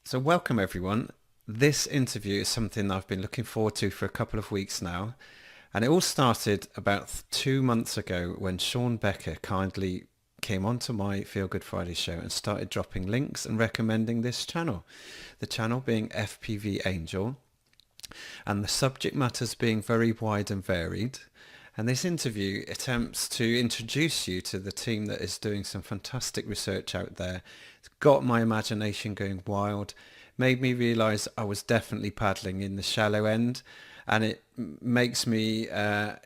So welcome everyone. This interview is something I've been looking forward to for a couple of weeks now. And it all started about 2 months ago when Sean Becker kindly came onto my Feel Good Friday show and started dropping links and recommending this channel. The channel being FPV Angel, and the subject matters being very wide and varied. And this interview attempts to introduce you to the team that is doing some fantastic research out there. It's got my imagination going wild, made me realise I was definitely paddling in the shallow end, and it makes me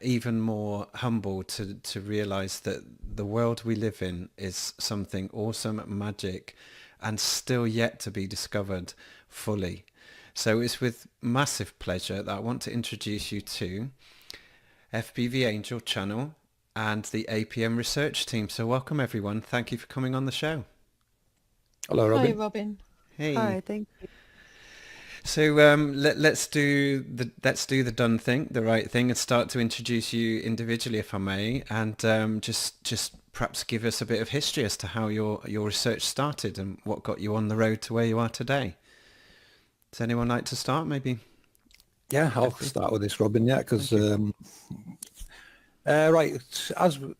even more humble to realise that the world we live in is something awesome, magic, and still yet to be discovered fully. So it's with massive pleasure that I want to introduce you to FPV Angel channel and the APM Research team. So welcome everyone. Thank you for coming on the show. Hello, Hi, Robin. Robin. Hey. Hi, thank you. So let's do the done thing, the right thing, and start to introduce you individually, if I may, and just perhaps give us a bit of history as to how your research started and what got you on the road to where you are today. Does anyone like to start? Maybe. Yeah, I'll Jeffrey? start with this, Robin. Yeah, because Thank you. right,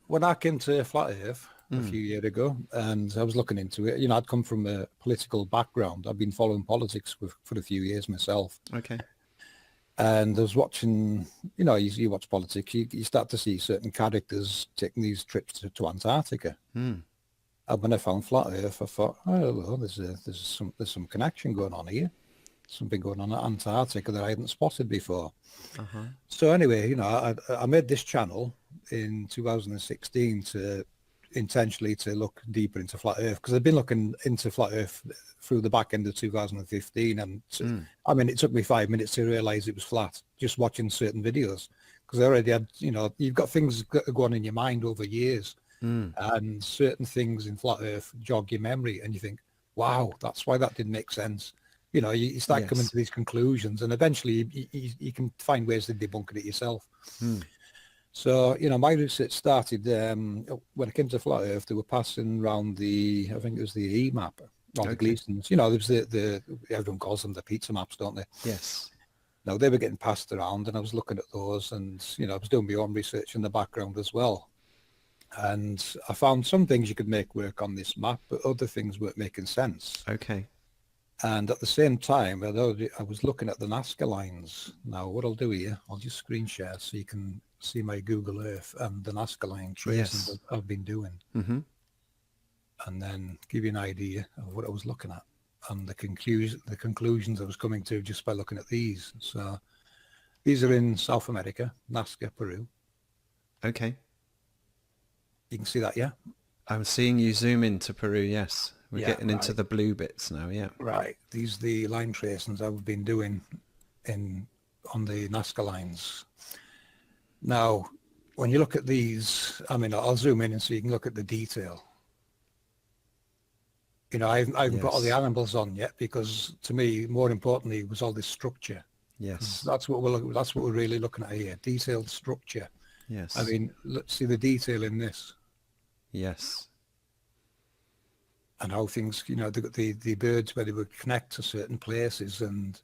when I came to Flat Earth a Mm. few years ago, and I was looking into it, I'd come from a political background. I've been following politics for a few years myself, Okay. and I was watching. You watch politics, you start to see certain characters taking these trips to Antarctica. Mm. And when I found Flat Earth, I thought, oh, well, there's some connection going on here. Something going on at Antarctica that I hadn't spotted before. Uh-huh. So anyway, I made this channel in 2016 to intentionally to look deeper into flat Earth, because I've been looking into flat Earth through the back end of 2015, and Mm. I mean, it took me 5 minutes to realize it was flat just watching certain videos, because I already had, you've got things that go on in your mind over years, Mm. and certain things in flat Earth jog your memory, and you think, wow, that's why that didn't make sense. You start coming Yes. to these conclusions, and eventually you can find ways to debunk it yourself. Mm. So, my research started when I came to Flat Earth. They were passing around I think it was the E-map, or the Okay. glyphs. There was everyone calls them the pizza maps, don't they? Yes. Now, they were getting passed around, and I was looking at those, and, I was doing my own research in the background as well. And I found some things you could make work on this map, but other things weren't making sense. Okay. And at the same time, although I was looking at the Nazca lines. Now, what I'll do here, I'll just screen share so you can see my Google Earth and the Nazca line tracing Yes. that I've been doing, Mm-hmm. and then give you an idea of what I was looking at and the conclusions I was coming to just by looking at these. So these are in South America, Nazca, Peru. Okay. You can see that, yeah? I'm seeing you zoom into Peru, yes. We're Yeah, getting into right. the blue bits now, yeah. Right. These are the line tracings I've been doing on the Nazca lines. Now, when you look at these, I mean, I'll zoom in and so you can look at the detail. I haven't put all the Yes. animals on yet, because to me, more importantly, was all this structure. Yes. That's what we're really looking at here, detailed structure. I Yes. mean, let's see the detail in this, Yes. and how things, the birds, where they would connect to certain places, and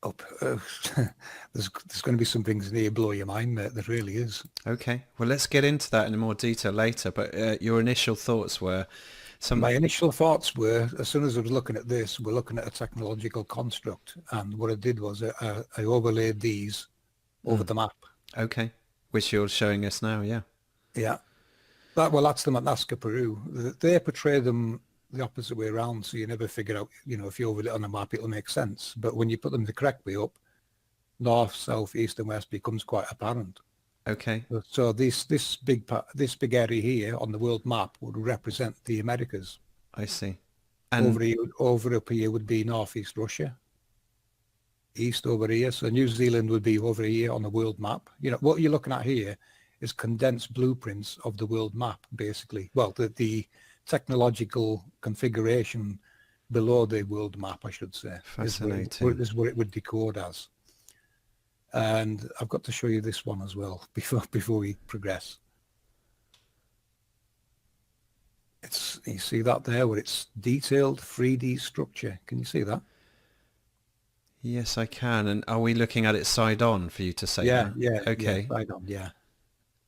up. There's going to be some things in here blow your mind, mate. There really is. Okay. Well, let's get into that in more detail later, but your initial thoughts were My some... initial thoughts were, as soon as I was looking at this, we're looking at a technological construct, and what I did was I overlaid these over Mm. the map. Okay. Which you're showing us now, yeah. Yeah, that's them at Nazca, Peru. They portray them the opposite way around, so you never figure out, if you overlay it on a map, it'll make sense. But when you put them the correct way up, north, south, east, and west becomes quite apparent. Okay. So this big area here on the world map would represent the Americas. I see. And Over up here would be northeast Russia, east over here. So New Zealand would be over here on the world map. What you're looking at here is condensed blueprints of the world map, basically. Well, the technological configuration below the world map, I should say, fascinating. is what it would decode as. And I've got to show you this one as well before we progress. You see that there where it's detailed 3D structure. Can you see that? Yes, I can. And are we looking at it side on for you to say Yeah, that? yeah, Okay. right on, yeah.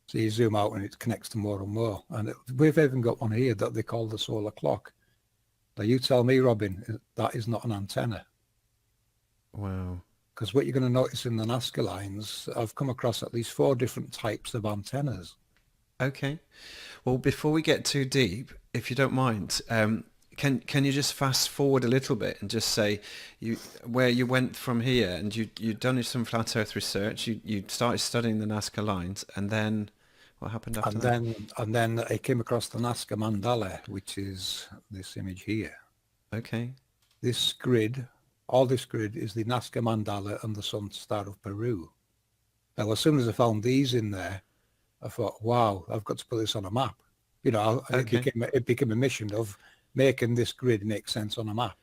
So you zoom out and it connects to more and more. And we've even got one here that they call the solar clock. Now you tell me, Robin, that is not an antenna. Wow. Because what you're going to notice in the Nazca lines, I've come across at least 4 different types of antennas. Okay. Well, before we get too deep, if you don't mind, can you just fast forward a little bit and just say where you went from here, and you'd done some flat Earth research, you started studying the Nazca lines, and then what happened after And that? then I came across the Nazca mandala, which is this image here. Okay. This grid, all this grid is the Nazca mandala and the sun star of Peru. Now, as soon as I found these in there, I thought, wow, I've got to put this on a map. You know, Okay. it became a mission of making this grid make sense on a map.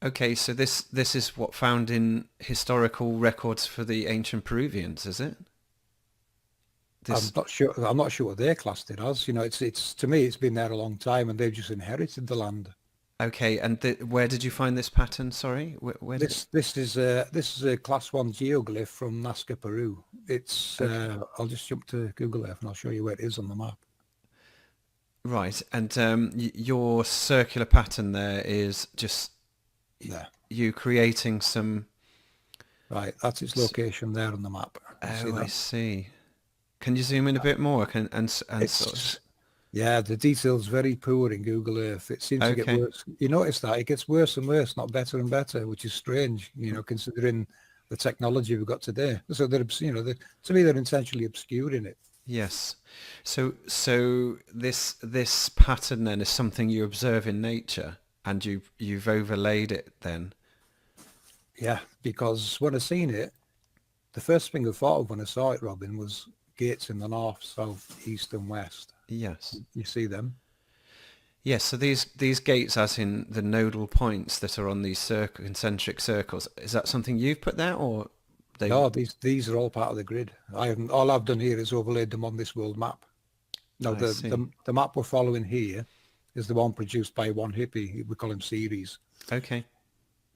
Okay, so this is what found in historical records for the ancient Peruvians, is it? I'm This not sure. I'm not sure what they classed it as. You know, it's to me, it's been there a long time, and they've just inherited the land. okay, and where did you find this pattern? Sorry, where did it? This is a class 1 geoglyph from Nazca, Peru. It's Okay, I'll just jump to Google Earth and I'll show you where it is on the map. right, and your circular pattern there is just There, you creating some. right. That's its location there on the map. You see Oh, I that? see. Can you zoom in a bit more? And sort of. It's Yeah, the detail's very poor in Google Earth. It seems to get Okay. worse. You notice that it gets worse and worse, not better and better, which is strange, you know, considering the technology we've got today. So to me, they're intentionally obscuring it. Yes. So this pattern then is something you observe in nature, and you've overlaid it then. Yeah, because when I seen it, the first thing I thought of when I saw it, Robin, was gates in the north, south, east, and west. Yes. You see them? Yes, so these gates, as in the nodal points that are on these concentric circles, is that something you've put there, or they? No, these are all part of the grid. All I've done here is overlaid them on this world map. Now, I see. the map we're following here is the one produced by one hippie. We call him Series. Okay.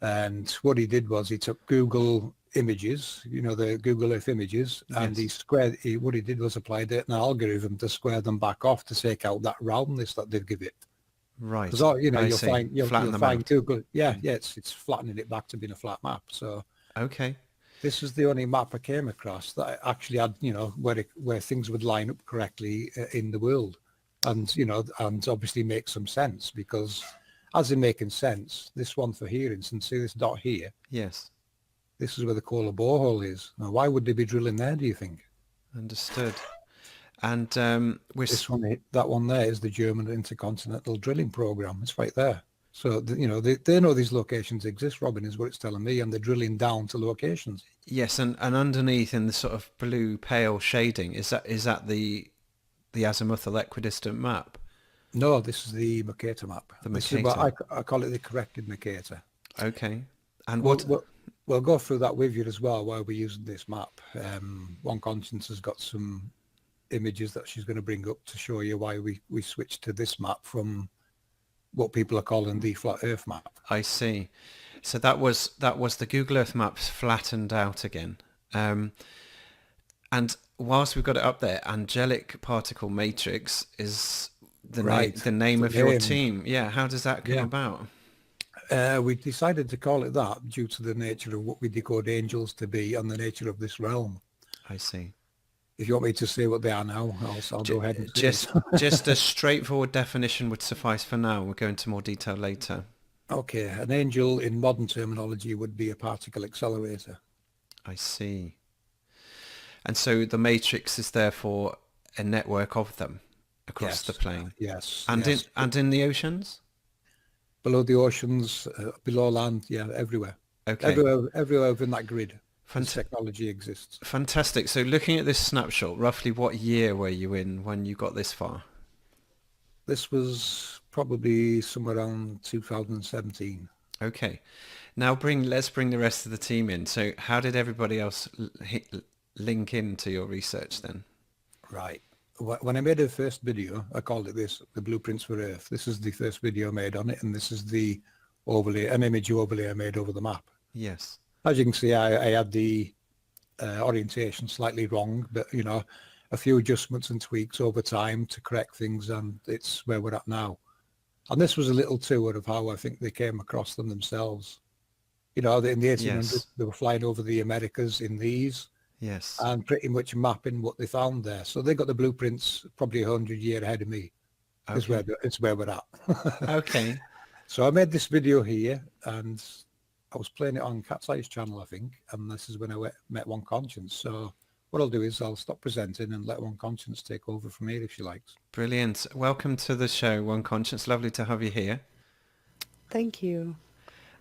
And what he did was he took Google images, you know, the Google Earth images, and Yes. what he did was applied an algorithm to square them back off to take out that roundness that they give it. Right. Because you know, I see. Flatten you'll them find out. Google, yeah, it's flattening it back to being a flat map. So Okay. this is the only map I came across that actually had, you know, where things would line up correctly in the world, and you know, and obviously make some sense, because as in making sense, this one for here, instance, see this dot here, Yes. this is where the Kola borehole is. Now, why would they be drilling there, do you think? Understood. And This one, that one there is the German intercontinental drilling program. It's right there. So, you know, they know these locations exist, Robin, is what it's telling me, and they're drilling down to locations. yes, and underneath in the sort of blue pale shading, is that the azimuthal equidistant map, No, this is the Mercator map. the This is what Mercator? I call it, the corrected Mercator. Okay. And We'll, what? we'll, we'll go through that with you as well while we're using this map. One Conscience has got some images that she's going to bring up to show you why we switched to this map from what people are calling the flat Earth map. I see. So that was the Google Earth maps flattened out again. And whilst we've got it up there, angelic particle matrix is Right. the name The of your name. team. Yeah. How does that come Yeah. about? We decided to call it that due to the nature of what we decode angels to be and the nature of this realm. I see. If you want me to say what they are now, I'll go ahead and say Just it. just a straightforward definition would suffice for now. We'll go into more detail later. Okay, an angel in modern terminology would be a particle accelerator. I see. And so the matrix is therefore a network of them across the Yes, plane. yes, And yes. in the oceans? Below the oceans, below land, yeah, everywhere. Okay. Everywhere within that grid, this Fant- technology exists. Fantastic. So looking at this snapshot, roughly what year were you in when you got this far? This was probably somewhere around 2017. Okay. Now let's bring the rest of the team in. So how did everybody else link into your research then? Right. when I made the first video, I called it this, the Blueprints for Earth. This is the first video made on it, and this is the overlay, an image overlay I made over the map. Yes. As you can see, I had the orientation slightly wrong, but you know, a few adjustments and tweaks over time to correct things, and it's where we're at now. And this was a little tour of how I think they came across them themselves. You know, in the 1800s, Yes. they were flying over the Americas in these Yes. and pretty much mapping what they found there. So they got the blueprints probably 100 years ahead of me. Okay. It's where we're at. Okay. So I made this video here, and I was playing it on Cat's Eyes channel, I think, and this is when I met One Conscience. So what I'll do is I'll stop presenting and let One Conscience take over from here if she likes. Brilliant. Welcome to the show, One Conscience. Lovely to have you here. Thank you.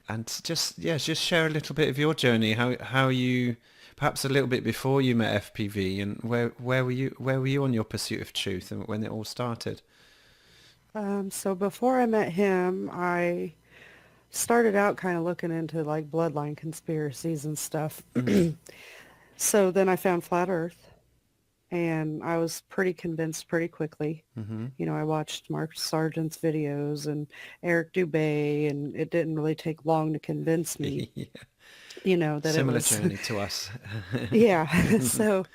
And just share a little bit of your journey, how you, perhaps a little bit before you met FPV, and where were you on your pursuit of truth and when it all started? So before I met him, I started out kind of looking into like bloodline conspiracies and stuff. So then I found Flat Earth, and I was pretty convinced pretty quickly. Mm-hmm. You know, I watched Mark Sargent's videos and Eric Dubay, and it didn't really take long to convince me, Yeah. you know, that Similar it was... journey to us. Yeah. So,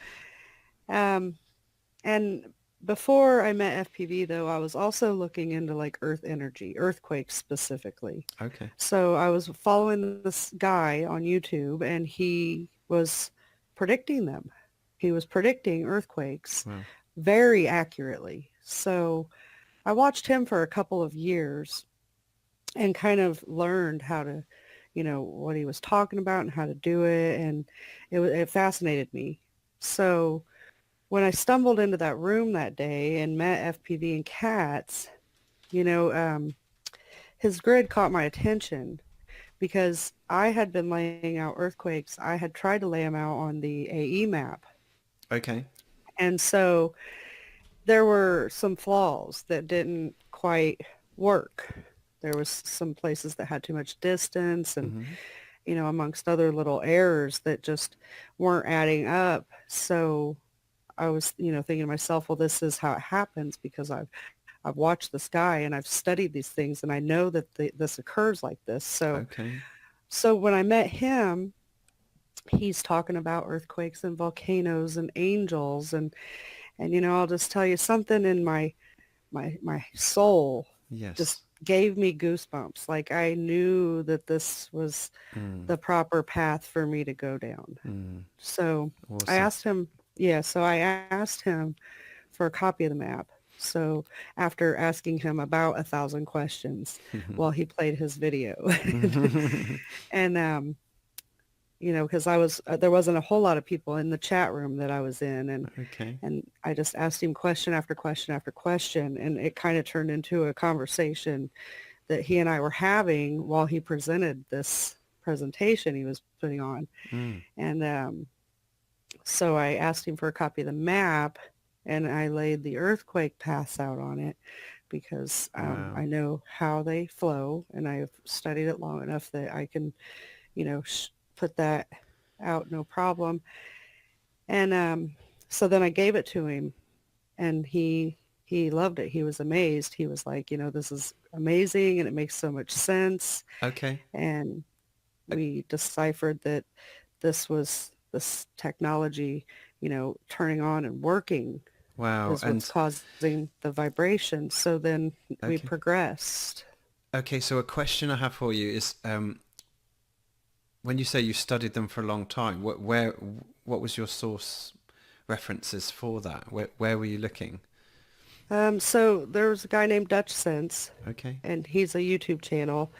and before I met FPV, though, I was also looking into like Earth energy, earthquakes specifically. Okay. So I was following this guy on YouTube, and he was predicting them. He was predicting earthquakes Wow. very accurately. So I watched him for a couple of years and kind of learned how to, you know, what he was talking about and how to do it. And it fascinated me. So when I stumbled into that room that day and met FPV and Cats, you know, his grid caught my attention because I had been laying out earthquakes. I had tried to lay them out on the AE map. Okay. And so there were some flaws that didn't quite work. There was some places that had too much distance and, Mm-hmm. you know, amongst other little errors that just weren't adding up. So I was, you know, thinking to myself, well, this is how it happens because I've watched this guy and I've studied these things and I know that this occurs like this. Okay. So when I met him, he's talking about earthquakes and volcanoes and angels and you know, I'll just tell you something in my soul Yes. just gave me goosebumps. Like I knew that this was the proper path for me to go down. So Awesome. I asked him, so I asked him for a copy of the map. So after asking him about 1,000 questions while he played his video and, you know, because there wasn't a whole lot of people in the chat room that I was in, and I just asked him question after question after question, and it kind of turned into a conversation that he and I were having while he presented this presentation he was putting on. And so I asked him for a copy of the map, and I laid the earthquake paths out on it because Wow. I know how they flow, and I've studied it long enough that I can, you know, put that out no problem. And so then I gave it to him, and he loved it. He was amazed. He was like, you know, this is amazing and it makes so much sense. Okay. And we deciphered that this technology, you know, turning on and working Wow. is what's causing the vibration. So then we progressed. Okay, so a question I have for you is, when you say you studied them for a long time, what was your source references for that? Where were you looking? So there was a guy named Dutch Sense. Okay. And he's a YouTube channel.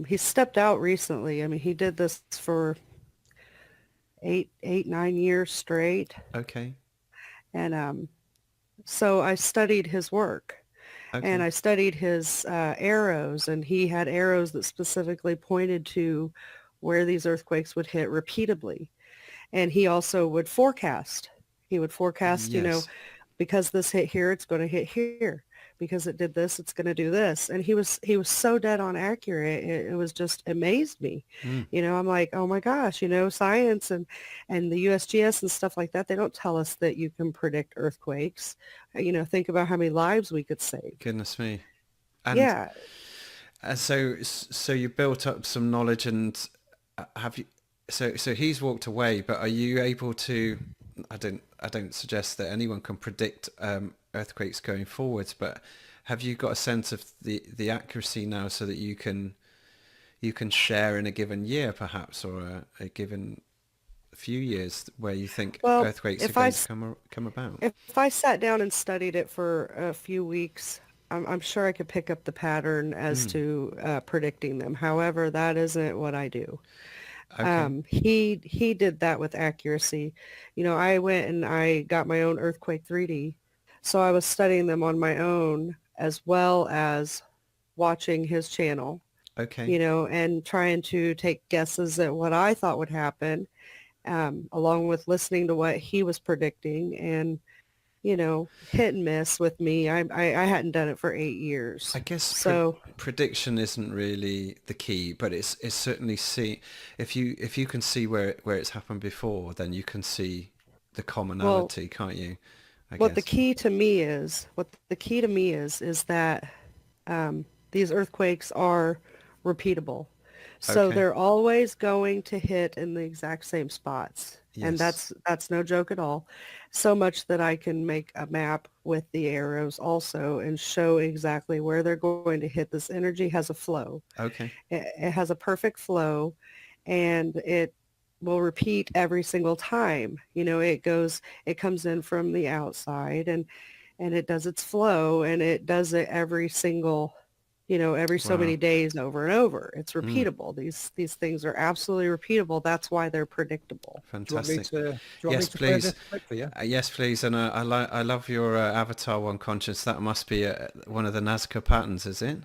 He stepped out recently. I mean, he did this for 9 years straight. Okay. And so I studied his work. Okay. And I studied his arrows, and he had arrows that specifically pointed to where these earthquakes would hit repeatedly. And he also would forecast. He would forecast, you know, Yes. because this hit here, it's going to hit here. because it did this, it's going to do this. And he was so dead on accurate. It was just amazed me. Mm. I'm like, oh my gosh, science and the USGS and stuff like that, they don't tell us that you can predict earthquakes. Think about how many lives we could save. Goodness me. And Yeah. so you built up some knowledge, and have you? So he's walked away, but are you able to? I don't suggest that anyone can predict earthquakes going forwards, but have you got a sense of the accuracy now, so that you can share in a given year, perhaps, or a given few years where you think Well, earthquakes are if I going to come about? if I sat down and studied it for a few weeks, I'm sure I could pick up the pattern as to predicting them. However, that isn't what I do. Okay. He did that with accuracy. I went and I got my own earthquake 3D, so I was studying them on my own as well as watching his channel, Okay. and trying to take guesses at what I thought would happen, along with listening to what he was predicting, and hit and miss with me. I hadn't done it for 8 years. I guess So, prediction isn't really the key, but it's certainly if you can see where it's happened before, then you can see the well, commonality, can't you? I what the guess. key to me is that these earthquakes are repeatable. So Okay. they're always going to hit in the exact same spots. And Yes. that's no joke at all. So much that I can make a map with the arrows also and show exactly where they're going to hit. This energy has a flow. Okay. It has a perfect flow, and it will repeat every single time. It comes in from the outside, and it does its flow, and it does it every single, every so many Wow. days over and over. It's Mm, repeatable. These things are absolutely repeatable. That's why they're predictable. Do you want me fantastic. to do you want me Yes, to play this please. clip for you? Yes, please. And I love your avatar one conscious. That must be one of the Nazca patterns, is it?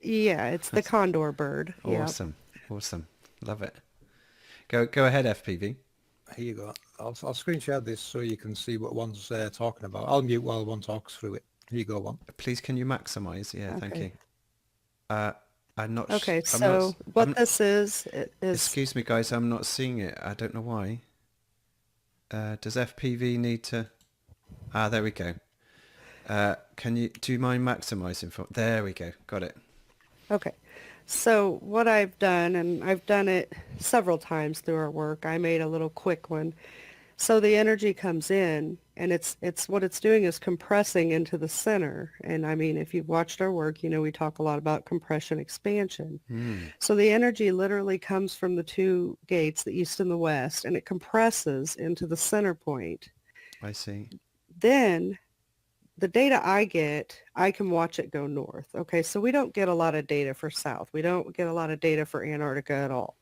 Yeah, it's the That's condor bird. Yeah. awesome. Awesome. Love it. Go ahead, FPV. Here you go. I'll screen share this so you can see what one's talking about. I'll mute while one talks through it. Here you go, one. Please, can you maximize? Yeah, thank you. Okay. Uh, Okay. I'm not, So what this is excuse me, guys, I'm not seeing it. I don't know why. Does FPV need to? Ah, there we go. Do you mind maximizing for? There we go. Got it. okay. So what I've done, and I've done it several times through our work, I made a little quick one. So the energy comes in, and it's what it's doing is compressing into the center. And I mean, if you've watched our work, we talk a lot about compression expansion. Hmm. So the energy literally comes from the two gates, the east and the west, and it compresses into the center point. I see. Then the data I get, I can watch it go north. Okay, so we don't get a lot of data for south. We don't get a lot of data for Antarctica at all.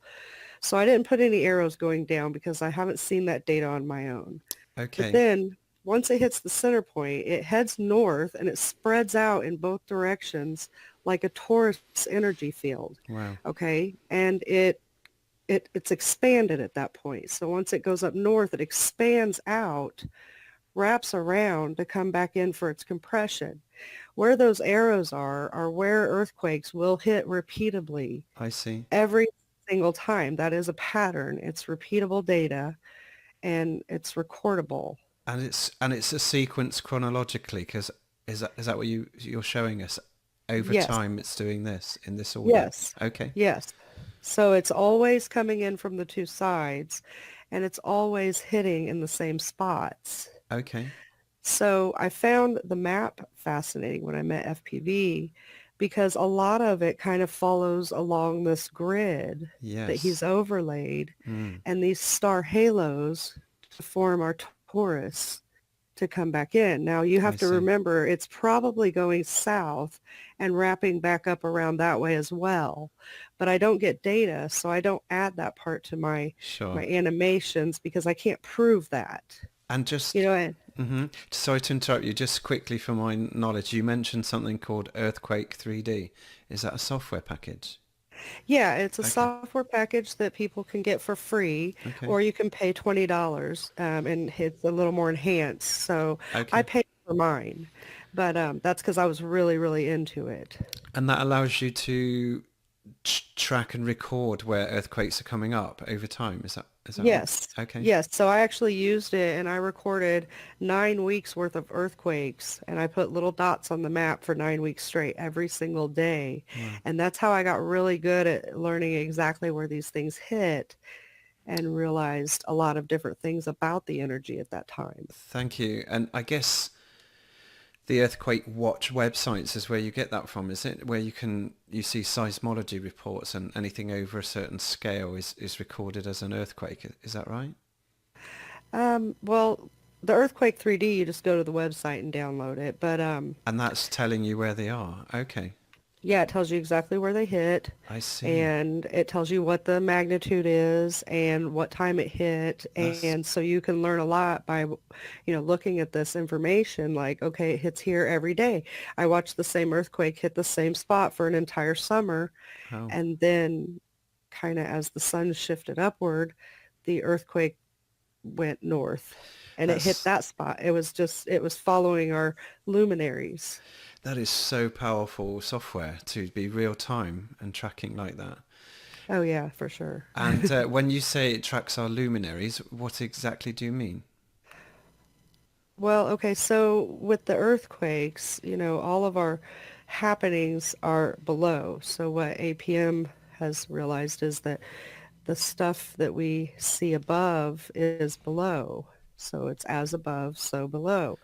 So I didn't put any arrows going down because I haven't seen that data on my own. But Okay. then once it hits the center point, it heads north and it spreads out in both directions like a torus energy field. Wow. Okay, and it's expanded at that point. So once it goes up north, it expands out, wraps around to come back in for its compression. Where those arrows are where earthquakes will hit repeatably I see. every single time. That is a pattern. It's repeatable data, and it's recordable. And it's a sequence chronologically, because is that what you're showing us? Over Yes. time, it's doing this in this order. Yes. Okay. Yes. So it's always coming in from the two sides, and it's always hitting in the same spots. Okay. So I found the map fascinating when I met FPV because a lot of it kind of follows along this grid that he's Yes. overlaid, Mm, and these star halos to form our torus to come back in. Now you I have to see. remember it's probably going south and wrapping back up around that way as well. But I don't get data, so I don't add that part to my Sure. animations because I can't prove that. And You just, know, sorry to interrupt you, just quickly for my knowledge, you mentioned something called Earthquake 3D. Is that a software package? yeah, it's a Okay. software package that people can get for free, Okay. or you can pay $20, and it's a little more enhanced. So I Okay. paid for mine. But that's because I was really, really into it. And that allows you to track and record where earthquakes are coming up over time. Is that right? Yes. Okay. Yes. So I actually used it and I recorded 9 weeks worth of earthquakes and I put little dots on the map for 9 weeks straight every single day. Wow. And that's how I got really good at learning exactly where these things hit and realized a lot of different things about the energy at that time. Thank you. And I guess the Earthquake Watch websites is where you get that from, is it? Where you see seismology reports and anything over a certain scale is recorded as an earthquake. Is that right? Well, the Earthquake 3D, you just go to the website and download it. But And that's telling you where they are. Okay. yeah, it tells you exactly where they hit. I see. And it tells you what the magnitude is and what time it hit. That's- And so you can learn a lot by, looking at this information like, okay, it hits here every day. I watched the same earthquake hit the same spot for an entire summer. Oh, And then kind of as the sun shifted upward, the earthquake went north and it hit that's that spot. It was following our luminaries. that is so powerful software to be real time and tracking like that. Oh yeah, for sure. And when you say it tracks our luminaries, what exactly do you mean? Well, okay, so with the earthquakes, all of our happenings are below. So what APM has realized is that the stuff that we see above is below. So it's as above, so below.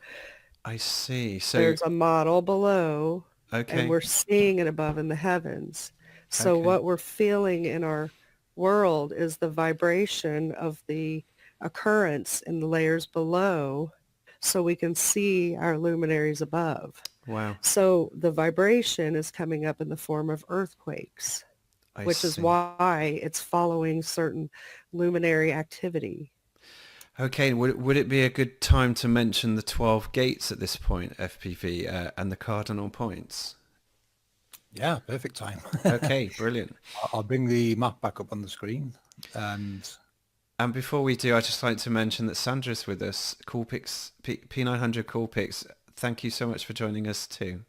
I see. So, There's a model below, and okay, we're seeing it above in the heavens. So okay. what we're feeling in our world is the vibration of the occurrence in the layers below, so we can see our luminaries above. Wow, So the vibration is coming up in the form of earthquakes, I which is see. why it's following certain luminary activity. Okay, would it be a good time to mention the 12 gates at this point, FPV, and the cardinal points? Yeah, perfect time. Okay, brilliant. I'll bring the map back up on the screen. And And before we do, I'd just like to mention that Sandra's with us, Coolpix, P900 Coolpix. Thank you so much for joining us too.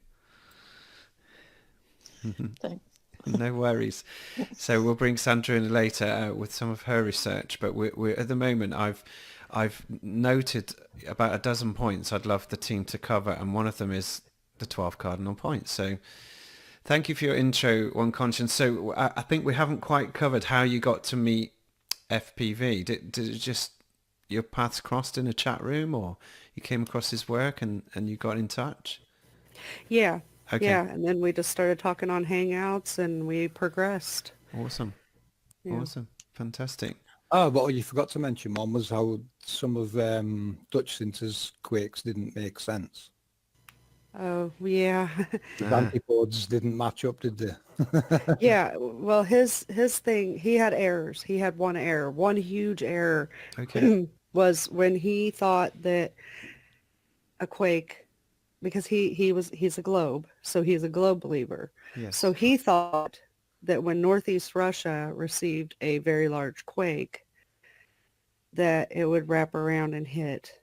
Thanks. No worries. So we'll bring Sandra in later with some of her research. But we're at the moment, I've noted about a dozen points I'd love the team to cover, and one of them is the 12 cardinal points. So thank you for your intro, One Conscience. So I think we haven't quite covered how you got to meet FPV. Did it just your paths crossed in a chat room, or you came across his work and you got in touch? Yeah. Okay. Yeah. And then we just started talking on Hangouts and we progressed. Awesome. Yeah. Awesome. Fantastic. oh, what you forgot to mention, Mom, was how some of Dutch Sinter's quakes didn't make sense. Oh, yeah. The antipodes didn't match up, did they? Yeah. Well, his thing, he had errors. He had one error, one huge error Okay. was when he thought that a quake, because he's a globe, so he's a globe believer. Yes. So he thought that when Northeast Russia received a very large quake, that it would wrap around and hit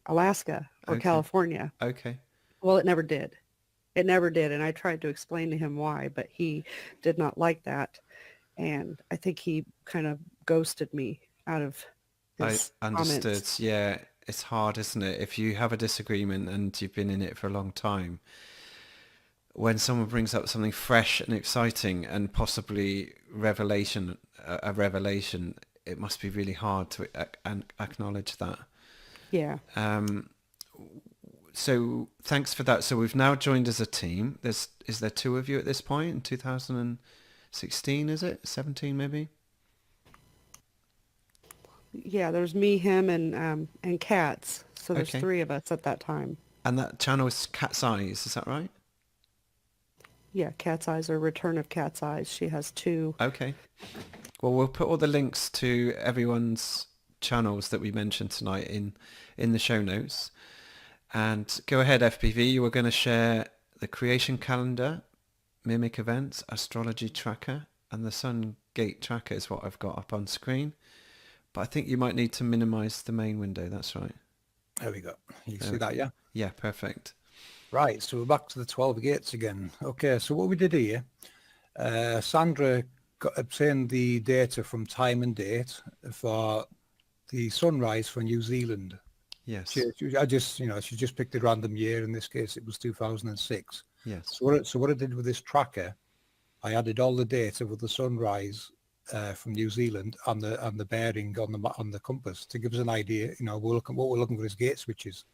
Alaska or Okay. California. Okay. Well, it never did. It never did. And I tried to explain to him why, but he did not like that. And I think he kind of ghosted me out of his I understood. comments. Yeah, it's hard, isn't it? If you have a disagreement and you've been in it for a long time, when someone brings up something fresh and exciting and possibly a revelation, it must be really hard to acknowledge that. Yeah. So thanks for that. So we've now joined as a team. Is there two of you at this point in 2016, is it? 17 maybe? Yeah, there's me, him, and Cats. So there's Okay. three of us at that time. And that channel is Cat's Eyes, is that right? Yeah, Cat's Eyes or Return of Cat's Eyes. She has two. Okay. Well, we'll put all the links to everyone's channels that we mentioned tonight in the show notes. And go ahead, FPV. You were going to share the creation calendar, mimic events, astrology tracker, and the sun gate tracker is what I've got up on screen. But I think you might need to minimize the main window. That's right. There we go. You There see we that, yeah? Yeah, perfect. Right, so we're back to the 12 gates again. Okay, so what we did here, Sandra obtained the data from time and date for the sunrise for New Zealand. Yes. She just picked a random year. In this case, it was 2006. Yes. So what I did with this tracker, I added all the data with the sunrise from New Zealand and the bearing on the compass to give us an idea. What we're looking for is gate switches.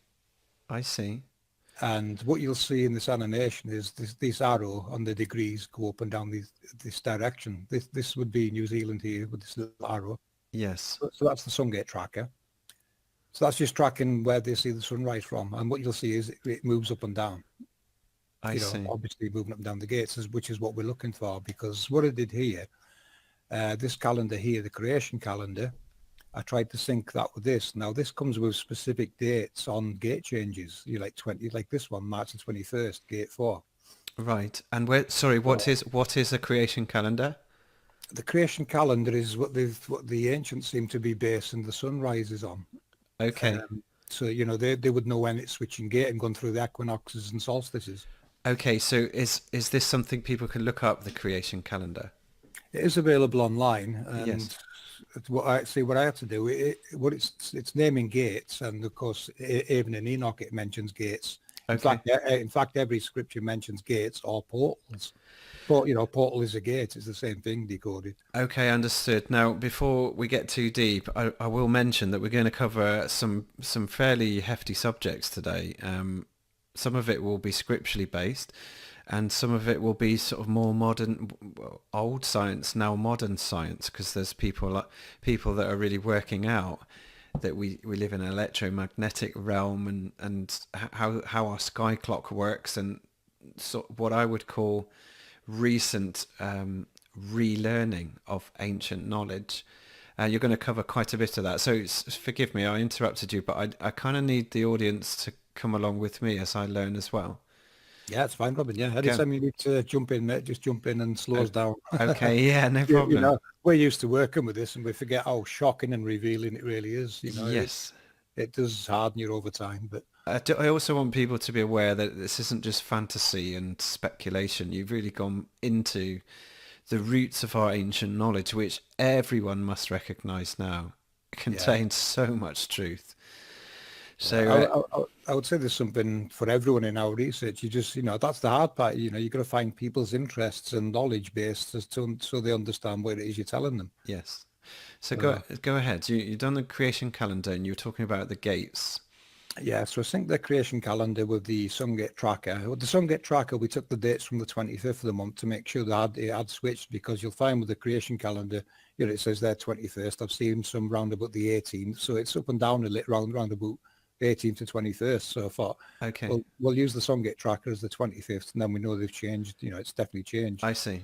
I see. And what you'll see in this animation is this arrow on the degrees go up and down this direction. This would be New Zealand here with this little arrow. Yes. So that's the sun gate tracker. So that's just tracking where they see the sunrise from. And what you'll see is it moves up and down. I see. Obviously moving up and down the gates, which is what we're looking for. Because what I did here, this calendar here, the creation calendar, I tried to sync that with this. Now this comes with specific dates on gate changes. Like this one, March the 21st, gate 4. Right. And what is a creation calendar? The creation calendar is what the ancients seem to be basing the sunrises on. Okay. So they would know when it's switching gate and going through the equinoxes and solstices. Okay. So is this something people can look up, the creation calendar? It is available online. And Yes. what I had to do, it's naming gates, and of course, even in Enoch it mentions gates. Okay. In fact, every scripture mentions gates or portals. But portal is a gate. It's the same thing decoded. Okay, understood. Now, before we get too deep, I will mention that we're going to cover some fairly hefty subjects today. Some of it will be scripturally based, and some of it will be sort of more modern, old science, now modern science, because there's people that are really working out that we live in an electromagnetic realm, and how our sky clock works, and what I would call recent relearning of ancient knowledge. You're going to cover quite a bit of that. So forgive me, I interrupted you, but I kind of need the audience to come along with me as I learn as well. Yeah, it's fine, Robin. Yeah, anytime you need to jump in, mate, just jump in and slow us down. Okay, yeah, no problem. We're used to working with this, and we forget how shocking and revealing it really is. Yes. It does harden you over time, but I also want people to be aware that this isn't just fantasy and speculation. You've really gone into the roots of our ancient knowledge, which everyone must recognize now contains so much truth. So I would say there's something for everyone in our research. You just, that's the hard part. You've got to find people's interests and knowledge based so they understand what it is you're telling them. Yes. So go ahead. You've done the creation calendar, and you were talking about the gates. Yeah, so I synced the creation calendar with the sun gate tracker. With the sun gate tracker, we took the dates from the 25th of the month to make sure that it had switched, because you'll find with the creation calendar, it says there 21st. I've seen some round about the 18th, so it's up and down a little round about 18th to 21st. So I thought, okay, we'll use the sun gate tracker as the 25th, and then we know they've changed. It's definitely changed. I see.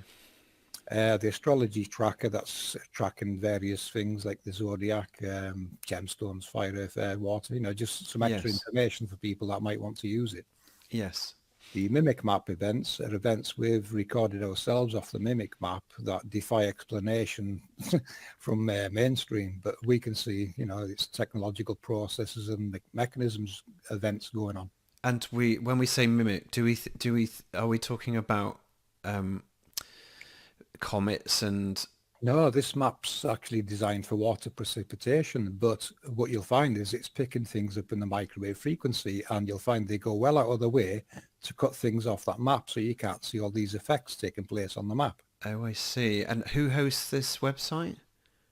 The astrology tracker, that's tracking various things like the zodiac, gemstones, fire, earth, air, water, just some extra information for people that might want to use it. Yes. The mimic map events are events we've recorded ourselves off the mimic map that defy explanation from mainstream, but we can see, it's technological processes and mechanisms, events going on. And when we say mimic, are we talking about comets and... No, this map's actually designed for water precipitation, but what you'll find is it's picking things up in the microwave frequency, and you'll find they go well out of the way to cut things off that map, so you can't see all these effects taking place on the map. Oh, I see. And who hosts this website?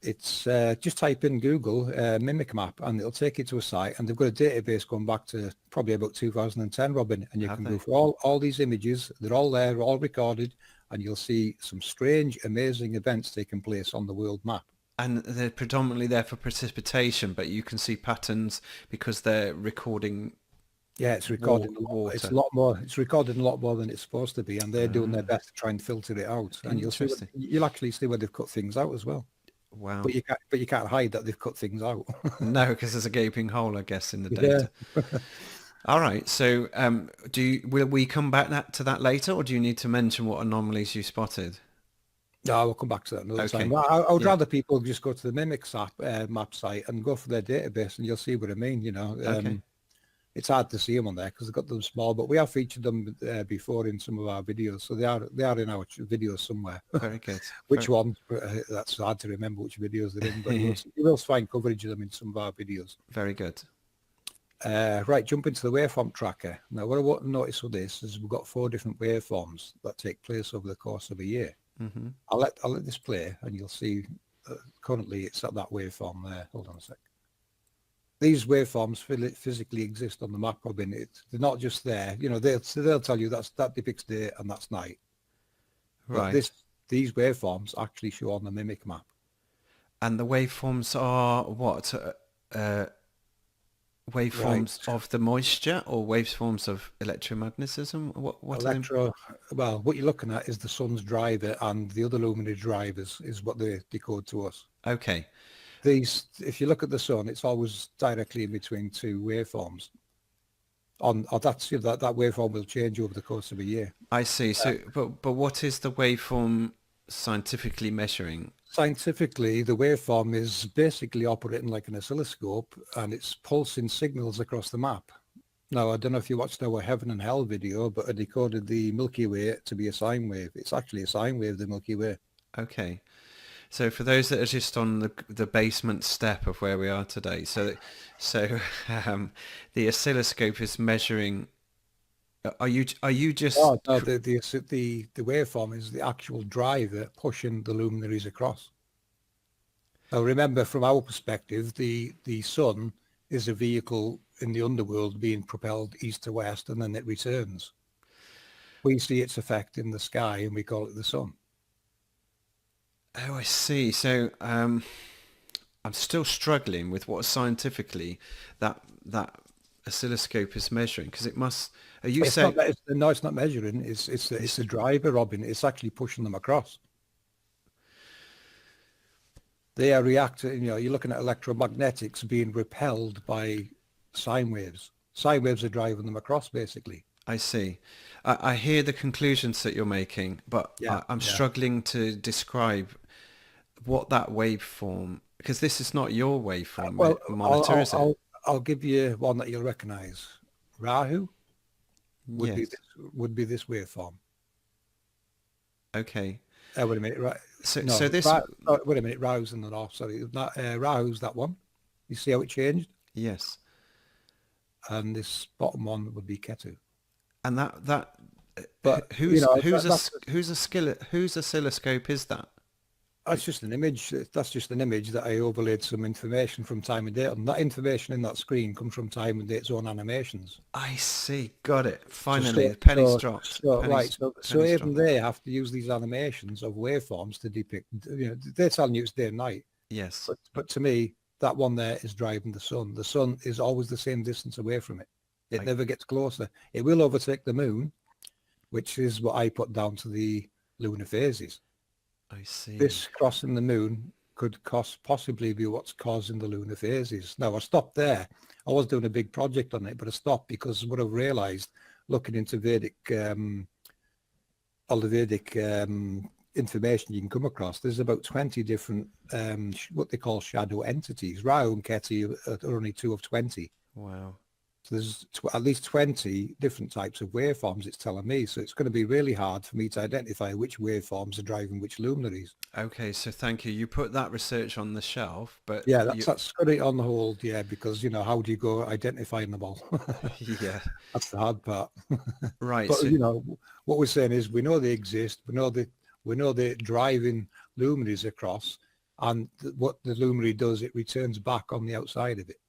It's just type in Google mimic map, and it'll take you to a site, and they've got a database going back to probably about 2010, Robin, and you can go for all these images. They're all there, all recorded, and you'll see some strange, amazing events taking place on the world map. And they're predominantly there for precipitation, but you can see patterns because they're recording. Yeah, it's recording water. It's a lot more. It's recording a lot more than it's supposed to be, and they're doing their best to try and filter it out. And you'll actually see where they've cut things out as well. Wow. But you can't hide that they've cut things out. No, because there's a gaping hole, I guess, in the data. Yeah. All right. So will we come back to that later, or do you need to mention what anomalies you spotted? No, we'll come back to that another time. Well, I would rather people just go to the Mimics map site and go for their database, and you'll see what I mean. It's hard to see them on there because they've got them small, but we have featured them before in some of our videos, so they are in our videos somewhere. Very good. Which ones? That's hard to remember which videos they're in, but you will find coverage of them in some of our videos. Very good. Right, jump into the waveform tracker. Now, what I want to notice with this is we've got 4 different waveforms that take place over the course of a year. Mm-hmm. I'll let this play, and you'll see currently it's at that waveform there. Hold on a sec. These waveforms physically exist on the map, Robin. They're not just there. You know, they'll tell you that depicts day and that's night. Right. But these waveforms actually show on the mimic map. And the waveforms are what? Waveforms of the moisture or waveforms of electromagnetism? What Well, what you're looking at is the sun's driver, and the other luminary drivers is what they decode to us. Okay. If you look at the sun, it's always directly in between 2 waveforms. That waveform will change over the course of a year. I see. So, but what is the waveform scientifically measuring? Scientifically, the waveform is basically operating like an oscilloscope, and it's pulsing signals across the map. Now, I don't know if you watched our Heaven and Hell video, but I decoded the Milky Way to be a sine wave. It's actually a sine wave, the Milky Way. Okay. So for those that are just on the basement step of where we are today, so the oscilloscope is measuring. Are you just? No, the waveform is the actual driver pushing the luminaries across. Now remember, from our perspective, the sun is a vehicle in the underworld being propelled east to west, and then it returns. We see its effect in the sky, and we call it the sun. Oh, I see. So I'm still struggling with what scientifically that oscilloscope is measuring, because it must. Are you saying? No, it's not measuring. It's the driver, Robin. It's actually pushing them across. They are reacting. You know, you're looking at electromagnetics being repelled by sine waves. Sine waves are driving them across, basically. I see. I hear the conclusions that you're making, but I'm struggling to describe what that waveform, because this is not your waveform monitor, is it? I'll give you one that you'll recognize. Rahu would be this waveform. Okay. Wait a minute. Right. Wait a minute. Rahu's in the north. Sorry, Rahu's that one. You see how it changed? Yes. And this bottom one would be Ketu. And that. But whose oscilloscope is that? That's just an image. That's just an image that I overlaid some information from time and date on. That information in that screen comes from time and date's own animations. I see. Got it. Finally, the pennies dropped. So even they have to use these animations of waveforms to depict. You know, they're telling you it's day and night. Yes. But to me, that one there is driving the sun. The sun is always the same distance away from it. It never gets closer. It will overtake the moon, which is what I put down to the lunar phases. I see. This crossing the moon could possibly be what's causing the lunar phases. Now, I stopped there. I was doing a big project on it, but I stopped because what I've realized, looking into all the Vedic information you can come across, there's about 20 different, what they call shadow entities. Rahu and Ketu are only 2 of 20. Wow. So there's at least 20 different types of waveforms, it's telling me. So it's going to be really hard for me to identify which waveforms are driving which luminaries. Okay, so thank you. You put that research on the shelf, but... Yeah, that's got it on hold, because, how do you go identifying them all? Yeah. That's the hard part. Right. But, what we're saying is we know they exist. We know they're driving luminaries across, and what the luminary does, it returns back on the outside of it.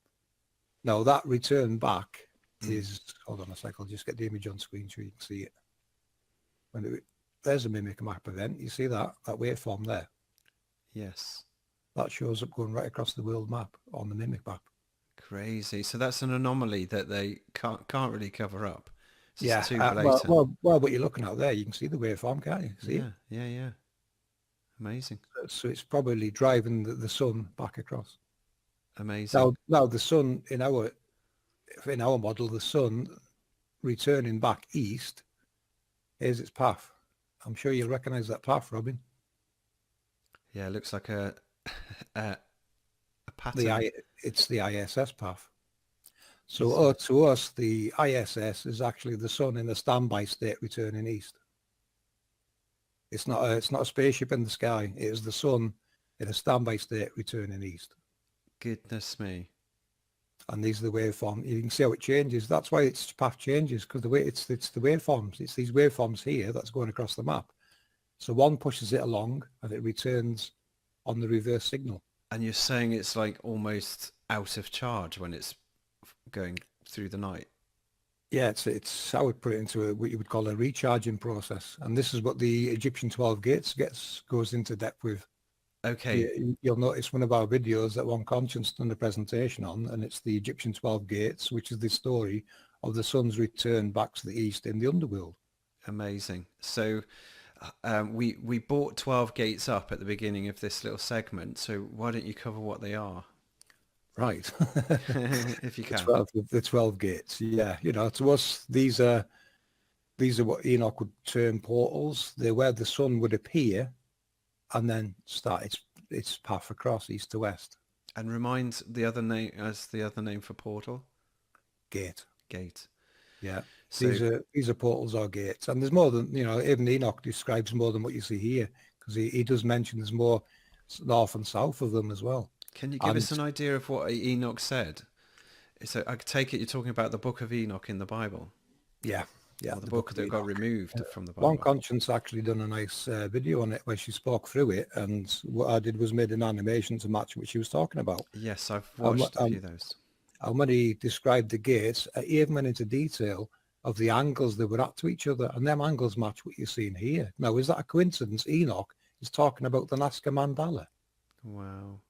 Now that return back is, hold on a sec, I'll just get the image on screen so you can see it. There's a mimic map event. You see that waveform there? Yes. That shows up going right across the world map on the mimic map. Crazy. So that's an anomaly that they can't really cover up. Yeah. Too blatant. Well, what you're looking at there, you can see the waveform, can't you? See it? Yeah. Amazing. So it's probably driving the sun back across. Amazing. Now the sun in our model, the sun returning back east is its path. I'm sure you'll recognize that path, Robin. Yeah, it looks like a pattern. It's the ISS path. So to us, the ISS is actually the sun in a standby state returning east. It's not a spaceship in the sky. It is the sun in a standby state returning east. Goodness me. And these are the waveforms. You can see how it changes. That's why its path changes, because the way it's the waveforms. It's these waveforms here that's going across the map. So one pushes it along and it returns on the reverse signal. And you're saying it's like almost out of charge when it's going through the night? Yeah, it's I would put it into what you would call a recharging process. And this is what the Egyptian 12 gates goes into depth with. Okay. You'll notice one of our videos that One Conscience done a presentation on, and it's the Egyptian 12 gates, which is the story of the sun's return back to the east in the underworld. Amazing. So we brought 12 gates up at the beginning of this little segment, so why don't you cover what they are? Right. If you can. The 12 gates. Yeah. To us, these are what Enoch would term portals. They're where the sun would appear and then start its path across east to west. And remind the other name for portal? Gate. Yeah. So, these are portals or gates. And there's more than, even Enoch describes more than what you see here, because he does mention there's more north and south of them as well. Can you give us an idea of what Enoch said? So I take it you're talking about the book of Enoch in the Bible? Yeah. Or the book that got removed from the Bible. One Conscience actually done a nice video on it where she spoke through it, and what I did was made an animation to match what she was talking about. Yes, I've watched a few of those. And when he described the gates, he even went into detail of the angles they were at to each other, and them angles match what you're seeing here. Now, is that a coincidence? Enoch is talking about the Nazca Mandala. Wow.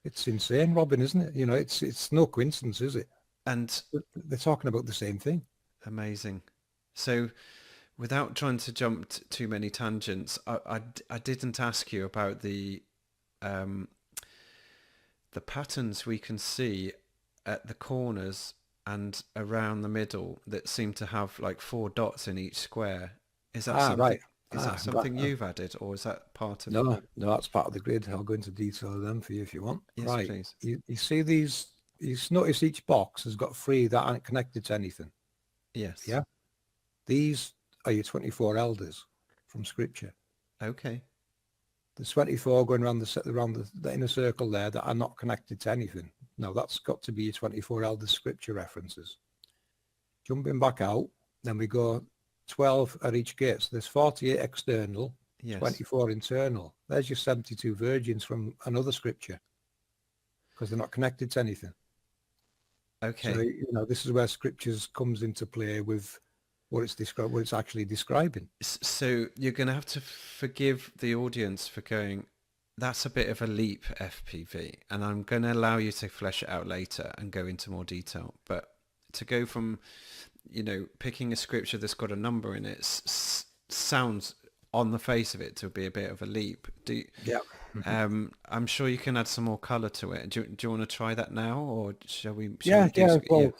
It's insane, Robin, isn't it? It's no coincidence, is it? And they're talking about the same thing. Amazing. So without trying to jump too many tangents, I didn't ask you about the patterns we can see at the corners and around the middle that seem to have like 4 dots in each square. Is that something? Right. Is that something you've added, or is that part of? No, that's part of the grid. I'll go into detail of them for you if you want. Yes, right. Please. You see these? You notice each box has got 3 that aren't connected to anything. Yes. Yeah. These are your 24 elders from Scripture. Okay. There's 24 going around the inner circle there that are not connected to anything. Now that's got to be your 24 elders Scripture references. Jumping back out, then we go 12 at each gate. So there's 48 external, Yes. 24 internal. There's your 72 virgins from another Scripture, because they're not connected to anything. Okay. So, this is where Scriptures comes into play with what it's actually describing. So you're going to have to forgive the audience for going, that's a bit of a leap, FPV, and I'm going to allow you to flesh it out later and go into more detail. But to go from, picking a scripture that's got a number in it sounds on the face of it to be a bit of a leap. Yeah. I'm sure you can add some more color to it. Do you want to try that now, or shall we? Well,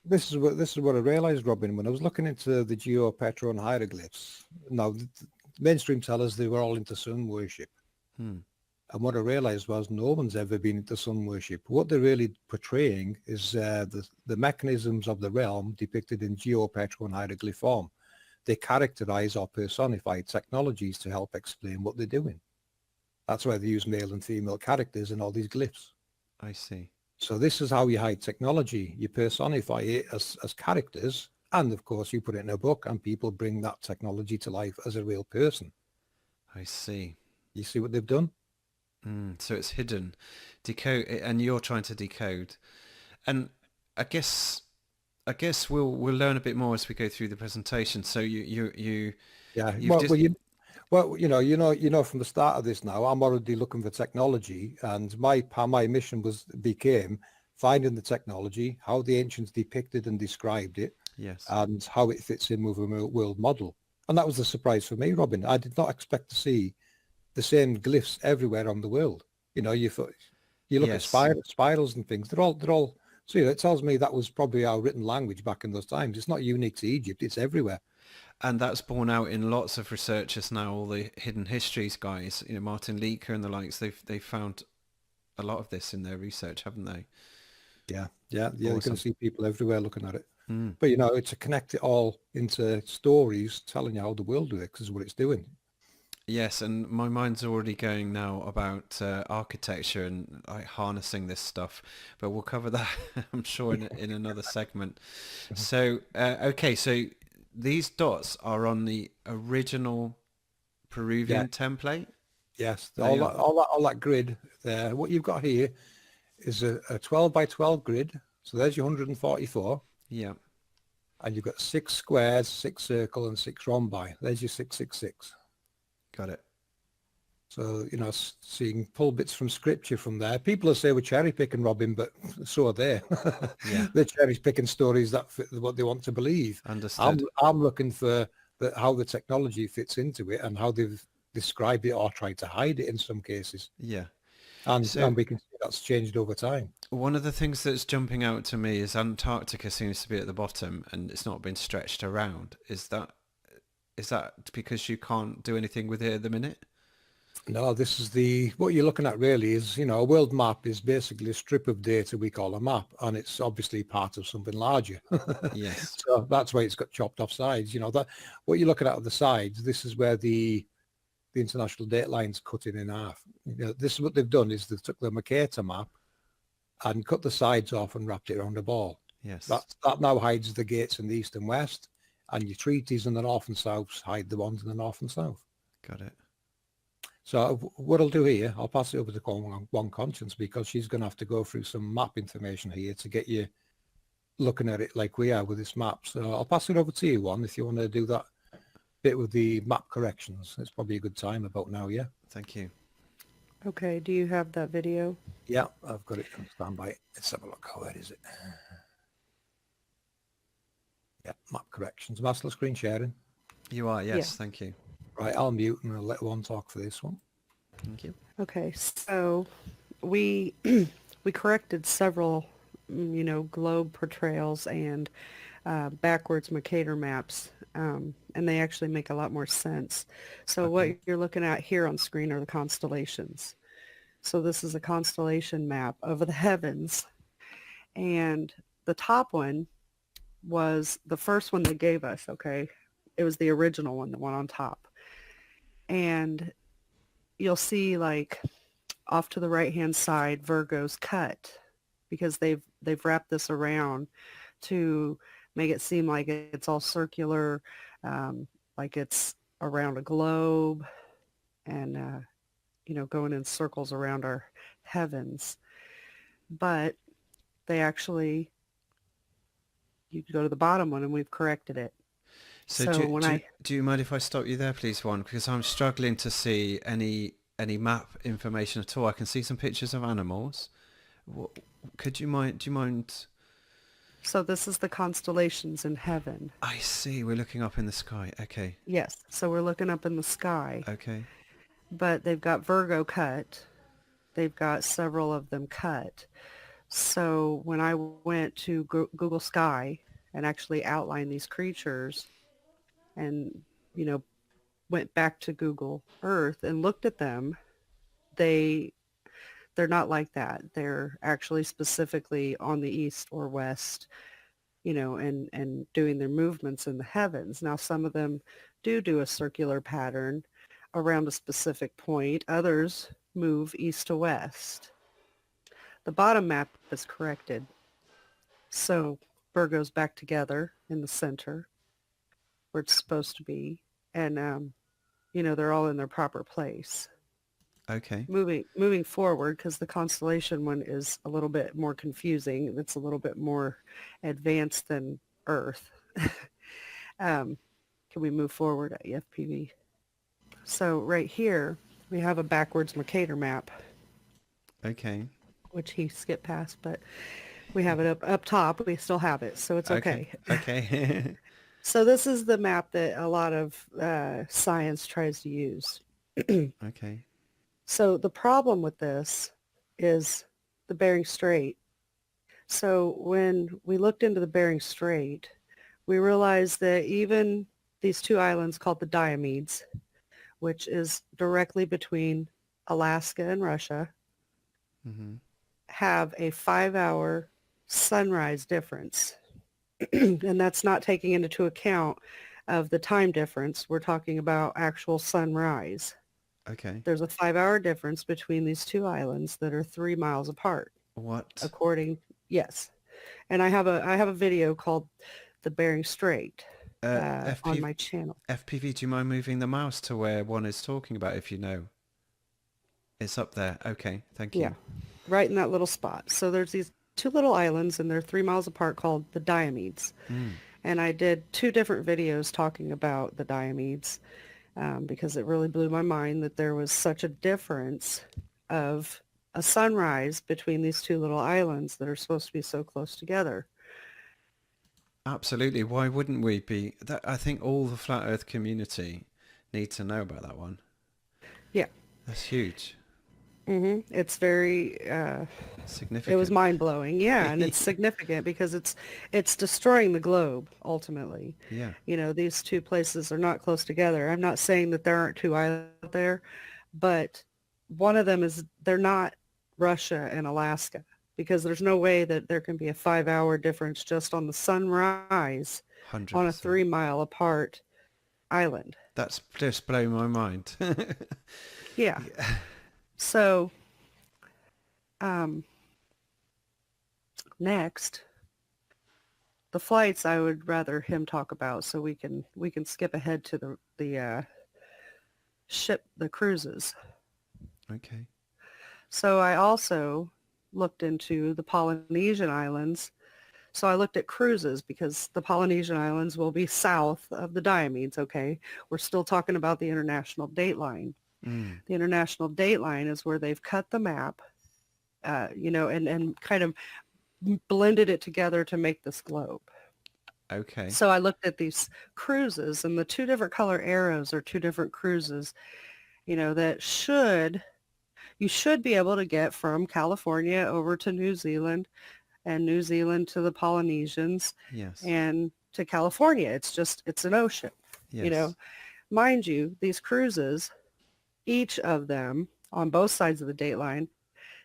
this is what I realized, Robin, when I was looking into the geo, petro, and hieroglyphs. Now, the mainstream tell us they were all into sun worship. And what I realized was no one's ever been into sun worship. What they're really portraying is the mechanisms of the realm depicted in geo, petro, and hieroglyph form. They characterize or personify technologies to help explain what they're doing. That's why they use male and female characters in all these glyphs. I see. So this is how you hide technology. You personify it as characters, and of course you put it in a book, and people bring that technology to life as a real person. I see. You see what they've done? So it's hidden, decode, and you're trying to decode. And I guess we'll learn a bit more as we go through the presentation. So you from the start of this now, I'm already looking for technology, and my mission became finding the technology, how the ancients depicted and described it, yes, and how it fits in with a world model. And that was the surprise for me, Robin. I did not expect to see the same glyphs everywhere on the world. You look at spirals and things. They're all. So it tells me that was probably our written language back in those times. It's not unique to Egypt. It's everywhere. And that's borne out in lots of researchers now, all the hidden histories guys, Martin Leaker and the likes, they've found a lot of this in their research, haven't they? Yeah, yeah, yeah. You're going Awesome. to see people everywhere looking at it. Mm. But, it's to connect it all into stories telling you how the world works is what it's doing. Yes, and my mind's already going now about architecture and like harnessing this stuff, but we'll cover that, I'm sure, in another segment. So, okay, so these dots are on the original Yeah, Peruvian template. yes. They are. All that grid there. What you've got here is a 12 by 12 grid. So there's your 144. Yeah, And you've got 6 squares, 6 circle, and 6 rhombi. There's your 666. got it. So, so you can pull bits from scripture from there. People will say we're cherry picking, Robin, but so are they. Yeah, They're cherry picking stories that fit what they want to believe. understood. I'm looking for how the technology fits into it and how they've described it or tried to hide it in some cases. Yeah. And So we can see that's changed over time. one of the things that's jumping out to me is Antarctica seems to be at the bottom and it's not been stretched around. Is that because you can't do anything with it at the minute? No, this is what you're looking at really is, a world map is basically a strip of data we call a map, and it's obviously part of something larger. Yes. So that's why it's got chopped off sides. That what you're looking at the sides, this is where the international date lines cut in half. This is what they've done is they took the Mercator map and cut the sides off and wrapped it around a ball. Yes. That now hides the gates in the east and west, and your treaties in the north and south hide the ones in the north and south. Got it. So what I'll do here, I'll pass it over to One Conscience because she's going to have to go through some map information here to get you looking at it like we are with this map. So I'll pass it over to you, One, if you want to do that bit with the map corrections. It's probably a good time about now, yeah? Thank you. Okay, do you have that video? Yeah, I've got it on standby. Let's have a look. Where is it? Yeah, map corrections. Master screen sharing. You are, yes, Yeah. thank you. Right, I'll mute and I'll let One talk for this one. Thank you. Okay, so we we corrected several, globe portrayals and backwards Mercator maps, and they actually make a lot more sense. So what you're looking at here on screen are the constellations. So this is a constellation map of the heavens, and the top one was the first one they gave us, okay? It was the original one, the one on top. And you'll see like off to the right-hand side, Virgo's cut because they've wrapped this around to make it seem like it's all circular, like it's around a globe and, going in circles around our heavens. But they actually, you go to the bottom one and we've corrected it. So do you mind if I stop you there, please, One? Because I'm struggling to see any map information at all. I can see some pictures of animals. Do you mind? So this is the constellations in heaven. I see. We're looking up in the sky. Okay. Yes. So we're looking up in the sky. Okay. But they've got Virgo cut. They've got several of them cut. So when I went to Google Sky and actually outlined these creatures and, went back to Google Earth and looked at them, they're not like that. They're actually specifically on the east or west, and doing their movements in the heavens. Now, some of them do a circular pattern around a specific point. Others move east to west. The bottom map is corrected. So Virgo's back together in the center where it's supposed to be. And, they're all in their proper place. Okay. Moving forward, because the constellation one is a little bit more confusing. It's a little bit more advanced than Earth. Can we move forward at EFPV? So right here, we have a backwards Mercator map. Okay. Which he skipped past, but we have it up top. We still have it, so it's okay. Okay. So this is the map that a lot of science tries to use. Okay. So the problem with this is the Bering Strait. So when we looked into the Bering Strait, we realized that even these two islands called the Diomedes, which is directly between Alaska and Russia, Mm-hmm. have a 5-hour sunrise difference. And that's not taking into account of the time difference. We're talking about actual sunrise. Okay. There's a 5-hour difference between these two islands that are 3 miles apart, What? according, yes. And I have a video called The Bering Strait on my channel. FPV, do you mind moving the mouse to where one is talking about if you know? It's up there. Okay, thank Yeah, you. right in that little spot. So there's these two little islands, and they're 3 miles apart, called the Diomedes. Mm. And I did 2 different videos talking about the Diomedes because it really blew my mind that there was such a difference of a sunrise between these two little islands that are supposed to be so close together. Absolutely. Why wouldn't we be? I think all the flat Earth community need to know about that one. Yeah. That's huge. It's very, Significant. it was mind-blowing. Yeah, and it's significant because it's destroying the globe, ultimately. Yeah. You know, these two places are not close together. I'm not saying that there aren't two islands out there, but one of them is, they're not Russia and Alaska, because there's no way that there can be a 5-hour difference just on the sunrise 100%. on a 3 mile apart island. That's just blowing my mind. Yeah. So, next, the flights I would rather him talk about, so we can skip ahead to the ship, the cruises. Okay. So I also looked into the Polynesian Islands. So I looked at cruises because the Polynesian Islands will be south of the Diomedes, okay? We're still talking about the international dateline. Mm. The international dateline is where they've cut the map, and kind of blended it together to make this globe. Okay. So I looked at these cruises, and the 2 different color arrows are 2 different cruises, that you should be able to get from California over to New Zealand, and New Zealand to the Polynesians, Yes. and to California. It's an ocean. Yes. Mind you, these cruises, each of them on both sides of the dateline,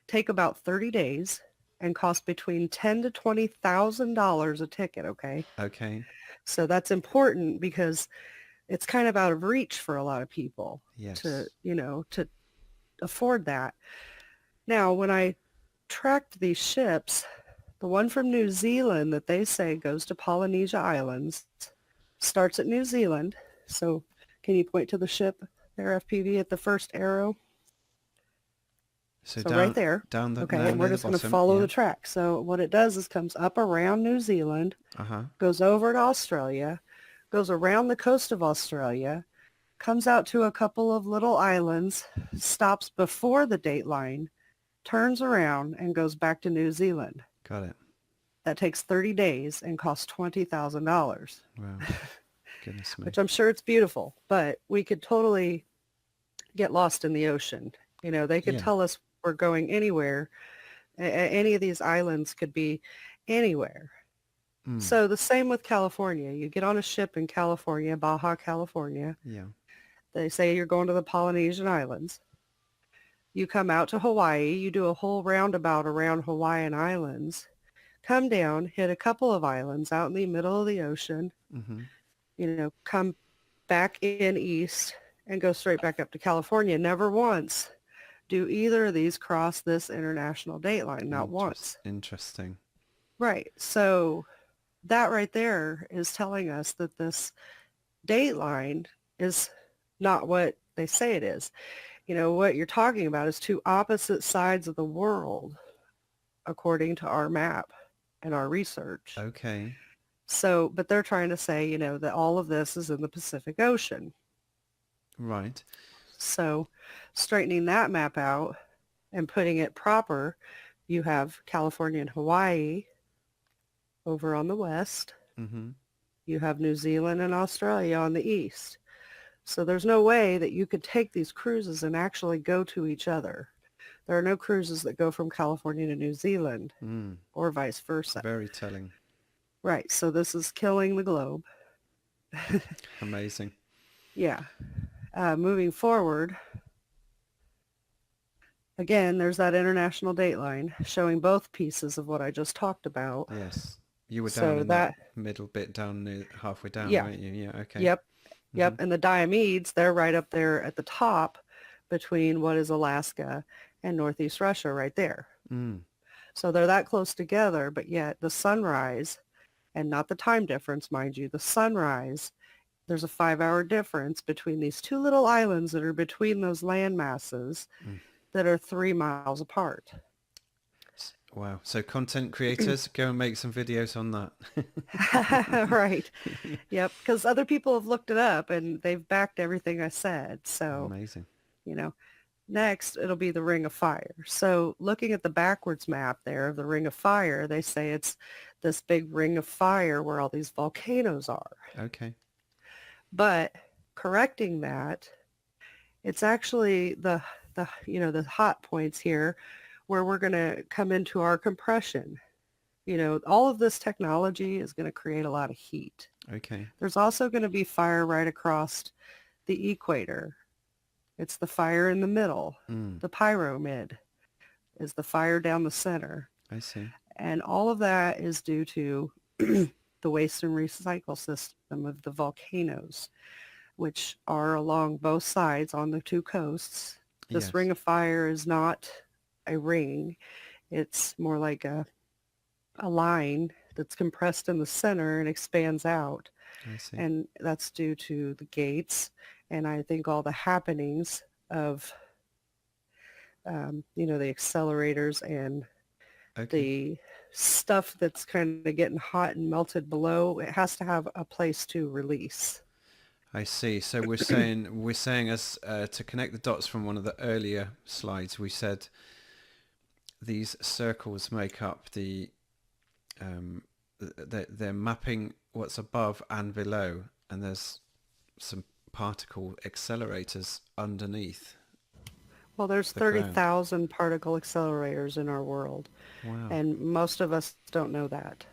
take about 30 days and cost between $10,000 to $20,000 a ticket. Okay. Okay. So that's important because it's kind of out of reach for a lot of people Yes. to afford that. Now, when I tracked these ships, the one from New Zealand that they say goes to Polynesia Islands starts at New Zealand. So can you point to the ship there, FPV, at the first arrow? So right there. Down the Okay, down and we're near just the going to bottom, follow yeah. the track. So what it does is comes up around New Zealand, goes over to Australia, goes around the coast of Australia, comes out to a couple of little islands, stops before the dateline, turns around, and goes back to New Zealand. Got it. That takes 30 days and costs $20,000. Wow. Goodness me. Which I'm sure it's beautiful, but we could totally get lost in the ocean. They could tell us we're going anywhere. Any of these islands could be anywhere. Mm. So the same with California. You get on a ship in California, Baja, California. Yeah. They say you're going to the Polynesian Islands. You come out to Hawaii. You do a whole roundabout around Hawaiian Islands. Come down, hit a couple of islands out in the middle of the ocean. Mm-hmm. Come back in east and go straight back up to California. Never once do either of these cross this international dateline, not once. Interesting. Right. So that right there is telling us that this dateline is not what they say it is. What you're talking about is 2 opposite sides of the world, according to our map and our research. Okay. So, but they're trying to say, that all of this is in the Pacific Ocean. Right. So straightening that map out and putting it proper, you have California and Hawaii over on the west. Mm-hmm. You have New Zealand and Australia on the east. So there's no way that you could take these cruises and actually go to each other. There are no cruises that go from California to New Zealand or vice versa. Very telling. Right. So this is killing the globe. Amazing. Yeah. Moving forward, again, there's that international dateline showing both pieces of what I just talked about. Yes. You were down So in that, that middle bit down halfway down, yeah, weren't you? Yeah, okay. yep, Hmm. yep. And the Diomedes, they're right up there at the top between what is Alaska and Northeast Russia right there. Mm. So they're that close together, but yet the sunrise, and not the time difference, mind you, the sunrise, there's a 5-hour difference between these two little islands that are between those land masses Mm. that are 3 miles apart. Wow. So content creators, go and make some videos on that. Right. Yep. Because other people have looked it up and they've backed everything I said. So, Amazing. you know, next it'll be the Ring of Fire. So looking at the backwards map there of the Ring of Fire, they say it's this big ring of fire where all these volcanoes are. Okay. But correcting that, it's actually the the hot points here where we're going to come into our compression. All of this technology is going to create a lot of heat. Okay. There's also going to be fire right across the equator. It's the fire in the middle. Mm. The pyramid is the fire down the center. I see. And all of that is due to the waste and recycle system of the volcanoes, which are along both sides on the two coasts. This Yes. ring of fire is not a ring. It's more like a line that's compressed in the center and expands out. I see. And that's due to the gates and I think all the happenings of, the accelerators and Okay. the stuff that's kind of getting hot and melted below. It has to have a place to release. I see. So we're saying as to connect the dots from one of the earlier slides, we said these circles make up they're mapping what's above and below, and there's some particle accelerators underneath. Well, there's The ground. 30,000 particle accelerators in our world, Wow. and most of us don't know that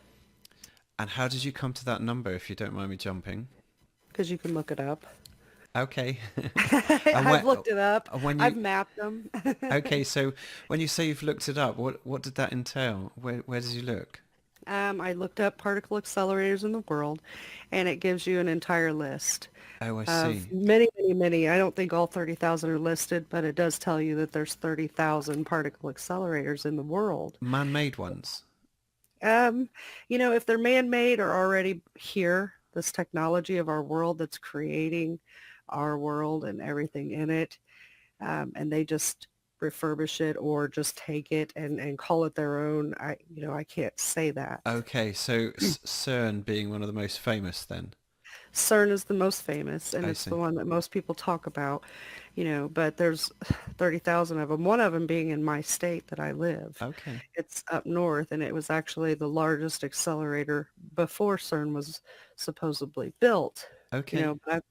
And how did you come to that number, if you don't mind me jumping? because you can look it up. Okay. I've looked it up. when I've you, mapped them. okay, so when you say you've looked it up, what did that entail? Where did you look? I looked up particle accelerators in the world, and it gives you an entire list Oh, I of see. many, many, many. I don't think all 30,000 are listed, but it does tell you that there's 30,000 particle accelerators in the world. Man-made ones. If they're man-made or already here, this technology of our world that's creating our world and everything in it, and they just refurbish it or just take it and call it their own. I can't say that. Okay, so CERN being one of the most famous then. CERN is the most famous, and I it's see. the one that most people talk about, but there's 30,000 of them, one of them being in my state that I live. Okay. It's up north, and it was actually the largest accelerator before CERN was supposedly built. Okay. But I've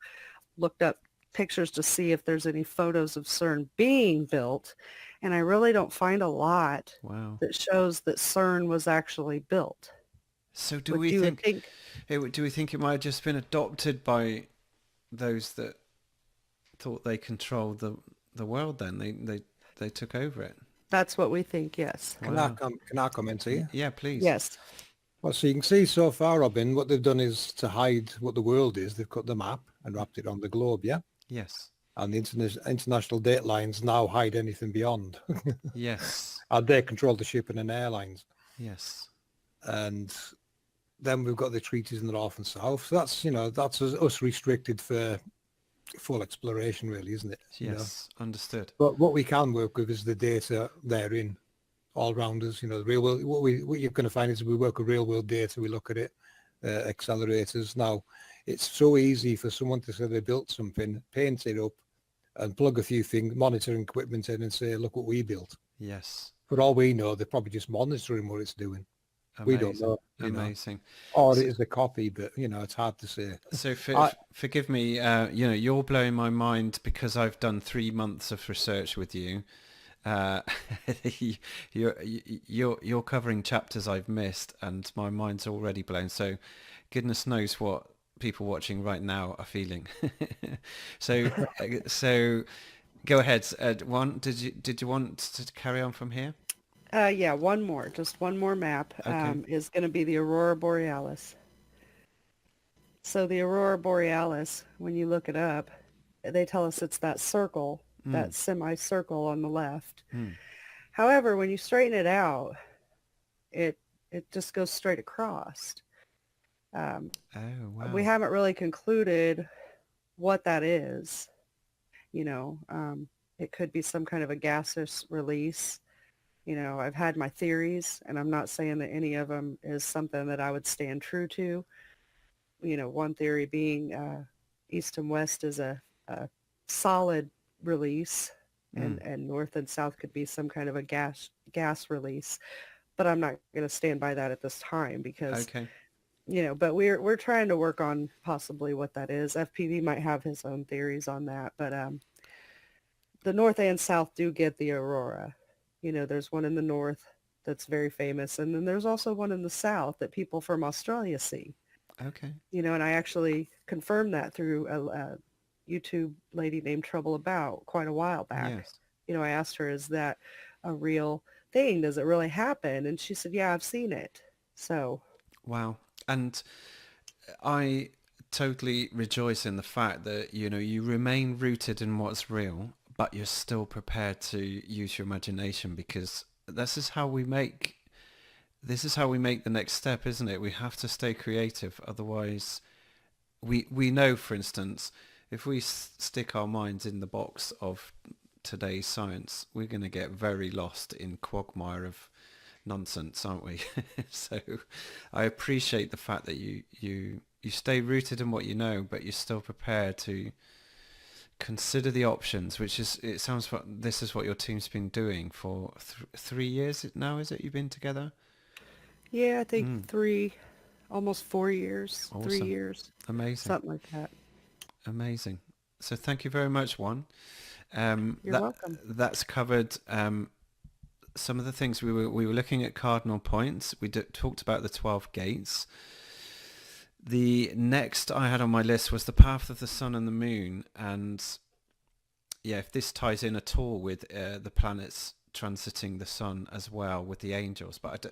looked up pictures to see if there's any photos of CERN being built, and I really don't find a lot Wow. that shows that CERN was actually built. So do But we you would think it might have just been adopted by those that thought they controlled the world then? They took over it. That's what we think, yes. Wow. Can I comment here? Yeah, please. Yes. Well, so you can see so far, Robin, what they've done is to hide what the world is. They've cut the map and wrapped it on the globe, yeah? Yes. And the international date lines now hide anything beyond. Yes. And they control the shipping and airlines. Yes. And then we've got the treaties in the north and south. So that's us restricted for full exploration, really, isn't it? Yes. Understood. But what we can work with is the data therein, all around us. The real world. What you're going to find is we work with real world data. We look at it, accelerators. Now, it's so easy for someone to say they built something, paint it up, and plug a few things, monitoring equipment in, and say, "Look what we built." Yes. For all we know, they're probably just monitoring what it's doing. Amazing. We don't know. Amazing. Or it is a copy, but it's hard to say. So forgive me, you're blowing my mind because I've done 3 months of research with you. You're covering chapters I've missed, and my mind's already blown. So goodness knows what people watching right now are feeling. So Go ahead. One, did you want to carry on from here? Yeah, just one more map Okay. is going to be the Aurora Borealis. So the Aurora Borealis, when you look it up, they tell us it's that circle, Mm. that semicircle on the left. Mm. However, when you straighten it out, it it just goes straight across. Um, Oh, we wow. haven't really concluded what that is. You know, it could be some kind of a gaseous release. You know, I've had my theories, and I'm not saying that any of them is something that I would stand true to. You know, one theory being east and west is a solid release, Mm. and north and south could be some kind of a gas release. But I'm not going to stand by that at this time because, Okay. you know, but we're trying to work on possibly what that is. FPV might have his own theories on that, but the north and south do get the aurora. You know, there's one in the north that's very famous, and then there's also one in the south that people from Australia see. Okay. You know, and I actually confirmed that through a YouTube lady named Trouble About quite a while back. Yes. You know, I asked her, is that a real thing? Does it really happen? And she said, yeah, I've seen it. So, Wow. And I totally rejoice in the fact that, you know, you remain rooted in what's real, but you're still prepared to use your imagination, because this is how we make the next step, isn't it? We have to stay creative. Otherwise, we know, for instance, if we stick our minds in the box of today's science, we're going to get very lost in quagmire of nonsense, aren't we? So I appreciate the fact that you stay rooted in what you know, but you're still prepared to consider the options, which is, it sounds like this is what your team's been doing for 3 years now, is it? You've been together? yeah, I think Mm, almost 4 years, three awesome. years, Amazing. something like that. Amazing. So thank you very much, Juan. You're welcome. That's covered some of the things we were looking at cardinal points. We talked about the 12 gates. The next I had on my list was the path of the sun and the moon, and yeah, if this ties in at all with the planets transiting the sun as well with the angels. But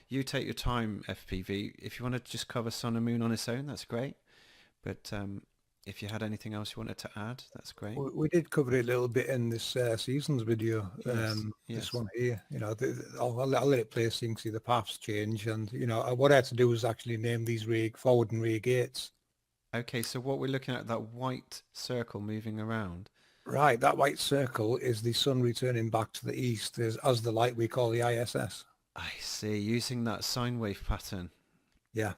you take your time, FPV. If you want to just cover sun and moon on its own, that's great. But if you had anything else you wanted to add, that's great. We did cover it a little bit in this seasons video. Yes, This yes. one here, you know, I'll let it play so you can see the paths change. And, you know, what I had to do was actually name these forward and rear gates. Okay, so what we're looking at, that white circle moving around. Right, that white circle is the sun returning back to the east as the light we call the ISS. I see, using that sine wave pattern. Yeah,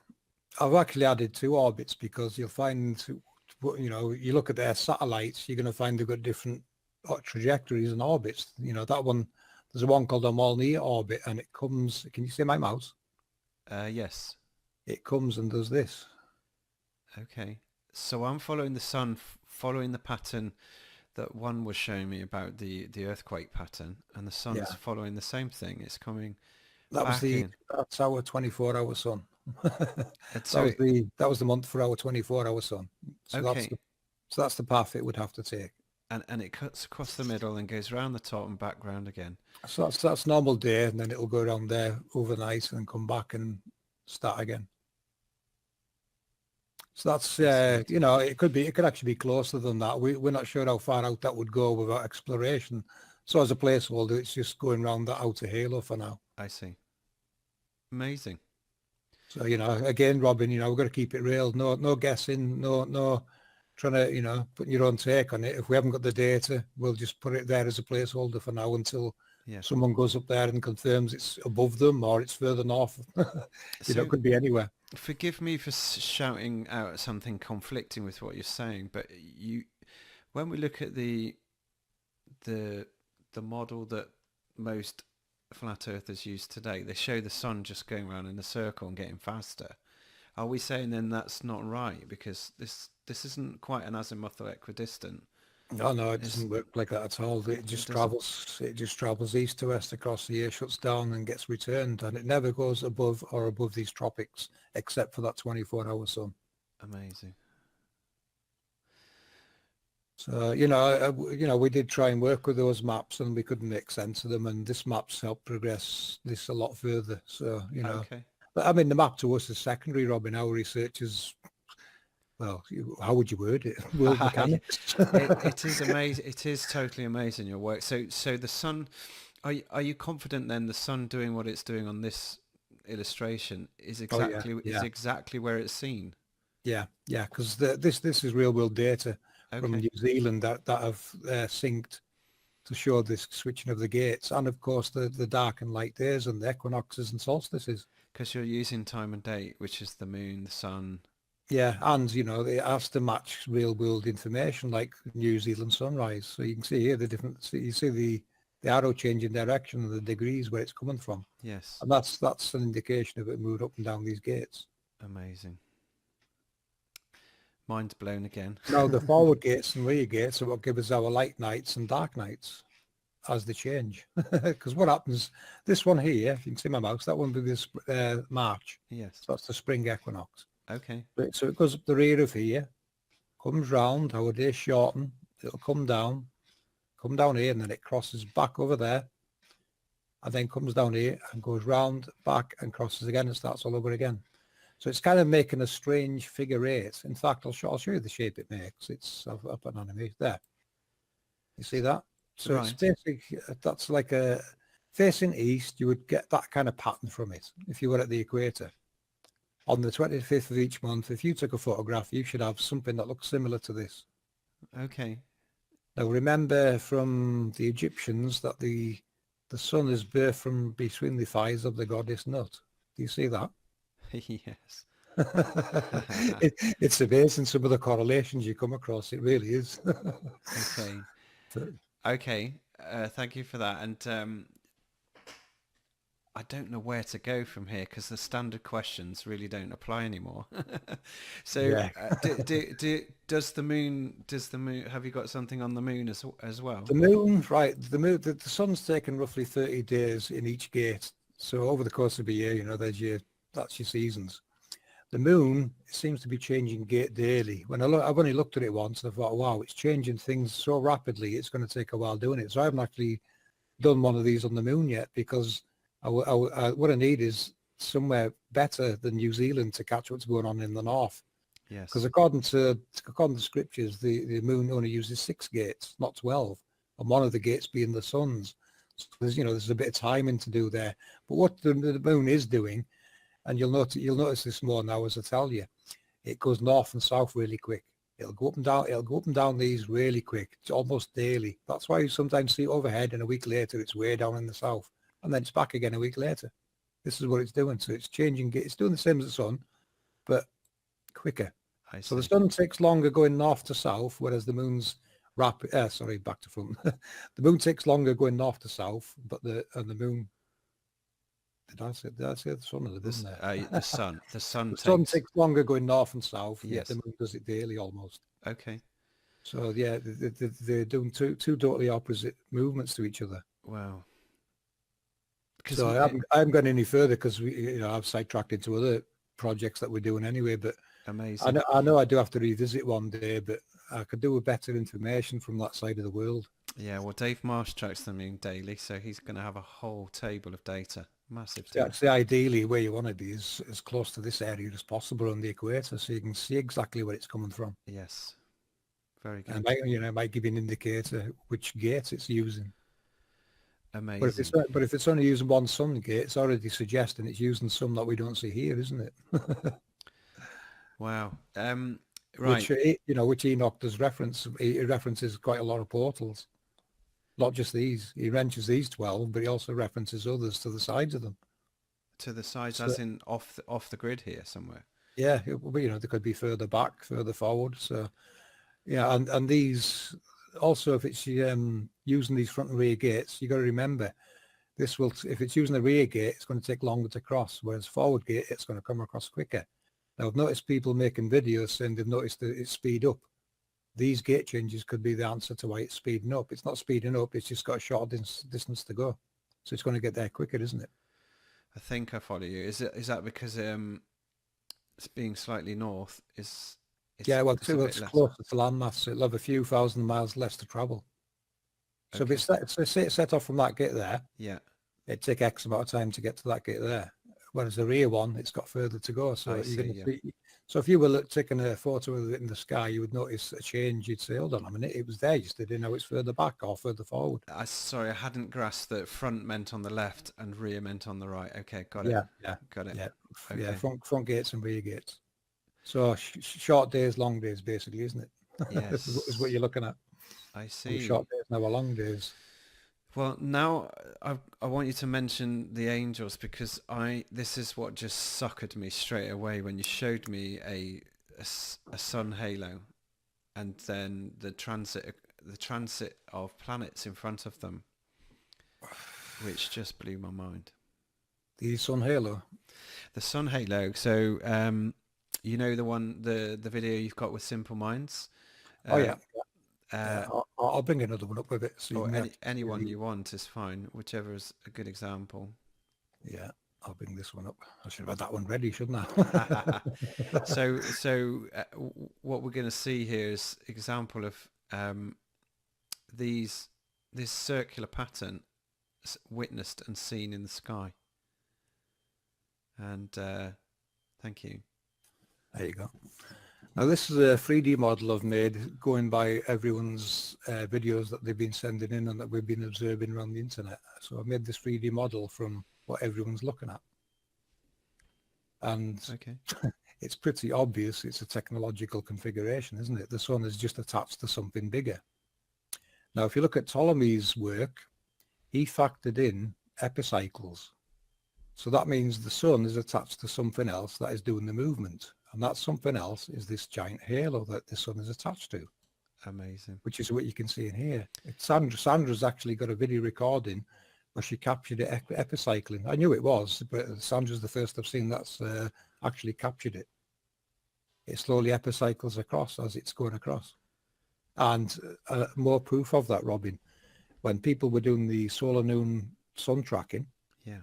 I've actually added 2 orbits because you'll find, you know, you look at their satellites, you're going to find they've got different trajectories and orbits. You know, that one, there's a one called a Molnier orbit, and it comes, can you see my mouse? Yes. It comes and does this. Okay. So I'm following the sun, following the pattern that one was showing me about the earthquake pattern, and the sun's Yeah, following the same thing. It's coming that was back in. that's our 24-hour sun. So, That was the month for our 24-hour sun. So okay, that's the path it would have to take. and it cuts across the middle and goes around the top and back round again. So that's normal day, and then it'll go down there overnight and come back and start again. So that's you know, it could actually be closer than that. We're not sure how far out that would go without exploration. So as a placeholder, it's just going around the outer halo for now. I see. Amazing. So, you know, again, Robin, you know, we've got to keep it real. No guessing, no trying to, you know, put your own take on it. If we haven't got the data, we'll just put it there as a placeholder for now until Yes. someone goes up there and confirms it's above them or it's further north. You know, it could be anywhere. Forgive me for shouting out something conflicting with what you're saying, but when we look at the model that most flat earthers use today, they show the sun just going around in a circle and getting faster. Are we saying then that's not right, because this isn't quite an azimuthal equidistant? No, it doesn't work like that at all. It just travels east to west across the year, shuts down and gets returned, and it never goes above these tropics except for that 24-hour sun. Amazing. So, we did try and work with those maps and we couldn't make sense of them. And this map's helped progress this a lot further. So, Okay. but I mean, the map to us is secondary, Robin. Our research is, well, how would you word it? World mechanics. It is amazing. It is totally amazing, your work. So the sun, are you confident then the sun doing what it's doing on this illustration is Oh, yeah, exactly where it's seen? yeah, because this is real world data from Okay. New Zealand that have synced to show this switching of the gates, and of course the dark and light days and the equinoxes and solstices. Because you're using time and date, which is the moon, the sun. Yeah, and it has to match real world information like New Zealand sunrise. So you can see here the different. You see the arrow changing direction and the degrees where it's coming from, Yes. and that's an indication of it moved up and down these gates. Amazing. Mind's blown again. Now the forward gates and rear gates are what give us our light nights and dark nights as they change. Because what happens, this one here, if you can see my mouse, that one will be this March. Yes. So that's the spring equinox. Okay. So it goes up the rear of here, comes round, our days shorten, it'll come down here, and then it crosses back over there, and then comes down here and goes round, back, and crosses again and starts all over again. So it's kind of making a strange figure eight. In fact, I'll show you the shape it makes. It's up and animated there. You see that? So Right. it's basic. That's like a facing east. You would get that kind of pattern from it if you were at the equator. On the 25th of each month, if you took a photograph, you should have something that looks similar to this. Okay. Now remember from the Egyptians that the sun is birthed from between the thighs of the goddess Nut. Do you see that? Yes. It's amazing some of the correlations you come across. It really is. Okay. So, Okay. Thank you for that. And I don't know where to go from here because the standard questions really don't apply anymore. So yeah. does the moon, have you got something on the moon as well? The moon, right? The sun's taken roughly 30 days in each gate. So over the course of a year, that's your seasons. The moon seems to be changing gate daily. When I've only looked at it once and I thought, wow, it's changing things so rapidly. It's going to take a while doing it. So I haven't actually done one of these on the moon yet because what I need is somewhere better than New Zealand to catch what's going on in the north. Yes. Because according to scriptures, the moon only uses 6 gates, not 12, and one of the gates being the sun's. So there's a bit of timing to do there. But what the moon is doing, and you'll notice this more now as I tell you, it goes north and south really quick. It'll go up and down. It'll go up and down these really quick. It's almost daily. That's why you sometimes see it overhead, and a week later it's way down in the south, and then it's back again a week later. This is what it's doing. So it's changing. It's doing the same as the sun, but quicker. So the sun takes longer going north to south, whereas the moon's back to front. The moon takes longer going north to south, but the moon. Did I say the sun or the moon there? The sun. The sun. The sun takes longer going north and south. Yes. Yet the moon does it daily almost. Okay. So yeah, they're doing two totally opposite movements to each other. Wow. So I haven't gone any further because I've sidetracked into other projects that we're doing anyway. But amazing. I know I do have to revisit one day, but I could do with better information from that side of the world. Yeah, well, Dave Marsh tracks the moon daily, so he's going to have a whole table of data. Massive So table. actually, ideally, where you want to be is as close to this area as possible on the equator, so you can see exactly where it's coming from. Yes, very good. And it might give you an indicator which gate it's using. Amazing. But if it's only using one sun gate, it's already suggesting it's using some that we don't see here, isn't it? Wow. Right. Which Enoch does reference. He references quite a lot of portals, not just these. He mentions these 12, but he also references others to the sides of them. To the sides, as in off the grid here somewhere. Yeah, they could be further back, further forward. So, yeah, and these also, if it's using these front and rear gates, you got to remember if it's using the rear gate, it's going to take longer to cross, whereas forward gate, it's going to come across quicker. Now, I've noticed people making videos saying they've noticed that it's speed up. These gate changes could be the answer to why it's speeding up. It's not speeding up, it's just got a short distance to go. So it's going to get there quicker, isn't it? I think I follow you. Is that because it's being slightly north is Yeah, well, it's a bit it's less. closer to landmass, so it'll have a few thousand miles less to travel. So if Okay. it's set, so say it's set off from that gate there, Yeah, it'd take X amount of time to get to that gate there. Whereas the rear one, it's got further to go. So I you're see. going to Yeah. see. So if you were taking a photo of it in the sky, you would notice a change. You'd say, "Hold on a minute, it was there. You just didn't know it's further back or further forward." Sorry, I hadn't grasped that front meant on the left and rear meant on the right. Okay, got it. Yeah, yeah, Got it. yeah, yeah. Okay. Front gates and rear gates. So short days, long days, basically, isn't it? Is what Yes, you're looking at. I Our see. short days now are long days. Well, now I want you to mention the angels because this is what just suckered me straight away when you showed me a sun halo, and then the transit of planets in front of them, which just blew my mind. The sun halo. The sun halo. So you know the video you've got with Simple Minds. Oh yeah. Uh, I'll bring another one up with it. So you or may have to anyone see- you want is fine, whichever is a good example. Yeah, I'll bring this one up. I should have had that one ready, shouldn't I? What we're going to see here is example of this circular pattern witnessed and seen in the sky. And thank you. There you go. Now this is a 3D model I've made going by everyone's videos that they've been sending in and that we've been observing around the internet. So I've made this 3D model from what everyone's looking at. And Okay. it's pretty obvious it's a technological configuration, isn't it? The sun is just attached to something bigger. Now, if you look at Ptolemy's work, he factored in epicycles. So that means the sun is attached to something else that is doing the movement. And that something else is this giant halo that the sun is attached to. Amazing. Which is what you can see in here. Sandra's actually got a video recording where she captured it epicycling. I knew it was, but Sandra's the first I've seen that's actually captured it. It slowly epicycles across as it's going across. And more proof of that, Robin. When people were doing the solar noon sun tracking, Yeah.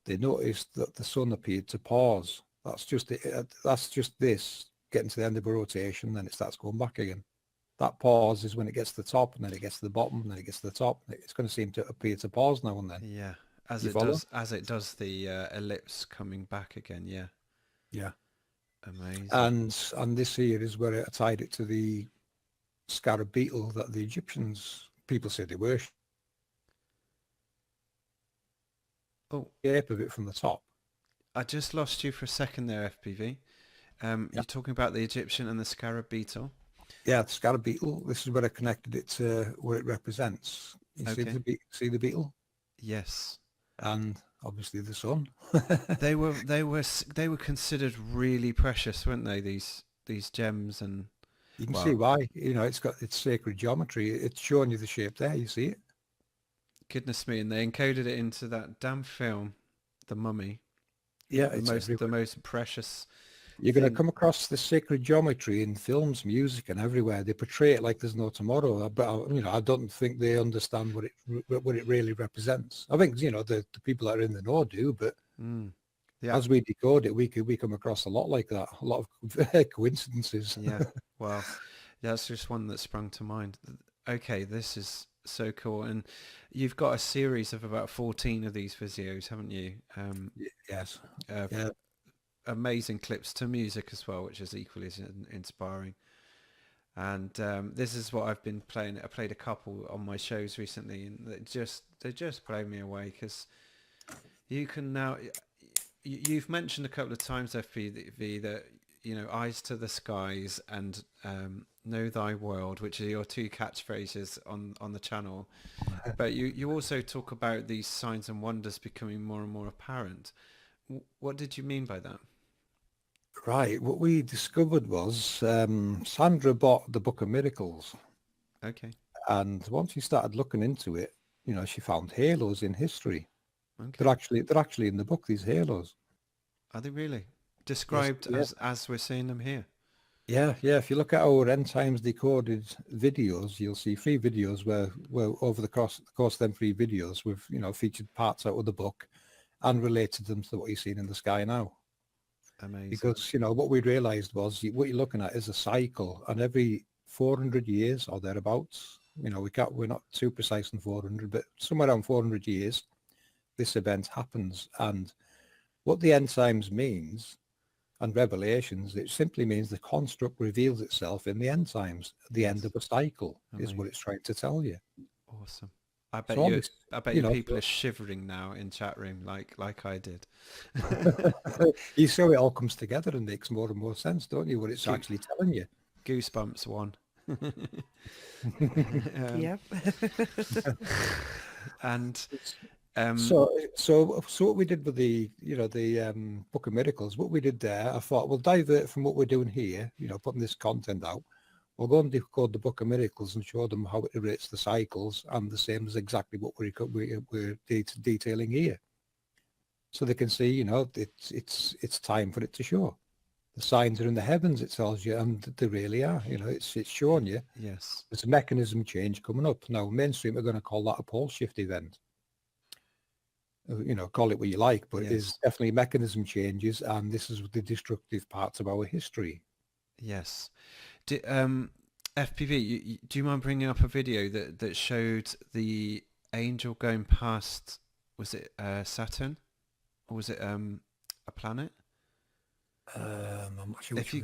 they noticed that the sun appeared to pause. That's just it. That's just this getting to the end of a rotation, then it starts going back again. That pause is when it gets to the top, and then it gets to the bottom, and then it gets to the top. It's going to seem to appear to pause now and then. Yeah. You follow? As it does the ellipse coming back again. Yeah. Yeah. Amazing. And this here is where I tied it to the scarab beetle that the Egyptians, people say they worship. Oh, Shape of it from the top. I just lost you for a second there, FPV. You're talking about the Egyptian and the scarab beetle. Yeah, the scarab beetle. This is where I connected it to what it represents. You see the beetle? Yes. And obviously the sun. They were considered really precious, weren't they? These gems, and You can see why. You know, it's got its sacred geometry. It's showing you the shape there. You see it? goodness me, and they encoded it into that damn film, The Mummy. Yeah, the most precious. You're going to come across the sacred geometry in films, music, and everywhere. They portray it like there's no tomorrow, but you know, I don't think they understand what it really represents. I think the people that are in the know do, but as we decode it, we come across a lot like that, a lot of coincidences. Yeah, well, that's just one that sprung to mind. Okay, this is so cool, and you've got a series of about 14 of these videos, haven't you? Yes. Amazing clips to music as well, which is equally as inspiring. And this is what I've been playing. I played a couple on my shows recently, and they just blow me away, because you can now. You've mentioned a couple of times, FPV, that eyes to the skies and know thy world, which are your two catchphrases on the channel. But you also talk about these signs and wonders becoming more and more apparent. What did you mean by that? Right. What we discovered was Sandra bought the Book of Miracles. Okay. And once she started looking into it, she found halos in history. Okay. They're actually in the book, these halos. Are they really? Described as we're seeing them here? Yeah. If you look at our end times decoded videos, you'll see 3 videos where over the course of them 3 videos, we've featured parts out of the book and related them to what you're seeing in the sky now. Amazing. Because, what we realized was what you're looking at is a cycle, and every 400 years or thereabouts, we're not too precise in 400, but somewhere around 400 years, this event happens. And what the end times means and Revelations, it simply means the construct reveals itself in the end times. The end of a cycle is what it's trying to tell you. Awesome. I bet So you. this, I bet you people are shivering now in chat room, like I did. you see how it all comes together and makes more and more sense, don't you? What it's actually telling you. Goosebumps one. Yep. And so what we did with the Book of Miracles, what we did there, I thought we'll divert from what we're doing here, putting this content out. We'll go and decode the Book of Miracles and show them how it relates the cycles, and the same as exactly what we're detailing here, so they can see, it's time for it to show. The signs are in the heavens, it tells you, and they really are. It's showing you. Yes. There's a mechanism change coming up now. Mainstream are going to call that a pole shift event. Call it what you like, but it's definitely mechanism changes, and this is the destructive parts of our history. Yes. FPV, do you mind bringing up a video that showed the angel going past, was it Saturn? Or was it a planet? I'm not sure if you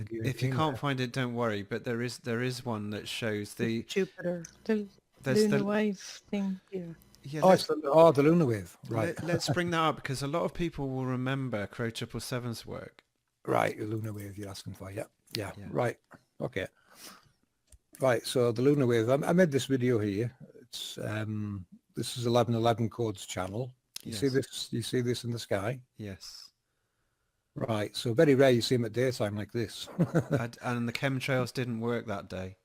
can't find it, don't worry, but there is one that shows the Jupiter. The there's lunar wave thing. Yeah. Yeah, the lunar wave, right. Let's bring that up, because a lot of people will remember Crow 777's work. Right, the lunar wave you're asking for. Yeah. Right. Okay. Right, so the lunar wave, I made this video here. It's this is 1111 Codes channel. You see this in the sky? Yes. Right, so very rare you see them at daytime like this. And the chemtrails didn't work that day.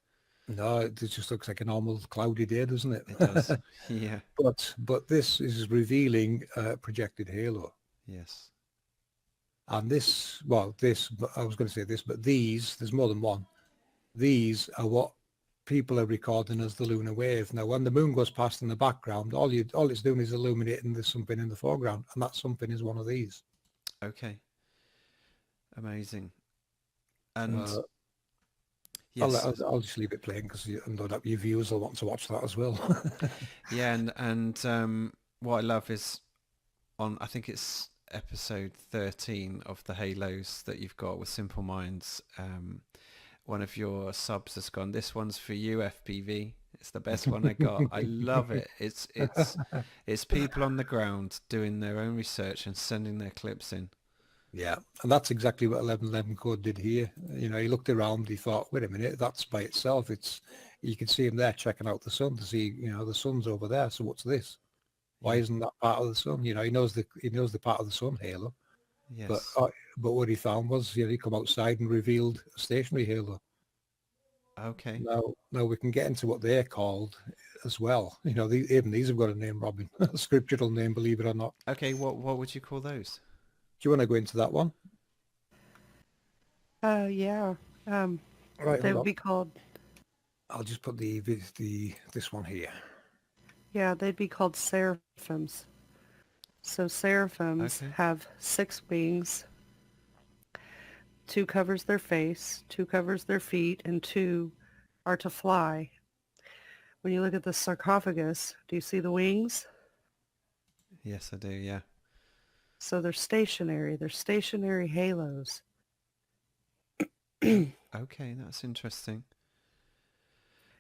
No, it just looks like a normal cloudy day, doesn't it? It does. Yeah. But this is revealing a projected halo. Yes. And this, I was going to say this, but there's more than one. These are what people are recording as the lunar wave. Now, when the moon goes past in the background, all it's doing is illuminating there's something in the foreground, and that something is one of these. Okay. Amazing. And yes, I'll just leave it playing, because I know that your viewers will want to watch that as well. Yeah, and what I love is I think it's episode 13 of the Halos that you've got with Simple Minds. One of your subs has gone, "This one's for you, FPV. It's the best one I got." I love it. It's people on the ground doing their own research and sending their clips in. Yeah, and that's exactly what 1111 Code did here. He looked around, he thought, wait a minute, that's by itself. You can see him there checking out the sun to see, the sun's over there. So what's this? Why isn't that part of the sun? He knows the part of the sun halo. Yes. But what he found was, he come outside and revealed a stationary halo. Okay. Now we can get into what they're called as well. Even these have got a name, Robin, a scriptural name, believe it or not. Okay. What would you call those? Do you want to go into that one? Yeah. Right. They would be called. I'll just put this one here. Yeah, they'd be called seraphims. So seraphims have 6 wings. 2 covers their face, 2 covers their feet, and 2 are to fly. When you look at the sarcophagus, do you see the wings? Yes, I do. Yeah. So they're stationary. They're stationary halos. Okay, that's interesting.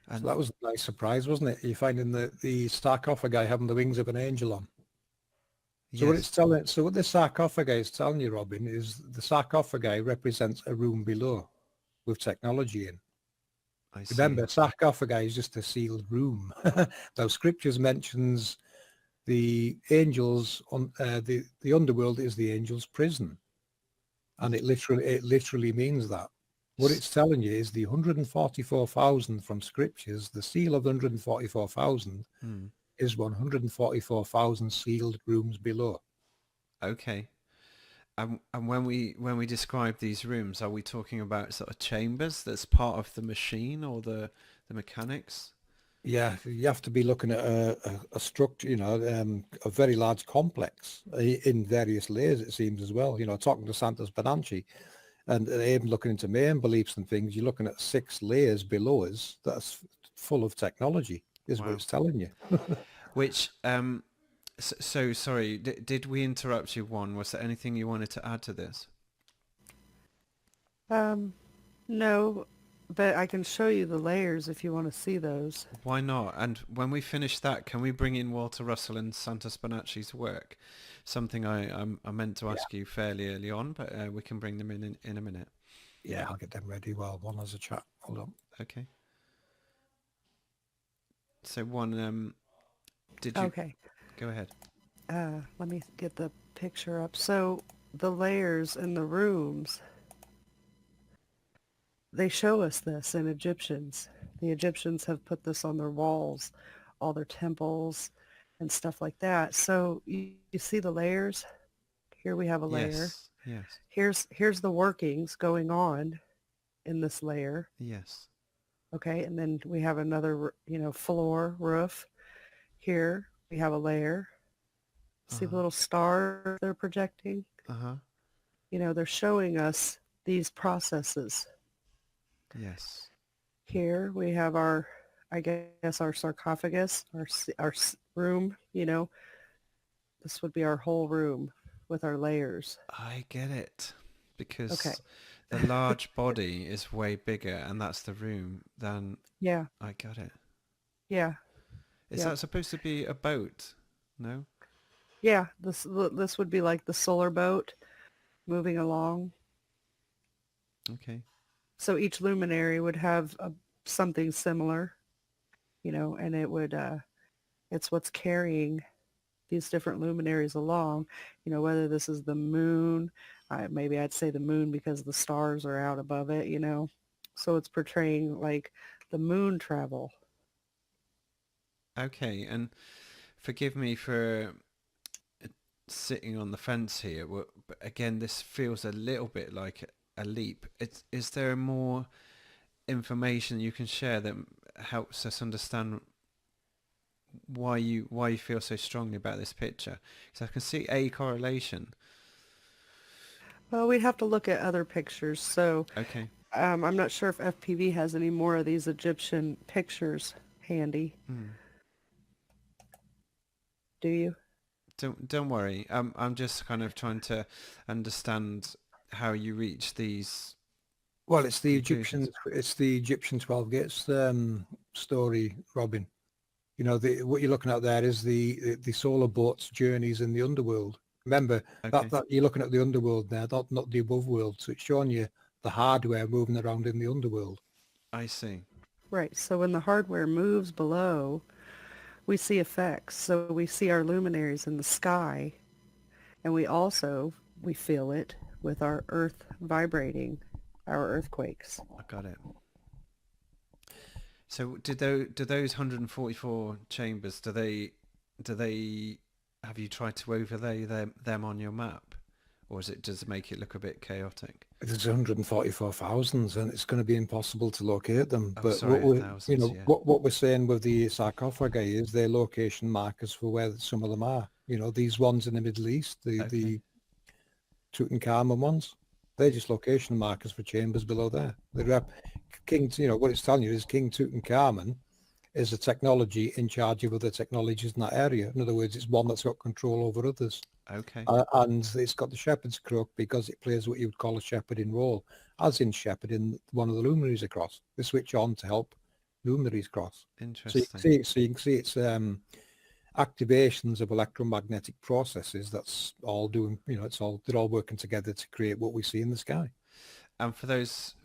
And so that was a nice surprise, wasn't it? You're finding the sarcophagi having the wings of an angel on. So what it's telling, what the sarcophagi is telling you, Robin, is the sarcophagi represents a room below with technology in. I see. Remember, sarcophagi is just a sealed room. Now, scriptures mentions the angels on the underworld is the angels' prison, and it literally means that. What it's telling you is the 144,000 from scriptures. The seal of 144,000 is 144,000 sealed rooms below. Okay. And when we describe these rooms, are we talking about sort of chambers that's part of the machine or the mechanics? Yeah, you have to be looking at a structure, a very large complex in various layers, it seems, as well. Talking to Santos Bonacci and even looking into Mayan beliefs and things, you're looking at 6 layers below us that's full of technology, is what Wow. it's telling you. Which, so sorry, did we interrupt you, Juan? Was there anything you wanted to add to this? No, but I can show you the layers if you want to see those. Why not? And when we finish that, can we bring in Walter Russell and Santos Bonacci's work? Something I meant to Yeah, ask you fairly early on, but we can bring them in a minute. yeah, I'll get them ready while one has a chat. Hold on. Okay. So one, did you Okay. go ahead? Let me get the picture up. So the layers in the rooms, they show us this in Egyptians. The Egyptians have put this on their walls, all their temples and stuff like that. So you see the layers? Here we have a layer. Yes. Yes. Here's the workings going on in this layer. Yes. Okay, and then we have another, floor, roof. Here we have a layer. See the Uh-huh. little star they're projecting? Uh-huh. They're showing us these processes. Yes. Here we have our, I guess, our sarcophagus, our room, This would be our whole room with our layers. I get it. Okay. Because the large body is way bigger, and that's the room, than... Yeah. I got it. Yeah. Is Yep. that supposed to be a boat? No? Yeah. This would be like the solar boat moving along. Okay. So each luminary would have something similar, and it's what's carrying these different luminaries along, whether this is the moon, maybe I'd say the moon because the stars are out above it, so it's portraying like the moon travel. Okay, and forgive me for sitting on the fence here, but again, this feels a little bit like a leap. Is there more information you can share that helps us understand why you feel so strongly about this picture? Because I can see a correlation. Well, we'd have to look at other pictures. So Okay. I'm not sure if FPV has any more of these Egyptian pictures handy. Hmm. Do you? Don't worry. I'm just kind of trying to understand how you reach these Well, it's the conclusions. Egyptian 12 gates story, Robin. What you're looking at there is the solar boat's journeys in the underworld. Remember Okay. that you're looking at the underworld there, not the above world. So it's showing you the hardware moving around in the underworld. I see. Right. So when the hardware moves below, we see effects. So we see our luminaries in the sky, and we feel it with our earth vibrating, our earthquakes. I got it. So do those 144 chambers, do they have you tried to overlay them on your map, or is it just make it look a bit chaotic? There's 144,000, and it's going to be impossible to locate them. Oh, But sorry, thousands, yeah. what we're saying with the sarcophagi is their location markers for where some of them are. These ones in the Middle East, the Okay. Tutankhamun ones, they're just location markers for chambers below there. What it's telling you is King Tutankhamun is a technology in charge of other technologies in that area. In other words, it's one that's got control over others. Okay. And it's got the shepherd's crook because it plays what you would call a shepherding role, as in shepherding one of the luminaries across. They switch on to help luminaries cross. Interesting. So you can see it's activations of electromagnetic processes. That's all doing. They're all working together to create what we see in the sky. And for those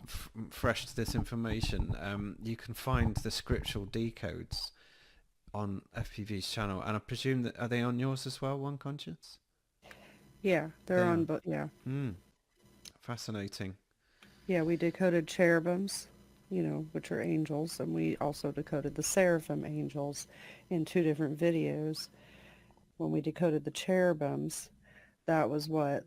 fresh to this information, you can find the scriptural decodes on FPV's channel, and I presume that are they on yours as well, One Conscience? Yeah, they're They on, are. but yeah. Fascinating. Yeah, we decoded cherubims, which are angels, and we also decoded the seraphim angels in 2 different videos. When we decoded the cherubims, that was what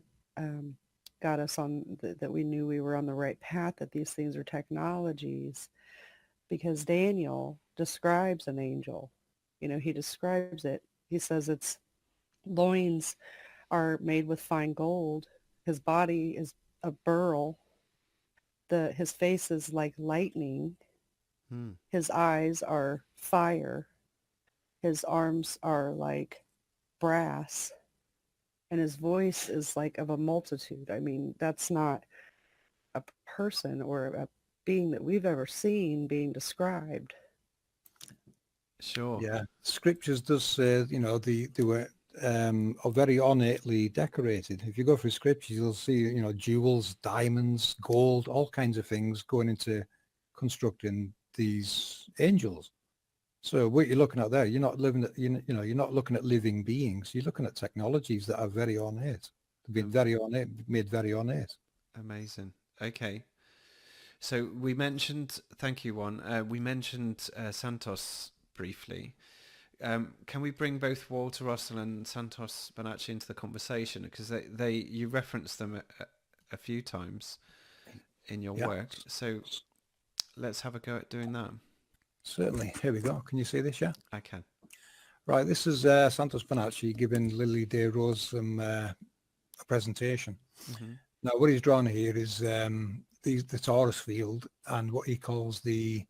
got us on, that we knew we were on the right path, that these things are technologies, because Daniel describes an angel. He describes it. He says its loins are made with fine gold. His body is a beryl. His face is like lightning. Hmm. His eyes are fire. His arms are like brass. And his voice is like of a multitude. I mean, that's not a person or a being that we've ever seen being described. Sure. Yeah, scriptures does say, they were are very ornately decorated. If you go through scriptures, you'll see, jewels, diamonds, gold, all kinds of things going into constructing these angels. So what you're looking at there, you're not living at, you're not looking at living beings. You're looking at technologies that are very ornate. They've been very ornate, made very ornate. Amazing. Okay. So we mentioned, thank you, Juan. We mentioned Santos briefly. Can we bring both Walter Russell and Santos Bonacci into the conversation? Because you referenced them a few times in your work. So let's have a go at doing that. Certainly. Here we go. Can you see this? Yeah. I can. Right. This is Santos Bonacci giving Lily Day Rose some a presentation. Mm-hmm. Now, what he's drawn here is the torus field and what he calls the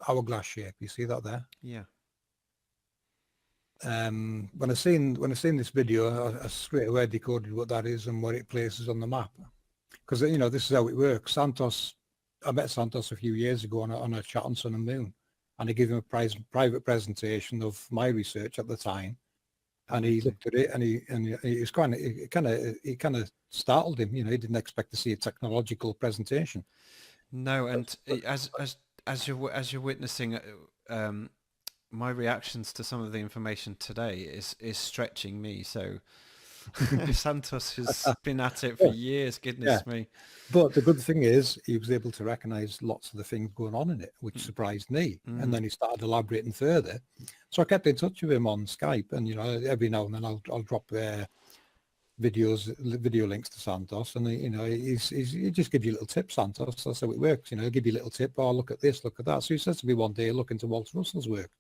hourglass shape. You see that there? Yeah. When I seen this video, I straight away decoded what that is and what it places on the map. Because this is how it works. I met Santos a few years ago on a chat on Sun and Moon, and I gave him a private presentation of my research at the time. And he looked at it, and it kind of startled him. He didn't expect to see a technological presentation. No, and as you're witnessing, my reactions to some of the information today is stretching me. So Santos has been at it for years. Goodness me. But the good thing is he was able to recognize lots of the things going on in it, which surprised me. And then he started elaborating further. So I kept in touch with him on Skype, and every now and then I'll drop video links to Santos, and he just gives you little tips. Santos, that's how it works. He'll give you a little tip. Oh, look at this, look at that. So he says to me one day, look into Walter Russell's work.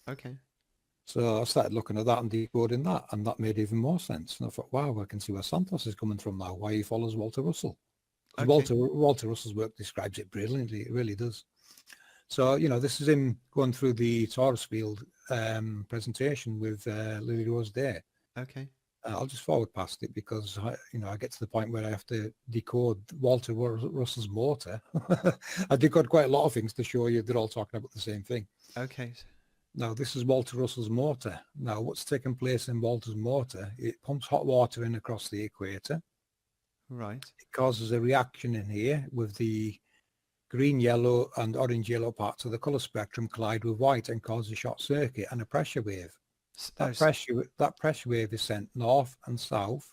Okay. So I started looking at that and decoding that, and that made even more sense. And I thought, wow, I can see where Santos is coming from now, why he follows Walter Russell. Okay. Walter Russell's work describes it brilliantly. It really does. So, this is him going through the torus field presentation with Lily Rose Day. Okay. I'll just forward past it because, I get to the point where I have to decode Walter Russell's motor. I decode quite a lot of things to show you they're all talking about the same thing. Okay. Now, this is Walter Russell's motor. Now, what's taking place in Walter's motor, it pumps hot water in across the equator. Right. It causes a reaction in here with the green, yellow, and orange-yellow parts of the colour spectrum collide with white and cause a short circuit and a pressure wave. That pressure wave is sent north and south,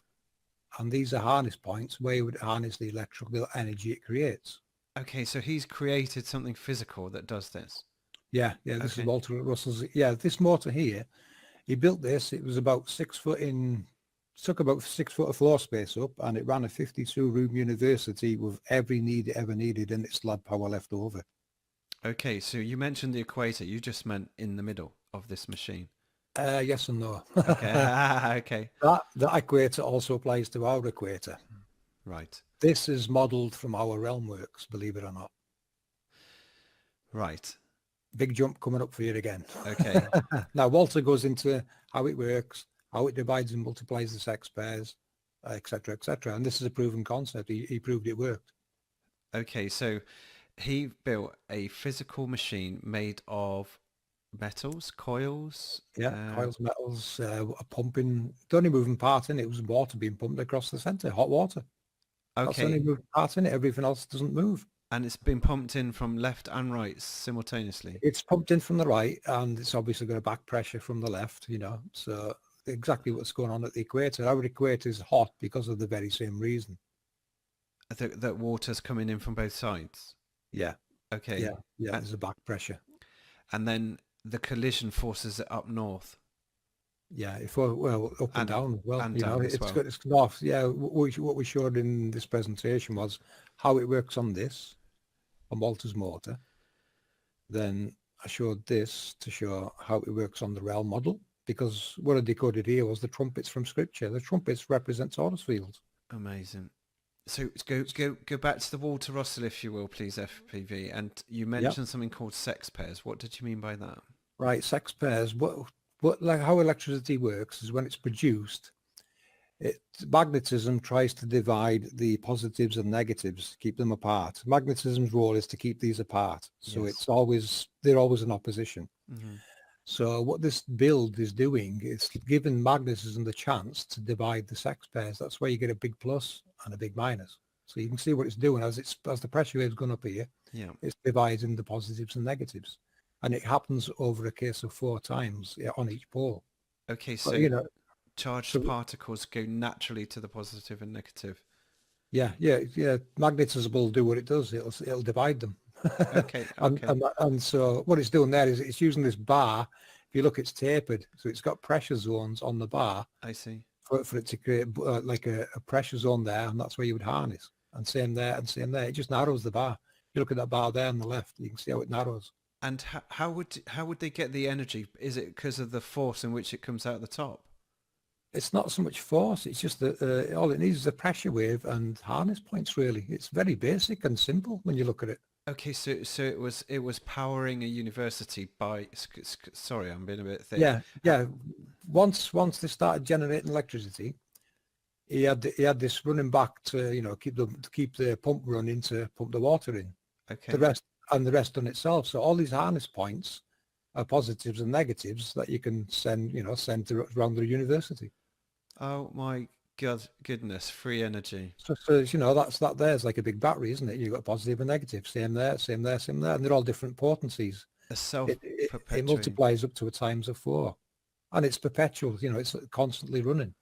and these are harness points where you would harness the electrical energy it creates. Okay, so he's created something physical that does this. Yeah, this is Walter Russell's. Yeah, this motor here, he built this. It was about 6 foot in, took about 6 foot of floor space up, and it ran a 52-room university with every need it ever needed, and it still had power left over. Okay, so you mentioned the equator. You just meant in the middle of this machine. Yes and no. Okay. Okay. That equator also applies to our equator. Right. This is modelled from our realm works, believe it or not. Right. Big jump coming up for you again. Okay. Now, Walter goes into how it works, how it divides and multiplies the sex pairs, etc., etc. And this is a proven concept. He proved it worked. Okay, so he built a physical machine made of metals, coils. Yeah, coils, metals, a pumping. The only moving part in it was water being pumped across the centre, hot water. Okay. That's the only moving part in it. Everything else doesn't move. And it's been pumped in from left and right simultaneously. It's pumped in from the right, and it's obviously got a back pressure from the left, So exactly what's going on at the equator. Our equator is hot because of the very same reason. That water's coming in from both sides? Yeah. Okay. Yeah, there's a back pressure. And then the collision forces it up north. Yeah, up and down as well. And down as well. It's north. Yeah, what we showed in this presentation was how it works on this, on Walter's motor. Then I showed this to show how it works on the realm model, because what I decoded here was the trumpets from scripture. The trumpets represent torus fields. Amazing. So go back to the Walter Russell, if you will, please, FPV. And you Yep. mentioned something called sex pairs. What did you mean by that? Right, sex pairs. What like how electricity works is when it's produced, magnetism tries to divide the positives and negatives, keep them apart. Magnetism's role is to keep these apart. So Yes. they're always in opposition. Mm-hmm. So what this build is doing is giving magnetism the chance to divide the sex pairs. That's why you get a big plus and a big minus. So you can see what it's doing as the pressure wave's gone up here. Yeah. It's dividing the positives and negatives, and it happens over a case of 4 times on each pole. Okay, But, so charged particles go naturally to the positive and negative. Yeah. Magnetism will do what it does. It'll divide them. Okay. and so what it's doing there is it's using this bar. If you look, it's tapered, so it's got pressure zones on the bar. I see. For it to create like a pressure zone there, and that's where you would harness. And same there, and same there. It just narrows the bar. You look at that bar there on the left, you can see how it narrows. And how would they get the energy? Is it because of the force in which it comes out the top? It's not so much force. It's just that all it needs is a pressure wave and harness points. Really, it's very basic and simple when you look at it. Okay, so it was powering a university by. Sorry, I'm being a bit thick. Yeah. Once they started generating electricity, he had this running back to keep the pump running to pump the water in. Okay. The rest on itself. So all these harness points are positives and negatives that you can send around the university. Oh my goodness, free energy. So that there's like a big battery, isn't it? You've got positive and negative, same there, and they're all different potencies. A self-perpetuating. It multiplies up to a times of 4, and it's perpetual. It's constantly running.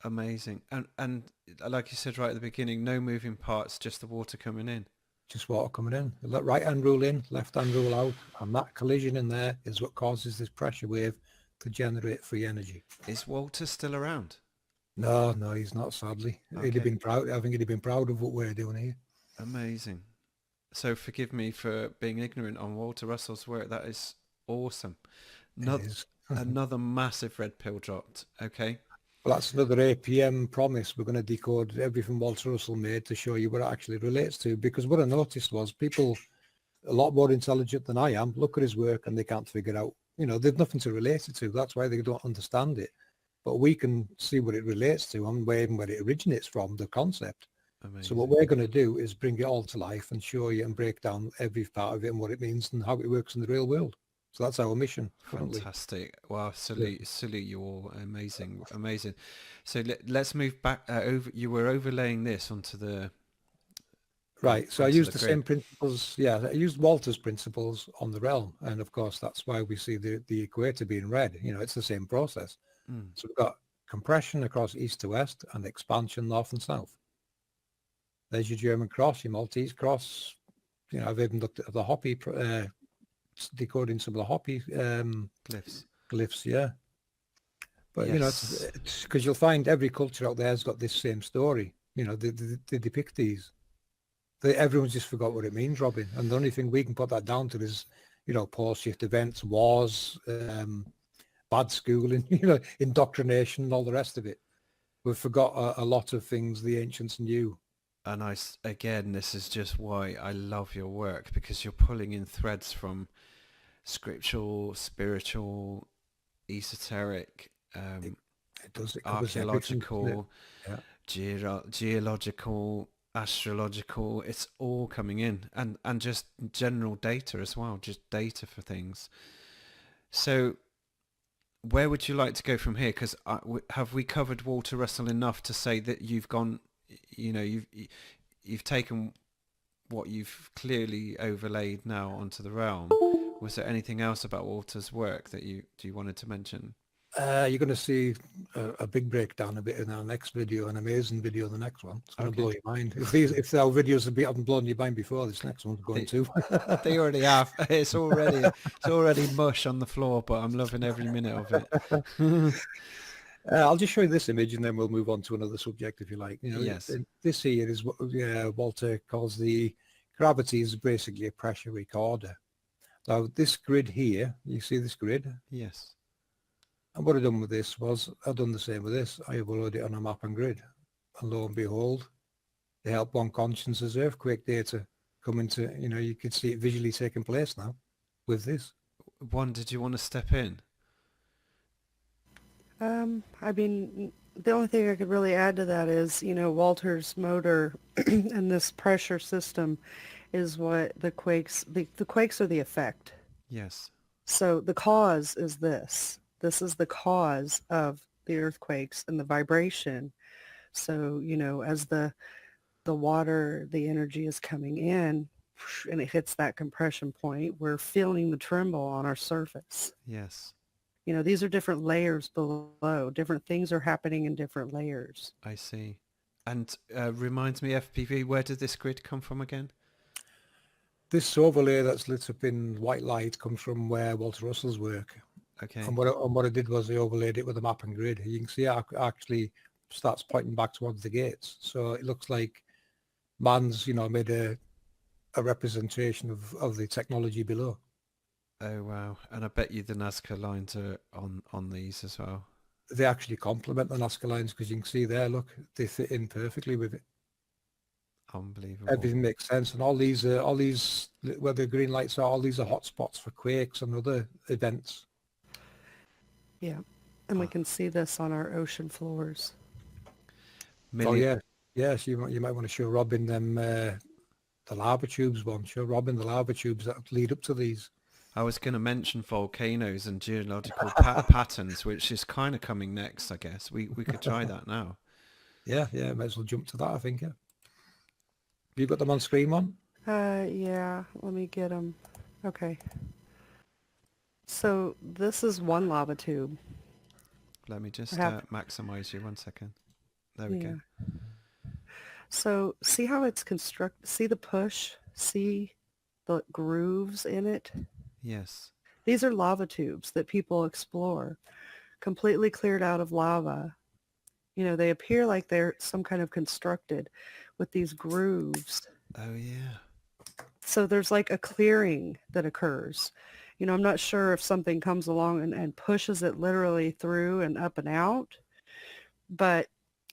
Amazing. And like you said right at the beginning, no moving parts, just the water coming in. Just water coming in. Let right hand rule in, left hand rule out, and that collision in there is what causes this pressure wave to generate free energy. Is Walter still around? No, he's not, sadly. Okay. He'd have been proud. I think he'd have been proud of what we're doing here. Amazing. So forgive me for being ignorant on Walter Russell's work. That is awesome. Another massive red pill dropped. Okay. Well, that's another APM promise. We're going to decode everything Walter Russell made to show you what it actually relates to. Because what I noticed was people a lot more intelligent than I am look at his work and they can't figure out, they've nothing to relate it to. That's why they don't understand it. But we can see what it relates to and where it originates from, the concept. Amazing. So what we're going to do is bring it all to life and show you and break down every part of it and what it means and how it works in the real world. So that's our mission. Currently. Fantastic. Wow, salute you all. Amazing. So let's move back over. You were overlaying this onto the... Right, so I used the same principles. Yeah, I used Walter's principles on the realm. And of course, that's why we see the equator being red. It's the same process. So we've got compression across east to west and expansion north and south. There's your German cross, your Maltese cross. I've even looked at the Hopi, decoding some of the Hopi glyphs, yeah. But, yes. it's because you'll find every culture out there has got this same story. They depict these. Everyone's just forgot what it means, Robin. And the only thing we can put that down to is, pole shift events, wars, bad schooling, indoctrination and all the rest of it. We've forgot a lot of things the ancients knew. And again, this is just why I love your work, because you're pulling in threads from scriptural, spiritual, esoteric, archaeological, geological, astrological. It's all coming in, and just general data as well, just data for things. So where would you like to go from here? Because have we covered Walter Russell enough to say that you've gone, you've taken what you've clearly overlaid now onto the realm? Was there anything else about Walter's work that you wanted to mention? You're going to see a big breakdown a bit in our next video, an amazing video in the next one. It's going to blow your mind. If our videos haven't blown your mind before, this next one's going to. They already have. It's already mush on the floor, but I'm loving every minute of it. I'll just show you this image and then we'll move on to another subject if you like. Yes. This here is what Walter calls the gravity is basically a pressure recorder. Now this grid here, you see this grid? Yes. And what I've done with this was, I've done the same with this. I overload it on a map and grid. And lo and behold, the Help One Conscience's earthquake data come into, you could see it visually taking place now with this. One, did you want to step in? I mean, the only thing I could really add to that is, Walter's motor and this pressure system is what the quakes are the effect. Yes. So the cause is this. This is the cause of the earthquakes and the vibration. So, as the water, the energy is coming in and it hits that compression point, we're feeling the tremble on our surface. Yes. These are different layers below. Different things are happening in different layers. I see. And reminds me, FPV, where did this grid come from again? This overlay that's lit up in white light comes from where Walter Russell's work. Okay. And what I did was I overlaid it with a map and grid. You can see it actually starts pointing back towards the gates. So it looks like man's, made a representation of the technology below. Oh, wow. And I bet you the Nazca lines are on these as well. They actually complement the Nazca lines because you can see there, look, they fit in perfectly with it. Unbelievable. Everything makes sense. And all these, where the green lights are, all these are hotspots for quakes and other events. Yeah. And we can see this on our ocean floors. Oh, yeah. Yes, you might want to show Robin them, the lava tubes one. Show Robin the lava tubes that lead up to these. I was going to mention volcanoes and geological patterns, which is kind of coming next, I guess. We could try that now. Yeah, might as well jump to that, I think. Yeah. Have you got them on screen, one? Yeah, let me get them. Okay. So this is one lava tube. Let me just maximize you 1 second. There we go. So see how it's constructed? See the push? See the grooves in it? Yes. These are lava tubes that people explore, completely cleared out of lava. They appear like they're some kind of constructed with these grooves. Oh, yeah. So there's like a clearing that occurs. I'm not sure if something comes along and pushes it literally through and up and out, but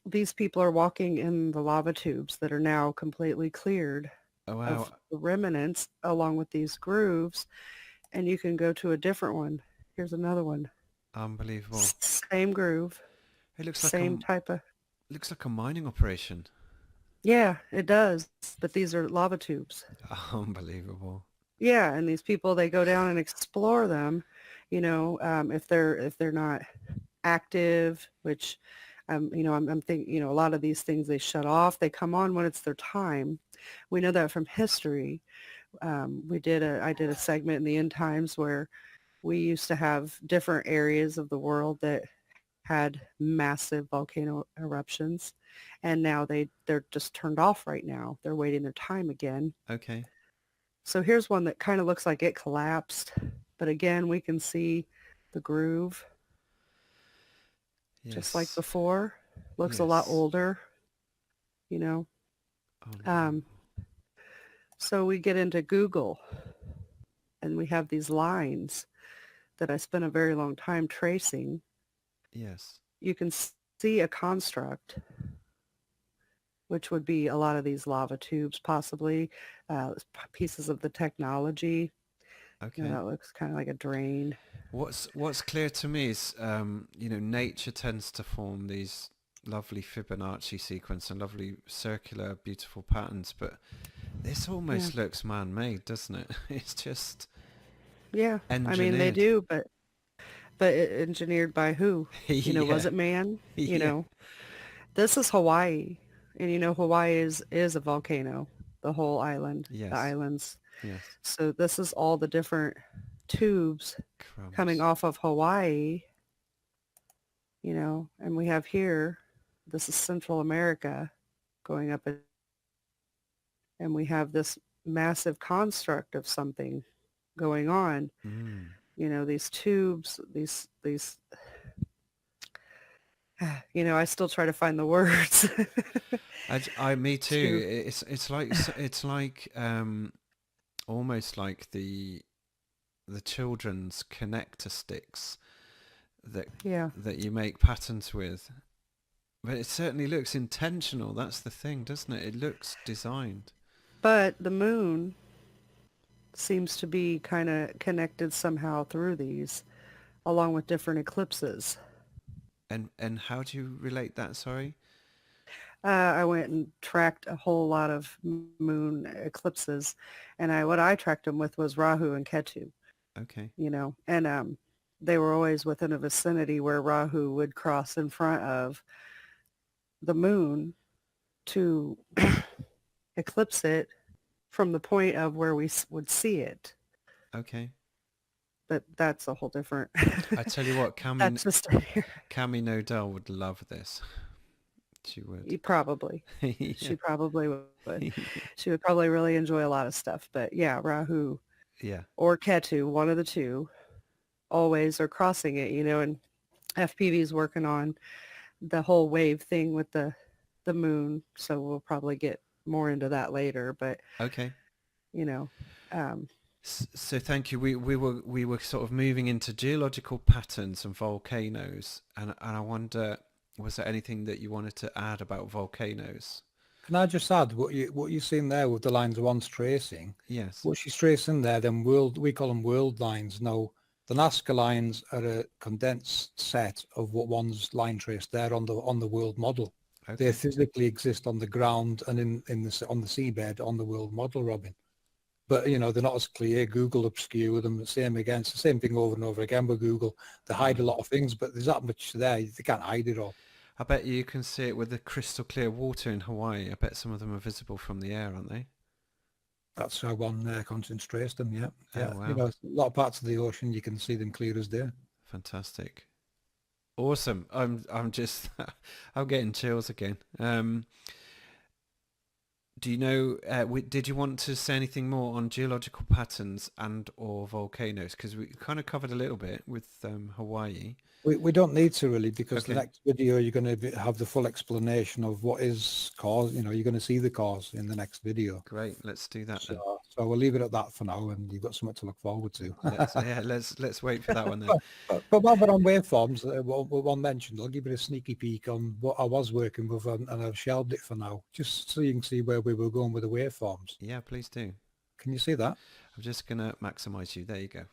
these people are walking in the lava tubes that are now completely cleared of the remnants along with these grooves. And you can go to a different one. Here's another one. Unbelievable. Same groove. It looks like same type of. Looks like a mining operation. Yeah, it does. But these are lava tubes. Unbelievable. Yeah, and these people, they go down and explore them. If they're not active, which I'm thinking, a lot of these things they shut off. They come on when it's their time. We know that from history. I did a segment in the end times where we used to have different areas of the world that had massive volcano eruptions, and now they're just turned off right now. They're waiting their time again. Okay. So here's one that kind of looks like it collapsed, but again, we can see the groove. Yes. Just like before. Looks a lot older, So we get into Google and we have these lines that I spent a very long time tracing. Yes. You can see a construct, which would be a lot of these lava tubes, possibly pieces of the technology. Okay. That looks kind of like a drain. What's clear to me is, nature tends to form these lovely Fibonacci sequence and lovely circular, beautiful patterns, but this almost looks man-made, doesn't it? It's just engineered. I mean, they do, but engineered by who? Was it man? This is Hawaii, and Hawaii is a volcano, the whole island, the islands. Yes. So this is all the different tubes coming off of Hawaii, and we have here, this is Central America going up, and we have this massive construct of something going on. These tubes, these I still try to find the words. Me too. It's like almost like the the children's connector sticks that Yeah. that you make patterns with. But it certainly looks intentional. That's the thing, doesn't it? It looks designed. But the moon seems to be kind of connected somehow through these, along with different eclipses. And how do you relate that? Sorry. I went and tracked a whole lot of moon eclipses, and what I tracked them with was Rahu and Ketu, Okay. and they were always within a vicinity where Rahu would cross in front of the moon to eclipse it from the point of where we would see it. Okay. But that's a whole different. I tell you what, That's just Cami Nodell would love this. She would. probably. Yeah. She probably would. She would probably really enjoy a lot of stuff. But yeah, Rahu Yeah. or Ketu, one of the two, always are crossing it, and FPV's working on the whole wave thing with the moon. So we'll probably get more into that later. But Okay. um, So thank you. We were sort of moving into geological patterns and volcanoes, and I wonder, was there anything that you wanted to add about volcanoes? Can I just add what you've seen there with the lines one's tracing? Yes. What she's tracing there, then we call them world lines. Now, the Nazca lines are a condensed set of what one's line traced there on the world model. Okay. They physically exist on the ground and on the seabed on the world model, Robin. But they're not as clear. Google obscure them. The same again. It's the same thing over and over again with Google. They hide a lot of things, but there's that much there. They can't hide it all. I bet you can see it with the crystal clear water in Hawaii. I bet some of them are visible from the air, aren't they? That's how one concentrates them. Yeah, Oh, yeah. wow. A lot of parts of the ocean you can see them clear as day. Fantastic. Awesome. I'm just I'm getting chills again. Do you know, did you want to say anything more on geological patterns and or volcanoes? Because we kind of covered a little bit with Hawaii. We don't need to really, because Okay. the next video you're going to have the full explanation of what is cause. You're going to see the cause in the next video. Great. Let's do that then. So we'll leave it at that for now, and you've got something to look forward to. Let's wait for that one then. But while we're on waveforms, what one mentioned, I'll give you a sneaky peek on what I was working with, and I've shelved it for now, just so you can see where we were going with the waveforms. Yeah, please do. Can you see that? I'm just going to maximize you. There you go.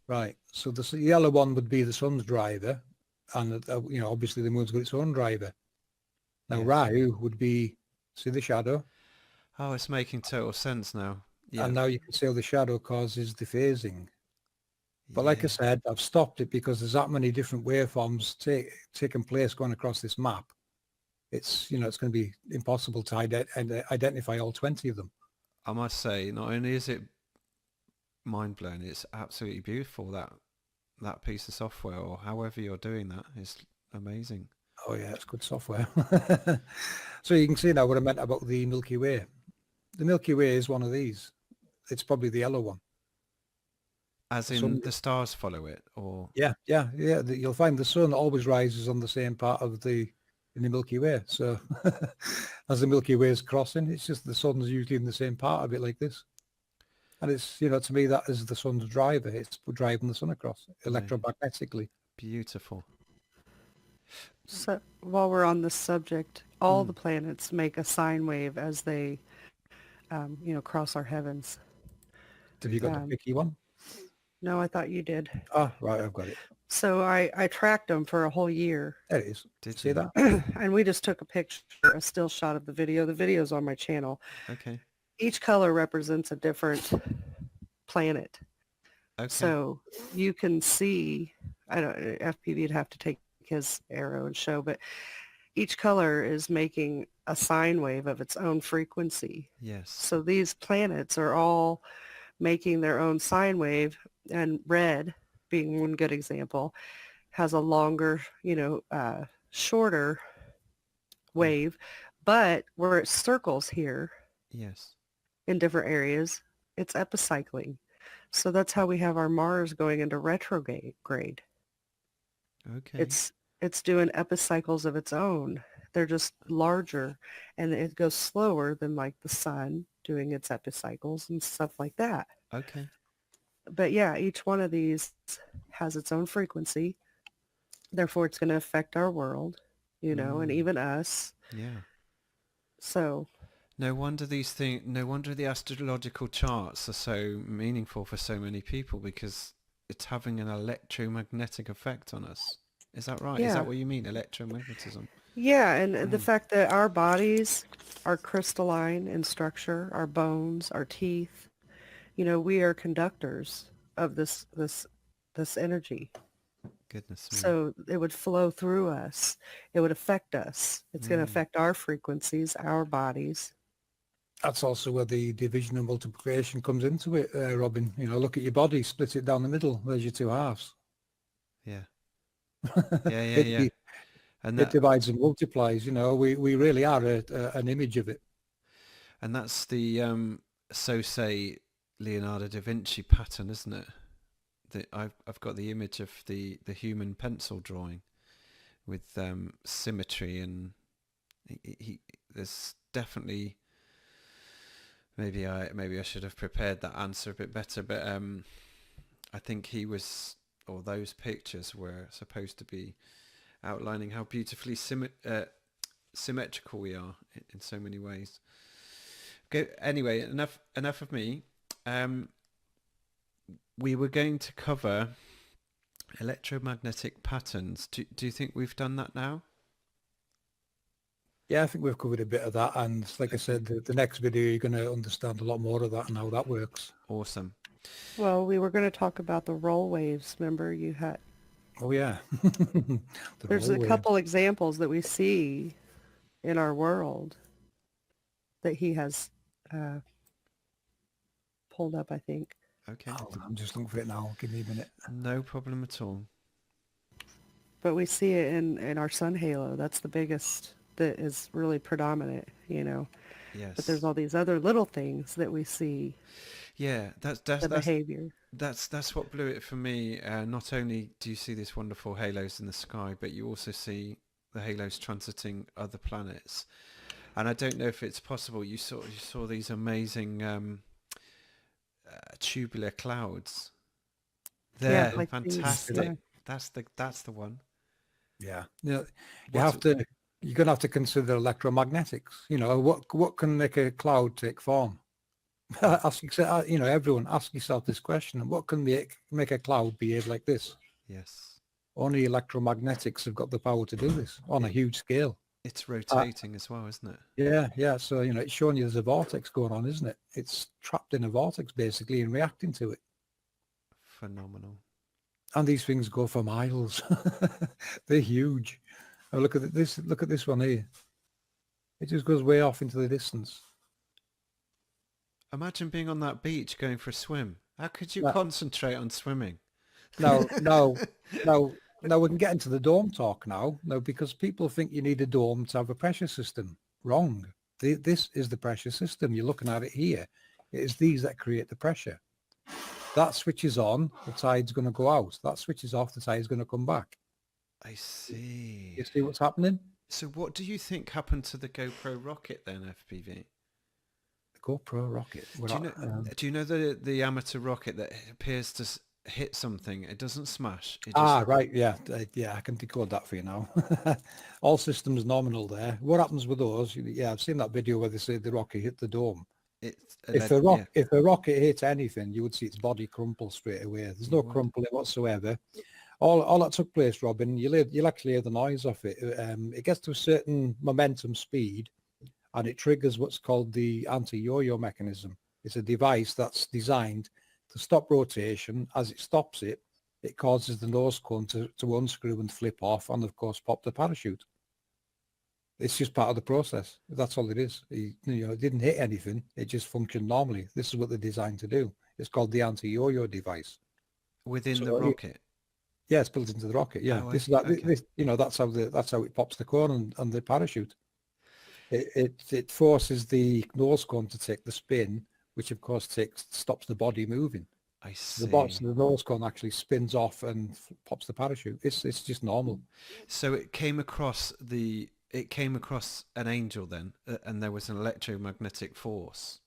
Right. So the yellow one would be the sun's driver, and obviously the moon's got its own driver. Now Yes. Rahu would be, see the shadow, Oh, it's making total sense now. Yeah. and now you can see how the shadow causes the phasing. But like I Yeah. said, I've stopped it because there's that many different waveforms taking place going across this map. It's it's going to be impossible to identify all 20 of them. I must say, not only is it mind-blowing, it's absolutely beautiful. That piece of software, or however you're doing that, is amazing. Oh yeah, it's good software. So you can see now what I meant about the Milky Way. The Milky Way is one of these. It's probably the yellow one. As in the stars follow it, or Yeah. You'll find the sun always rises on the same part of in the Milky Way. So as the Milky Way is crossing, it's just the sun's usually in the same part of it, like this. And it's, to me, that is the sun's driver. It's driving the sun across electromagnetically. beautiful. So while we're on this subject, all the planets make a sine wave as they, cross our heavens. Have you got the picky one? No, I thought you did. Ah, right, I've got it. So I tracked them for a whole year. There it is. Did See you? that? And we just took a picture, a still shot of the video. The video's on my channel. Okay. Each color represents a different planet. Okay. So you can see, FPV'd have to take his arrow and show, but each color is making a sine wave of its own frequency. Yes. So these planets are all making their own sine wave, and red, being one good example, has a longer, shorter wave, but where it circles here Yes. in different areas, it's epicycling. So that's how we have our Mars going into retrograde. Okay. It's doing epicycles of its own. They're just larger, and it goes slower than like the sun doing its epicycles and stuff like that. Okay. But yeah, each one of these has its own frequency. Therefore, it's going to affect our world, and even us. Yeah. So, No wonder no wonder the astrological charts are so meaningful for so many people, because it's having an electromagnetic effect on us. Is that right? Is that yeah. what you mean, electromagnetism? Yeah, and the fact that our bodies are crystalline in structure, our bones, our teeth, we are conductors of this energy. Goodness me. So it would flow through us. It would affect us. It's going to affect our frequencies, our bodies. That's also where the division and multiplication comes into it, Robin. Look at your body, split it down the middle. There's your two halves. Yeah. Yeah, yeah, It, yeah. di- And it that divides and multiplies. We really are an image of it. and that's the so say Leonardo da Vinci pattern, isn't it? I've got the image of the human pencil drawing with symmetry, and there's definitely, maybe I should have prepared that answer a bit better, but I think those pictures were supposed to be outlining how beautifully symmetrical we are in so many ways. Okay, anyway, enough of me. We were going to cover electromagnetic patterns. Do you think we've done that now? Yeah, I think we've covered a bit of that. And like I said, the next video, you're going to understand a lot more of that and how that works. Awesome. Well, we were going to talk about the roll waves. Remember, you had Oh, yeah. there's a couple examples that we see in our world that he has pulled up, I think. Okay. Oh, I'm just looking for it now. Give me a minute. No problem at all. But we see it in our sun halo. That's the biggest that is really predominant, Yes. But there's all these other little things that we see. Yeah, that's behavior. That's what blew it for me. Not only do you see these wonderful halos in the sky, but you also see the halos transiting other planets. And I don't know if it's possible. You saw these amazing tubular clouds. They're like fantastic. these, That's the one. Yeah. You're going to have to consider electromagnetics. What can make a cloud take form? Everyone ask yourself this question: what can make a cloud behave like this? Yes. Only electromagnetics have got the power to do this on a huge scale. It's rotating as well, isn't it? Yeah. So it's showing you there's a vortex going on, isn't it? It's trapped in a vortex basically and reacting to it. Phenomenal. And these things go for miles. They're huge. Oh, look at this. Look at this one here. It just goes way off into the distance. Imagine being on that beach going for a swim. How could you concentrate on swimming? No, we can get into the dome talk now. No, because people think you need a dome to have a pressure system. Wrong. This is the pressure system. You're looking at it here. It is these that create the pressure. That switches on, the tide's going to go out. That switches off, the tide's going to come back. I see. You see what's happening? So what do you think happened to the GoPro rocket then, FPV? The GoPro rocket. Do you know the amateur rocket that appears to hit something? It doesn't smash. Right. Yeah. I can decode that for you now. All systems nominal there. What happens with those? Yeah, I've seen that video where they say the rocket hit the dome. If a rocket hit anything, you would see its body crumple straight away. There's no crumpling whatsoever. All that took place, Robin, you'll actually hear the noise of it. It gets to a certain momentum speed, and it triggers what's called the anti-yo-yo mechanism. It's a device that's designed to stop rotation. As it stops it, it causes the nose cone to unscrew and flip off, and of course pop the parachute. It's just part of the process. That's all it is. It didn't hit anything. It just functioned normally. This is what they're designed to do. It's called the anti-yo-yo device. Within the rocket? Yeah, it's built into the rocket. Yeah, that's how it pops the cone and the parachute. It forces the nose cone to take the spin, which of course stops the body moving. I see. The nose cone actually spins off and pops the parachute. It's just normal. So it came across an angel then, and there was an electromagnetic force.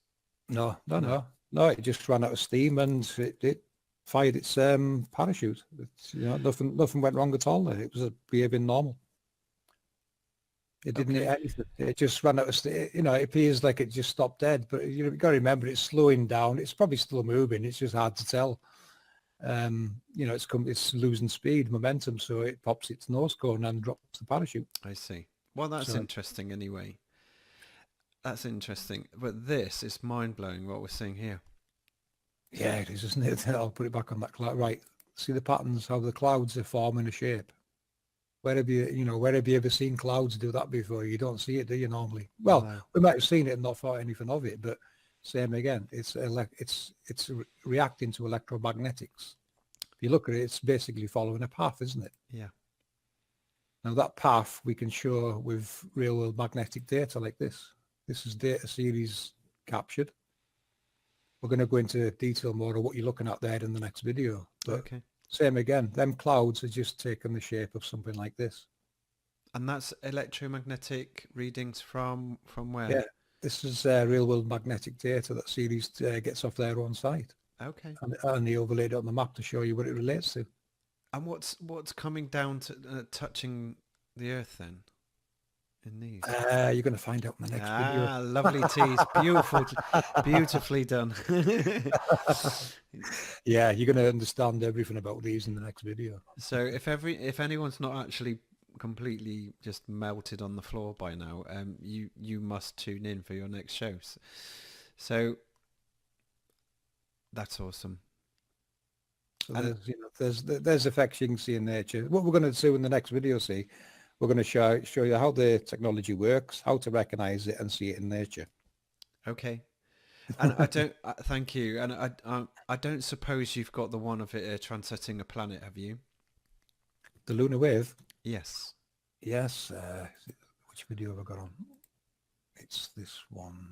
No. It just ran out of steam and it fired its parachute. It's, nothing went wrong at all there. It was behaving normal. It didn't hit anything. It just ran out of it appears like it just stopped dead, but you've got to remember it's slowing down. It's probably still moving. It's just hard to tell. It's losing speed, momentum, so it pops its nose cone and drops the parachute. I see. Well, that's interesting anyway. That's interesting. But this is mind-blowing what we're seeing here. Yeah, it is, isn't it? I'll put it back on that cloud. Right. See the patterns, how the clouds are forming a shape. Where have you ever seen clouds do that before? You don't see it, do you, normally? Well, no. We might have seen it and not thought anything of it, but same again. It's reacting to electromagnetics. If you look at it, it's basically following a path, isn't it? Yeah. Now that path we can show with real-world magnetic data like this. This is data series captured. We're going to go into detail more of what you're looking at there in the next video. But okay. Same again, them clouds are just taking the shape of something like this. And that's electromagnetic readings from where? Yeah, this is real-world magnetic data that series gets off their own site. Okay. And they overlaid it on the map to show you what it relates to. And what's coming down to touching the Earth then? In these? You're going to find out in the next video. Ah, lovely tease. Beautiful. Beautifully done. Yeah, you're going to understand everything about these in the next video. So if anyone's not actually completely just melted on the floor by now, you must tune in for your next shows. So that's awesome. So there's effects you can see in nature. What we're going to do in the next video, we're going to show you how the technology works, how to recognize it and see it in nature. Okay. And I don't thank you. And I don't suppose you've got the one of it transiting a planet, have you? The lunar wave? Yes. Yes. Which video have I got on? It's this one.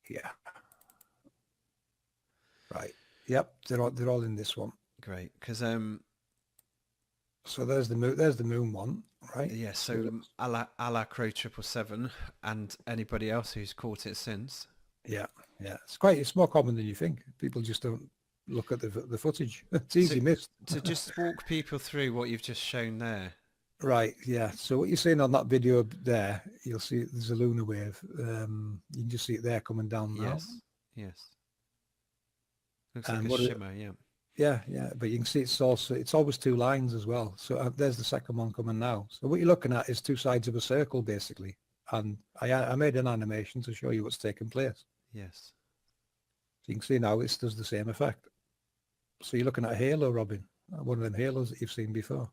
Yeah. Right. Yep. They're all in this one. Great. Because so there's the moon one, right? Yeah. So a la Crow 777 and anybody else who's caught it since. Yeah. Yeah. It's more common than you think. People just don't look at the footage. It's easy missed. So just walk people through what you've just shown there. Right. Yeah. So what you're seeing on that video there, you'll see there's a lunar wave. You can just see it there coming down now. Yes. Looks like a shimmer, yeah. Yeah, but you can see it's always two lines as well. So there's the second one coming now. So what you're looking at is two sides of a circle, basically. And I made an animation to show you what's taking place. Yes. So you can see now it does the same effect. So you're looking at a halo, Robin, one of them halos that you've seen before.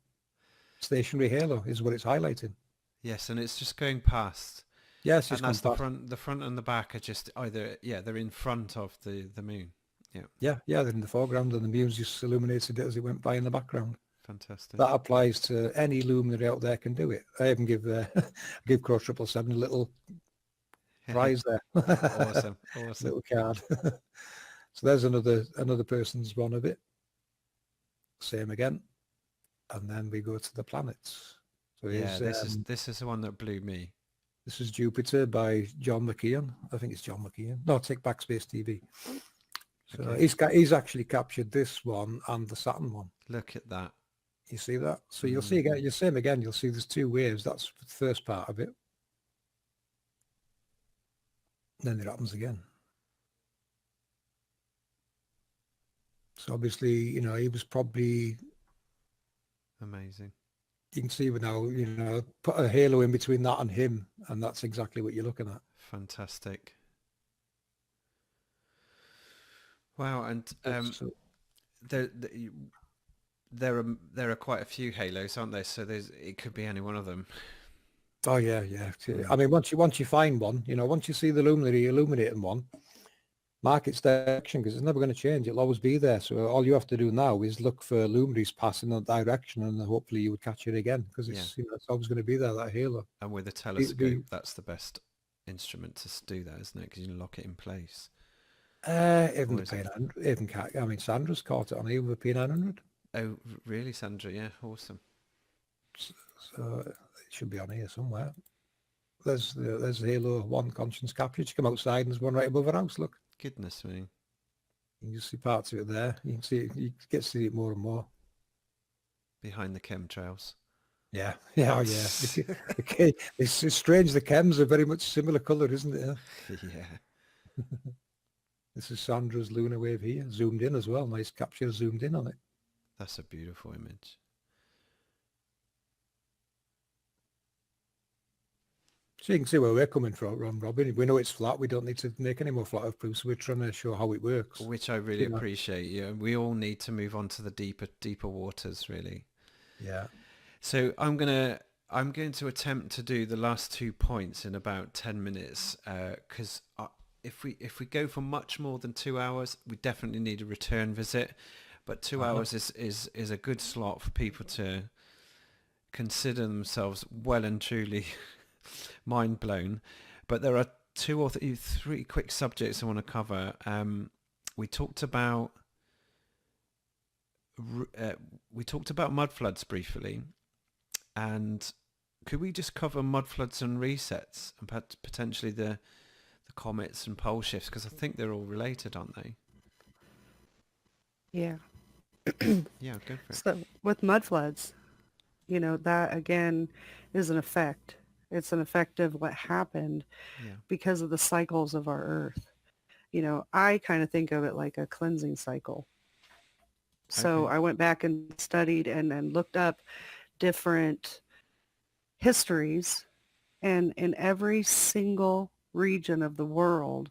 Stationary halo is what it's highlighting. Yes, and it's just going past. Yes, and that's the front and the back are just either they're in front of the moon. Yeah, they're in the foreground and the moon's just illuminated it as it went by in the background. Fantastic. That applies to any luminary out there can do it. I even give Crow 777 a little prize there. Awesome. Little card. So there's another person's one of it. Same again. And then we go to the planets. So this is the one that blew me. This is Jupiter by John McKeon. I think it's John McKeon. No, take back Space TV. So okay. He's actually captured this one and the Saturn one. Look at that. You see that? So you'll see again. You'll see him again. You'll see there's two waves. That's the first part of it. Then it happens again. So obviously, he was probably amazing. You can see now, put a halo in between that and him, and that's exactly what you're looking at. Fantastic. Wow, and there are quite a few halos, aren't there? So it could be any one of them. Oh yeah. I mean, once you find one, once you see the luminary illuminating one, mark its direction because it's never going to change. It'll always be there. So all you have to do now is look for luminaries passing that direction, and hopefully you would catch it again because it's always going to be there, that halo. And with a telescope, that's the best instrument to do that, isn't it? Because you can lock it in place. Even the P900, I mean, Sandra's caught it on here with a P900. Oh, really, Sandra? Yeah, awesome. So it should be on here somewhere. There's Halo 1 conscience capture. You come outside and there's one right above our house, look. Goodness me. You can see parts of it there. You can see it, you get to see it more and more. Behind the chemtrails. Yeah, yeah, oh yeah. Okay, it's strange. The chems are very much similar colour, isn't it? Yeah. This is Sandra's lunar wave here, zoomed in as well. Nice capture, zoomed in on it. That's a beautiful image. So you can see where we're coming from, Robin. We know it's flat. We don't need to make any more flat earth proofs. So we're trying to show how it works. Which I really appreciate. Yeah, we all need to move on to the deeper waters, really. Yeah. So I'm going to attempt to do the last 2 points in about 10 minutes, because if we go for much more than 2 hours, we definitely need a return visit. But 2 hours is a good slot for people to consider themselves well and truly mind blown. But there are 2 or 3 quick subjects I want to cover. We talked about mudfloods briefly, and could we just cover mudfloods and resets and potentially the comets and pole shifts, because I think they're all related, aren't they? Yeah. Yeah, go for it. So with mudfloods, that again is an effect. It's an effect of what happened because of the cycles of our Earth. I kind of think of it like a cleansing cycle. So I went back and studied and looked up different histories, and in every single region of the world,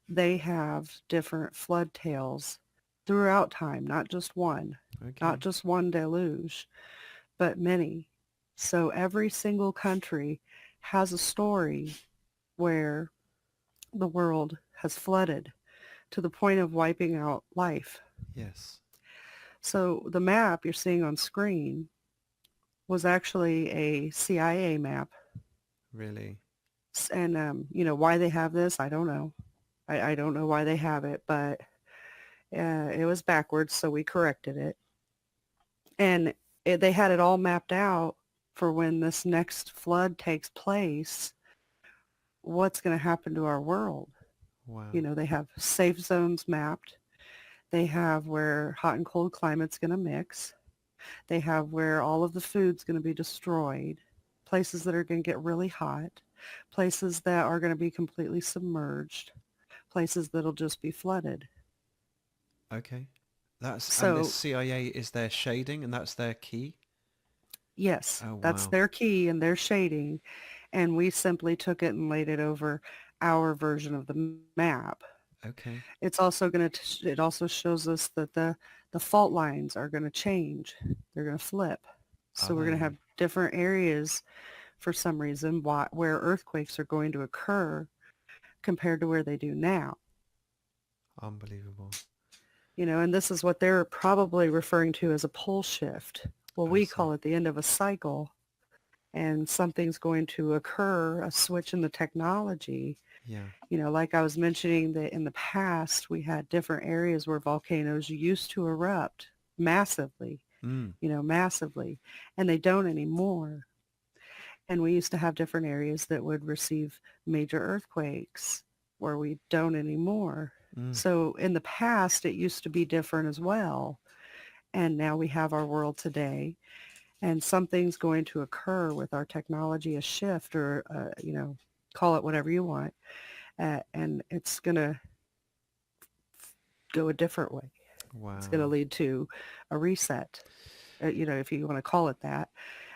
they have different flood tales throughout time, not just one, not just one deluge, but many. So every single country has a story where the world has flooded to the point of wiping out life. Yes. So the map you're seeing on screen was actually a CIA map. Really? And, why they have this, I don't know. I don't know why they have it, but it was backwards, so we corrected it. And they had it all mapped out for when this next flood takes place, what's going to happen to our world. Wow. They have safe zones mapped. They have where hot and cold climate's going to mix. They have where all of the food's going to be destroyed, places that are going to get really hot, places that are going to be completely submerged, places that'll just be flooded. Okay. And the CIA is their shading, and that's their key? Yes, Oh, that's wow. their key and their shading. And we simply took it and laid it over our version of the map. Okay. It's also it also shows us that the fault lines are going to change. They're going to flip. So we're going to have different areas for some reason where earthquakes are going to occur compared to where they do now. Unbelievable. And this is what they're probably referring to as a pole shift. Well, we call it the end of a cycle, and something's going to occur, a switch in the technology. Yeah. Like I was mentioning that in the past, we had different areas where volcanoes used to erupt massively, massively, and they don't anymore. And we used to have different areas that would receive major earthquakes where we don't anymore. So in the past, it used to be different as well. And now we have our world today, and something's going to occur with our technology, a shift, or, call it whatever you want. And it's going to go a different way. Wow. It's going to lead to a reset, if you want to call it that.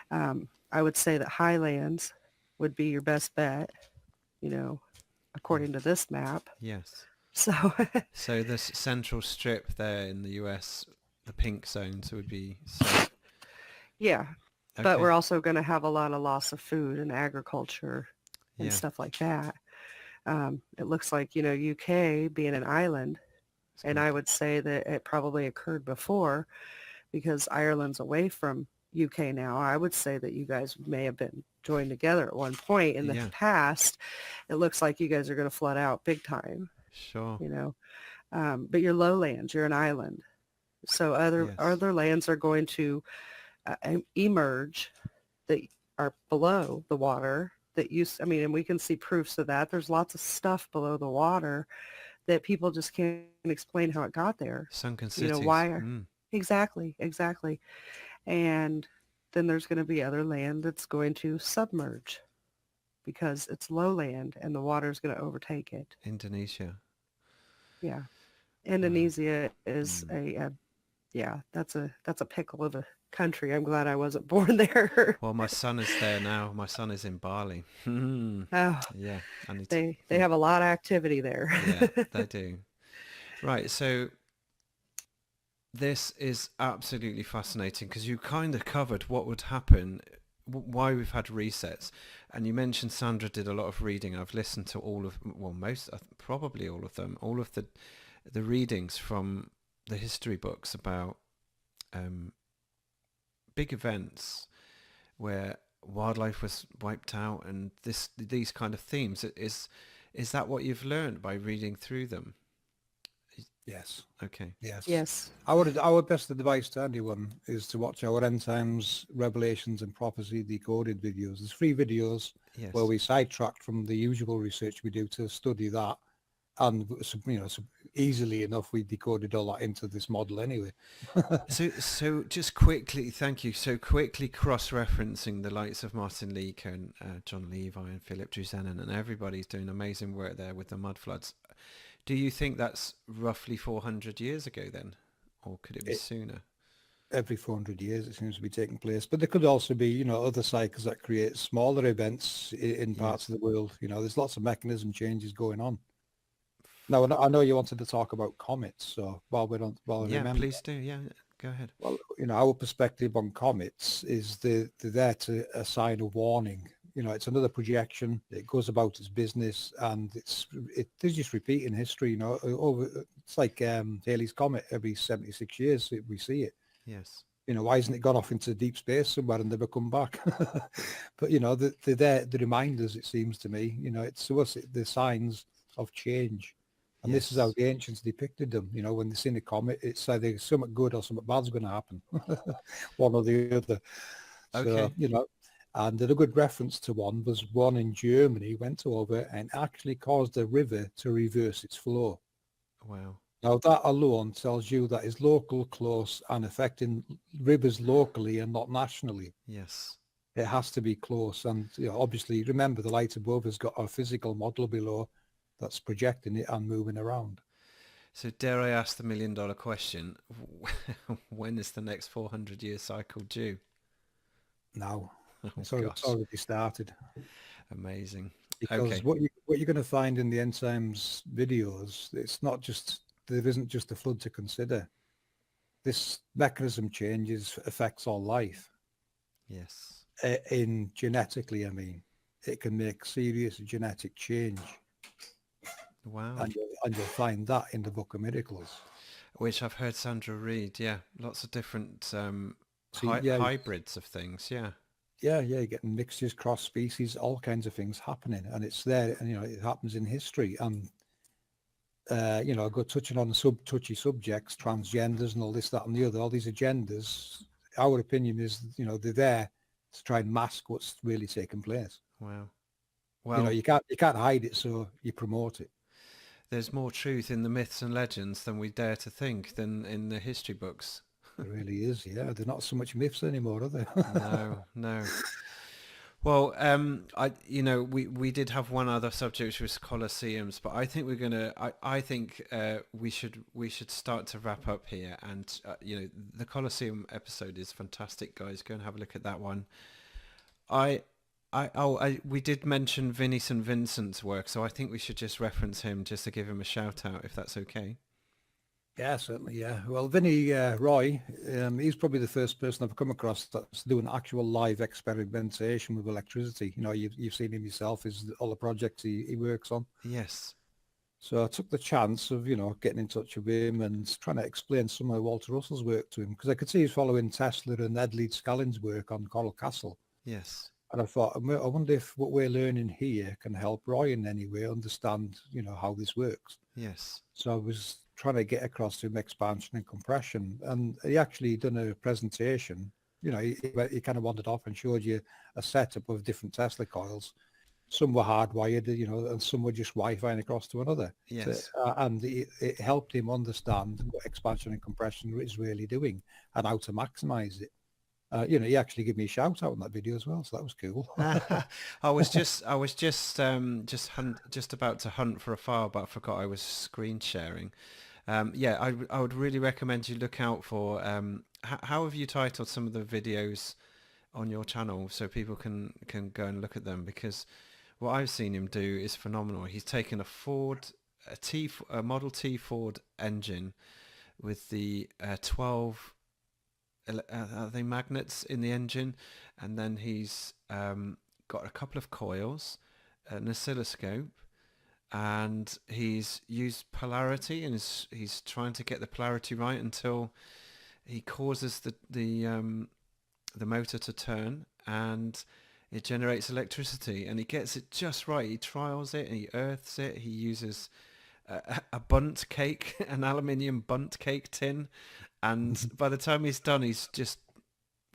I would say that highlands would be your best bet, according to this map. Yes. So this central strip there in the US, the pink zones would be safe. Yeah, but we're also going to have a lot of loss of food and agriculture and stuff like that. It looks like, UK being an island, and I would say that it probably occurred before because Ireland's away from UK now. I would say that you guys may have been joined together at one point in the past. It looks like you guys are going to flood out big time. Sure. But you're lowlands, you're an island. So other lands are going to emerge that are below the water and we can see proofs of that. There's lots of stuff below the water that people just can't explain how it got there. Sunken You know, cities. why are, exactly, exactly. And then there's going to be other land that's going to submerge because it's lowland and the water is going to overtake it. Indonesia. Yeah. Wow. Indonesia is yeah, that's a pickle of a country. I'm glad I wasn't born there. Well, my son is there now. My son is in Bali. Oh, Yeah, I need to. they have a lot of activity there. Yeah, they do. Right, so this is absolutely fascinating because you kind of covered what would happen, why we've had resets, and you mentioned Sandra did a lot of reading. I've listened to all of, well, most, probably all of them, all of the readings from the history books about big events where wildlife was wiped out and these kind of themes. Is that what you've learned by reading through them? Yes. Okay. Yes. Yes. Our best advice to anyone is to watch our End Times Revelations and Prophecy Decoded videos. There's 3 videos Yes. where we sidetracked from the usual research we do to study that. And, you know, so easily enough, we decoded all that into this model anyway. So just quickly, thank you. So quickly cross-referencing the likes of Martin Leake and John Levi and Philip Drusenin, and everybody's doing amazing work there with the mudfloods. Do you think that's roughly 400 years ago then? Or could it be sooner? Every 400 years it seems to be taking place. But there could also be, you know, other cycles that create smaller events in parts of the world. You know, there's lots of mechanism changes going on. Now, I know you wanted to talk about comets, so while remember, please do. Yeah, go ahead. well, you know, our perspective on comets is they're there to assign a warning. You know, it's another projection. It goes about its business, and they just repeat in history. You know, it's like Halley's Comet. Every 76 years we see it. Yes. You know, why hasn't it gone off into deep space somewhere and never come back? But you know, they're there, the reminders. It seems to me, you know, it's to us the signs of change. And this is how the ancients depicted them. You know, when they seen a comet, it's either something good or something bad's going to happen, one or the other. Okay. So, you know, and a good reference to was one in Germany went over and actually caused a river to reverse its flow. Wow. Now that alone tells you that it's local, close, and affecting rivers locally and not nationally. Yes. It has to be close. And you know, obviously, remember the light above has got a physical model below that's projecting it and moving around. So dare I ask the $1 million question? When is the next 400-year cycle due? Now. Oh, It's already started. Amazing. Because Okay. what you're going to find in the End Times videos, there isn't just a flood to consider. This mechanism changes affects all life. Yes. In genetically, I mean, it can make serious genetic change. Wow. And you'll find that in the Book of Miracles. Which I've heard Sandra read. Yeah. Lots of different Yeah, hybrids of things. Yeah. yeah, you're getting mixtures, cross species, all kinds of things happening, and it's there, and you know it happens in history. And you know, go touching on the touchy subjects, transgenders, and all this, that, and the other. All these agendas. Our opinion is, you know, they're there to try and mask what's really taking place. Wow. Well, you know, you can't hide it, so you promote it. There's more truth in the myths and legends than we dare to think than in the history books. It really is, yeah. They're not so much myths anymore, are they? No. Well, we did have one other subject, which was colosseums, but I think I think we should start to wrap up here. And the Colosseum episode is fantastic, guys. Go and have a look at that one. We did mention Vinnie St. Vincent's work, so I think we should just reference him just to give him a shout out, if that's okay. Yeah, certainly, yeah. Well, Vinnie Roy, he's probably the first person I've come across that's doing actual live experimentation with electricity. You know, you've seen him yourself, all the projects he works on. Yes. So I took the chance of, you know, getting in touch with him and trying to explain some of Walter Russell's work to him, because I could see he's following Tesla and Ed Leeds-Scalin's work on Coral Castle. Yes. And I thought, I wonder if what we're learning here can help Roy in any way understand, you know, how this works. Yes. So I was trying to get across to him expansion and compression, and he actually done a presentation. You know, he kind of wandered off and showed you a setup of different Tesla coils, some were hardwired, and some were just Wi-Fi across to another. Yes. And it helped him understand what expansion and compression is really doing and how to maximize it. He actually gave me a shout out on that video as well, so that was cool. I was just about to hunt for a file, but I forgot I was screen sharing. Yeah, I would really recommend you look out for. How have you titled some of the videos on your channel so people can go and look at them? Because what I've seen him do is phenomenal. He's taken a Model T Ford engine with the 12 are they magnets in the engine, and then he's got a couple of coils, an oscilloscope, and he's used polarity, and he's trying to get the polarity right until he causes the motor to turn, and it generates electricity, and he gets it just right. He trials it and he earths it. He uses a bundt cake, an aluminium bundt cake tin, and by the time he's done, he's just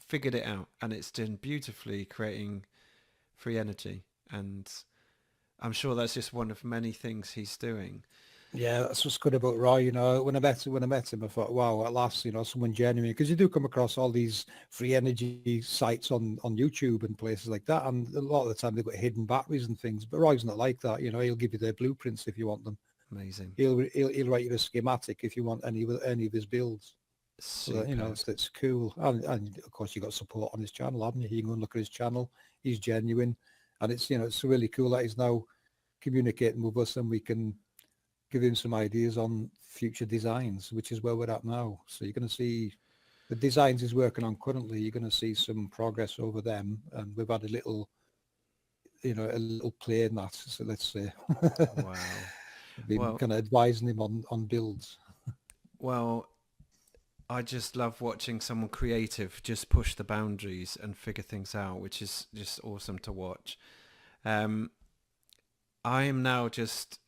figured it out, and it's done beautifully, creating free energy. And I'm sure that's just one of many things he's doing. Yeah, that's what's good about Roy. When I met him, I thought, wow, at last, someone genuine, because you do come across all these free energy sites on YouTube and places like that, and a lot of the time they've got hidden batteries and things. But Roy's not like that. He'll give you their blueprints if you want them. Amazing. He'll write you a schematic if you want any of his builds. So it's cool. And of course you got support on his channel, haven't you? You can go and look at his channel. He's genuine, and it's really cool that he's now communicating with us, and we can give him some ideas on future designs, which is where we're at now. So you're going to see the designs he's working on currently. You're going to see some progress over them, and we've had a little play in that. So let's say, Wow. been kind of advising him on builds. Well, I just love watching someone creative just push the boundaries and figure things out, which is just awesome to watch. I am now just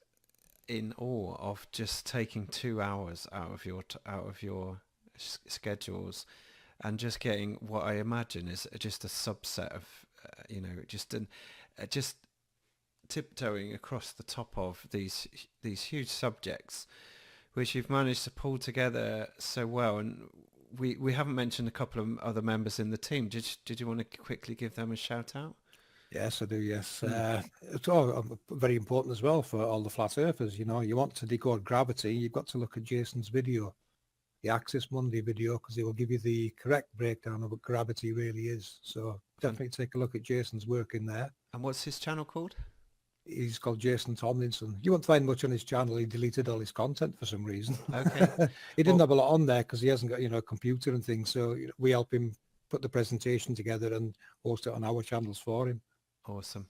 in awe of just taking 2 hours out of your schedules and just getting what I imagine is just a subset of just tiptoeing across the top of these huge subjects, which you've managed to pull together so well. And we haven't mentioned a couple of other members in the team. Did you want to quickly give them a shout out? Yes, I do, yes. It's all very important as well for all the flat earthers. You want to decode gravity, you've got to look at Jason's video, the Axis Monday video, because it will give you the correct breakdown of what gravity really is. So definitely take a look at Jason's work in there. And what's his channel called? He's called Jason Tomlinson. You won't find much on his channel. He deleted all his content for some reason. Okay. He didn't have a lot on there because he hasn't got, a computer and things. So we help him put the presentation together and post it on our channels for him. Awesome.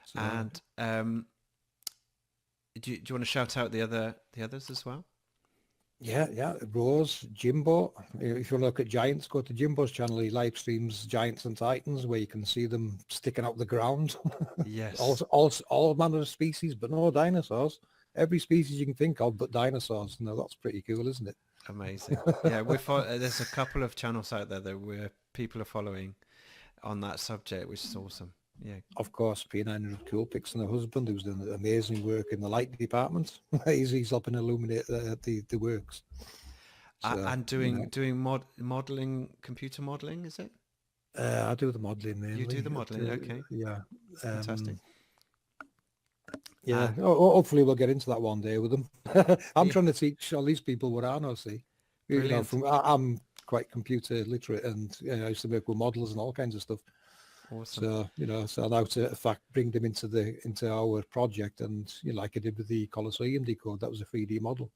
So, And do you want to shout out the others as well? Yeah. Rose, Jimbo. If you want to look at giants, go to Jimbo's channel. He live streams Giants and Titans, where you can see them sticking out the ground. Yes. all manner of species, but no dinosaurs. Every species you can think of, but dinosaurs. That's pretty cool, isn't it? Amazing. Yeah, there's a couple of channels out there where people are following on that subject, which is awesome. Yeah. Of course, P900 Cool Picks and her husband, who's doing amazing work in the light department. he's helping illuminate the works. So, And doing modeling, computer modeling, is it? I do the modeling mainly. You do the modeling, okay. Yeah. Fantastic. Yeah, hopefully we'll get into that one day with them. I'm trying to teach all these people what I know, see. I'm quite computer literate, and I used to work with models and all kinds of stuff. Awesome. So now to in fact bring them into our project, and like I did with the Colosseum decode, that was a 3D model.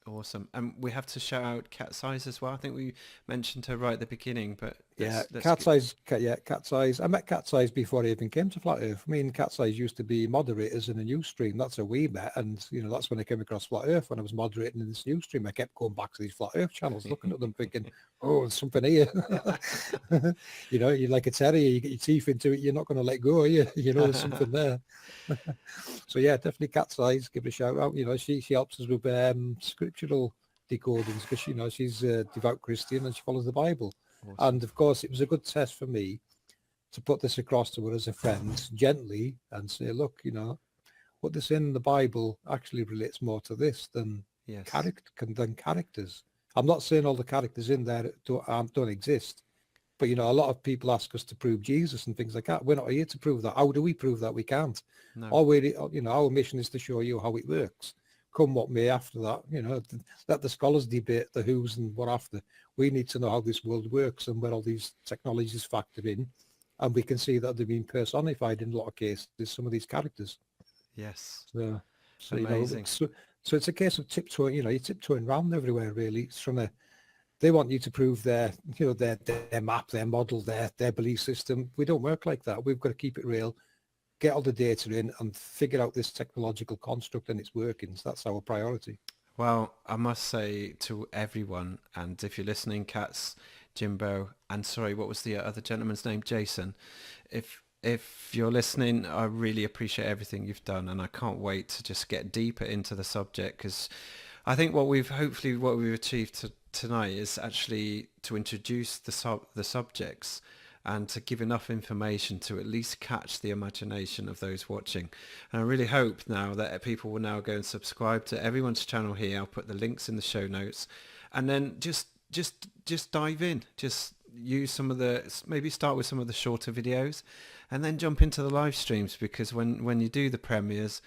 Awesome. And we have to shout out Cat Size as well. I think we mentioned her right at the beginning, but Cat Size. I met Cat Size before I even came to Flat Earth. Me and Cat Size used to be moderators in a news stream. That's how we met, and that's when I came across Flat Earth. When I was moderating in this news stream, I kept going back to these Flat Earth channels, looking at them, thinking, "Oh, there's something here." You're like a terrier. You get your teeth into it. You're not going to let go, are you? There's something there. So yeah, definitely Cat Size. Give it a shout out. She helps us with scriptural decodings because she's a devout Christian and she follows the Bible. Awesome. And of course, it was a good test for me to put this across to her as a friend gently and say, look, what this in the Bible actually relates more to this than Yes. characters. I'm not saying all the characters in there don't exist, but a lot of people ask us to prove Jesus and things like that. We're not here to prove that. How do we prove that? We can't. No. Our mission is to show you how it works. Come what may after that, let the scholars debate the who's and what after. We need to know how this world works and where all these technologies factor in. And we can see that they've been personified in a lot of cases, some of these characters. Yes. So Amazing. so it's a case of tiptoeing, you're tiptoeing around everywhere, really. It's they want you to prove their map, their model, their belief system. We don't work like that. We've got to keep it real, get all the data in and figure out this technological construct and its workings. That's our priority. Well, I must say to everyone, and if you're listening, Katz, Jimbo, and sorry, what was the other gentleman's name? Jason. If you're listening, I really appreciate everything you've done, and I can't wait to just get deeper into the subject, because I think what we've achieved tonight is actually to introduce the subjects and to give enough information to at least catch the imagination of those watching. And I really hope now that people will now go and subscribe to everyone's channel here. I'll put the links in the show notes, and then just dive in. Just use maybe start with some of the shorter videos, and then jump into the live streams, because when you do the premieres,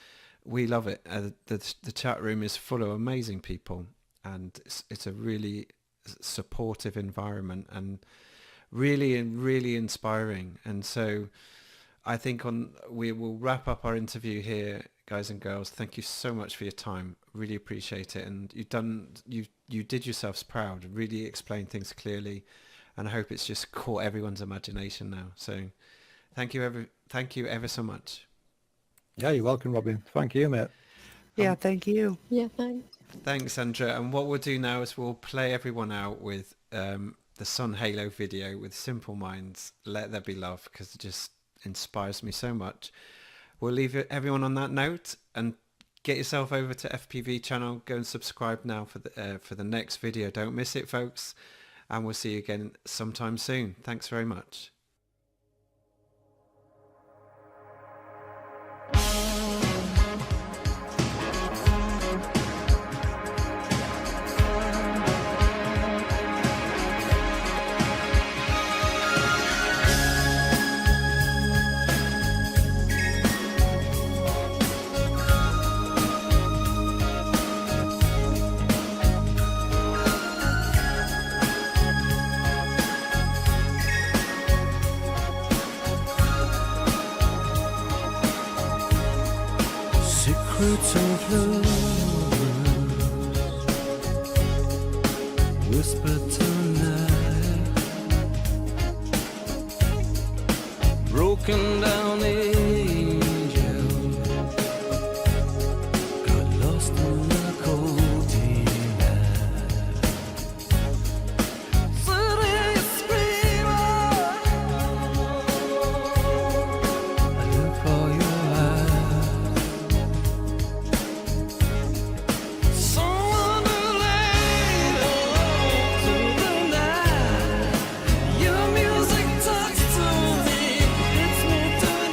we love it. The chat room is full of amazing people, and it's a really supportive environment and really inspiring. And so I think we will wrap up our interview here, guys and girls. Thank you so much for your time. Really appreciate it. And you did yourselves proud, really explained things clearly, and I hope it's just caught everyone's imagination now. So thank you ever so much. Yeah, you're welcome, Robin. Thank you, mate. Yeah, thank you. Yeah, thanks. Thanks, Sandra. And what we'll do now is we'll play everyone out with the Sun Halo video with Simple Minds, Let There Be Love, because it just inspires me so much. We'll leave everyone on that note, and get yourself over to FPV channel. Go and subscribe now for the next video. Don't miss it, folks. And we'll see you again sometime soon. Thanks very much. Secrets of love whispered tonight, broken down angel got lost in the cold night. City screamer, I look for your eyes. Someone to lay to the night. Your music talks to me, hits me tonight.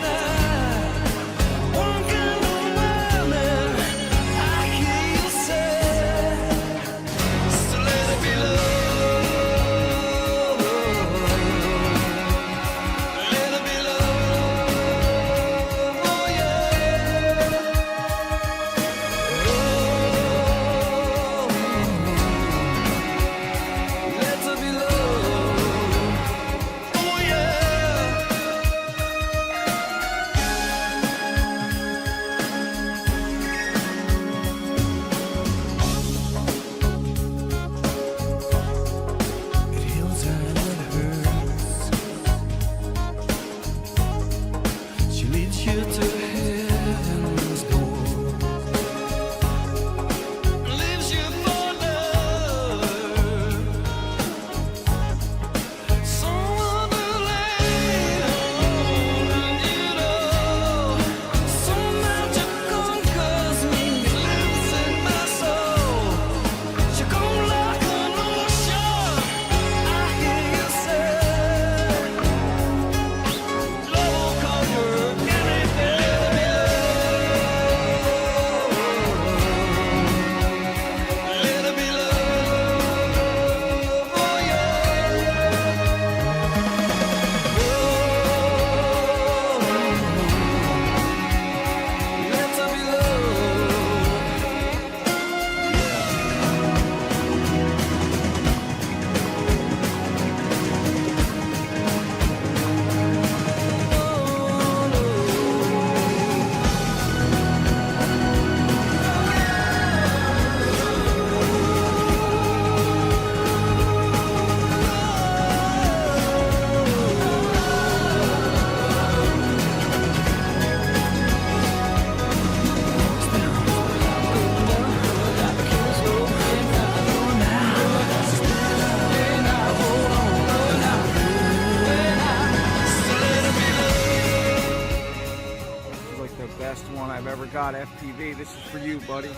The best one I've ever got, FPV. This is for you, buddy.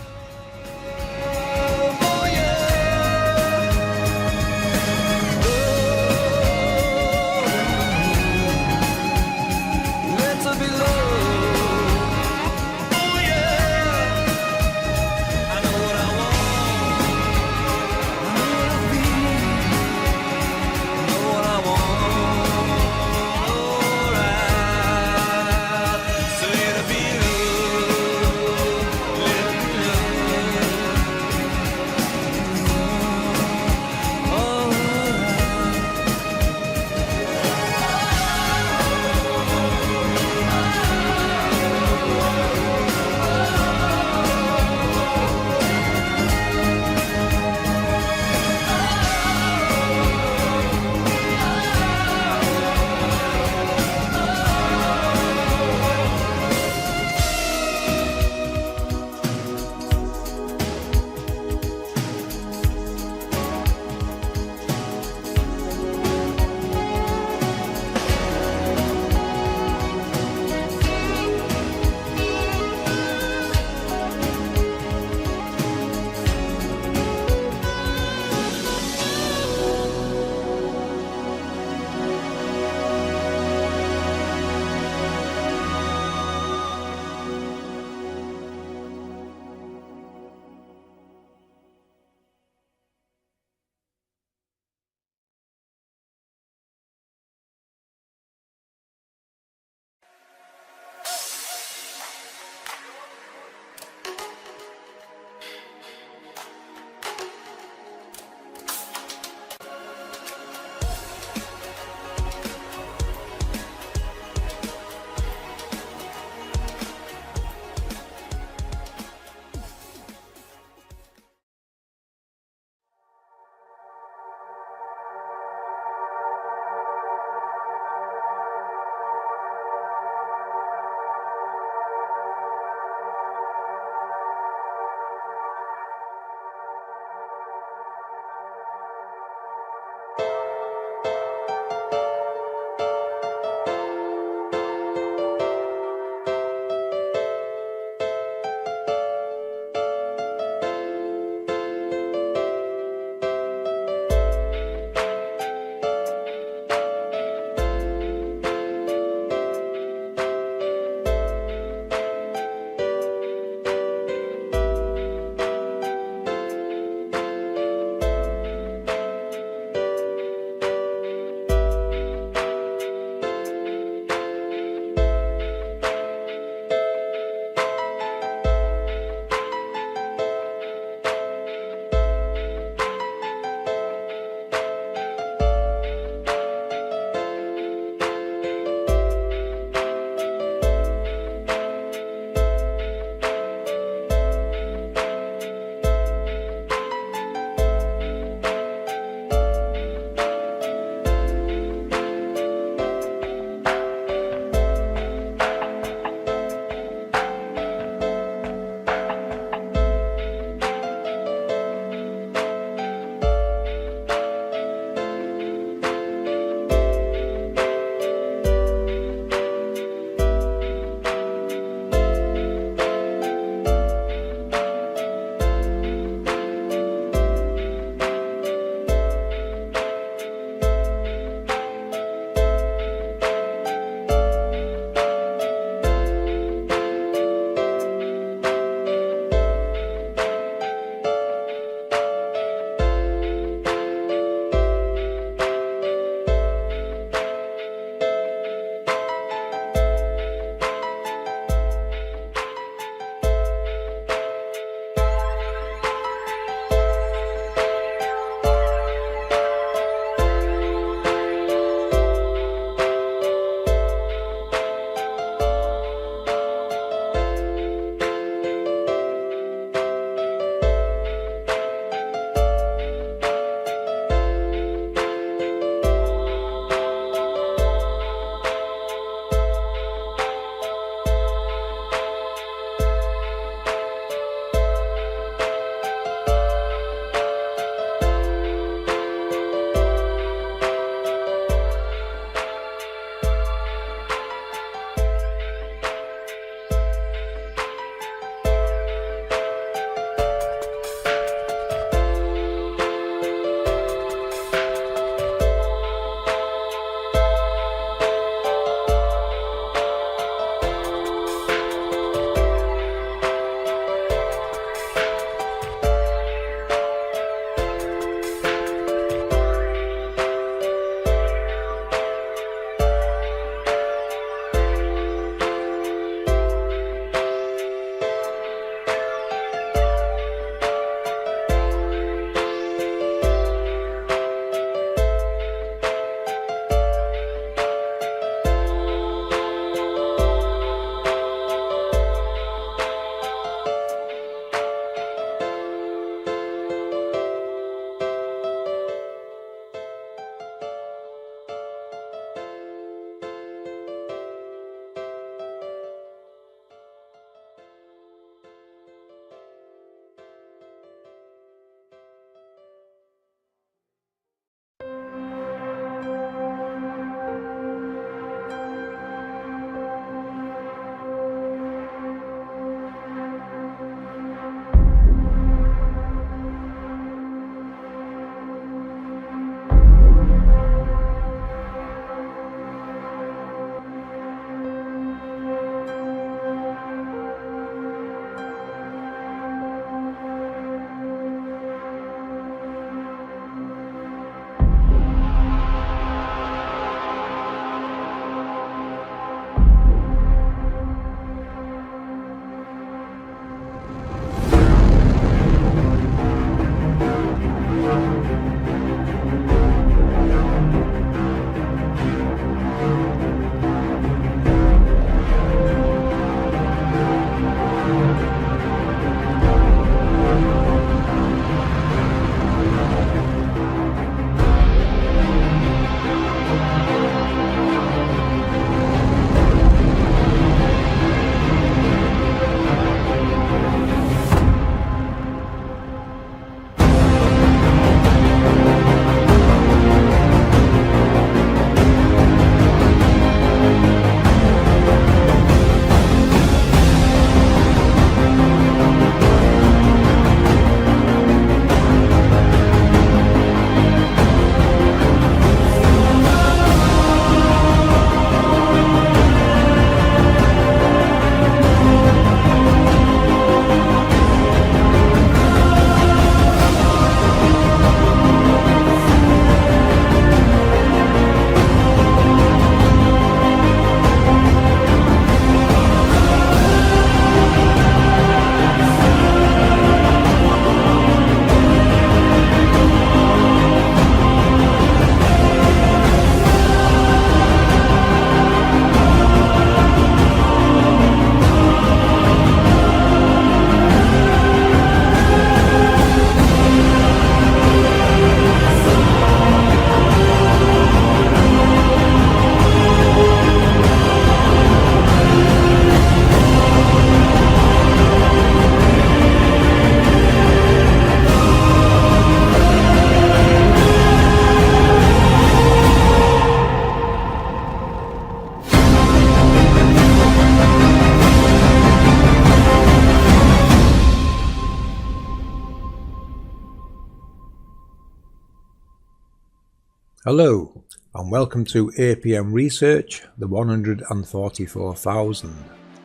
Hello, and welcome to APM Research, the 144,000,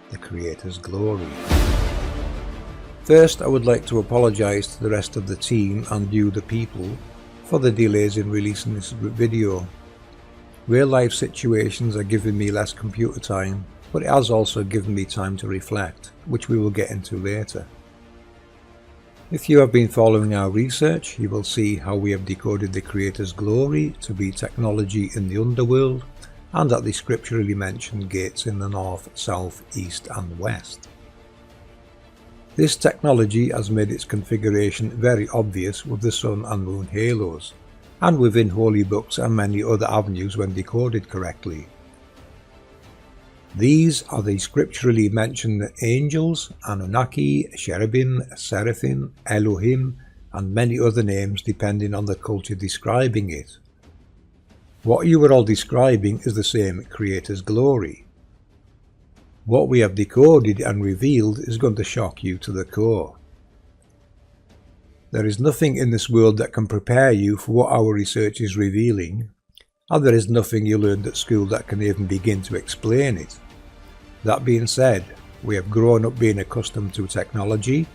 the Creator's Glory. First, I would like to apologise to the rest of the team and you, the people, for the delays in releasing this video. Real life situations are giving me less computer time, but it has also given me time to reflect, which we will get into later. If you have been following our research, you will see how we have decoded the Creator's glory to be technology in the underworld and at the scripturally mentioned gates in the north, south, east and west. This technology has made its configuration very obvious with the sun and moon halos, and within holy books and many other avenues when decoded correctly. These are the scripturally mentioned angels, Anunnaki, cherubim, seraphim, Elohim, and many other names depending on the culture describing it. What you are all describing is the same Creator's glory. What we have decoded and revealed is going to shock you to the core. There is nothing in this world that can prepare you for what our research is revealing, and there is nothing you learned at school that can even begin to explain it. That being said, we have grown up being accustomed to technology,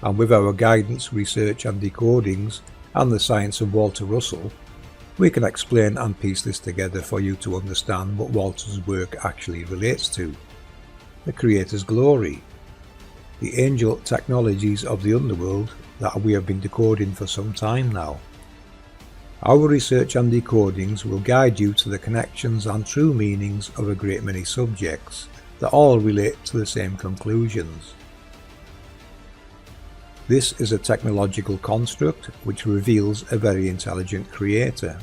and with our guidance, research and decodings and the science of Walter Russell, we can explain and piece this together for you to understand what Walter's work actually relates to. The Creator's glory, the angel technologies of the underworld that we have been decoding for some time now. Our research and decodings will guide you to the connections and true meanings of a great many subjects that all relate to the same conclusions. This is a technological construct which reveals a very intelligent creator.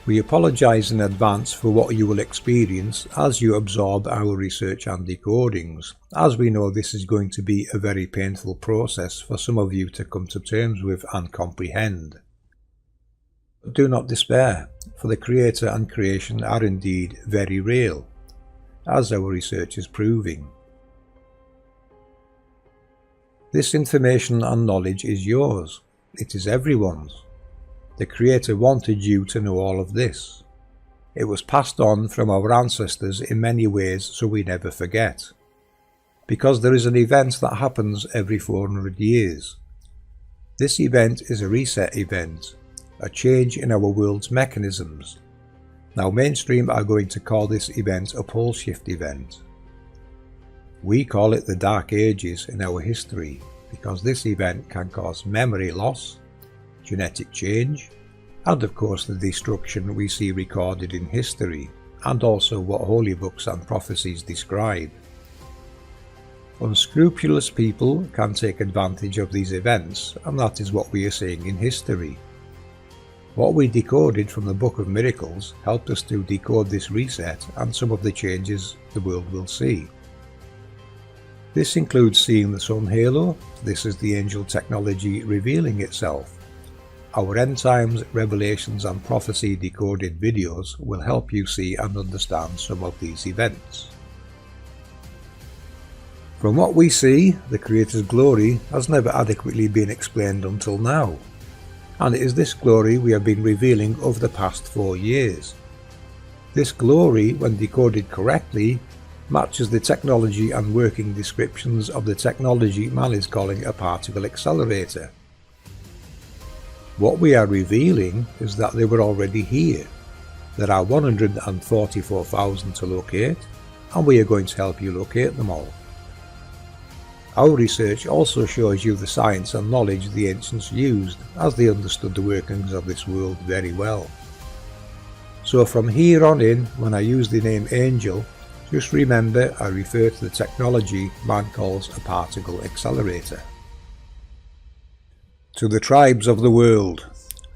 We apologise in advance for what you will experience as you absorb our research and decodings, as we know this is going to be a very painful process for some of you to come to terms with and comprehend. But do not despair, for the Creator and creation are indeed very real, as our research is proving. This information and knowledge is yours. It is everyone's. The Creator wanted you to know all of this. It was passed on from our ancestors in many ways so we never forget. Because there is an event that happens every 400 years. This event is a reset event, a change in our world's mechanisms. Now mainstream are going to call this event a pole shift event. We call it the Dark Ages in our history because this event can cause memory loss, genetic change, and of course the destruction we see recorded in history, and also what holy books and prophecies describe. Unscrupulous people can take advantage of these events, and that is what we are seeing in history. What we decoded from the Book of Miracles helped us to decode this reset and some of the changes the world will see. This includes seeing the sun halo. This is the angel technology revealing itself. Our end times, revelations and prophecy decoded videos will help you see and understand some of these events. From what we see, the Creator's glory has never adequately been explained until now. And it is this glory we have been revealing over the past 4 years. This glory, when decoded correctly, matches the technology and working descriptions of the technology man is calling a particle accelerator. What we are revealing is that they were already here. There are 144,000 to locate, and we are going to help you locate them all. Our research also shows you the science and knowledge the ancients used, as they understood the workings of this world very well. So from here on in, when I use the name angel, just remember I refer to the technology man calls a particle accelerator. To the tribes of the world,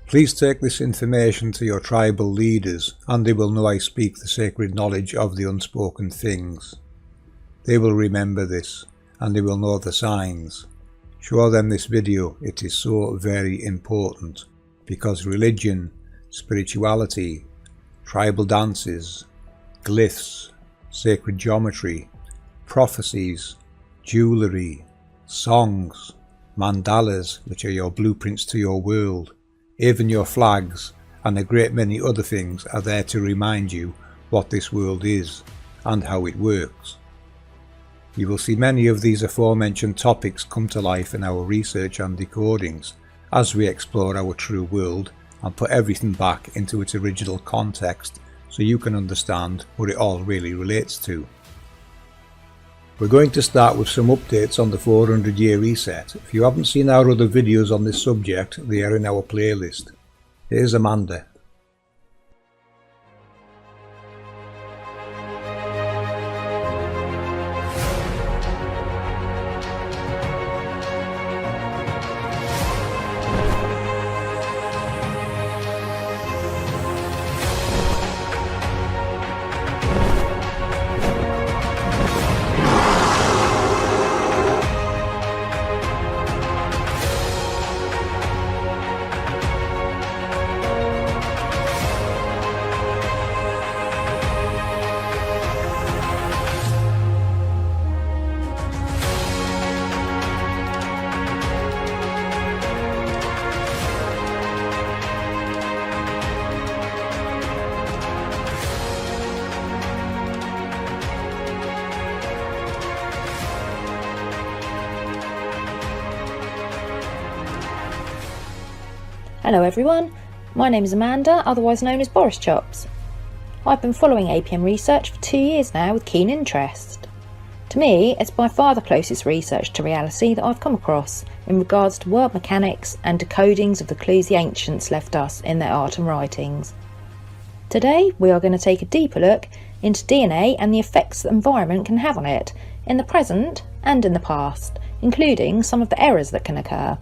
please take this information to your tribal leaders, and they will know I speak the sacred knowledge of the unspoken things. They will remember this, and they will know the signs. Show them this video, it is so very important, because religion, spirituality, tribal dances, glyphs, sacred geometry, prophecies, jewellery, songs, mandalas, which are your blueprints to your world, Even your flags and a great many other things are there to remind you what this world is and how it works. You will see many of these aforementioned topics come to life in our research and decodings as we explore our true world and put everything back into its original context so you can understand what it all really relates to. We're going to start with some updates on the 400-year reset. If you haven't seen our other videos on this subject, they are in our playlist. Here's Amanda. Hello everyone, my name is Amanda, otherwise known as Boris Chops. I've been following APM Research for 2 years now with keen interest. To me, it's by far the closest research to reality that I've come across in regards to world mechanics and decodings of the clues the ancients left us in their art and writings. Today we are going to take a deeper look into DNA and the effects the environment can have on it in the present and in the past, including some of the errors that can occur.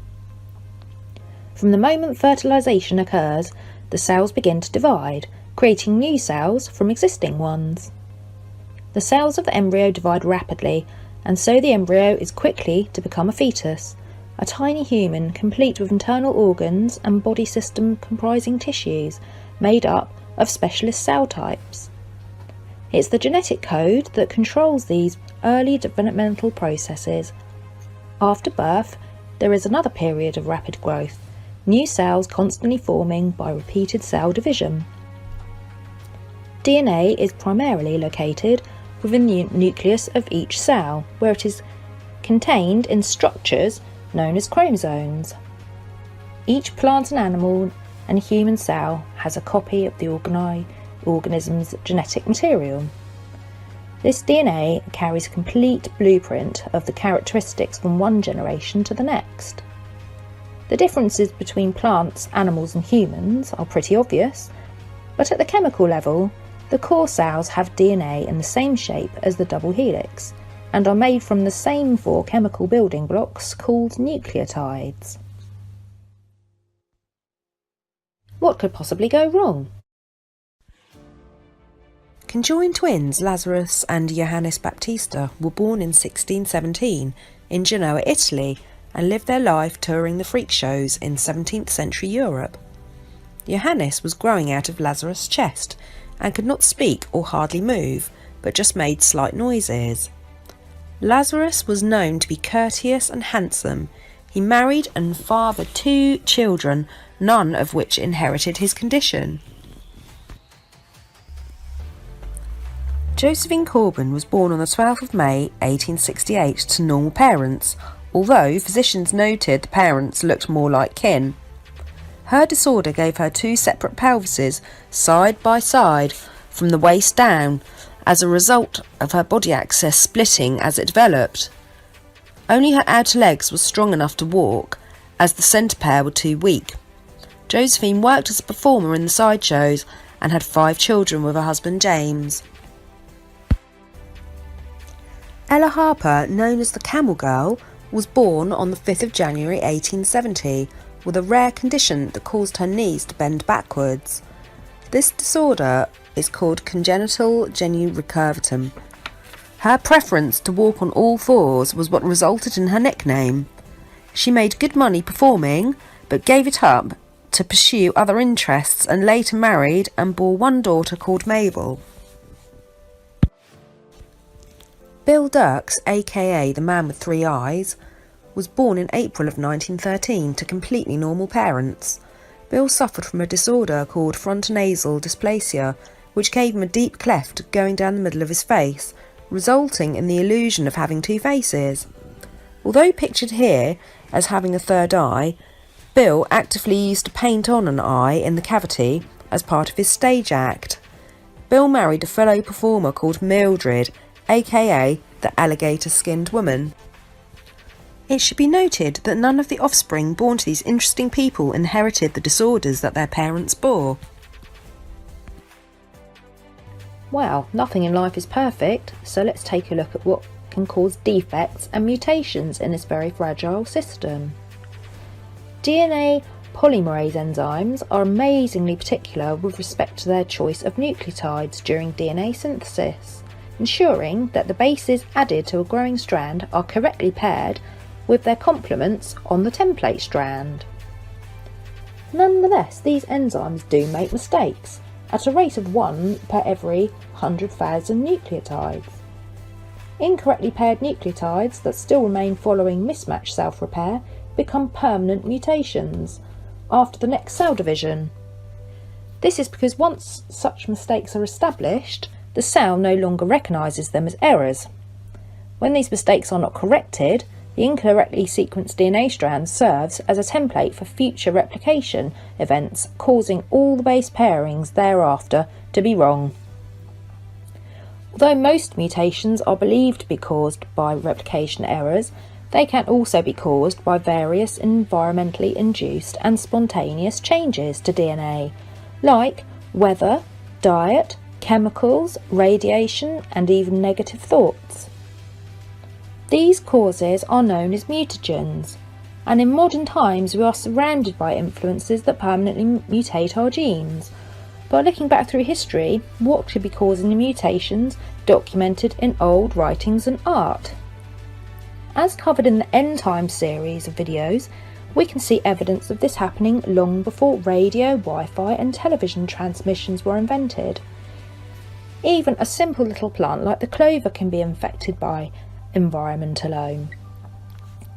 From the moment fertilisation occurs, the cells begin to divide, creating new cells from existing ones. The cells of the embryo divide rapidly, and so the embryo is quickly to become a fetus, a tiny human complete with internal organs and body system comprising tissues made up of specialist cell types. It's the genetic code that controls these early developmental processes. After birth, there is another period of rapid growth, new cells constantly forming by repeated cell division. DNA is primarily located within the nucleus of each cell, where it is contained in structures known as chromosomes. Each plant and animal and human cell has a copy of the organism's genetic material. This DNA carries a complete blueprint of the characteristics from one generation to the next. The differences between plants, animals and humans are pretty obvious, but at the chemical level, the core cells have DNA in the same shape as the double helix and are made from the same 4 chemical building blocks called nucleotides. What could possibly go wrong? Conjoined twins Lazarus and Johannes Baptista were born in 1617 in Genoa, Italy, and lived their life touring the freak shows in 17th century Europe. Johannes was growing out of Lazarus' chest and could not speak or hardly move, but just made slight noises. Lazarus was known to be courteous and handsome. He married and fathered 2 children, none of which inherited his condition. Josephine Corbin was born on the 12th of May 1868 to normal parents, although physicians noted the parents looked more like kin. Her disorder gave her 2 separate pelvises side by side from the waist down as a result of her body axis splitting as it developed. Only her outer legs were strong enough to walk, as the centre pair were too weak. Josephine worked as a performer in the sideshows and had 5 children with her husband James. Ella Harper, known as the Camel Girl, was born on the 5th of January 1870 with a rare condition that caused her knees to bend backwards. This disorder is called congenital genu recurvatum. Her preference to walk on all 4s was what resulted in her nickname. She made good money performing, but gave it up to pursue other interests and later married and bore 1 daughter called Mabel. Bill Dirks, aka the man with 3 eyes, was born in April of 1913 to completely normal parents. Bill suffered from a disorder called frontonasal dysplasia, which gave him a deep cleft going down the middle of his face, resulting in the illusion of having two faces. Although pictured here as having a third eye, Bill actively used to paint on an eye in the cavity as part of his stage act. Bill married a fellow performer called Mildred, aka the alligator-skinned woman. It should be noted that none of the offspring born to these interesting people inherited the disorders that their parents bore. Well, nothing in life is perfect, so let's take a look at what can cause defects and mutations in this very fragile system. DNA polymerase enzymes are amazingly particular with respect to their choice of nucleotides during DNA synthesis, ensuring that the bases added to a growing strand are correctly paired with their complements on the template strand. Nonetheless, these enzymes do make mistakes, at a rate of 1 per every 100,000 nucleotides. Incorrectly paired nucleotides that still remain following mismatch self-repair become permanent mutations after the next cell division. This is because once such mistakes are established, the cell no longer recognises them as errors. When these mistakes are not corrected, the incorrectly sequenced DNA strand serves as a template for future replication events, causing all the base pairings thereafter to be wrong. Although most mutations are believed to be caused by replication errors, they can also be caused by various environmentally induced and spontaneous changes to DNA, like weather, diet, chemicals, radiation, and even negative thoughts. These causes are known as mutagens, and in modern times we are surrounded by influences that permanently mutate our genes. By looking back through history, what could be causing the mutations documented in old writings and art? As covered in the End Time series of videos, we can see evidence of this happening long before radio, Wi-Fi and television transmissions were invented. Even a simple little plant like the clover can be infected by environment alone.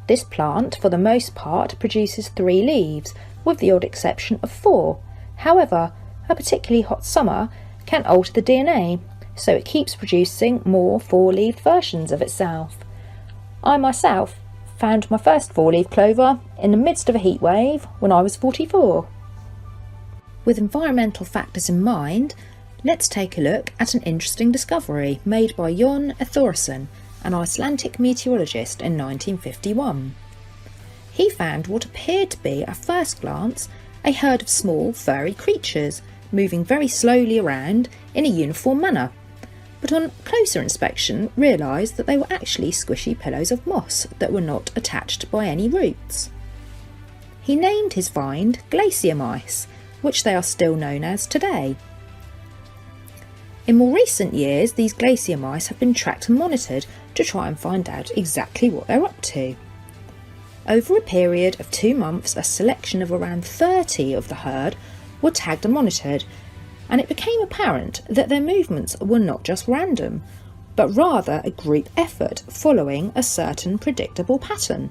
This plant, for the most part, produces 3 leaves, with the odd exception of 4. However, a particularly hot summer can alter the DNA, so it keeps producing more 4-leaved versions of itself. I myself found my first 4-leaf clover in the midst of a heat wave when I was 44. With environmental factors in mind, let's take a look at an interesting discovery made by Jon Thorsson, an Icelandic meteorologist, in 1951. He found what appeared to be, at first glance, a herd of small, furry creatures moving very slowly around in a uniform manner, but on closer inspection realised that they were actually squishy pillows of moss that were not attached by any roots. He named his find glacier mice, which they are still known as today. In more recent years, these glacier mice have been tracked and monitored to try and find out exactly what they're up to. Over a period of 2 months, a selection of around 30 of the herd were tagged and monitored, and it became apparent that their movements were not just random, but rather a group effort following a certain predictable pattern.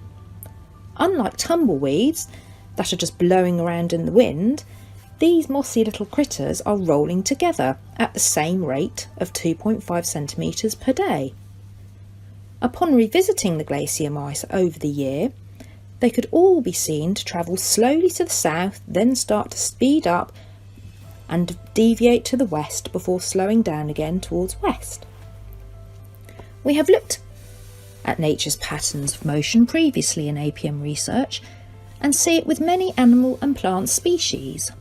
Unlike tumbleweeds that are just blowing around in the wind, these mossy little critters are rolling together at the same rate of 2.5 centimetres per day. Upon revisiting the glacier mice over the year, they could all be seen to travel slowly to the south, then start to speed up and deviate to the west before slowing down again towards west. We have looked at nature's patterns of motion previously in APM Research and see it with many animal and plant species.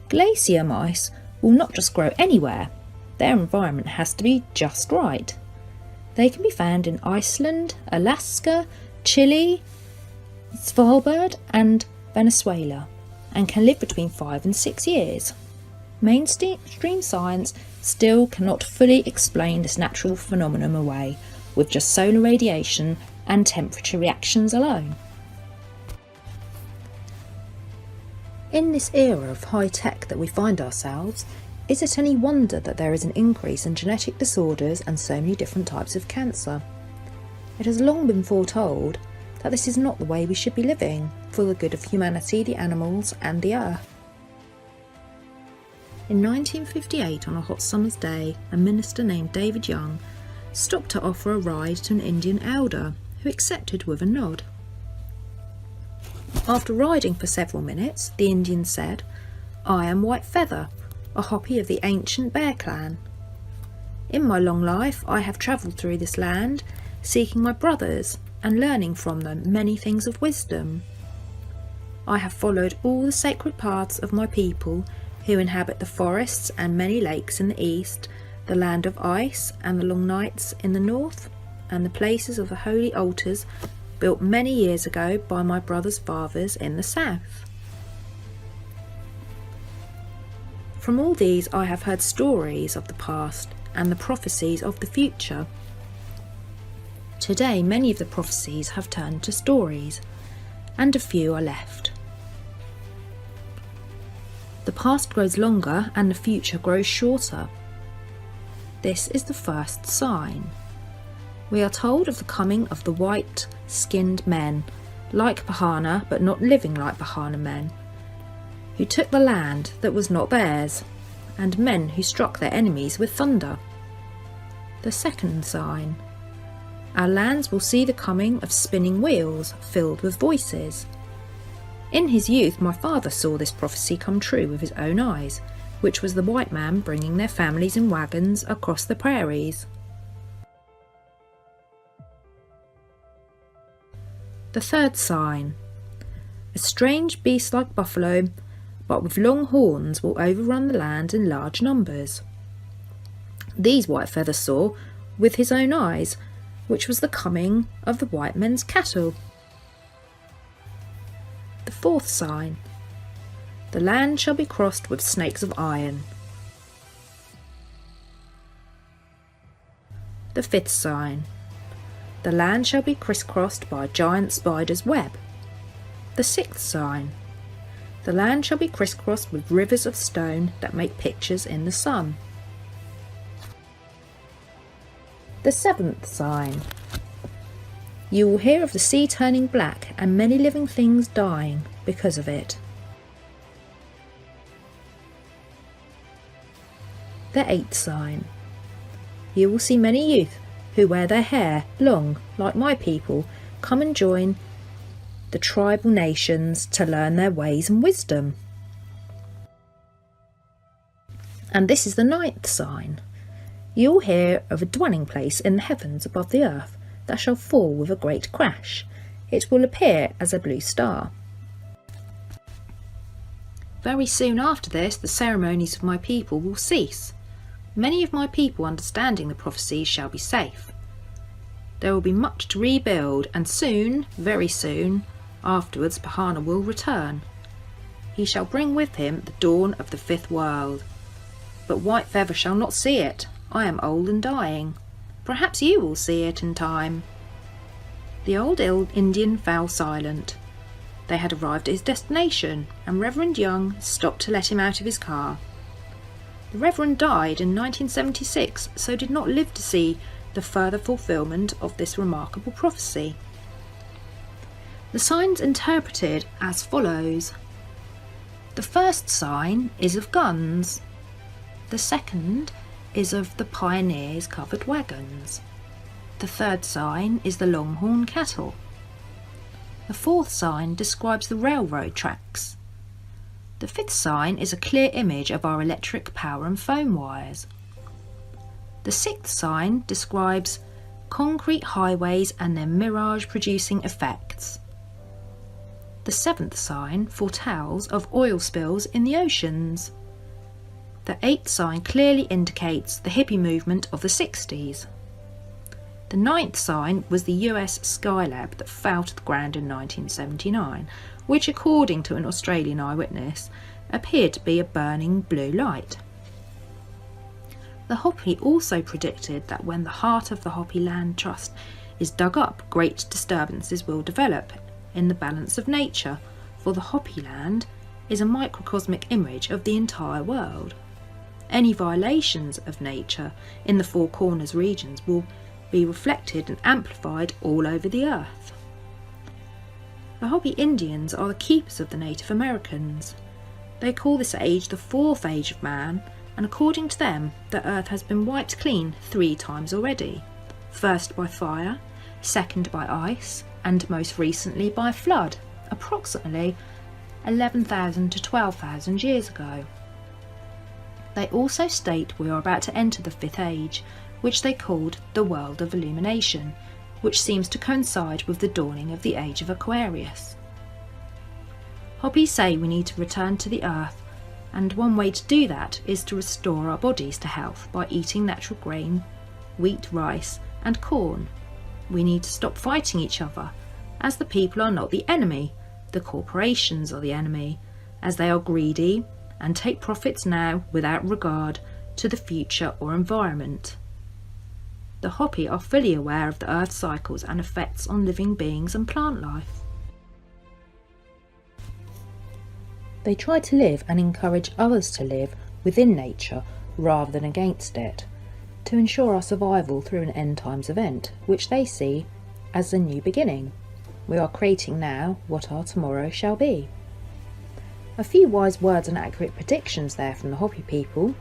Glacier mice will not just grow anywhere, their environment has to be just right. They can be found in Iceland, Alaska, Chile, Svalbard and Venezuela, and can live between 5 and 6 years. Mainstream science still cannot fully explain this natural phenomenon away with just solar radiation and temperature reactions alone. In this era of high tech that we find ourselves, is it any wonder that there is an increase in genetic disorders and so many different types of cancer? It has long been foretold that this is not the way we should be living, for the good of humanity, the animals and the earth. In 1958, on a hot summer's day, a minister named David Young stopped to offer a ride to an Indian elder, who accepted with a nod. After riding for several minutes, the Indian said, "I am White Feather, a Hopi of the ancient Bear clan. In my long life I have travelled through this land, seeking my brothers and learning from them many things of wisdom. I have followed all the sacred paths of my people who inhabit the forests and many lakes in the east, the land of ice and the long nights in the north, and the places of the holy altars built many years ago by my brothers' fathers in the south. From all these I have heard stories of the past and the prophecies of the future. Today many of the prophecies have turned to stories, and a few are left. The past grows longer and the future grows shorter. This is the first sign. We are told of the coming of the white-skinned men, like Pahana but not living like Pahana men, who took the land that was not theirs, and men who struck their enemies with thunder. The second sign. Our lands will see the coming of spinning wheels filled with voices. In his youth my father saw this prophecy come true with his own eyes, which was the white man bringing their families in wagons across the prairies. The third sign. A strange beast like buffalo, but with long horns, will overrun the land in large numbers. These White Feather saw with his own eyes, which was the coming of the white men's cattle. The fourth sign. The land shall be crossed with snakes of iron. The fifth sign. The land shall be crisscrossed by a giant spider's web. The sixth sign. The land shall be crisscrossed with rivers of stone that make pictures in the sun. The seventh sign. You will hear of the sea turning black and many living things dying because of it. The eighth sign. You will see many youth who wear their hair long, like my people, come and join the tribal nations to learn their ways and wisdom. And this is the ninth sign. You will hear of a dwelling place in the heavens above the earth that shall fall with a great crash. It will appear as a blue star. Very soon after this, the ceremonies of my people will cease. Many of my people understanding the prophecies shall be safe. There will be much to rebuild, and soon, very soon, afterwards Pahana will return. He shall bring with him the dawn of the fifth world. But White Feather shall not see it. I am old and dying. Perhaps you will see it in time. The old Indian fell silent. They had arrived at his destination, and Reverend Young stopped to let him out of his car. The Reverend died in 1976, so did not live to see the further fulfilment of this remarkable prophecy. The signs interpreted as follows. The first sign is of guns. The second is of the pioneers' covered wagons. The third sign is the longhorn cattle. The fourth sign describes the railroad tracks. The fifth sign is a clear image of our electric power and phone wires. The sixth sign describes concrete highways and their mirage-producing effects. The seventh sign foretells of oil spills in the oceans. The eighth sign clearly indicates the hippie movement of the 60s. The ninth sign was the US Skylab that fell to the ground in 1979, which, according to an Australian eyewitness, appeared to be a burning blue light. The Hopi also predicted that when the heart of the Hopi Land Trust is dug up, great disturbances will develop in the balance of nature, for the Hopi land is a microcosmic image of the entire world. Any violations of nature in the Four Corners regions will be reflected and amplified all over the earth. The Hopi Indians are the keepers of the Native Americans. They call this age the fourth age of man, and according to them, the earth has been wiped clean 3 times already. First by fire, second by ice, and most recently by flood, approximately 11,000 to 12,000 years ago. They also state we are about to enter the 5th age, which they called the world of illumination, which seems to coincide with the dawning of the age of Aquarius. Hopi say we need to return to the earth, and one way to do that is to restore our bodies to health by eating natural grain, wheat, rice and corn. We need to stop fighting each other, as the people are not the enemy, the corporations are the enemy, as they are greedy and take profits now without regard to the future or environment. The Hopi are fully aware of the earth's cycles and effects on living beings and plant life. They try to live and encourage others to live within nature rather than against it, to ensure our survival through an end times event, which they see as a new beginning. We are creating now what our tomorrow shall be. A few wise words and accurate predictions there from the Hopi people,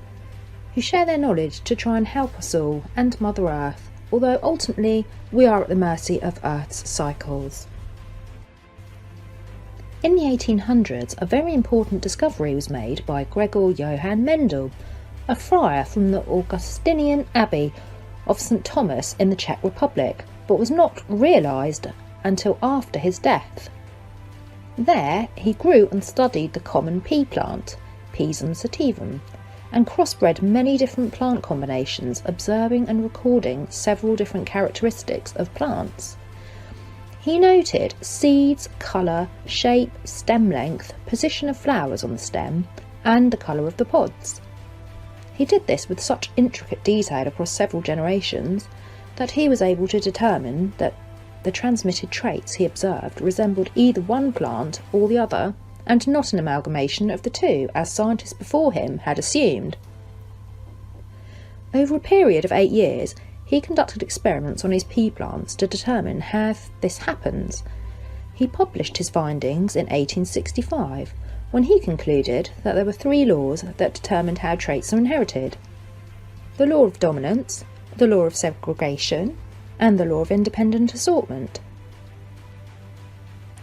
who share their knowledge to try and help us all and Mother Earth, although ultimately we are at the mercy of Earth's cycles. In the 1800s, a very important discovery was made by Gregor Johann Mendel, a friar from the Augustinian Abbey of St. Thomas in the Czech Republic, but was not realised until after his death. There he grew and studied the common pea plant, Pisum sativum, and crossbred many different plant combinations, observing and recording several different characteristics of plants. He noted seeds, colour, shape, stem length, position of flowers on the stem, and the colour of the pods. He did this with such intricate detail across several generations that he was able to determine that the transmitted traits he observed resembled either one plant or the other, and not an amalgamation of the two, as scientists before him had assumed. Over a period of 8 years, he conducted experiments on his pea plants to determine how this happens. He published his findings in 1865, when he concluded that there were 3 laws that determined how traits are inherited: the law of dominance, the law of segregation, and the law of independent assortment.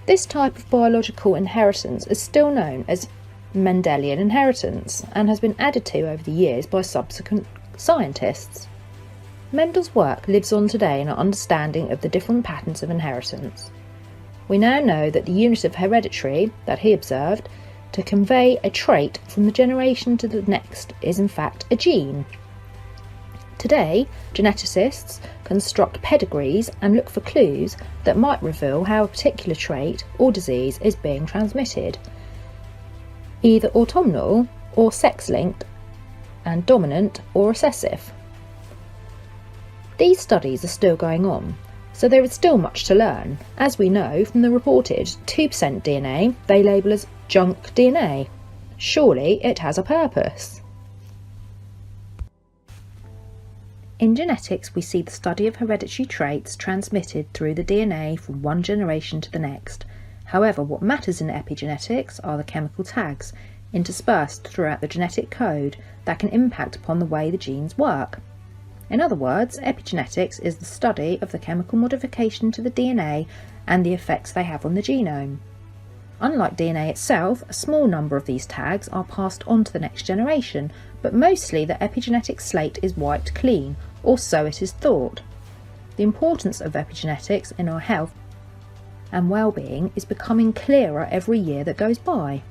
This type of biological inheritance is still known as Mendelian inheritance and has been added to over the years by subsequent scientists. Mendel's work lives on today in our understanding of the different patterns of inheritance. We now know that the unit of hereditary that he observed to convey a trait from the generation to the next is in fact a gene. Today, geneticists construct pedigrees and look for clues that might reveal how a particular trait or disease is being transmitted, either autosomal or sex-linked, and dominant or recessive. These studies are still going on, so there is still much to learn, as we know from the reported 2% DNA they label as junk DNA. Surely it has a purpose. In genetics, we see the study of hereditary traits transmitted through the DNA from one generation to the next. However, what matters in epigenetics are the chemical tags interspersed throughout the genetic code that can impact upon the way the genes work. In other words, epigenetics is the study of the chemical modification to the DNA and the effects they have on the genome. Unlike DNA itself, a small number of these tags are passed on to the next generation, but mostly the epigenetic slate is wiped clean, or so it is thought. The importance of epigenetics in our health and well-being is becoming clearer every year that goes by.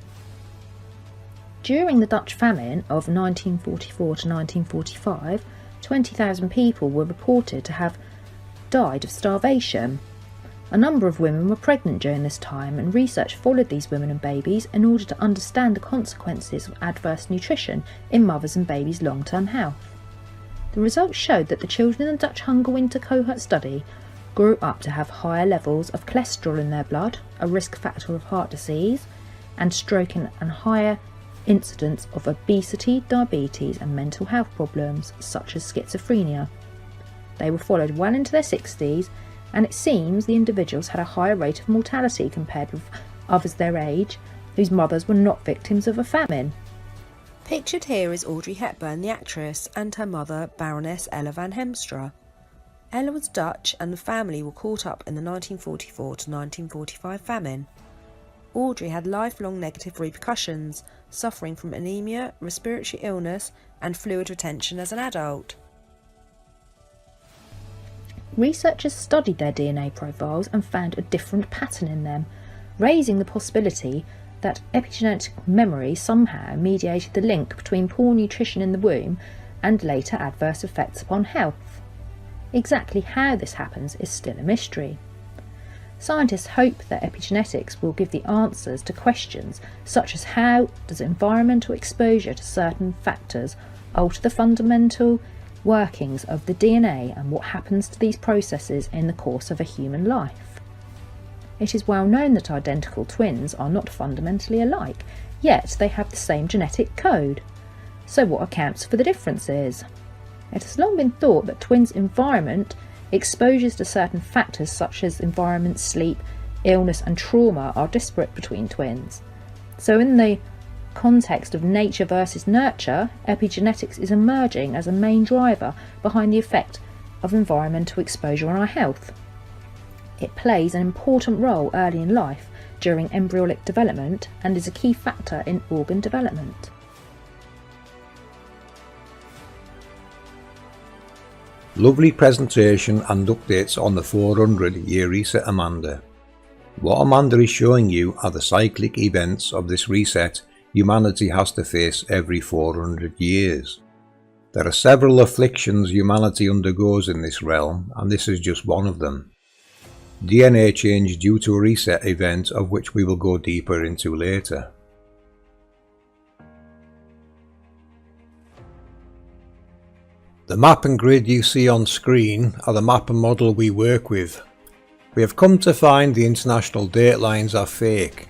During the Dutch famine of 1944 to 1945, 20,000 people were reported to have died of starvation. A number of women were pregnant during this time, and research followed these women and babies in order to understand the consequences of adverse nutrition in mothers' and babies' long-term health. The results showed that the children in the Dutch Hunger Winter Cohort study grew up to have higher levels of cholesterol in their blood, a risk factor of heart disease and stroke, and higher incidence of obesity, diabetes and mental health problems such as schizophrenia. They were followed well into their 60s, and it seems the individuals had a higher rate of mortality compared with others their age, whose mothers were not victims of a famine. Pictured here is Audrey Hepburn, the actress, and her mother, Baroness Ella van Hemstra. Ella was Dutch and the family were caught up in the 1944 to 1945 famine. Audrey had lifelong negative repercussions, suffering from anemia, respiratory illness and fluid retention as an adult. Researchers studied their DNA profiles and found a different pattern in them, raising the possibility that epigenetic memory somehow mediated the link between poor nutrition in the womb and later adverse effects upon health. Exactly how this happens is still a mystery. Scientists hope that epigenetics will give the answers to questions such as how does environmental exposure to certain factors alter the fundamental workings of the DNA and what happens to these processes in the course of a human life. It is well known that identical twins are not fundamentally alike, yet they have the same genetic code. So what accounts for the differences? It has long been thought that twins' environment, exposures to certain factors such as environment, sleep, illness and trauma are disparate between twins. So in the context of nature versus nurture, epigenetics is emerging as a main driver behind the effect of environmental exposure on our health. It plays an important role early in life during embryonic development and is a key factor in organ development. Lovely presentation and updates on the 400-year reset, Amanda. What Amanda is showing you are the cyclic events of this reset humanity has to face every 400 years. There are several afflictions humanity undergoes in this realm, and this is just one of them. DNA change due to a reset event of which we will go deeper into later. The map and grid you see on screen are the map and model we work with. We have come to find the international date lines are fake,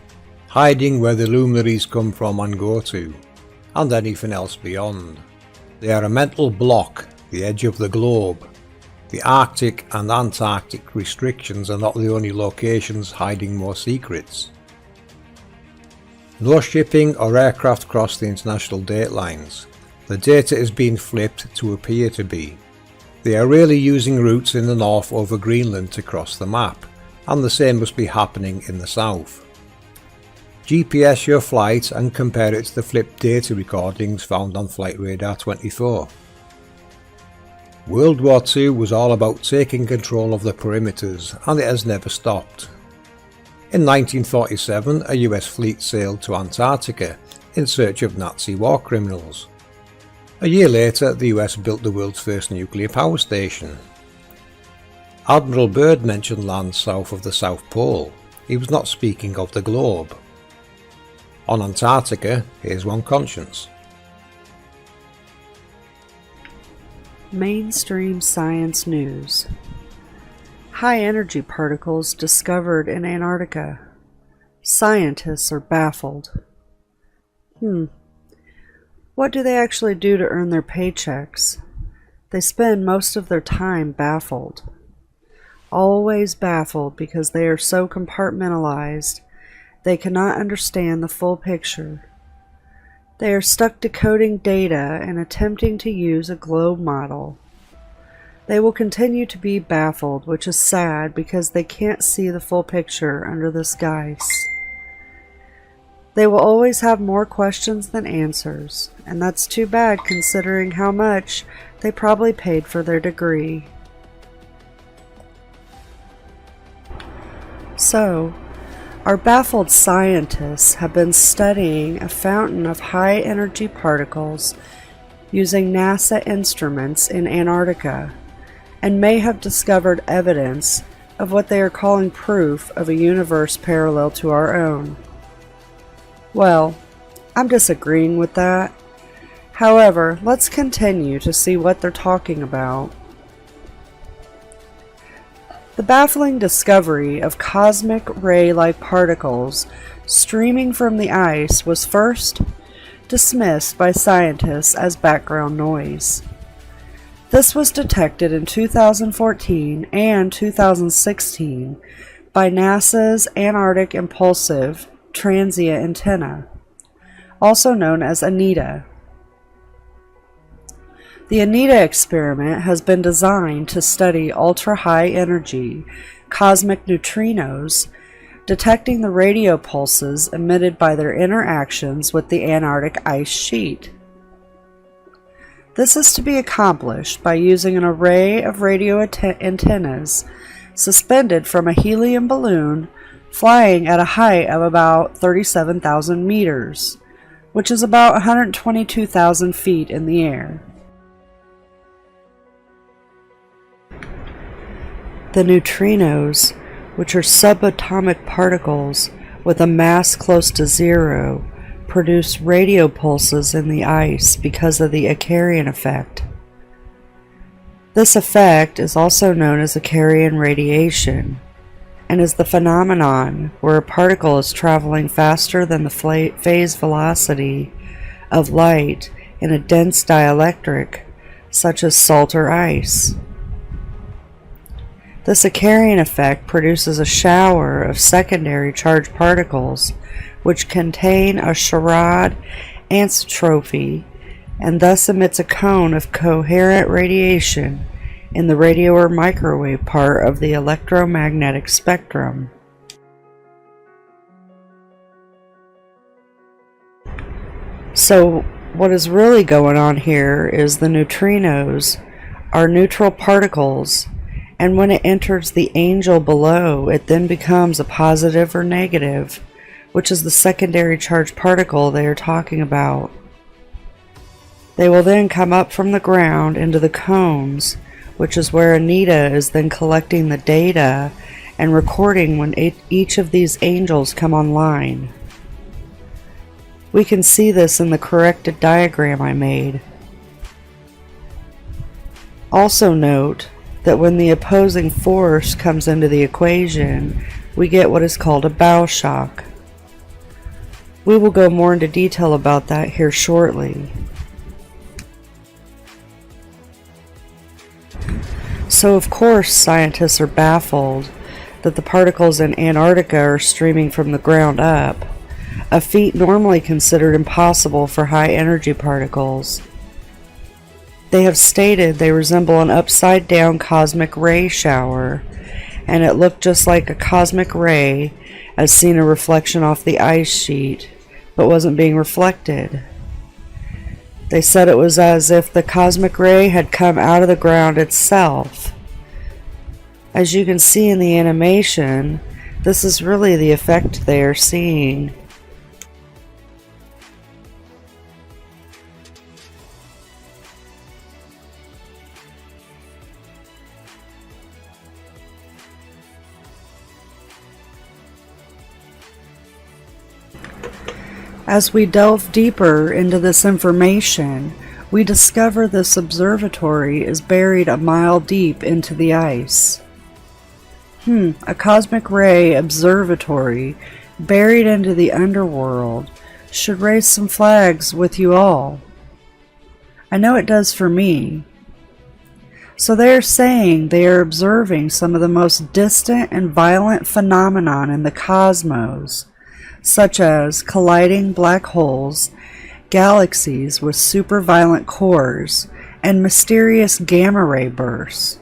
hiding where the luminaries come from and go to, and anything else beyond. They are a mental block, the edge of the globe. The Arctic and Antarctic restrictions are not the only locations hiding more secrets. No shipping or aircraft cross the international date lines. The data is being flipped to appear to be. They are really using routes in the north over Greenland to cross the map, and the same must be happening in the south. GPS your flight and compare it to the flipped data recordings found on Flight Radar 24. World War II was all about taking control of the perimeters, and it has never stopped. In 1947, a US fleet sailed to Antarctica in search of Nazi war criminals. A year later, the US built the world's first nuclear power station. Admiral Byrd mentioned land south of the South Pole. He was not speaking of the globe. On Antarctica, here's one conscience. Mainstream science news. High energy particles discovered in Antarctica. Scientists are baffled. What do they actually do to earn their paychecks? They spend most of their time baffled. Always baffled because they are so compartmentalized, they cannot understand the full picture. They are stuck decoding data and attempting to use a globe model. They will continue to be baffled, which is sad because they can't see the full picture under this guise. They will always have more questions than answers, and that's too bad considering how much they probably paid for their degree. So, our baffled scientists have been studying a fountain of high-energy particles using NASA instruments in Antarctica, and may have discovered evidence of what they are calling proof of a universe parallel to our own. Well, I'm disagreeing with that. However, let's continue to see what they're talking about. The baffling discovery of cosmic ray-like particles streaming from the ice was first dismissed by scientists as background noise. This was detected in 2014 and 2016 by NASA's Antarctic Impulsive transient antenna, also known as Anita. The Anita experiment has been designed to study ultra-high energy cosmic neutrinos, detecting the radio pulses emitted by their interactions with the Antarctic ice sheet. This is to be accomplished by using an array of radio antennas suspended from a helium balloon flying at a height of about 37,000 meters, which is about 122,000 feet in the air. The neutrinos, which are subatomic particles with a mass close to zero, produce radio pulses in the ice because of the Icarian effect. This effect is also known as Icarian radiation, and is the phenomenon where a particle is traveling faster than the phase velocity of light in a dense dielectric, such as salt or ice. This Icarian effect produces a shower of secondary charged particles which contain a Sherrod anisotropy and thus emits a cone of coherent radiation in the radio or microwave part of the electromagnetic spectrum. So what is really going on here is the neutrinos are neutral particles, and when it enters the angel below, it then becomes a positive or negative, which is the secondary charged particle they are talking about. They will then come up from the ground into the cones, which is where Anita is then collecting the data and recording when each of these angels come online. We can see this in the corrected diagram I made. Also note that when the opposing force comes into the equation, we get what is called a bow shock. We will go more into detail about that here shortly. So of course scientists are baffled that the particles in Antarctica are streaming from the ground up, a feat normally considered impossible for high energy particles. They have stated they resemble an upside down cosmic ray shower, and it looked just like a cosmic ray as seen a reflection off the ice sheet, but wasn't being reflected. They said it was as if the cosmic ray had come out of the ground itself. As you can see in the animation, this is really the effect they are seeing. As we delve deeper into this information, we discover this observatory is buried a mile deep into the ice. A cosmic ray observatory buried into the underworld should raise some flags with you all. I know it does for me. So they are saying they are observing some of the most distant and violent phenomenon in the cosmos, such as colliding black holes, galaxies with superviolent cores, and mysterious gamma ray bursts.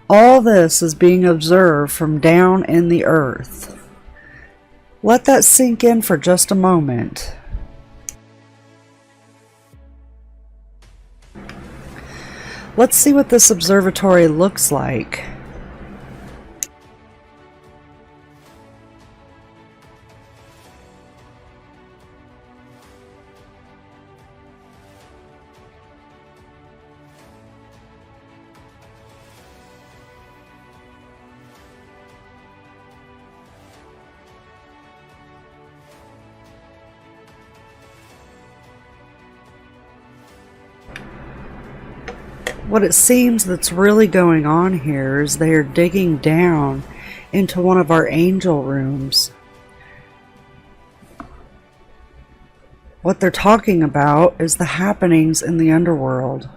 All this is being observed from down in the earth. Let that sink in for just a moment. Let's see what this observatory looks like. What it seems that's really going on here is they are digging down into one of our angel rooms. What they're talking about is the happenings in the underworld.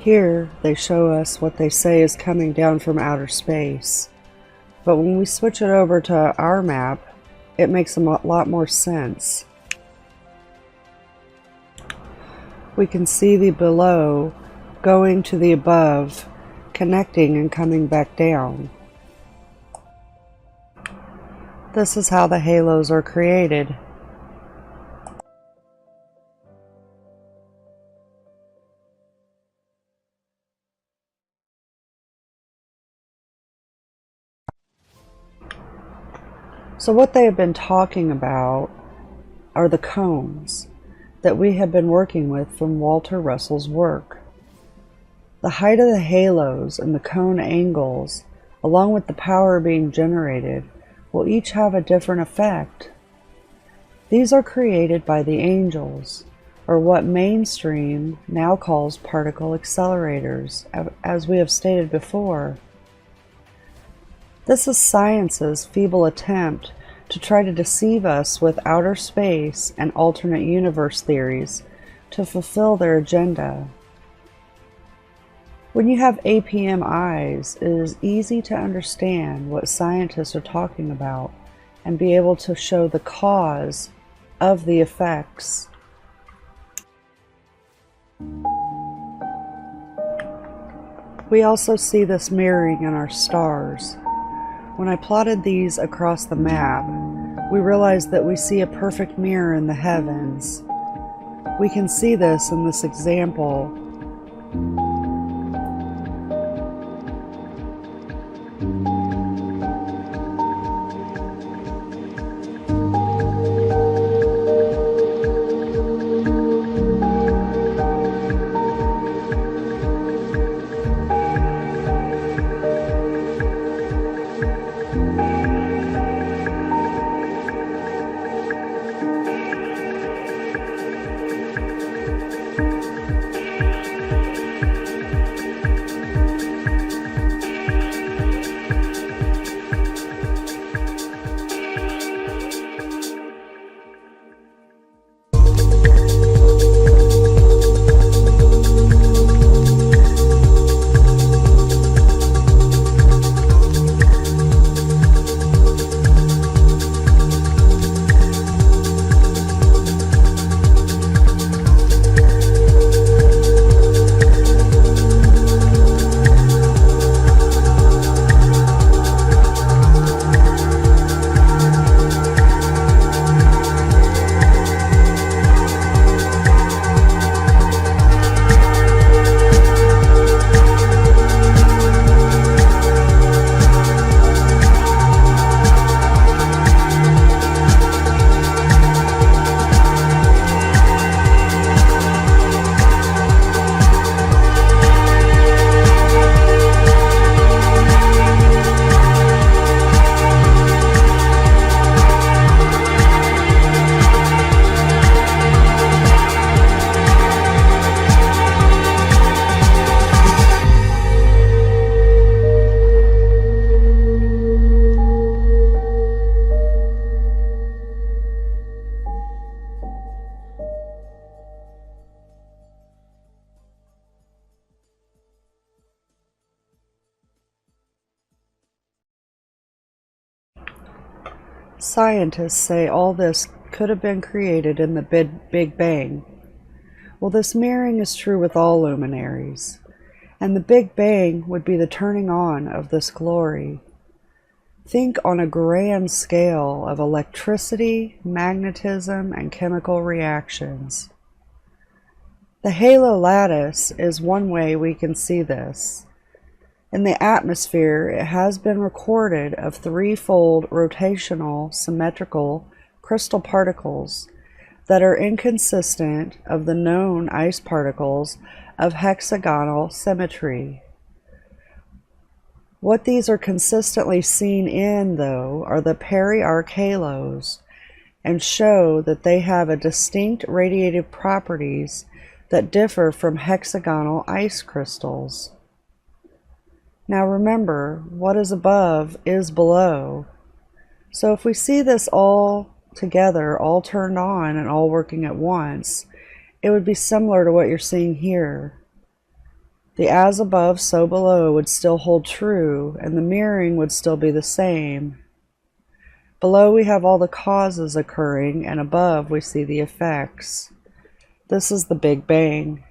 Here they show us what they say is coming down from outer space. But when we switch it over to our map, it makes a lot more sense. We can see the below going to the above, connecting and coming back down. This is how the halos are created. So what they have been talking about are the cones that we have been working with from Walter Russell's work. The height of the halos and the cone angles, along with the power being generated, will each have a different effect. These are created by the angels, or what mainstream now calls particle accelerators, as we have stated before. This is science's feeble attempt to try to deceive us with outer space and alternate universe theories to fulfill their agenda. When you have APM eyes, it is easy to understand what scientists are talking about and be able to show the cause of the effects. We also see this mirroring in our stars. When I plotted these across the map, we realized that we see a perfect mirror in the heavens. We can see this in this example. Scientists say all this could have been created in the Big Bang. Well, this mirroring is true with all luminaries, and the Big Bang would be the turning on of this glory. Think on a grand scale of electricity, magnetism, and chemical reactions. The halo lattice is one way we can see this. In the atmosphere, it has been recorded of threefold rotational symmetrical crystal particles that are inconsistent of the known ice particles of hexagonal symmetry. What these are consistently seen in, though, are the peri-arc halos, and show that they have a distinct radiative properties that differ from hexagonal ice crystals. Now remember, what is above is below. So if we see this all together, all turned on and all working at once, it would be similar to what you're seeing here. The as above, so below would still hold true, and the mirroring would still be the same. Below we have all the causes occurring, and above we see the effects. This is the Big Bang.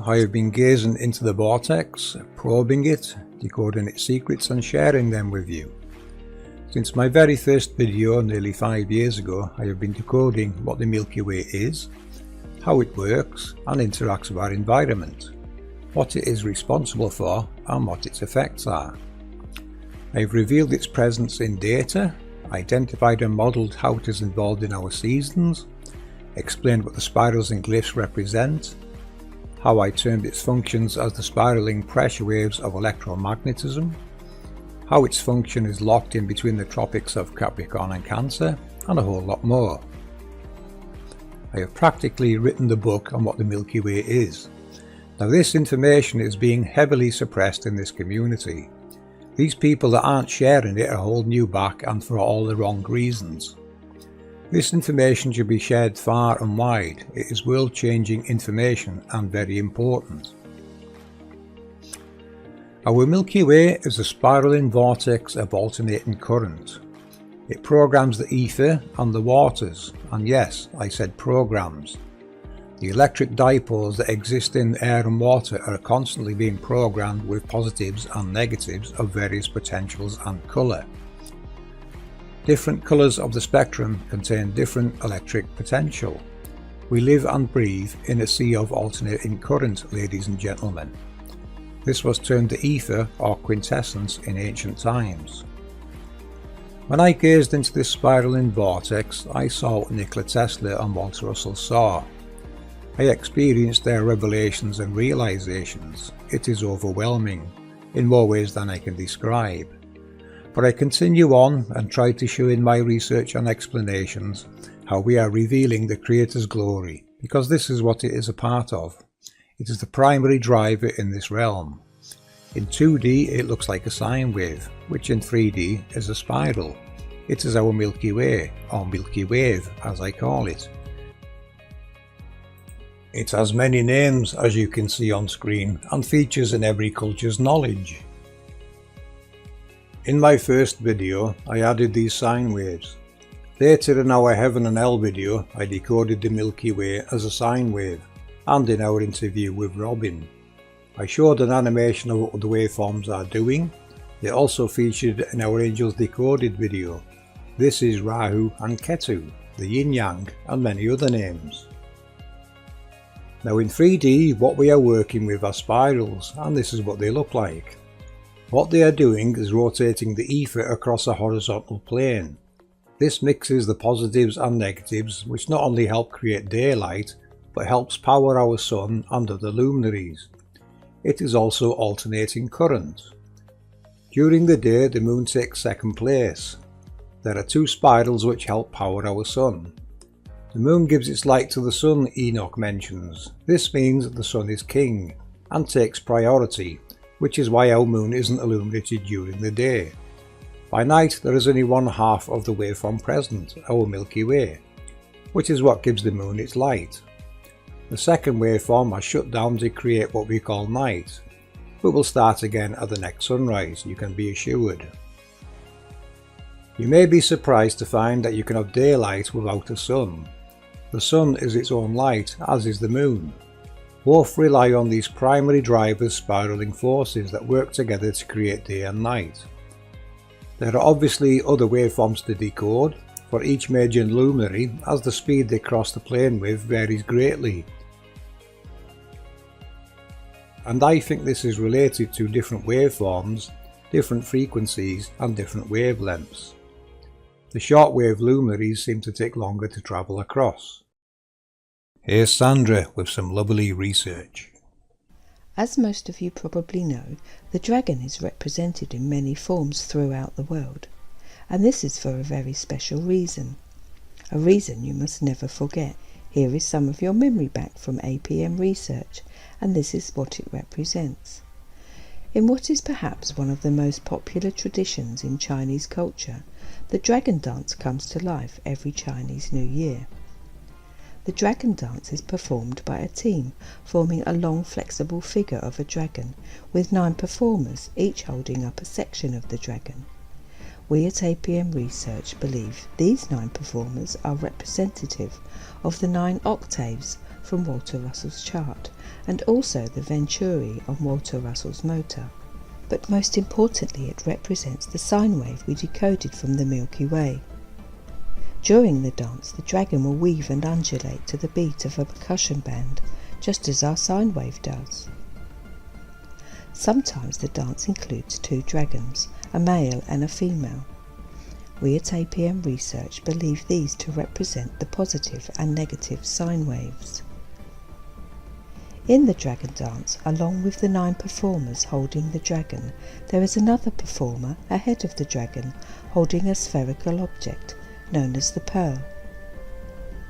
I have been gazing into the vortex, probing it, decoding its secrets and sharing them with you. Since my very first video nearly 5 years ago, I have been decoding what the Milky Way is, how it works and interacts with our environment, what it is responsible for and what its effects are. I have revealed its presence in data, identified and modelled how it is involved in our seasons, explained what the spirals and glyphs represent, how I termed its functions as the spiralling pressure waves of electromagnetism, how its function is locked in between the tropics of Capricorn and Cancer, and a whole lot more. I have practically written the book on what the Milky Way is. Now this information is being heavily suppressed in this community. These people that aren't sharing it are holding you back, and for all the wrong reasons. This information should be shared far and wide. It is world-changing information and very important. Our Milky Way is a spiraling vortex of alternating current. It programs the ether and the waters, and yes, I said programs. The electric dipoles that exist in air and water are constantly being programmed with positives and negatives of various potentials and colour. Different colours of the spectrum contain different electric potential. We live and breathe in a sea of alternating current, ladies and gentlemen. This was termed the ether or quintessence in ancient times. When I gazed into this spiraling vortex, I saw what Nikola Tesla and Walter Russell saw. I experienced their revelations and realizations. It is overwhelming, in more ways than I can describe. But I continue on and try to show in my research and explanations how we are revealing the Creator's glory, because this is what it is a part of. It is the primary driver in this realm. In 2D it looks like a sine wave, which in 3D is a spiral. It is our Milky Way, or Milky Wave as I call it. It has many names, as you can see on screen, and features in every culture's knowledge. In my first video I added these sine waves. Later in our Heaven and Hell video I decoded the Milky Way as a sine wave, and in our interview with Robin. I showed an animation of what the waveforms are doing. They also featured in our Angels Decoded video. This is Rahu and Ketu, the Yin Yang, and many other names. Now in 3D what we are working with are spirals, and this is what they look like. What they are doing is rotating the ether across a horizontal plane. This mixes the positives and negatives, which not only help create daylight, but helps power our sun and other luminaries. It is also alternating current. During the day the moon takes second place. There are two spirals which help power our sun. The moon gives its light to the sun, Enoch mentions. This means the sun is king and takes priority, which is why our moon isn't illuminated during the day. By night there is only one half of the waveform present, our Milky Way, which is what gives the moon its light. The second waveform has shut down to create what we call night, but will start again at the next sunrise, you can be assured. You may be surprised to find that you can have daylight without a sun. The sun is its own light, as is the moon. Both rely on these primary drivers, spiraling forces that work together to create day and night. There are obviously other waveforms to decode for each major luminary, as the speed they cross the plane with varies greatly. And I think this is related to different waveforms, different frequencies and different wavelengths. The shortwave luminaries seem to take longer to travel across. Here's Sandra with some lovely research. As most of you probably know, the dragon is represented in many forms throughout the world, and this is for a very special reason. A reason you must never forget. Here is some of your memory back from APM Research, and this is what it represents. In what is perhaps one of the most popular traditions in Chinese culture, the dragon dance comes to life every Chinese New Year. The The dragon dance is performed by a team forming a long flexible figure of a dragon with 9 performers, each holding up a section of the dragon. We at APM Research believe these 9 performers are representative of the 9 octaves from Walter Russell's chart and also the venturi on Walter Russell's motor. But most importantly, it represents the sine wave we decoded from the Milky Way. During the dance, the dragon will weave and undulate to the beat of a percussion band, just as our sine wave does. Sometimes the dance includes 2 dragons, a male and a female. We at APM Research believe these to represent the positive and negative sine waves. In the dragon dance, along with the 9 performers holding the dragon, there is another performer ahead of the dragon holding a spherical object known as the pearl.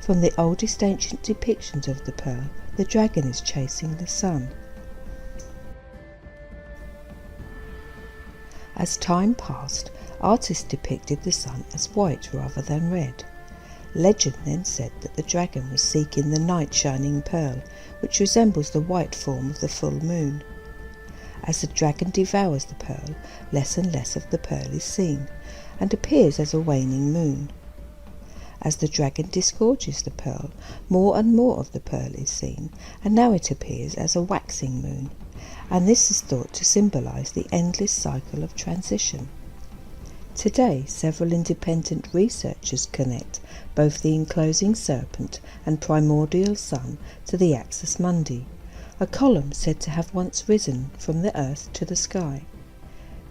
From the oldest ancient depictions of the pearl, the dragon is chasing the sun. As time passed, artists depicted the sun as white rather than red. Legend then said that the dragon was seeking the night shining pearl, which resembles the white form of the full moon. As the dragon devours the pearl, less and less of the pearl is seen, and appears as a waning moon. As the dragon disgorges the pearl, more and more of the pearl is seen, and now it appears as a waxing moon, and this is thought to symbolize the endless cycle of transition. Today, several independent researchers connect both the enclosing serpent and primordial sun to the axis mundi, a column said to have once risen from the earth to the sky.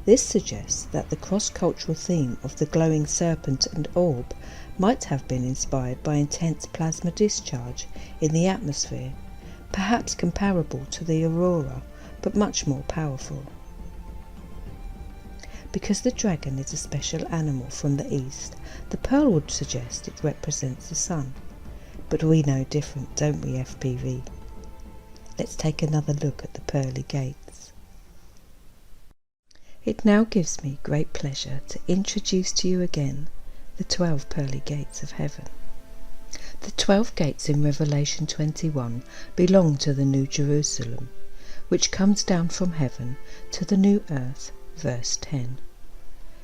This suggests that the cross-cultural theme of the glowing serpent and orb might have been inspired by intense plasma discharge in the atmosphere, perhaps comparable to the aurora, but much more powerful. Because the dragon is a special animal from the east, the pearl would suggest it represents the sun. But we know different, don't we, FPV? Let's take another look at the pearly gates. It now gives me great pleasure to introduce to you again the 12 pearly gates of heaven. The 12 gates in Revelation 21 belong to the New Jerusalem, which comes down from heaven to the new earth, verse 10.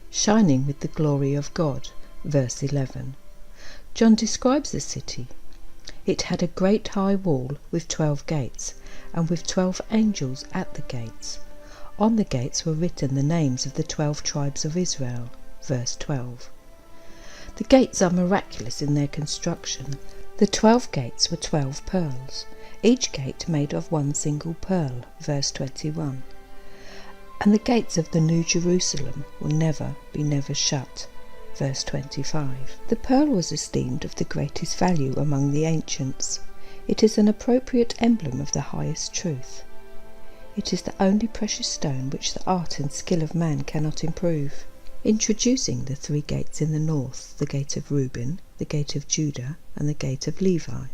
Shining with the glory of God, verse 11. John describes the city. It had a great high wall with 12 gates, and with 12 angels at the gates. On the gates were written the names of the 12 tribes of Israel, verse 12. The gates are miraculous in their construction. The 12 gates were 12 pearls, each gate made of one single pearl, verse 21. And the gates of the New Jerusalem will never shut, verse 25. The pearl was esteemed of the greatest value among the ancients. It is an appropriate emblem of the highest truth. It is the only precious stone which the art and skill of man cannot improve. Introducing the 3 gates in the north, the gate of Reuben, the gate of Judah, and the gate of Levi.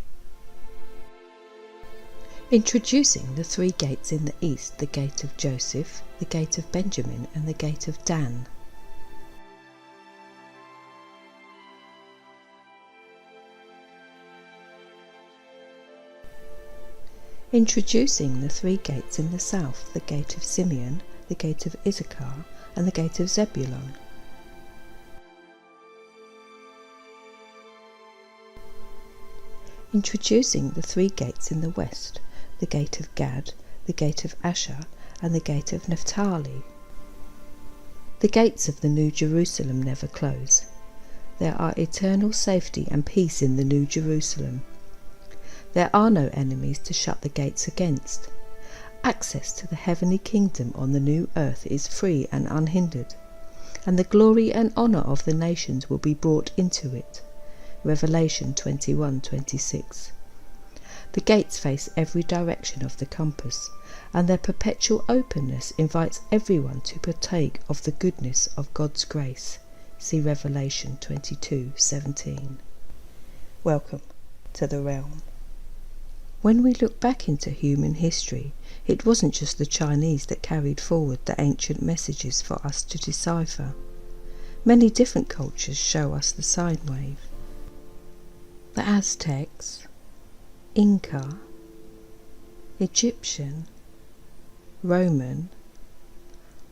Introducing the 3 gates in the east, the gate of Joseph, the gate of Benjamin, and the gate of Dan. Introducing the 3 gates in the south, the gate of Simeon, the gate of Issachar, and the gate of Zebulun. Introducing the 3 gates in the west, the gate of Gad, the gate of Asher, and the gate of Naphtali. The gates of the New Jerusalem never close. There are eternal safety and peace in the New Jerusalem. There are no enemies to shut the gates against. Access to the heavenly kingdom on the new earth is free and unhindered, and the glory and honour of the nations will be brought into it. Revelation 21:26. The gates face every direction of the compass, and their perpetual openness invites everyone to partake of the goodness of God's grace. See Revelation 22:17. Welcome to the realm. When we look back into human history, it wasn't just the Chinese that carried forward the ancient messages for us to decipher. Many different cultures show us the sine wave. The Aztecs, Inca, Egyptian, Roman,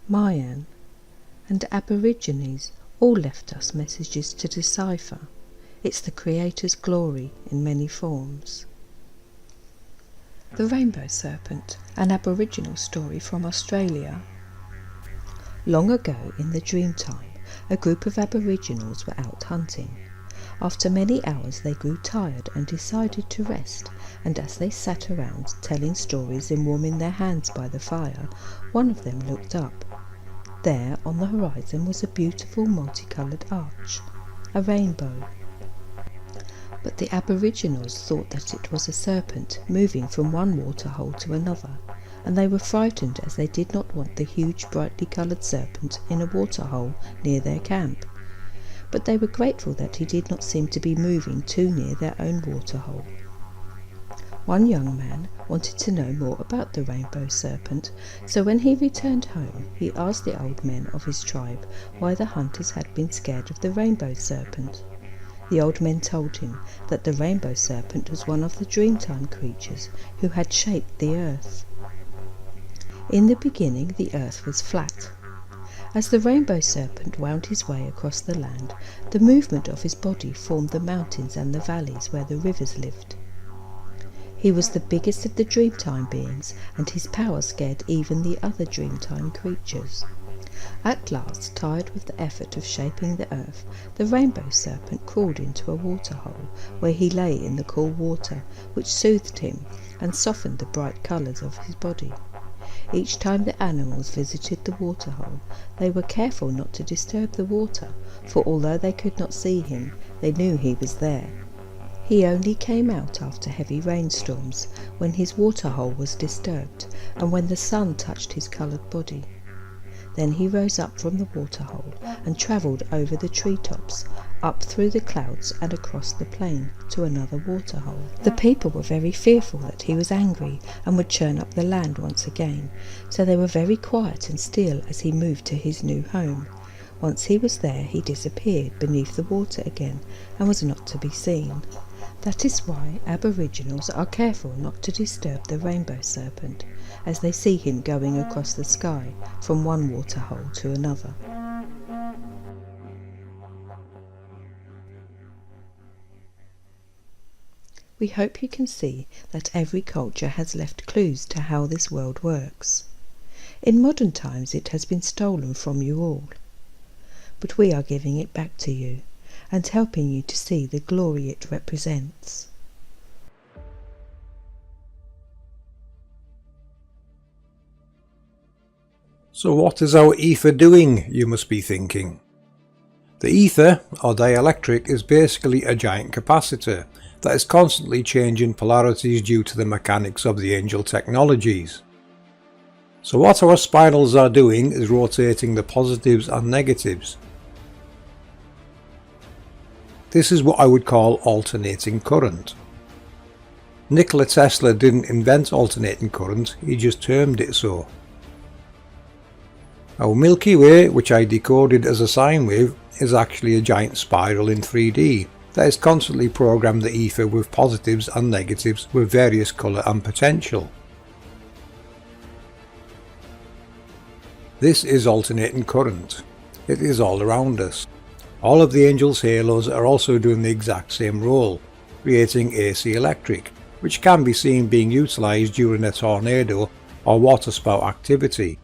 Mayan and Aborigines all left us messages to decipher. It's the Creator's glory in many forms. The Rainbow Serpent, an Aboriginal story from Australia. Long ago in the Dreamtime, a group of Aboriginals were out hunting. After many hours they grew tired and decided to rest, and as they sat around telling stories and warming their hands by the fire, one of them looked up. There on the horizon was a beautiful multicoloured arch, a rainbow. But the Aboriginals thought that it was a serpent moving from one waterhole to another, and they were frightened as they did not want the huge brightly coloured serpent in a waterhole near their camp. But they were grateful that he did not seem to be moving too near their own waterhole. One young man wanted to know more about the rainbow serpent, so when he returned home he asked the old men of his tribe why the hunters had been scared of the rainbow serpent. The old men told him that the rainbow serpent was one of the Dreamtime creatures who had shaped the earth. In the beginning the earth was flat. As the rainbow serpent wound his way across the land, the movement of his body formed the mountains and the valleys where the rivers lived. He was the biggest of the Dreamtime beings, and his power scared even the other Dreamtime creatures. At last, tired with the effort of shaping the earth, the rainbow serpent crawled into a waterhole, where he lay in the cool water, which soothed him and softened the bright colours of his body. Each time the animals visited the waterhole, they were careful not to disturb the water, for although they could not see him, they knew he was there. He only came out after heavy rainstorms, when his waterhole was disturbed, and when the sun touched his coloured body. Then he rose up from the waterhole and travelled over the treetops, up through the clouds and across the plain to another waterhole. The people were very fearful that he was angry and would churn up the land once again, so they were very quiet and still as he moved to his new home. Once he was there, he disappeared beneath the water again and was not to be seen. That is why Aboriginals are careful not to disturb the rainbow serpent, as they see him going across the sky from one waterhole to another. We hope you can see that every culture has left clues to how this world works. In modern times it has been stolen from you all, but we are giving it back to you and helping you to see the glory it represents. So what is our ether doing, you must be thinking? The ether, or dielectric, is basically a giant capacitor that is constantly changing polarities due to the mechanics of the angel technologies. So what our spirals are doing is rotating the positives and negatives. This is what I would call alternating current. Nikola Tesla didn't invent alternating current, he just termed it so. Our Milky Way, which I decoded as a sine wave, is actually a giant spiral in 3D that is constantly programmed the ether with positives and negatives with various colour and potential. This is alternating current. It is all around us. All of the angels' halos are also doing the exact same role, creating AC electric, which can be seen being utilised during a tornado or waterspout activity.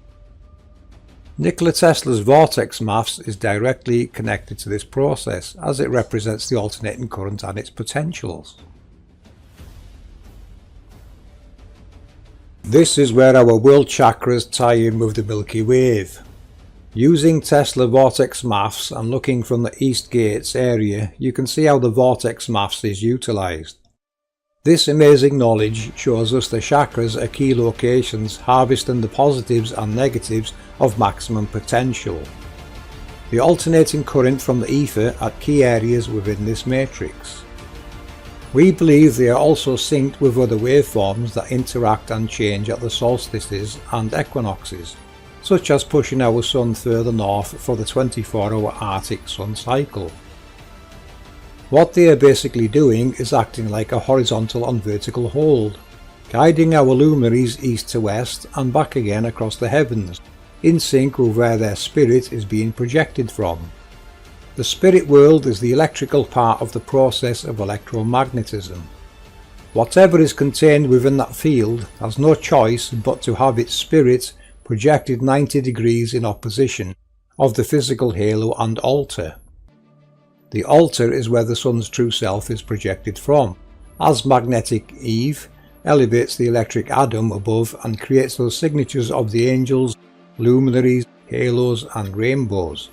Nikola Tesla's vortex mass is directly connected to this process, as it represents the alternating current and its potentials. This is where our world chakras tie in with the Milky Way. Using Tesla vortex maths and looking from the East Gates area, you can see how the vortex maths is utilised. This amazing knowledge shows us the chakras are key locations harvesting the positives and negatives of maximum potential. The alternating current from the ether at key areas within this matrix. We believe they are also synced with other waveforms that interact and change at the solstices and equinoxes, such as pushing our sun further north for the 24-hour Arctic sun cycle. What they are basically doing is acting like a horizontal and vertical hold, guiding our luminaries east to west and back again across the heavens, in sync with where their spirit is being projected from. The spirit world is the electrical part of the process of electromagnetism. Whatever is contained within that field has no choice but to have its spirit projected 90 degrees in opposition of the physical halo and altar. The altar is where the sun's true self is projected from, as magnetic Eve elevates the electric atom above and creates those signatures of the angels, luminaries, halos and rainbows.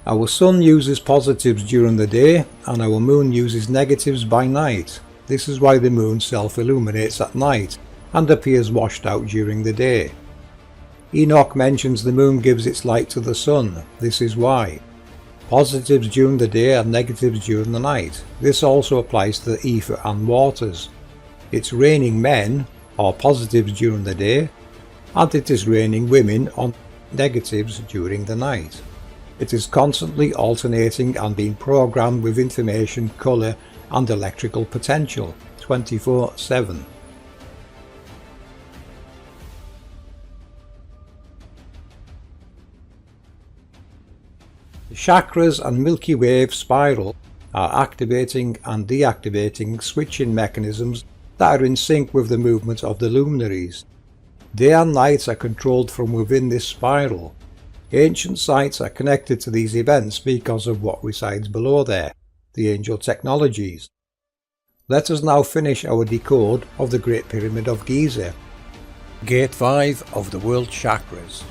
Our sun uses positives during the day and our moon uses negatives by night. This is why the moon self-illuminates at night and appears washed out during the day. Enoch mentions the moon gives its light to the sun. This is why. Positives during the day and negatives during the night. This also applies to the ether and waters. It's raining men, or positives during the day, and it is raining women on negatives during the night. It is constantly alternating and being programmed with information, colour and electrical potential 24/7. The chakras and Milky Way spiral are activating and deactivating switching mechanisms that are in sync with the movement of the luminaries. Day and night are controlled from within this spiral. Ancient sites are connected to these events because of what resides below there, the angel technologies. Let us now finish our decode of the Great Pyramid of Giza. Gate 5 of the World Chakras.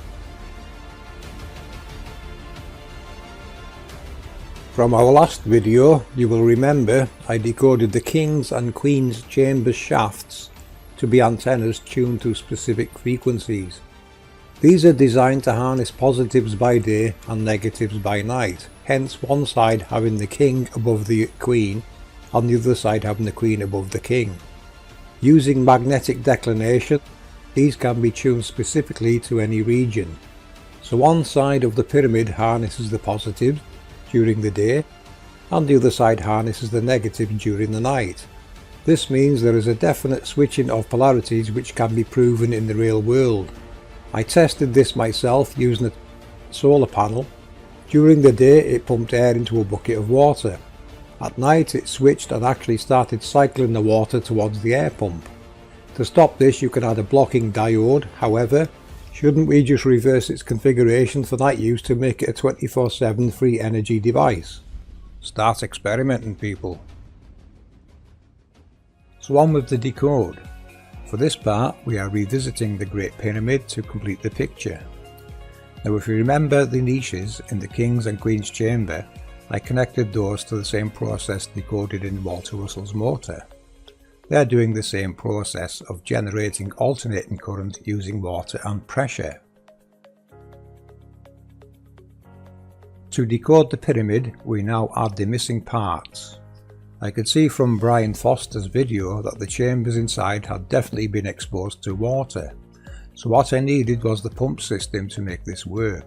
From our last video, you will remember I decoded the King's and Queen's chamber shafts to be antennas tuned to specific frequencies. These are designed to harness positives by day and negatives by night, hence one side having the King above the Queen and the other side having the Queen above the King. Using magnetic declination, these can be tuned specifically to any region. So one side of the pyramid harnesses the positives during the day and the other side harnesses the negative during the night. This means there is a definite switching of polarities which can be proven in the real world. I tested this myself using a solar panel. During the day it pumped air into a bucket of water. At night it switched and actually started cycling the water towards the air pump. To stop this you can add a blocking diode, however, shouldn't we just reverse its configuration for night use to make it a 24/7 free energy device? Start experimenting, people. So on with the decode. For this part we are revisiting the Great Pyramid to complete the picture. Now if you remember the niches in the King's and Queen's chamber, I connected those to the same process decoded in Walter Russell's motor. They are doing the same process of generating alternating current using water and pressure. To decode the pyramid we now add the missing parts. I could see from Brian Foster's video that the chambers inside had definitely been exposed to water, so what I needed was the pump system to make this work.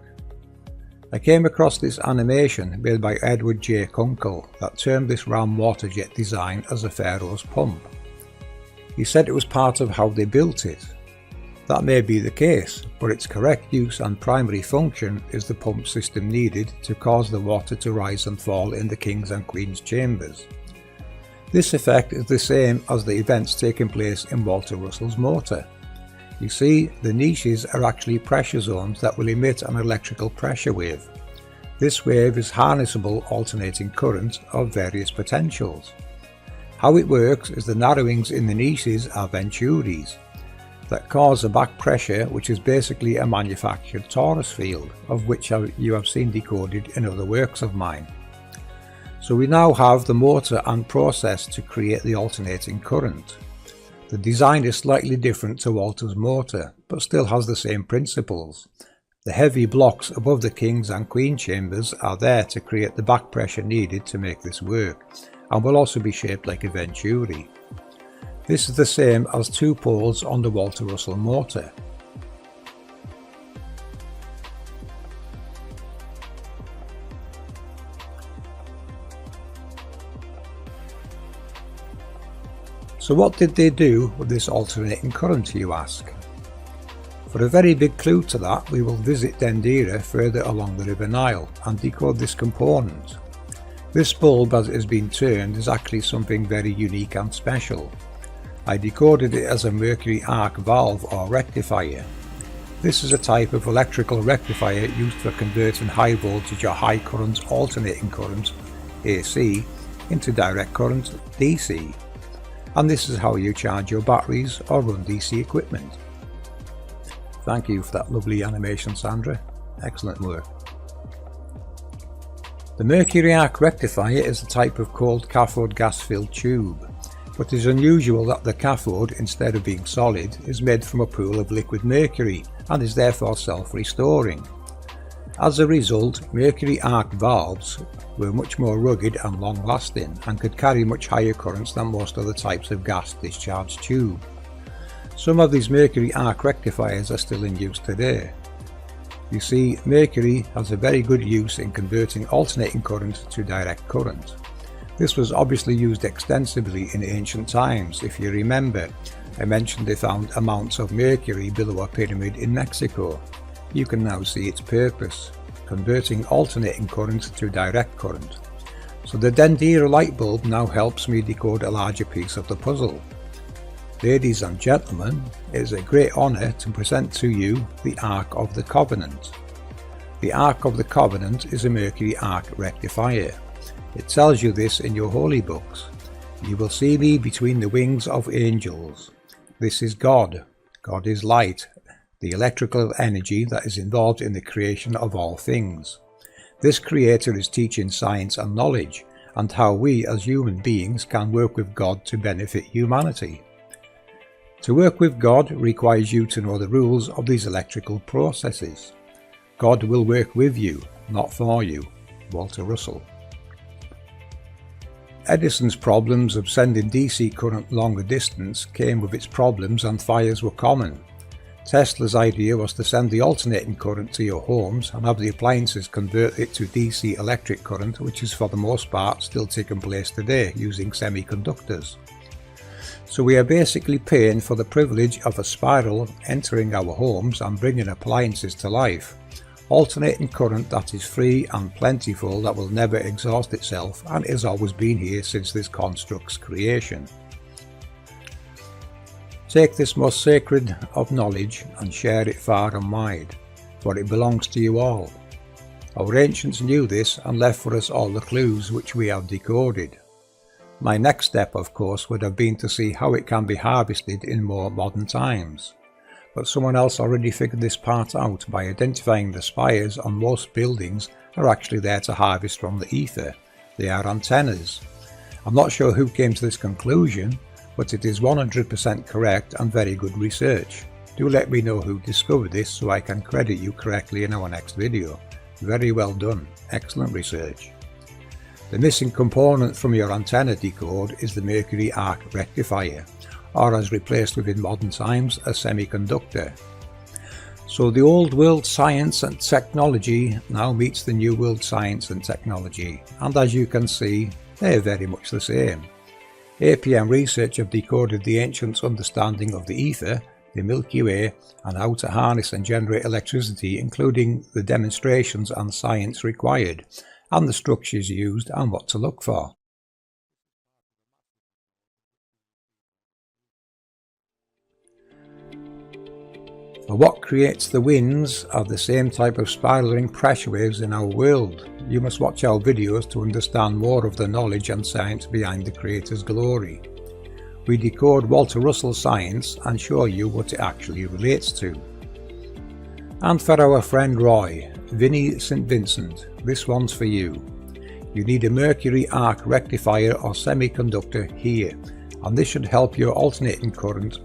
I came across this animation made by Edward J. Kunkel that termed this ram water jet design as a Pharaoh's pump. He said it was part of how they built it. That may be the case, but its correct use and primary function is the pump system needed to cause the water to rise and fall in the King's and Queen's chambers. This effect is the same as the events taking place in Walter Russell's motor. You see, the niches are actually pressure zones that will emit an electrical pressure wave. This wave is harnessable alternating current of various potentials. How it works is the narrowings in the niches are venturis that cause a back pressure, which is basically a manufactured torus field, of which you have seen decoded in other works of mine. So we now have the motor and process to create the alternating current. The design is slightly different to Walter's motor, but still has the same principles. The heavy blocks above the King's and Queen chambers are there to create the back pressure needed to make this work, and will also be shaped like a venturi. This is the same as two poles on the Walter Russell motor. So what did they do with this alternating current, you ask? For a very big clue to that, we will visit Dendera further along the River Nile and decode this component. This bulb, as it has been termed, is actually something very unique and special. I decoded it as a mercury arc valve or rectifier. This is a type of electrical rectifier used for converting high voltage or high current alternating current, AC, into direct current, DC. And this is how you charge your batteries or run DC equipment. Thank you for that lovely animation, Sandra. Excellent work. The mercury arc rectifier is a type of cold cathode gas-filled tube, but it is unusual that the cathode, instead of being solid, is made from a pool of liquid mercury and is therefore self-restoring. As a result, mercury arc valves were much more rugged and long-lasting and could carry much higher currents than most other types of gas discharge tube. Some of these mercury arc rectifiers are still in use today. You see, mercury has a very good use in converting alternating current to direct current. This was obviously used extensively in ancient times. If you remember, I mentioned they found amounts of mercury below a pyramid in Mexico. You can now see its purpose, converting alternating current to direct current. So the Dendera light bulb now helps me decode a larger piece of the puzzle. Ladies and gentlemen, it is a great honour to present to you the Ark of the Covenant. The Ark of the Covenant is a mercury arc rectifier. It tells you this in your holy books. You will see me between the wings of angels. This is God. God is light, the electrical energy that is involved in the creation of all things. This creator is teaching science and knowledge, and how we as human beings can work with God to benefit humanity. To work with God requires you to know the rules of these electrical processes. God will work with you, not for you. Walter Russell. Edison's problems of sending DC current longer distance came with its problems, and fires were common. Tesla's idea was to send the alternating current to your homes and have the appliances convert it to DC electric current, which is for the most part still taking place today using semiconductors. So we are basically paying for the privilege of a spiral entering our homes and bringing appliances to life. Alternating current that is free and plentiful, that will never exhaust itself and has always been here since this construct's creation. Take this most sacred of knowledge and share it far and wide, for it belongs to you all. Our ancients knew this and left for us all the clues which we have decoded. My next step, of course, would have been to see how it can be harvested in more modern times. But someone else already figured this part out by identifying the spires on most buildings are actually there to harvest from the ether. They are antennas. I'm not sure who came to this conclusion, but it is 100% correct and very good research. Do let me know who discovered this so I can credit you correctly in our next video. Very well done. Excellent research. The missing component from your antenna decode is the mercury arc rectifier, or as replaced within modern times, a semiconductor. So the old world science and technology now meets the new world science and technology, and as you can see, they are very much the same. APM Research have decoded the ancients' understanding of the ether, the Milky Way, and how to harness and generate electricity, including the demonstrations and science required, and the structures used and what to look for. For what creates the winds are the same type of spiraling pressure waves in our world. You must watch our videos to understand more of the knowledge and science behind the Creator's glory. We decode Walter Russell's science and show you what it actually relates to. And for our friend Roy, Vinnie St. Vincent, this one's for you. You need a mercury arc rectifier or semiconductor here, and this should help your alternating current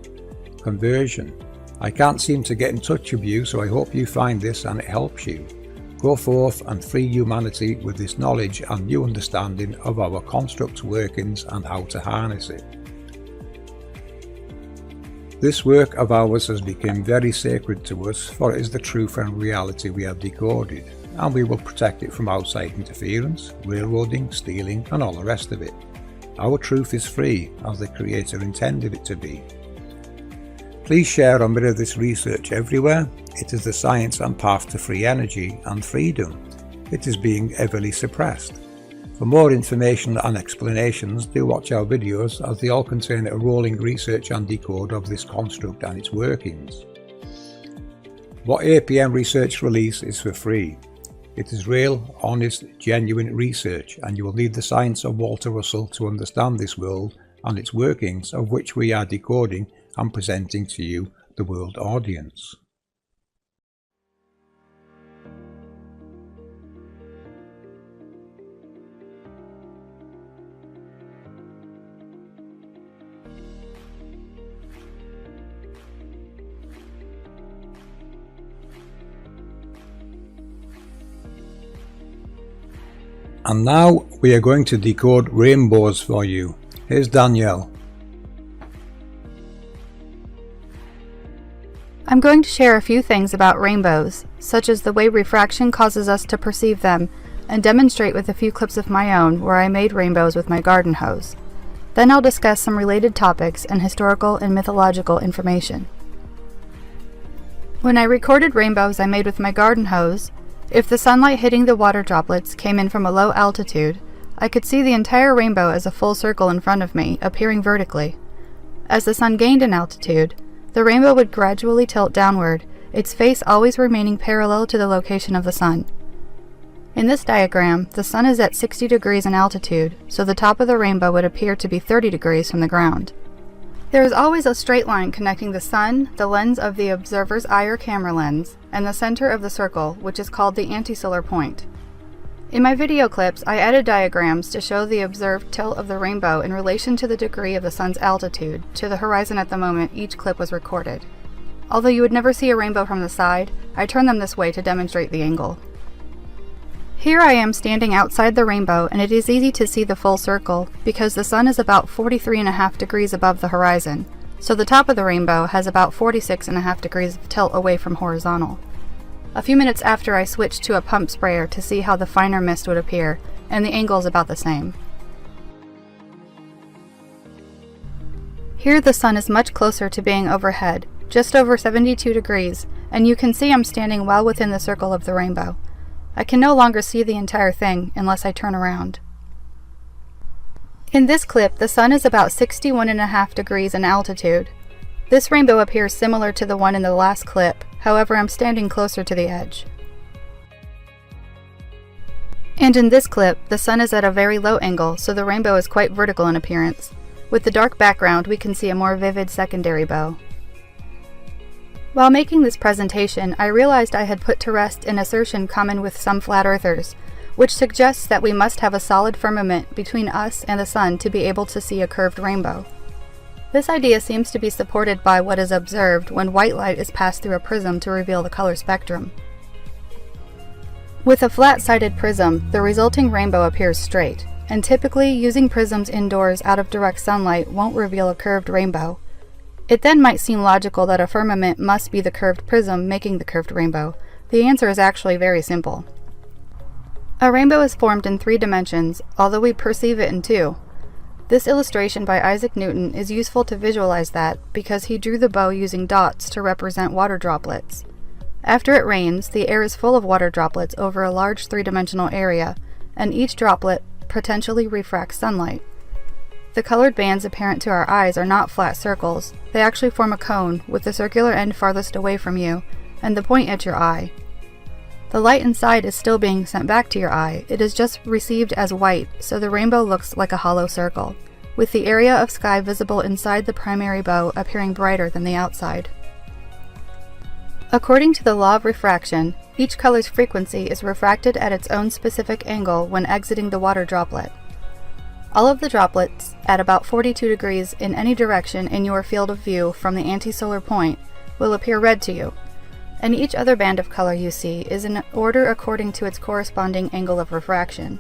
conversion. I can't seem to get in touch with you, so I hope you find this and it helps you. Go forth and free humanity with this knowledge and new understanding of our construct's workings and how to harness it. This work of ours has become very sacred to us, for it is the truth and reality we have decoded, and we will protect it from outside interference, railroading, stealing and all the rest of it. Our truth is free, as the Creator intended it to be. Please share or mirror this research everywhere. It is the science and path to free energy and freedom. It is being heavily suppressed. For more information and explanations, do watch our videos, as they all contain a rolling research and decode of this construct and its workings. What APM Research release is for free. It is real, honest, genuine research, and you will need the science of Walter Russell to understand this world and its workings, of which we are decoding and presenting to you, the world audience. And now we are going to decode rainbows for you. Here's Danielle. I'm going to share a few things about rainbows, such as the way refraction causes us to perceive them, and demonstrate with a few clips of my own where I made rainbows with my garden hose. Then I'll discuss some related topics and historical and mythological information. When I recorded rainbows I made with my garden hose, if the sunlight hitting the water droplets came in from a low altitude, I could see the entire rainbow as a full circle in front of me, appearing vertically. As the sun gained in altitude, the rainbow would gradually tilt downward, its face always remaining parallel to the location of the sun. In this diagram, the sun is at 60 degrees in altitude, so the top of the rainbow would appear to be 30 degrees from the ground. There is always a straight line connecting the sun, the lens of the observer's eye or camera lens, and the center of the circle, which is called the antisolar point. In my video clips, I added diagrams to show the observed tilt of the rainbow in relation to the degree of the sun's altitude to the horizon at the moment each clip was recorded. Although you would never see a rainbow from the side, I turned them this way to demonstrate the angle. Here I am standing outside the rainbow, and it is easy to see the full circle because the sun is about 43.5 degrees above the horizon, so the top of the rainbow has about 46.5 degrees of tilt away from horizontal. A few minutes after I switched to a pump sprayer to see how the finer mist would appear, and the angle is about the same. Here the sun is much closer to being overhead, just over 72 degrees, and you can see I'm standing well within the circle of the rainbow. I can no longer see the entire thing unless I turn around. In this clip, the sun is about 61.5 degrees in altitude. This rainbow appears similar to the one in the last clip, however I'm standing closer to the edge. And in this clip, the sun is at a very low angle, so the rainbow is quite vertical in appearance. With the dark background, we can see a more vivid secondary bow. While making this presentation, I realized I had put to rest an assertion common with some flat earthers, which suggests that we must have a solid firmament between us and the sun to be able to see a curved rainbow. This idea seems to be supported by what is observed when white light is passed through a prism to reveal the color spectrum. With a flat-sided prism, the resulting rainbow appears straight, and typically using prisms indoors out of direct sunlight won't reveal a curved rainbow. It then might seem logical that a firmament must be the curved prism making the curved rainbow. The answer is actually very simple. A rainbow is formed in 3 dimensions, although we perceive it in 2. This illustration by Isaac Newton is useful to visualize that because he drew the bow using dots to represent water droplets. After it rains, the air is full of water droplets over a large 3-dimensional area, and each droplet potentially refracts sunlight. The colored bands apparent to our eyes are not flat circles. They actually form a cone, with the circular end farthest away from you, and the point at your eye. The light inside is still being sent back to your eye. It is just received as white, so the rainbow looks like a hollow circle, with the area of sky visible inside the primary bow appearing brighter than the outside. According to the law of refraction, each color's frequency is refracted at its own specific angle when exiting the water droplet. All of the droplets, at about 42 degrees in any direction in your field of view from the antisolar point, will appear red to you, and each other band of color you see is in order according to its corresponding angle of refraction.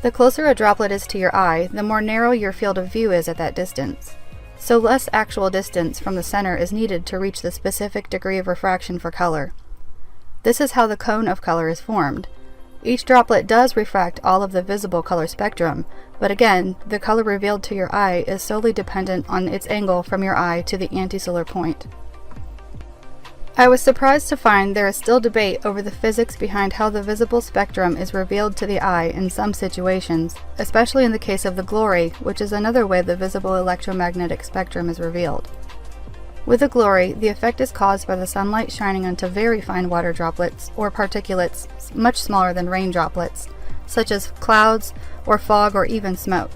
The closer a droplet is to your eye, the more narrow your field of view is at that distance, so less actual distance from the center is needed to reach the specific degree of refraction for color. This is how the cone of color is formed. Each droplet does refract all of the visible color spectrum, but again, the color revealed to your eye is solely dependent on its angle from your eye to the antisolar point. I was surprised to find there is still debate over the physics behind how the visible spectrum is revealed to the eye in some situations, especially in the case of the glory, which is another way the visible electromagnetic spectrum is revealed. With the glory, the effect is caused by the sunlight shining onto very fine water droplets, or particulates much smaller than rain droplets, such as clouds, or fog, or even smoke.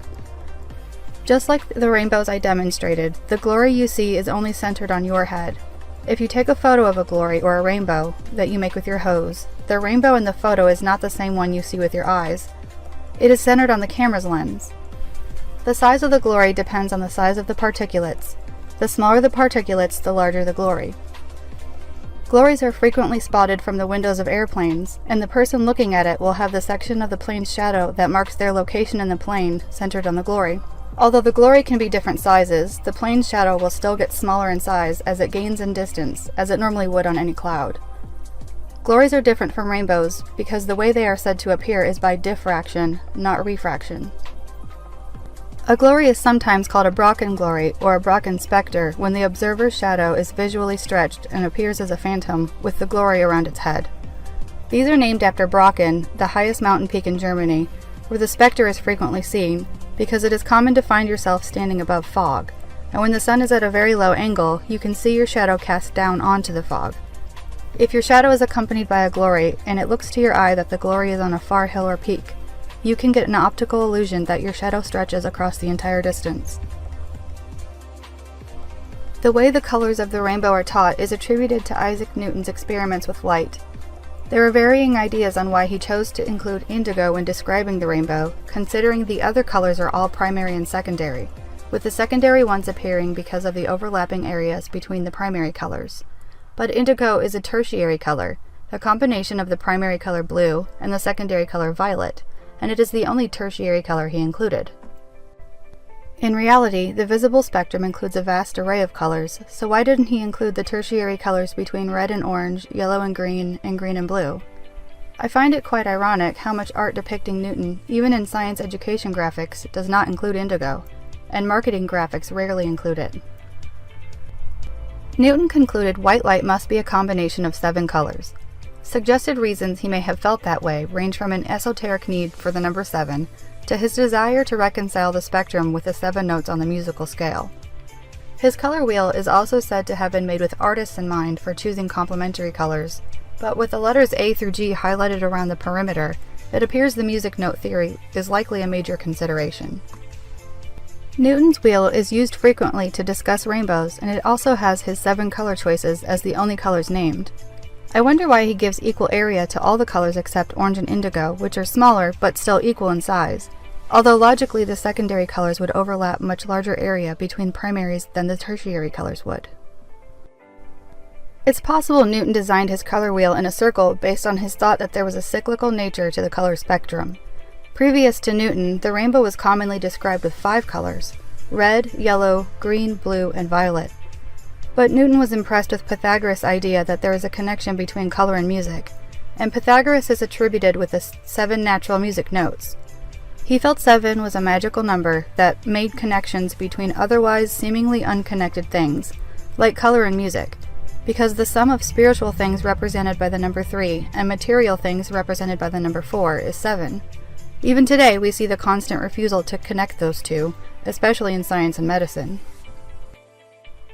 Just like the rainbows I demonstrated, the glory you see is only centered on your head. If you take a photo of a glory or a rainbow that you make with your hose, the rainbow in the photo is not the same one you see with your eyes. It is centered on the camera's lens. The size of the glory depends on the size of the particulates. The smaller the particulates, the larger the glory. Glories are frequently spotted from the windows of airplanes, and the person looking at it will have the section of the plane's shadow that marks their location in the plane centered on the glory. Although the glory can be different sizes, the plane's shadow will still get smaller in size as it gains in distance, as it normally would on any cloud. Glories are different from rainbows because the way they are said to appear is by diffraction, not refraction. A glory is sometimes called a Brocken glory or a Brocken specter when the observer's shadow is visually stretched and appears as a phantom with the glory around its head. These are named after Brocken, the highest mountain peak in Germany, where the specter is frequently seen, because it is common to find yourself standing above fog, and when the sun is at a very low angle, you can see your shadow cast down onto the fog. If your shadow is accompanied by a glory, and it looks to your eye that the glory is on a far hill or peak, you can get an optical illusion that your shadow stretches across the entire distance. The way the colors of the rainbow are taught is attributed to Isaac Newton's experiments with light. There are varying ideas on why he chose to include indigo when describing the rainbow, considering the other colors are all primary and secondary, with the secondary ones appearing because of the overlapping areas between the primary colors. But indigo is a tertiary color, a combination of the primary color blue and the secondary color violet, and it is the only tertiary color he included. In reality, the visible spectrum includes a vast array of colors, so why didn't he include the tertiary colors between red and orange, yellow and green and blue? I find it quite ironic how much art depicting Newton, even in science education graphics, does not include indigo, and marketing graphics rarely include it. Newton concluded white light must be a combination of 7 colors. Suggested reasons he may have felt that way range from an esoteric need for the number 7 to his desire to reconcile the spectrum with the 7 notes on the musical scale. His color wheel is also said to have been made with artists in mind for choosing complementary colors, but with the letters A through G highlighted around the perimeter, it appears the music note theory is likely a major consideration. Newton's wheel is used frequently to discuss rainbows, and it also has his 7 color choices as the only colors named. I wonder why he gives equal area to all the colors except orange and indigo, which are smaller but still equal in size, although logically the secondary colors would overlap much larger area between primaries than the tertiary colors would. It's possible Newton designed his color wheel in a circle based on his thought that there was a cyclical nature to the color spectrum. Previous to Newton, the rainbow was commonly described with 5 colors: red, yellow, green, blue, and violet. But Newton was impressed with Pythagoras' idea that there is a connection between color and music, and Pythagoras is attributed with the 7 natural music notes. He felt 7 was a magical number that made connections between otherwise seemingly unconnected things, like color and music, because the sum of spiritual things represented by the number 3 and material things represented by the number 4 is 7. Even today, we see the constant refusal to connect those two, especially in science and medicine.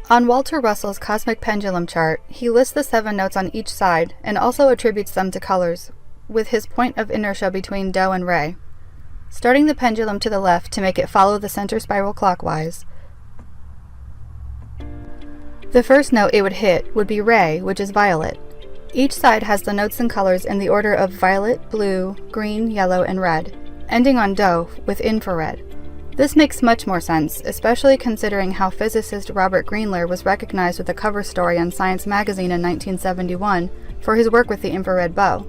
On Walter Russell's cosmic pendulum chart, he lists the 7 notes on each side and also attributes them to colors, with his point of inertia between Do and Re. Starting the pendulum to the left to make it follow the center spiral clockwise, the first note it would hit would be Re, which is violet. Each side has the notes and colors in the order of violet, blue, green, yellow, and red, ending on Do with infrared. This makes much more sense, especially considering how physicist Robert Greenler was recognized with a cover story on Science magazine in 1971 for his work with the infrared bow.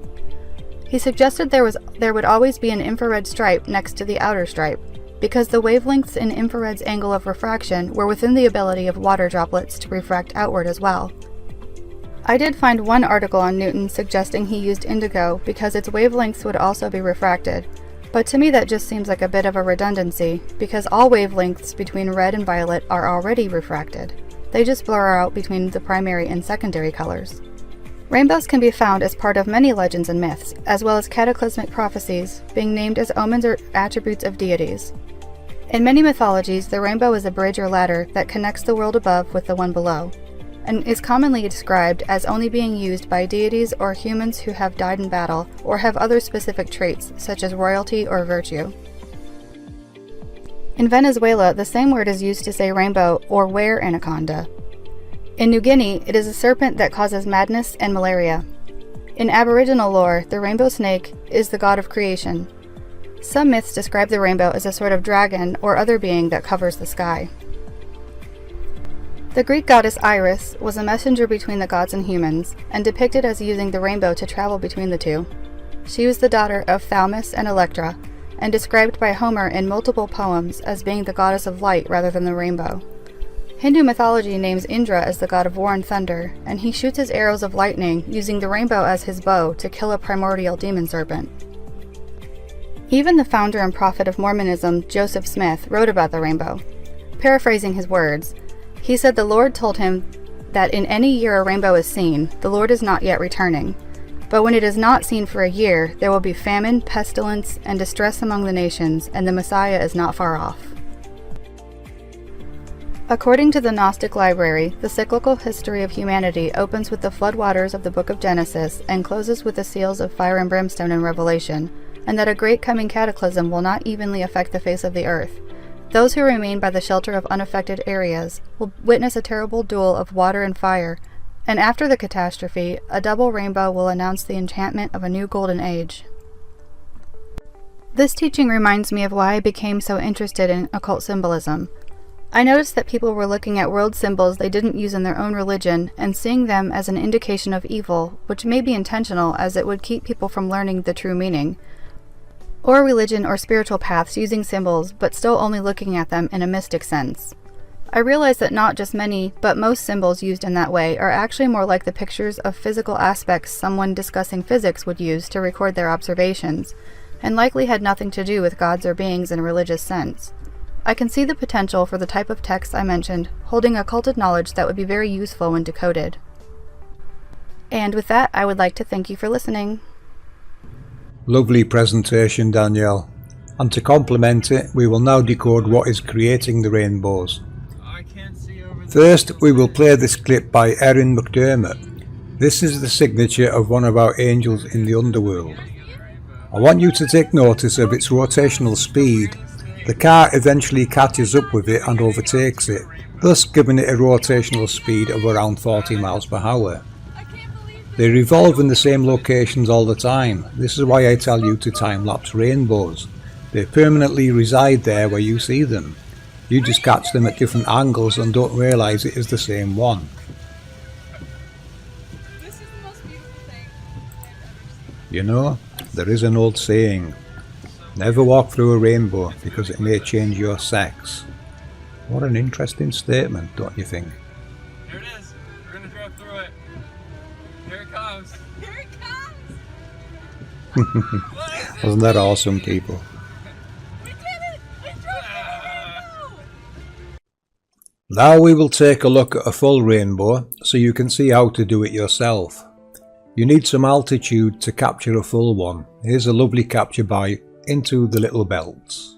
He suggested there would always be an infrared stripe next to the outer stripe, because the wavelengths in infrared's angle of refraction were within the ability of water droplets to refract outward as well. I did find one article on Newton suggesting he used indigo because its wavelengths would also be refracted, but to me that just seems like a bit of a redundancy because all wavelengths between red and violet are already refracted. They just blur out between the primary and secondary colors. Rainbows can be found as part of many legends and myths, as well as cataclysmic prophecies, being named as omens or attributes of deities. In many mythologies, the rainbow is a bridge or ladder that connects the world above with the one below, and is commonly described as only being used by deities or humans who have died in battle or have other specific traits, such as royalty or virtue. In Venezuela, the same word is used to say rainbow or were anaconda. In New Guinea, it is a serpent that causes madness and malaria. In Aboriginal lore, the rainbow snake is the god of creation. Some myths describe the rainbow as a sort of dragon or other being that covers the sky. The Greek goddess Iris was a messenger between the gods and humans, and depicted as using the rainbow to travel between the two. She was the daughter of Thaumas and Electra, and described by Homer in multiple poems as being the goddess of light rather than the rainbow. Hindu mythology names Indra as the god of war and thunder, and he shoots his arrows of lightning using the rainbow as his bow to kill a primordial demon serpent. Even the founder and prophet of Mormonism, Joseph Smith, wrote about the rainbow. Paraphrasing his words, he said the Lord told him that in any year a rainbow is seen, the Lord is not yet returning. But when it is not seen for a year, there will be famine, pestilence, and distress among the nations, and the Messiah is not far off. According to the Gnostic library, the cyclical history of humanity opens with the floodwaters of the book of Genesis and closes with the seals of fire and brimstone in Revelation, and that a great coming cataclysm will not evenly affect the face of the earth. Those who remain by the shelter of unaffected areas will witness a terrible duel of water and fire, and after the catastrophe, a double rainbow will announce the enchantment of a new golden age. This teaching reminds me of why I became so interested in occult symbolism. I noticed that people were looking at world symbols they didn't use in their own religion and seeing them as an indication of evil, which may be intentional as it would keep people from learning the true meaning, or religion or spiritual paths using symbols but still only looking at them in a mystic sense. I realized that not just many, but most symbols used in that way are actually more like the pictures of physical aspects someone discussing physics would use to record their observations, and likely had nothing to do with gods or beings in a religious sense. I can see the potential for the type of text I mentioned holding occulted knowledge that would be very useful when decoded. And with that, I would like to thank you for listening. Lovely presentation, Danielle. And to complement it, we will now decode what is creating the rainbows. First, we will play this clip by Erin McDermott. This is the signature of one of our angels in the underworld. I want you to take notice of its rotational speed. The car eventually catches up with it and overtakes it, thus giving it a rotational speed of around 40 miles per hour. They revolve in the same locations all the time. This is why I tell you to time-lapse rainbows. They permanently reside there where you see them. You just catch them at different angles and don't realise it is the same one. This is the most beautiful thing I've ever seen. You know, there is an old saying, never walk through a rainbow because it may change your sex. What an interesting statement, don't you think? Here it is. We're going to drive through it. Here it comes. Here it comes. Wasn't that awesome, people? Now we will take a look at a full rainbow so you can see how to do it yourself. You need some altitude to capture a full one. Here's a lovely capture by Into the Little Belts.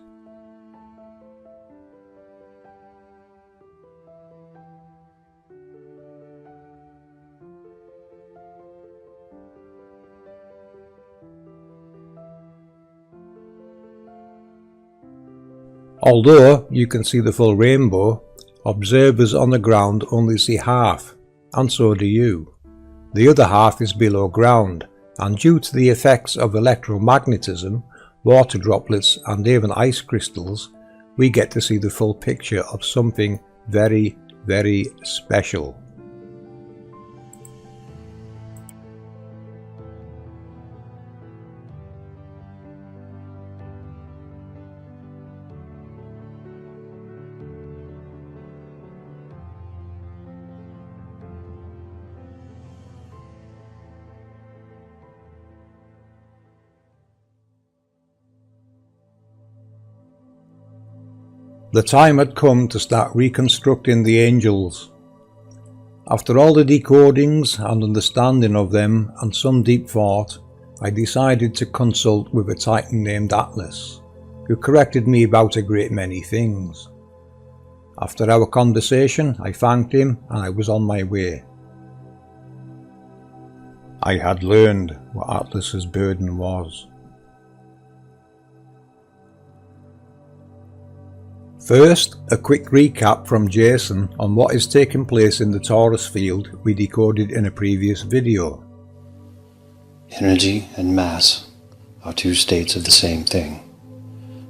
Although you can see the full rainbow, observers on the ground only see half, and so do you. The other half is below ground, and due to the effects of electromagnetism, water droplets and even ice crystals, we get to see the full picture of something very, very special. The time had come to start reconstructing the angels. After all the decodings and understanding of them and some deep thought, I decided to consult with a titan named Atlas, who corrected me about a great many things. After our conversation, I thanked him and I was on my way. I had learned what Atlas's burden was. First, a quick recap from Jason on what is taking place in the torus field we decoded in a previous video. Energy and mass are two states of the same thing.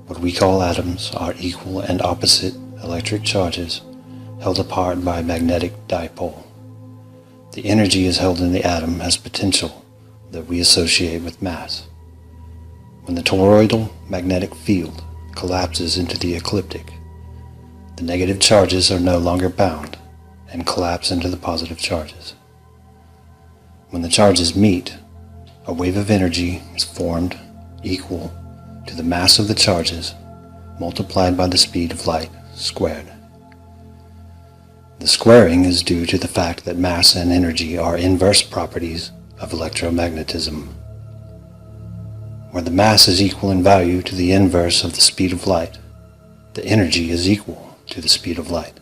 What we call atoms are equal and opposite electric charges held apart by a magnetic dipole. The energy is held in the atom as potential that we associate with mass. When the toroidal magnetic field collapses into the ecliptic, the negative charges are no longer bound and collapse into the positive charges. When the charges meet, a wave of energy is formed equal to the mass of the charges multiplied by the speed of light squared. The squaring is due to the fact that mass and energy are inverse properties of electromagnetism. Where the mass is equal in value to the inverse of the speed of light, the energy is equal to the speed of light.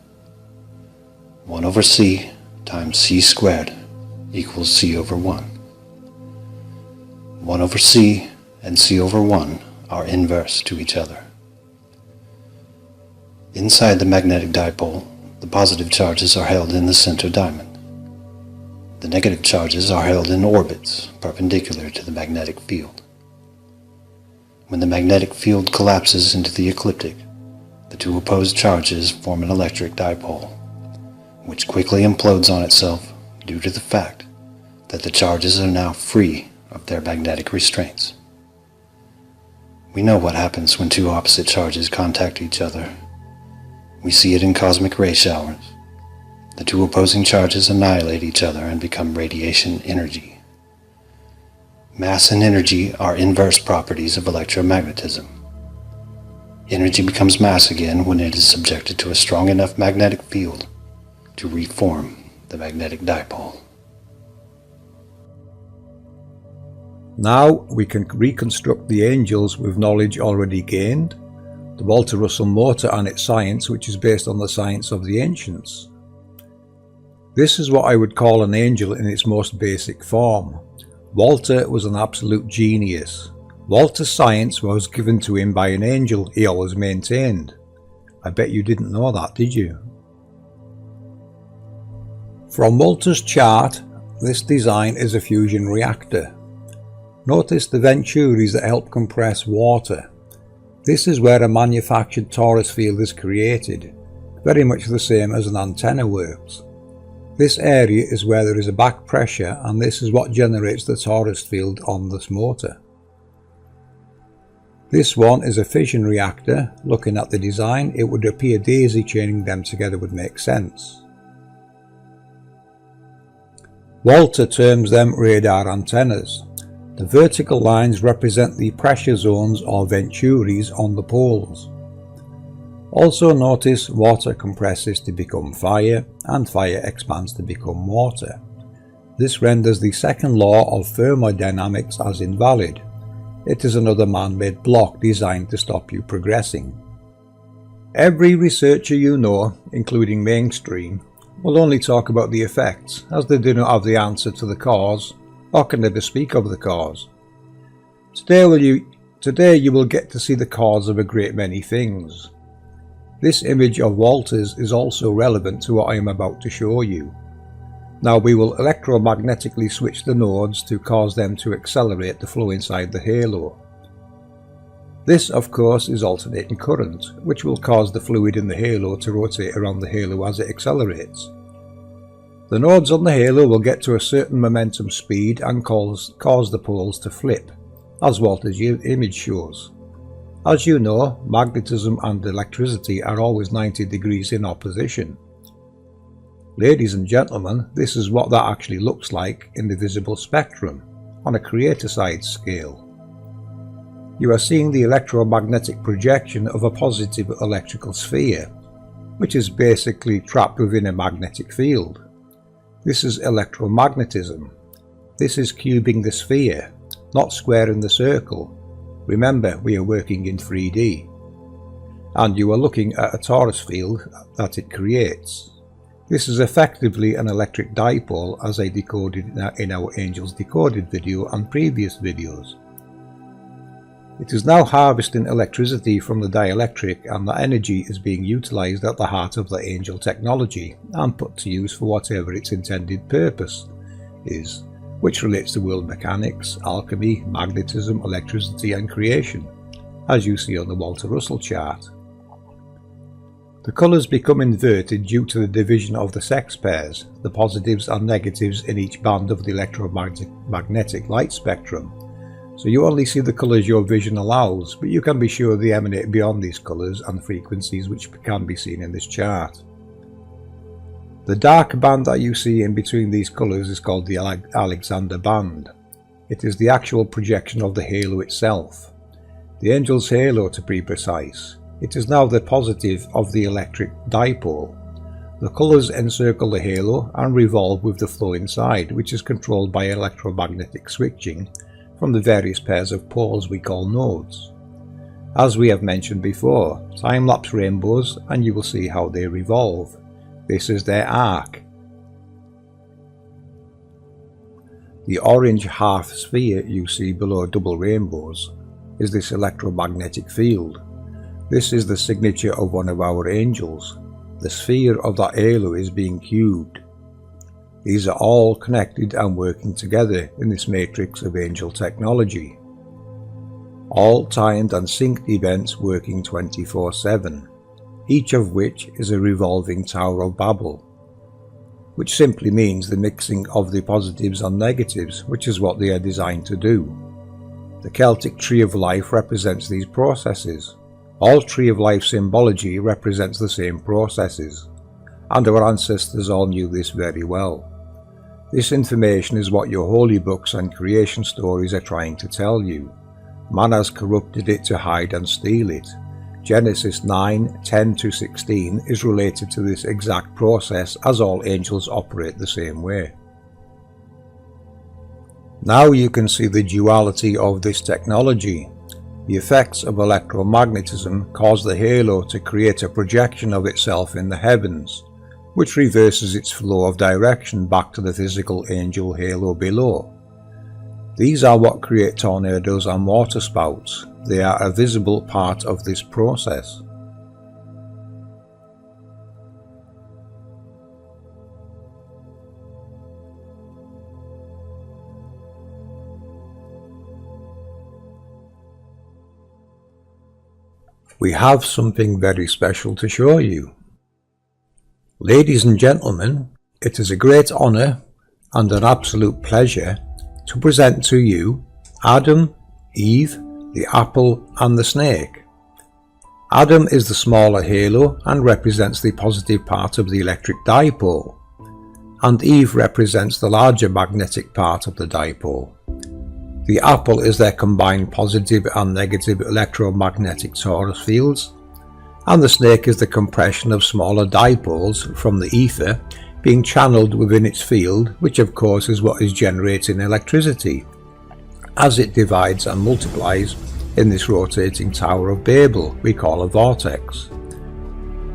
1 over c times c squared equals c over 1. 1 over c and c over 1 are inverse to each other. Inside the magnetic dipole, the positive charges are held in the center diamond. The negative charges are held in orbits perpendicular to the magnetic field. When the magnetic field collapses into the ecliptic, the two opposed charges form an electric dipole, which quickly implodes on itself due to the fact that the charges are now free of their magnetic restraints. We know what happens when two opposite charges contact each other. We see it in cosmic ray showers. The two opposing charges annihilate each other and become radiation energy. Mass and energy are inverse properties of electromagnetism. Energy becomes mass again when it is subjected to a strong enough magnetic field to reform the magnetic dipole. Now we can reconstruct the angels with knowledge already gained, the Walter Russell motor and its science, which is based on the science of the ancients. This is what I would call an angel in its most basic form. Walter was an absolute genius. Walter's science was given to him by an angel, he always maintained. I bet you didn't know that, did you? From Walter's chart, this design is a fusion reactor. Notice the venturis that help compress water. This is where a manufactured torus field is created, very much the same as an antenna works. This area is where there is a back pressure, and this is what generates the torus field on this motor. This one is a fission reactor. Looking at the design, it would appear daisy chaining them together would make sense. Walter terms them radar antennas. The vertical lines represent the pressure zones or venturis on the poles. Also notice water compresses to become fire and fire expands to become water. This renders the second law of thermodynamics as invalid. It is another man-made block designed to stop you progressing. Every researcher you know, including mainstream, will only talk about the effects, as they do not have the answer to the cause, or can never speak of the cause. Today you will get to see the cause of a great many things. This image of Walter's is also relevant to what I am about to show you. Now we will electromagnetically switch the nodes to cause them to accelerate the flow inside the halo. This of course is alternating current, which will cause the fluid in the halo to rotate around the halo as it accelerates. The nodes on the halo will get to a certain momentum speed and cause the poles to flip, as Walter's image shows. As you know, magnetism and electricity are always 90 degrees in opposition. Ladies and gentlemen, this is what that actually looks like in the visible spectrum, on a creator-side scale. You are seeing the electromagnetic projection of a positive electrical sphere, which is basically trapped within a magnetic field. This is electromagnetism. This is cubing the sphere, not squaring the circle. Remember, we are working in 3D. And you are looking at a torus field that it creates. This is effectively an electric dipole, as I decoded in our Angels Decoded video and previous videos. It is now harvesting electricity from the dielectric, and that energy is being utilized at the heart of the angel technology and put to use for whatever its intended purpose is, which relates to world mechanics, alchemy, magnetism, electricity and creation, as you see on the Walter Russell chart. The colours become inverted due to the division of the sex pairs, the positives and negatives in each band of the electromagnetic light spectrum. So you only see the colours your vision allows, but you can be sure they emanate beyond these colours and frequencies which can be seen in this chart. The dark band that you see in between these colours is called the Alexander band. It is the actual projection of the halo itself. The angel's halo, to be precise. It is now the positive of the electric dipole. The colours encircle the halo and revolve with the flow inside, which is controlled by electromagnetic switching from the various pairs of poles we call nodes. As we have mentioned before, time-lapse rainbows, and you will see how they revolve. This is their arc. The orange half sphere you see below double rainbows is this electromagnetic field. This is the signature of one of our angels. The sphere of that halo is being cubed. These are all connected and working together in this matrix of angel technology. All timed and synced events working 24/7, each of which is a revolving Tower of Babel, which simply means the mixing of the positives and negatives, which is what they are designed to do. The Celtic Tree of Life represents these processes. All Tree of Life symbology represents the same processes, and our ancestors all knew this very well. This information is what your holy books and creation stories are trying to tell you. Man has corrupted it to hide and steal it. Genesis 9:10-16 is related to this exact process, as all angels operate the same way. Now you can see the duality of this technology. The effects of electromagnetism cause the halo to create a projection of itself in the heavens, which reverses its flow of direction back to the physical angel halo below. These are what create tornadoes and waterspouts. They are a visible part of this process. We have something very special to show you. Ladies and gentlemen, it is a great honour and an absolute pleasure to present to you Adam, Eve, the apple and the snake. Adam is the smaller halo and represents the positive part of the electric dipole, and Eve represents the larger magnetic part of the dipole. The apple is their combined positive and negative electromagnetic torus fields, and the snake is the compression of smaller dipoles from the ether being channeled within its field, which of course is what is generating electricity, as it divides and multiplies in this rotating Tower of Babel we call a vortex.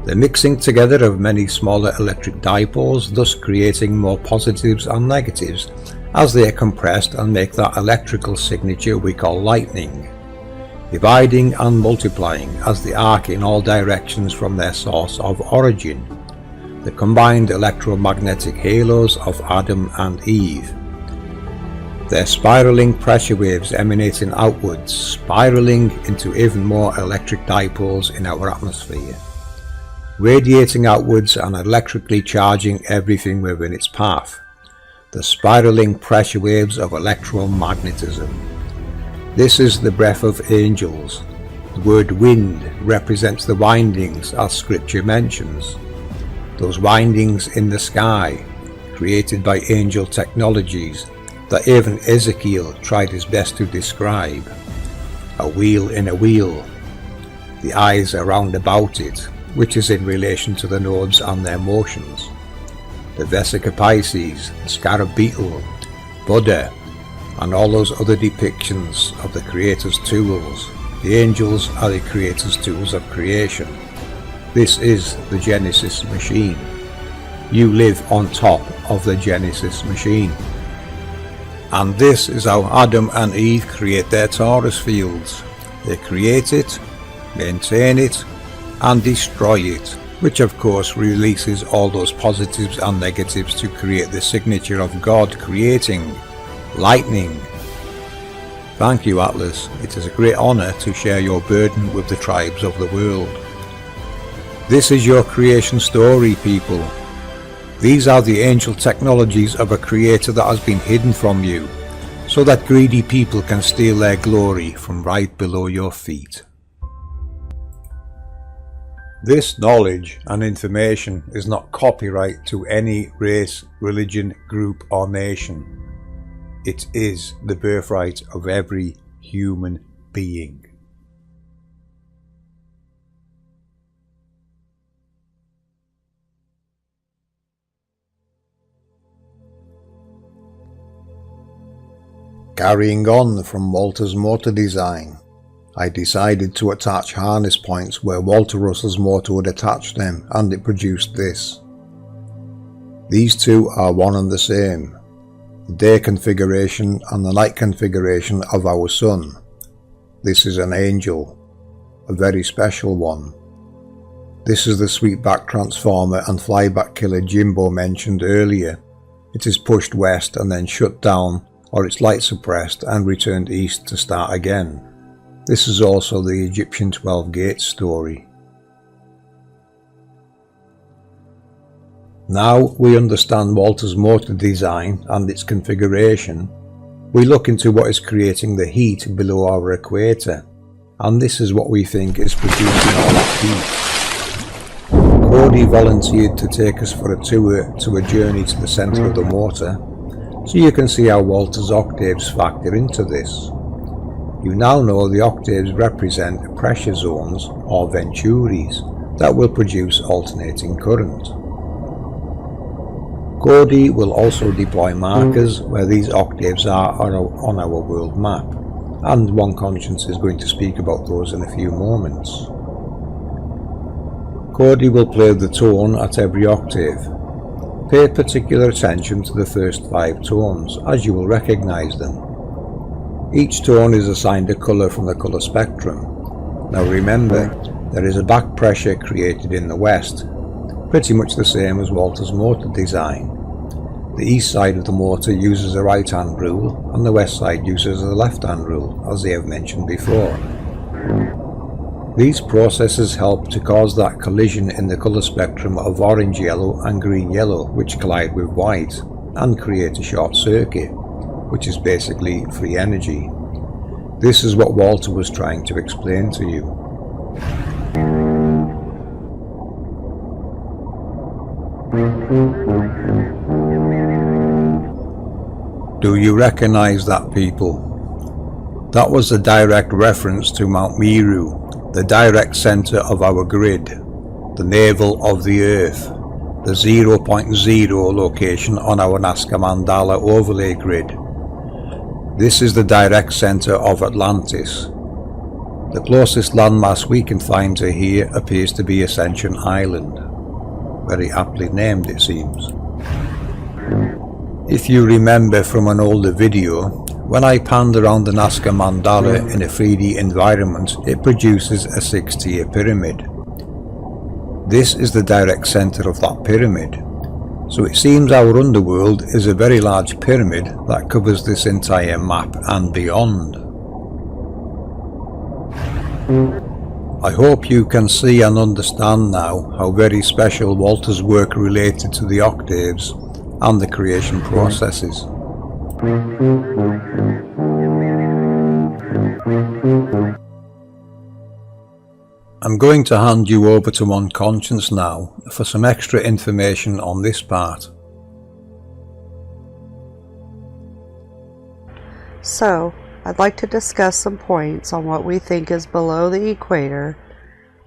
The mixing together of many smaller electric dipoles, thus creating more positives and negatives as they are compressed and make that electrical signature we call lightning, dividing and multiplying as they arc in all directions from their source of origin, the combined electromagnetic halos of Adam and Eve. Their spiraling pressure waves emanating outwards, spiraling into even more electric dipoles in our atmosphere, radiating outwards and electrically charging everything within its path. The spiraling pressure waves of electromagnetism. This is the breath of angels. The word wind represents the windings, as scripture mentions. Those windings in the sky, created by angel technologies that even Ezekiel tried his best to describe. a wheel in a wheel. The eyes are round about it, which is in relation to the nodes and their motions. The Vesica Pisces, the scarab beetle, Buddha, and all those other depictions of the Creator's tools. The angels are the Creator's tools of creation. This is the Genesis machine. You live on top of the Genesis machine. And this is how Adam and Eve create their torus fields. They create it, maintain it, and destroy it, which of course releases all those positives and negatives to create the signature of God creating, lightning. Thank you, Atlas. It is a great honour to share your burden with the tribes of the world. This is your creation story, people. These are the angel technologies of a creator that has been hidden from you, so that greedy people can steal their glory from right below your feet. This knowledge and information is not copyright to any race, religion, group or nation. It is the birthright of every human being. Carrying on from Walter's motor design, I decided to attach harness points where Walter Russell's motor would attach them, and it produced this. These two are one and the same, the day configuration and the night configuration of our sun. This is an angel, a very special one. This is the sweepback transformer and flyback killer Jimbo mentioned earlier. It is pushed west and then shut down, or its light suppressed and returned east to start again. This is also the Egyptian 12 gates story. Now we understand Walter's motor design and its configuration, we look into what is creating the heat below our equator, and this is what we think is producing all that heat. Cody volunteered to take us for a tour to a journey to the centre of the motor, so you can see how Walter's octaves factor into this. You now know the octaves represent pressure zones or venturis that will produce alternating current. Cody will also deploy markers where these octaves are on our world map, and One Conscience is going to speak about those in a few moments. Cody will play the tone at every octave. Pay particular attention to the first 5 tones, as you will recognise them. Each tone is assigned a colour from the colour spectrum. Now remember, there is a back pressure created in the west, pretty much the same as Walter's motor design. The east side of the motor uses a right hand rule, and the west side uses a left hand rule, as they have mentioned before. These processes help to cause that collision in the colour spectrum of orange yellow and green yellow, which collide with white and create a short circuit, which is basically free energy. This is what Walter was trying to explain to you. Do you recognise that, people? That was a direct reference to Mount Meru, the direct centre of our grid, the navel of the Earth, the 0.0 location on our Nazca Mandala overlay grid. This is the direct centre of Atlantis. The closest landmass we can find to here appears to be Ascension Island. Very aptly named, it seems. If you remember from an older video, when I panned around the Nazca Mandala in a 3D environment, it produces a 6-tier pyramid. This is the direct centre of that pyramid. So it seems our underworld is a very large pyramid that covers this entire map and beyond. I hope you can see and understand now how very special Walter's work related to the octaves and the creation processes. I'm going to hand you over to One Conscience now for some extra information on this part. So, I'd like to discuss some points on what we think is below the equator,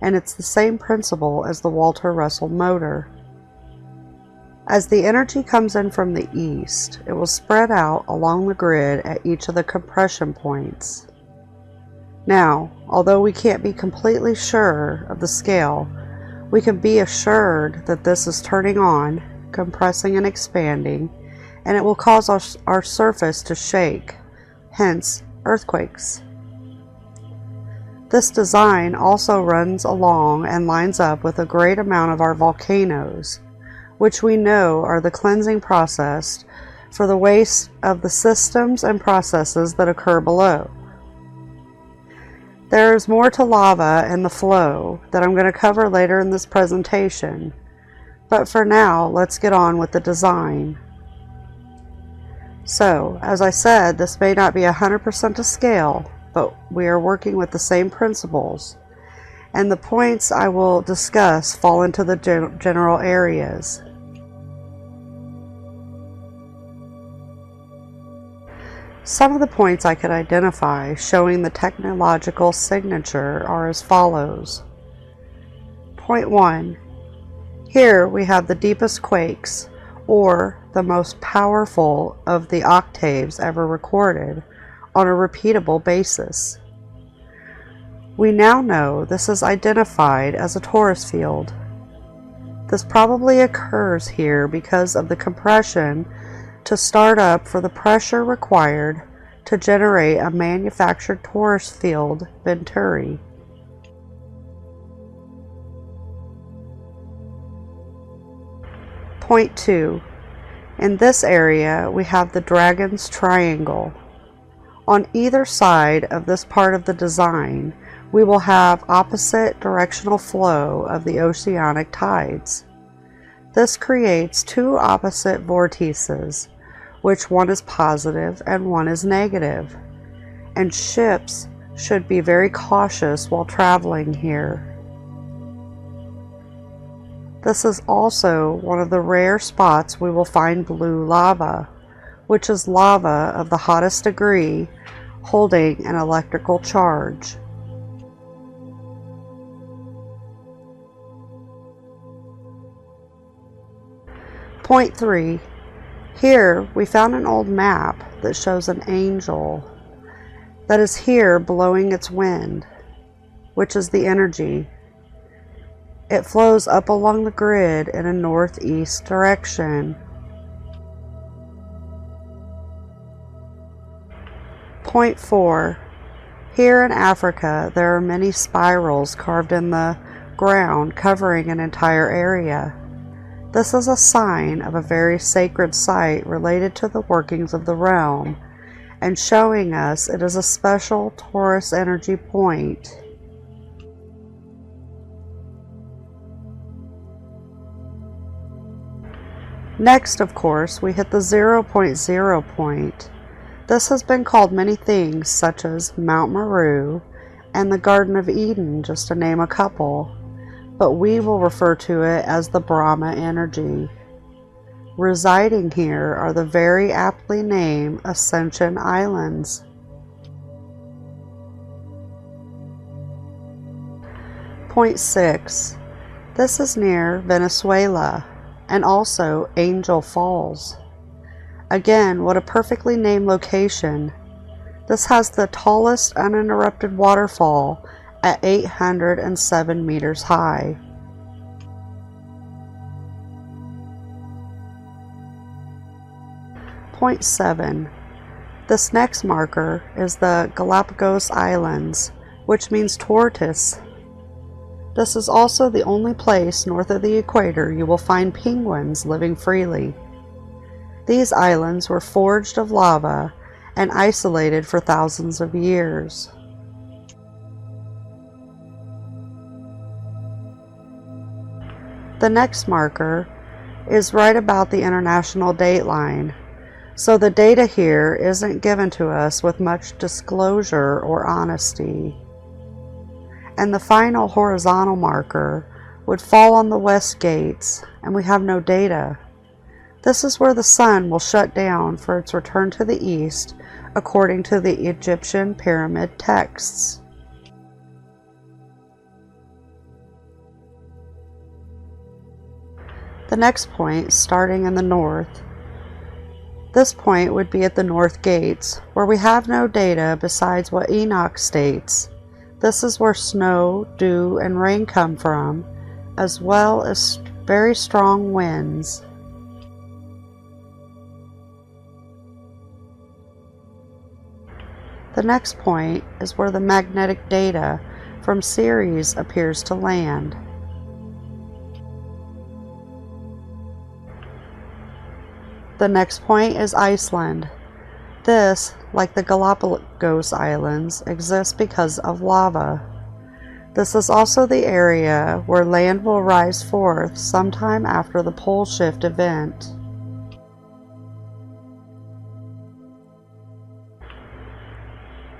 and it's the same principle as the Walter Russell motor. As the energy comes in from the east, it will spread out along the grid at each of the compression points. Now, although we can't be completely sure of the scale, we can be assured that this is turning on, compressing and expanding, and it will cause our surface to shake, hence earthquakes. This design also runs along and lines up with a great amount of our volcanoes, which we know are the cleansing process for the waste of the systems and processes that occur below. There is more to lava and the flow that I'm going to cover later in this presentation, but for now, let's get on with the design. So, as I said, this may not be 100% to scale, but we are working with the same principles, and the points I will discuss fall into the general areas. Some of the points I could identify showing the technological signature are as follows. Point 1. Here we have the deepest quakes, or the most powerful of the octaves ever recorded, on a repeatable basis. We now know this is identified as a torus field. This probably occurs here because of the compression to start up for the pressure required to generate a manufactured torus field venturi. Point 2. In this area we have the Dragon's Triangle. On either side of this part of the design we will have opposite directional flow of the oceanic tides. This creates two opposite vortices, which one is positive and one is negative, and ships should be very cautious while traveling here. This is also one of the rare spots we will find blue lava, which is lava of the hottest degree holding an electrical charge. Point 3. Here we found an old map that shows an angel that is here blowing its wind, which is the energy. It flows up along the grid in a northeast direction. Point 4. Here in Africa there are many spirals carved in the ground covering an entire area. This is a sign of a very sacred site related to the workings of the realm, and showing us it is a special torus energy point. Next, of course, we hit the 0.0 point. This has been called many things, such as Mount Meru and the Garden of Eden, just to name a couple, but we will refer to it as the Brahma energy. Residing here are the very aptly named Ascension Islands. Point 6. This is near Venezuela and also Angel Falls. Again, what a perfectly named location. This has the tallest uninterrupted waterfall at 807 meters high. Point 7. This next marker is the Galapagos Islands, which means tortoise. This is also the only place north of the equator you will find penguins living freely. These islands were forged of lava and isolated for thousands of years. The next marker is right about the international date line, so the data here isn't given to us with much disclosure or honesty. And the final horizontal marker would fall on the west gates, and we have no data. This is where the sun will shut down for its return to the east, according to the Egyptian pyramid texts. The next point, starting in the north. This point would be at the north gates, where we have no data besides what Enoch states. This is where snow, dew, and rain come from, as well as very strong winds. The next point is where the magnetic data from Ceres appears to land. The next point is Iceland. This, like the Galapagos Islands, exists because of lava. This is also the area where land will rise forth sometime after the pole shift event.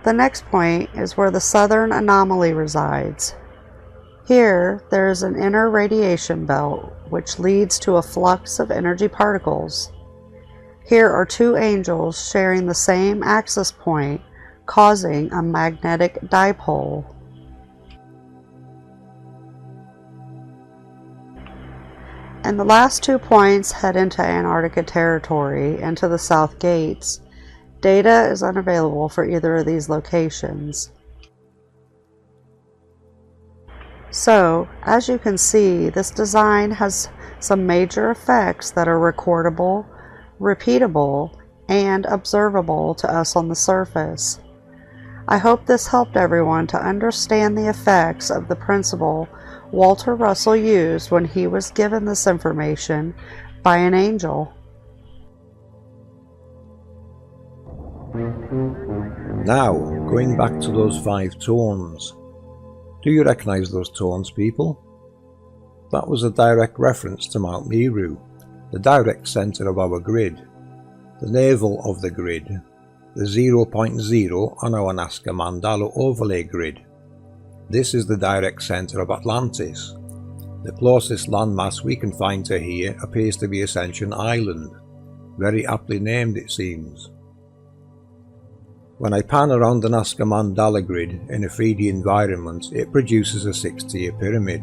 The next point is where the southern anomaly resides. Here, there is an inner radiation belt, which leads to a flux of energy particles. Here are two angels sharing the same axis point, causing a magnetic dipole. And the last 2 points head into Antarctica territory and to the south gates. Data is unavailable for either of these locations. So, as you can see, this design has some major effects that are recordable, repeatable, and observable to us on the surface. I hope this helped everyone to understand the effects of the principle Walter Russell used when he was given this information by an angel. Now, going back to those 5 tones. Do you recognize those tones, people? That was a direct reference to Mount Meru, the direct center of our grid, the navel of the grid, the 0.0 on our Nazca Mandala overlay grid. This is the direct center of Atlantis. The closest landmass we can find to here appears to be Ascension Island, very aptly named it seems. When I pan around the Nazca Mandala grid in a 3D environment, it produces a 6-tier pyramid,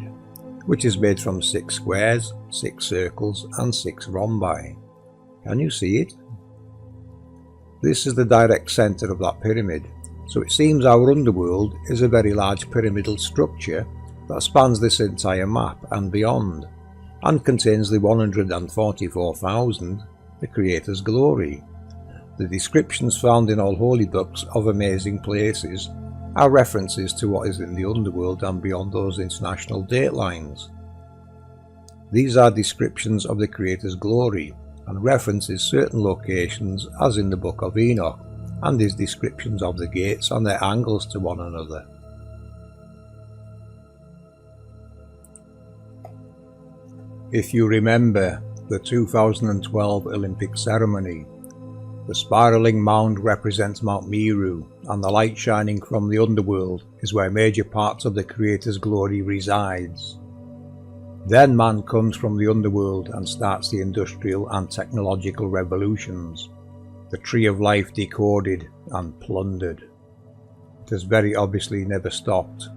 which is made from 6 squares, 6 circles and 6 rhombi. Can you see it? This is the direct center of that pyramid, so it seems our underworld is a very large pyramidal structure that spans this entire map and beyond, and contains the 144,000, the Creator's glory. The descriptions found in all holy books of amazing places are references to what is in the underworld and beyond those international date lines. These are descriptions of the Creator's glory and references certain locations as in the book of Enoch, and his descriptions of the gates and their angles to one another. If you remember the 2012 Olympic ceremony, the spiralling mound represents Mount Meru, and the light shining from the underworld is where major parts of the Creator's glory resides. Then man comes from the underworld and starts the industrial and technological revolutions, the tree of life decoded and plundered. It has very obviously never stopped.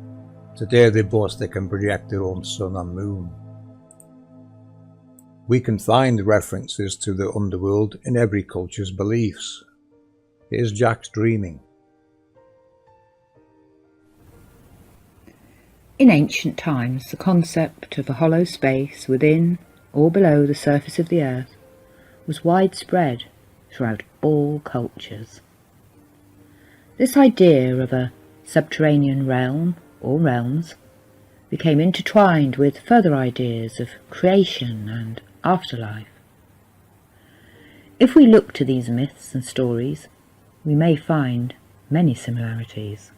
Today they boast they can project their own sun and moon. We can find references to the underworld in every culture's beliefs. Here's Jack's dreaming. In ancient times, the concept of a hollow space within or below the surface of the earth was widespread throughout all cultures. This idea of a subterranean realm or realms became intertwined with further ideas of creation and afterlife. If we look to these myths and stories, we may find many similarities.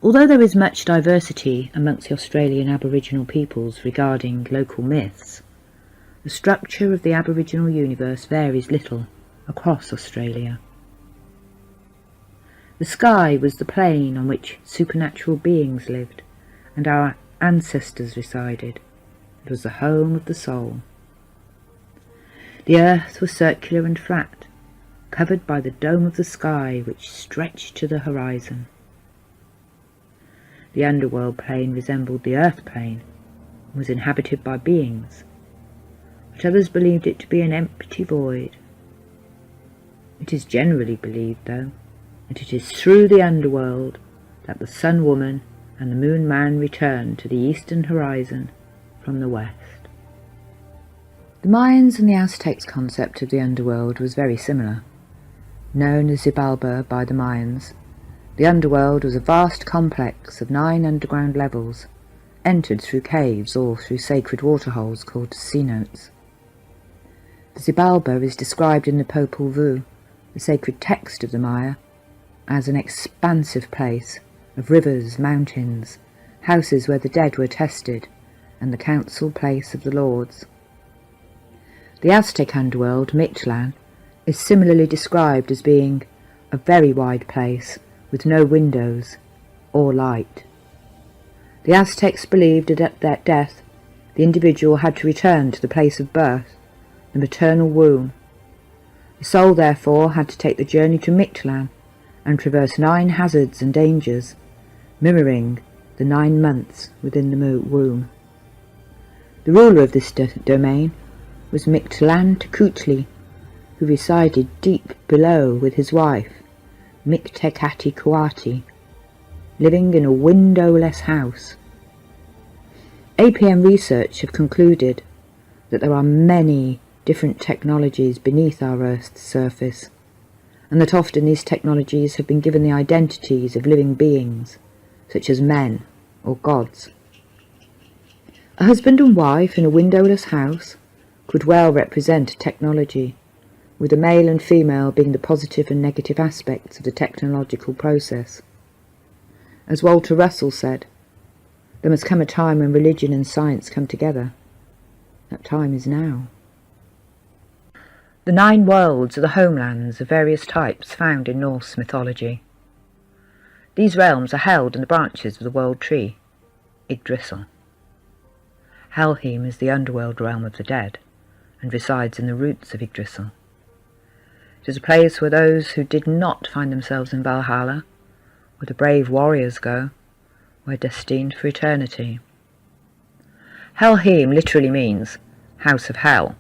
Although there is much diversity amongst the Australian Aboriginal peoples regarding local myths, the structure of the Aboriginal universe varies little across Australia. The sky was the plane on which supernatural beings lived and our ancestors resided. It was the home of the soul. The earth was circular and flat, covered by the dome of the sky which stretched to the horizon. The underworld plane resembled the earth plane and was inhabited by beings, but others believed it to be an empty void. It is generally believed, though, that it is through the underworld that the Sun Woman and the Moon Man return to the eastern horizon from the west. The Mayans and the Aztecs' concept of the underworld was very similar. Known as Xibalba by the Mayans, the underworld was a vast complex of 9 underground levels, entered through caves or through sacred waterholes called cenotes. The Xibalba is described in the Popol Vuh, the sacred text of the Maya, as an expansive place of rivers, mountains, houses where the dead were tested, and the council place of the lords. The Aztec underworld, Mictlan, is similarly described as being a very wide place with no windows or light. The Aztecs believed that at their death the individual had to return to the place of birth, the maternal womb. The soul therefore had to take the journey to Mictlan and traverse 9 hazards and dangers, mirroring the 9 months within the womb. The ruler of this domain was Mictlantecuhtli, who resided deep below with his wife, Mictecatecuhtli, living in a windowless house. APM Research have concluded that there are many different technologies beneath our Earth's surface, and that often these technologies have been given the identities of living beings, such as men or gods. A husband and wife in a windowless house could well represent a technology, with the male and female being the positive and negative aspects of the technological process. As Walter Russell said, there must come a time when religion and science come together. That time is now. The 9 worlds are the homelands of various types found in Norse mythology. These realms are held in the branches of the world tree, Yggdrasil. Helheim is the underworld realm of the dead, and resides in the roots of Yggdrasil. It is a place where those who did not find themselves in Valhalla, where the brave warriors go, were destined for eternity. Helheim literally means house of hell,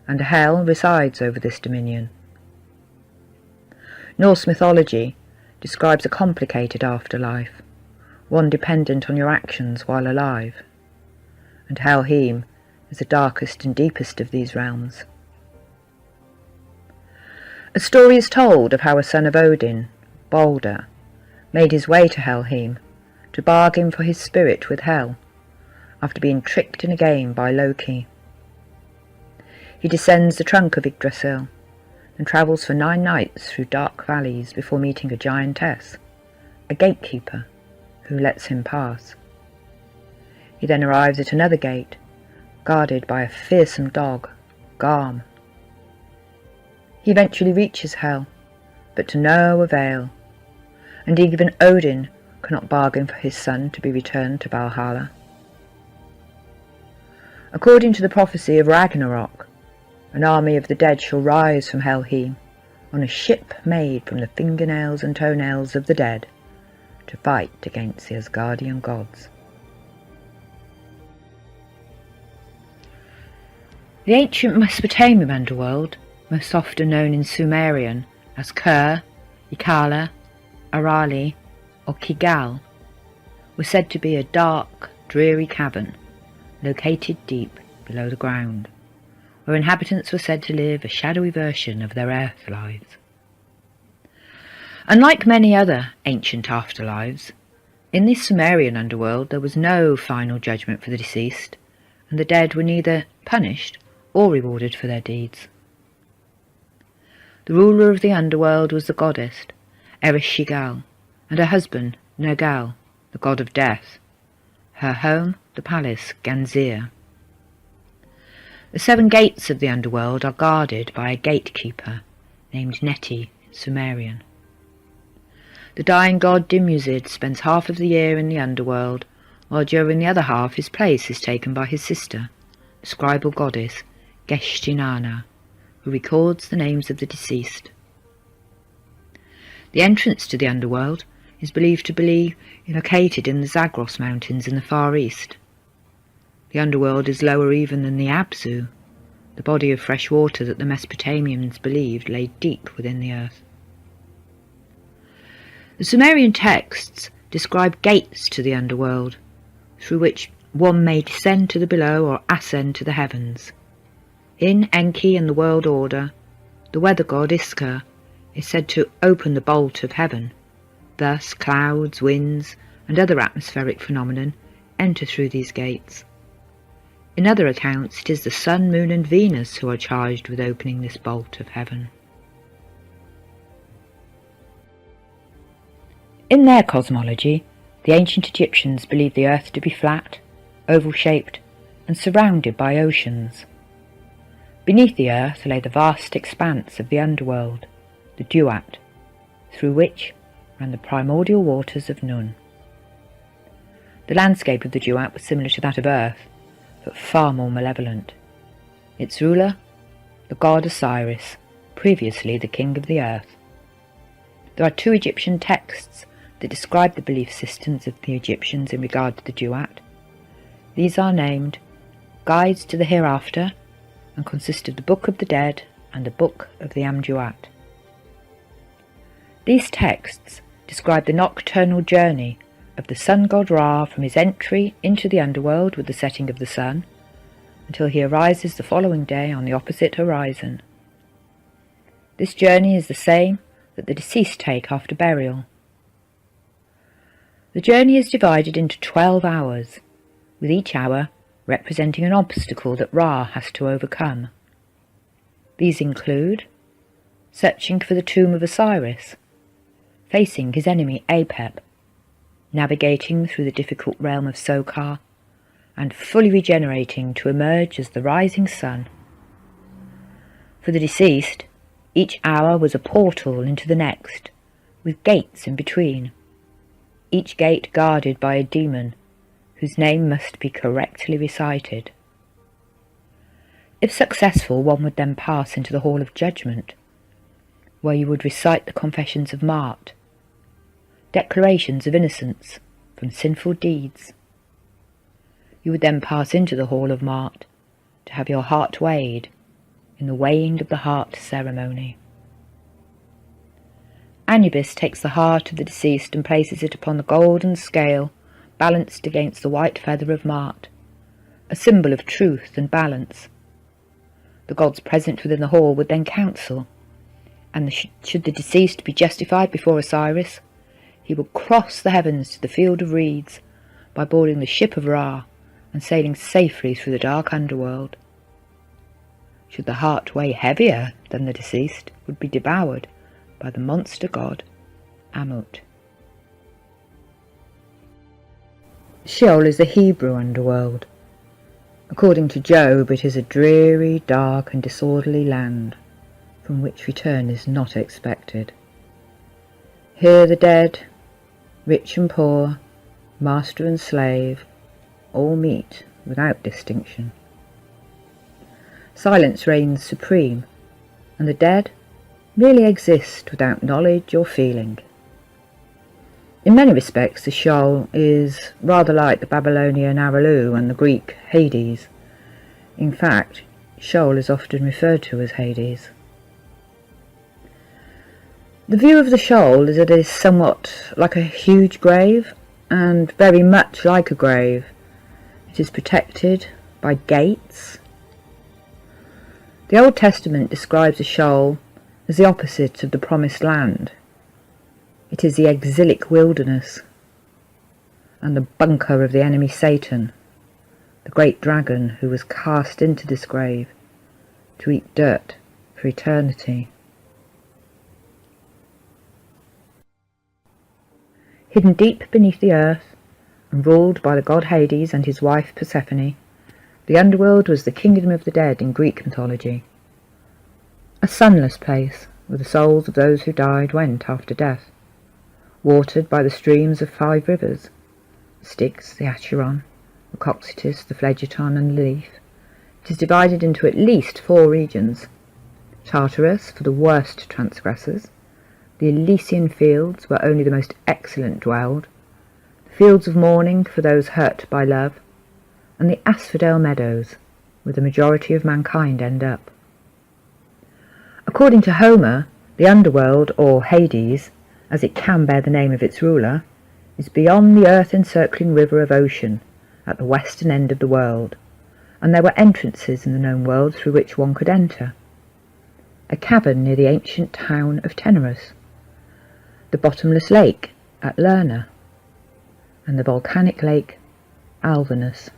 and hell resides over this dominion. Norse mythology describes a complicated afterlife, one dependent on your actions while alive, and Helheim is the darkest and deepest of these realms. A story is told of how a son of Odin, Balder, made his way to Helheim to bargain for his spirit with Hel, after being tricked in a game by Loki. He descends the trunk of Yggdrasil and travels for 9 nights through dark valleys before meeting a giantess, a gatekeeper, who lets him pass. He then arrives at another gate, guarded by a fearsome dog, Garm. He eventually reaches Hel, but to no avail, and even Odin cannot bargain for his son to be returned to Valhalla. According to the prophecy of Ragnarok, an army of the dead shall rise from Helheim on a ship made from the fingernails and toenails of the dead to fight against the Asgardian gods. The ancient Mesopotamian underworld, most often known in Sumerian as Ker, Ikala, Arali, or Kigal, was said to be a dark, dreary cavern located deep below the ground, where inhabitants were said to live a shadowy version of their earth lives. Unlike many other ancient afterlives, in this Sumerian underworld there was no final judgment for the deceased, and the dead were neither punished or rewarded for their deeds. The ruler of the underworld was the goddess Ereshkigal, and her husband Nergal, the god of death. Her home, the palace Ganzir. The 7 gates of the underworld are guarded by a gatekeeper named Neti in Sumerian. The dying god Dimuzid spends half of the year in the underworld, while during the other half his place is taken by his sister, the scribal goddess Geshtinana, who records the names of the deceased. The entrance to the underworld is believed to be located in the Zagros Mountains in the Far East. The underworld is lower even than the Abzu, the body of fresh water that the Mesopotamians believed lay deep within the earth. The Sumerian texts describe gates to the underworld, through which one may descend to the below or ascend to the heavens. In Enki and the world order, the weather god Iskar is said to open the bolt of heaven. Thus clouds, winds, and other atmospheric phenomenon enter through these gates. In other accounts, it is the sun, moon, and Venus who are charged with opening this bolt of heaven. In their cosmology, the ancient Egyptians believed the earth to be flat, oval-shaped, and surrounded by oceans. Beneath the earth lay the vast expanse of the underworld, the Duat, through which ran the primordial waters of Nun. The landscape of the Duat was similar to that of Earth, but far more malevolent. Its ruler, the god Osiris, previously the king of the earth. There are 2 Egyptian texts that describe the belief systems of the Egyptians in regard to the Duat. These are named Guides to the Hereafter and consist of the Book of the Dead and the Book of the Amduat. These texts describe the nocturnal journey of the sun god Ra from his entry into the underworld with the setting of the sun until he arises the following day on the opposite horizon. This journey is the same that the deceased take after burial. The journey is divided into 12 hours, with each hour representing an obstacle that Ra has to overcome. These include searching for the tomb of Osiris, facing his enemy Apep, navigating through the difficult realm of Sokar, and fully regenerating to emerge as the rising sun. For the deceased, each hour was a portal into the next, with gates in between, each gate guarded by a demon, whose name must be correctly recited. If successful, one would then pass into the Hall of Judgment, where you would recite the confessions of Mart, declarations of innocence from sinful deeds. You would then pass into the Hall of Mart to have your heart weighed in the weighing of the heart ceremony. Anubis takes the heart of the deceased and places it upon the golden scale balanced against the white feather of Mart, a symbol of truth and balance. The gods present within the hall would then counsel, and should the deceased be justified before Osiris, he would cross the heavens to the field of reeds by boarding the ship of Ra and sailing safely through the dark underworld. Should the heart weigh heavier than the deceased, would be devoured by the monster god Amut. Sheol is the Hebrew underworld. According to Job, it is a dreary, dark and disorderly land from which return is not expected. Here the dead, rich and poor, master and slave, all meet without distinction. Silence reigns supreme, and the dead merely exist without knowledge or feeling. In many respects, the Sheol is rather like the Babylonian Aralu and the Greek Hades. In fact, Sheol is often referred to as Hades. The view of the Sheol is that it is somewhat like a huge grave, and very much like a grave. It is protected by gates. The Old Testament describes the Sheol as the opposite of the Promised Land. It is the exilic wilderness and the bunker of the enemy Satan, the great dragon who was cast into this grave to eat dirt for eternity. Hidden deep beneath the earth and ruled by the god Hades and his wife Persephone, the underworld was the kingdom of the dead in Greek mythology. A sunless place where the souls of those who died went after death, watered by the streams of 5 rivers, the Styx, the Acheron, the Cocytus, the Phlegethon and the Lethe, It is divided into at least 4 regions: Tartarus for the worst transgressors, the Elysian fields where only the most excellent dwelled, the fields of mourning for those hurt by love, and the asphodel meadows where the majority of mankind end up. According to Homer, the underworld, or Hades, as it can bear the name of its ruler, is beyond the earth-encircling river of ocean at the western end of the world, and there were entrances in the known world through which one could enter. A cavern near the ancient town of Teneros, the bottomless lake at Lerna, and the volcanic lake Alvanus.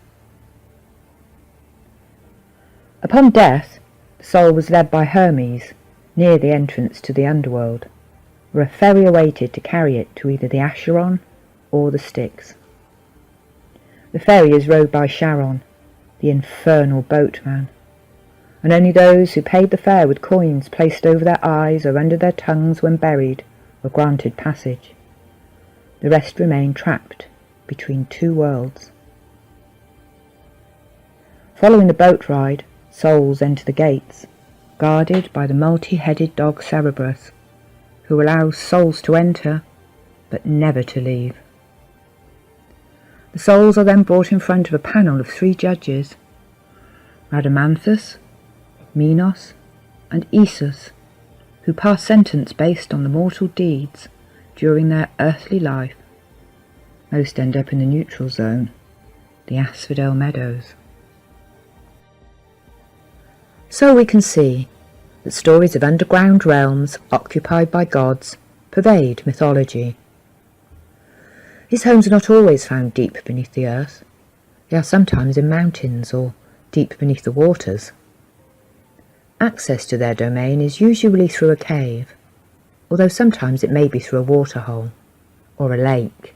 Upon death, the soul was led by Hermes near the entrance to the underworld, where a ferry awaited to carry it to either the Acheron or the Styx. The ferry is rowed by Charon, the infernal boatman, and only those who paid the fare with coins placed over their eyes or under their tongues when buried were granted passage. The rest remained trapped between 2 worlds. Following the boat ride, souls enter the gates, guarded by the multi-headed dog Cerberus, who allows souls to enter, but never to leave. The souls are then brought in front of a panel of 3 judges, Rhadamanthus, Minos, and Esus, who pass sentence based on the mortal deeds during their earthly life. Most end up in the neutral zone, the asphodel meadows. So we can see that stories of underground realms occupied by gods pervade mythology. These homes are not always found deep beneath the earth. They are sometimes in mountains or deep beneath the waters. Access to their domain is usually through a cave, although sometimes it may be through a waterhole or a lake.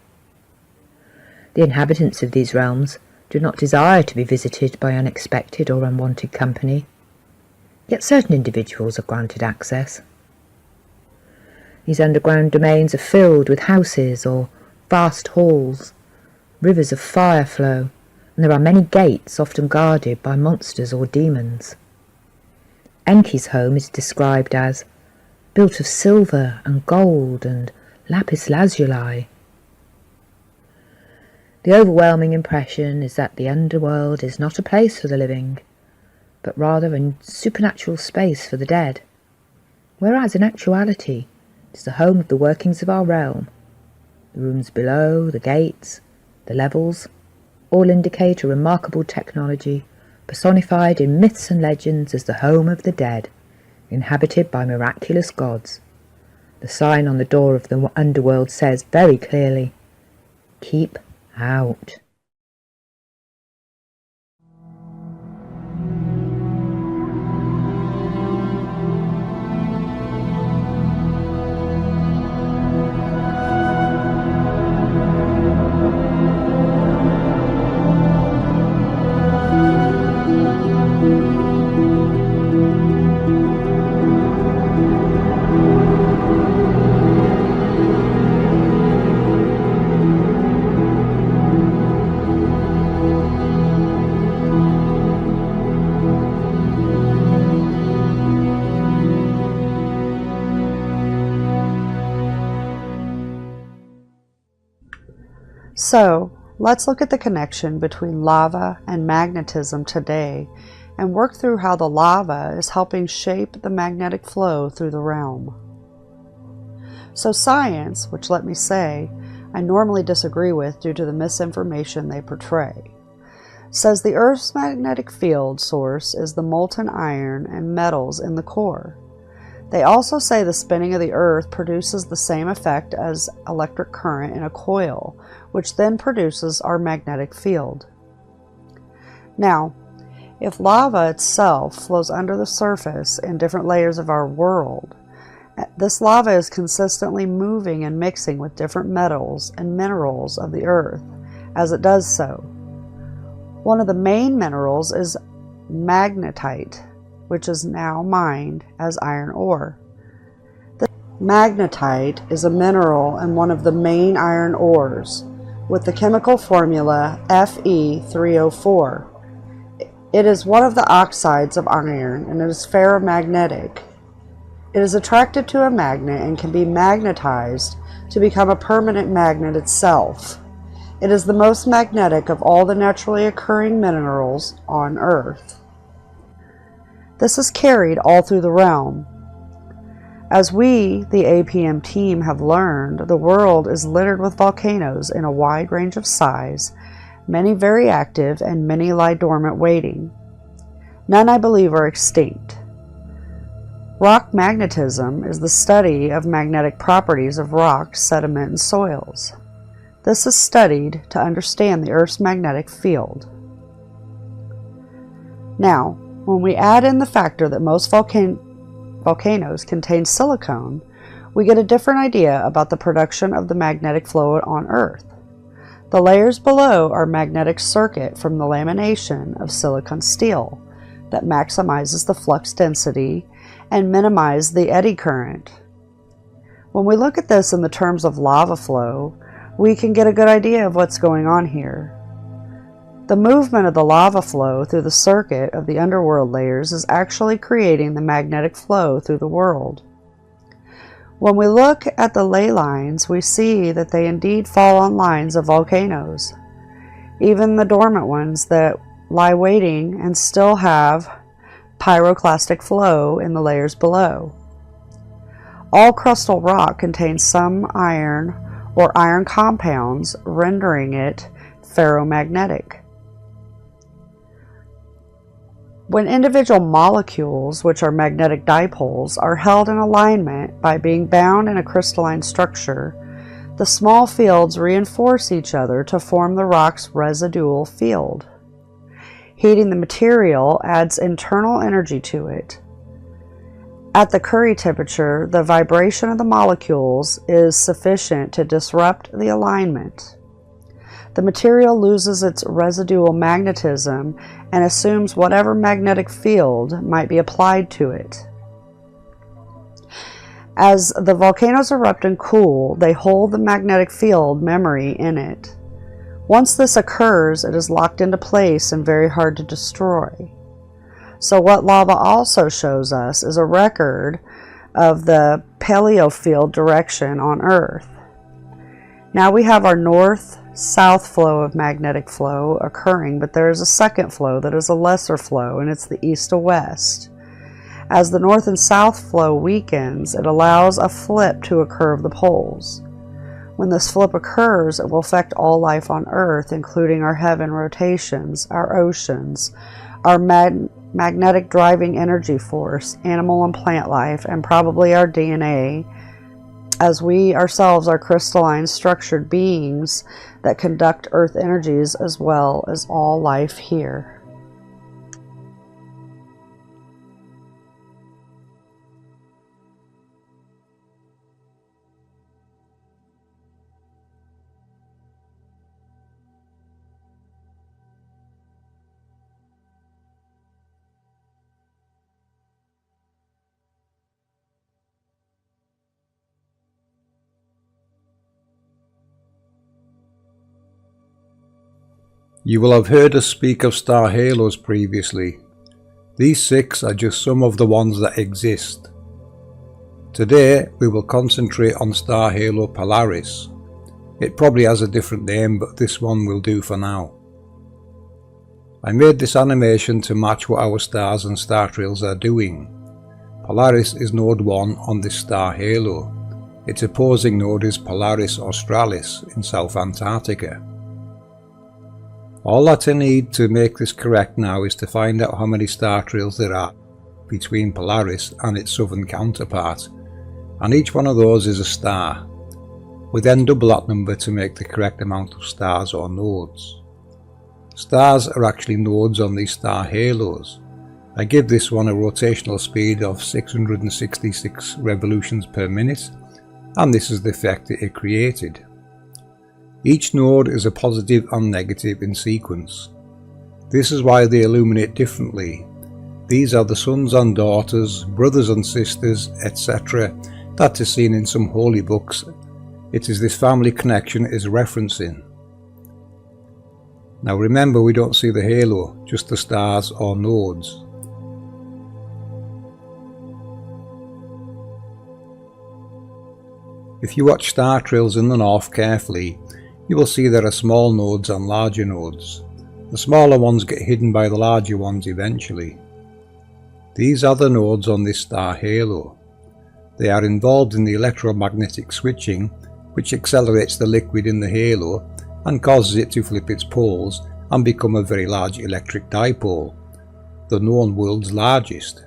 The inhabitants of these realms do not desire to be visited by unexpected or unwanted company, yet certain individuals are granted access. These underground domains are filled with houses or vast halls, rivers of fire flow, and there are many gates often guarded by monsters or demons. Enki's home is described as built of silver and gold and lapis lazuli. The overwhelming impression is that the underworld is not a place for the living, but rather a supernatural space for the dead, whereas in actuality it is the home of the workings of our realm. The rooms below, the gates, the levels, all indicate a remarkable technology personified in myths and legends as the home of the dead, inhabited by miraculous gods. The sign on the door of the underworld says very clearly, "Keep out." So, let's look at the connection between lava and magnetism today and work through how the lava is helping shape the magnetic flow through the realm. So science, which let me say, I normally disagree with due to the misinformation they portray, says the Earth's magnetic field source is the molten iron and metals in the core. They also say the spinning of the Earth produces the same effect as electric current in a coil, which then produces our magnetic field. Now, if lava itself flows under the surface in different layers of our world, this lava is consistently moving and mixing with different metals and minerals of the Earth as it does so. One of the main minerals is magnetite, which is now mined as iron ore. The magnetite is a mineral and one of the main iron ores, with the chemical formula Fe3O4. It is one of the oxides of iron, and it is ferromagnetic. It is attracted to a magnet and can be magnetized to become a permanent magnet itself. It is the most magnetic of all the naturally occurring minerals on Earth. This is carried all through the realm. As we, the APM team, have learned, the world is littered with volcanoes in a wide range of size, many very active and many lie dormant waiting. None, I believe, are extinct. Rock magnetism is the study of magnetic properties of rocks, sediment, and soils. This is studied to understand the Earth's magnetic field. Now, when we add in the factor that most volcanoes contain silicon, we get a different idea about the production of the magnetic flow on Earth. The layers below are magnetic circuit from the lamination of silicon steel that maximizes the flux density and minimizes the eddy current. When we look at this in the terms of lava flow, we can get a good idea of what's going on here. The movement of the lava flow through the circuit of the underworld layers is actually creating the magnetic flow through the world. When we look at the ley lines, we see that they indeed fall on lines of volcanoes, even the dormant ones that lie waiting and still have pyroclastic flow in the layers below. All crustal rock contains some iron or iron compounds, rendering it ferromagnetic. When individual molecules, which are magnetic dipoles, are held in alignment by being bound in a crystalline structure, the small fields reinforce each other to form the rock's residual field. Heating the material adds internal energy to it. At the Curie temperature, the vibration of the molecules is sufficient to disrupt the alignment. The material loses its residual magnetism and assumes whatever magnetic field might be applied to it. As the volcanoes erupt and cool, they hold the magnetic field memory in it. Once this occurs, it is locked into place and very hard to destroy. So what lava also shows us is a record of the paleofield direction on Earth. Now we have our north-south flow of magnetic flow occurring, but there is a second flow that is a lesser flow, and it's the east to west. As the north and south flow weakens, it allows a flip to occur of the poles. When this flip occurs, it will affect all life on Earth, including our heaven rotations, our oceans, our magnetic driving energy force, animal and plant life, and probably our DNA, as we ourselves are crystalline structured beings that conduct Earth energies as well as all life here. You will have heard us speak of star halos previously. These 6 are just some of the ones that exist. Today we will concentrate on star halo Polaris. It probably has a different name, but this one will do for now. I made this animation to match what our stars and star trails are doing. Polaris is node 1 on this star halo. Its opposing node is Polaris Australis in South Antarctica. All that I need to make this correct now is to find out how many star trails there are between Polaris and its southern counterpart, and each one of those is a star. We then double that number to make the correct amount of stars or nodes. Stars are actually nodes on these star halos. I give this one a rotational speed of 666 revolutions per minute, and this is the effect that it created. Each node is a positive and negative in sequence. This is why they illuminate differently. These are the sons and daughters, brothers and sisters, etc. that is seen in some holy books. It is this family connection is referencing. Now remember, we don't see the halo, just the stars or nodes. If you watch star trails in the north carefully, you will see there are small nodes and larger nodes. The smaller ones get hidden by the larger ones eventually. These are the nodes on this star halo. They are involved in the electromagnetic switching, which accelerates the liquid in the halo and causes it to flip its poles and become a very large electric dipole, the known world's largest.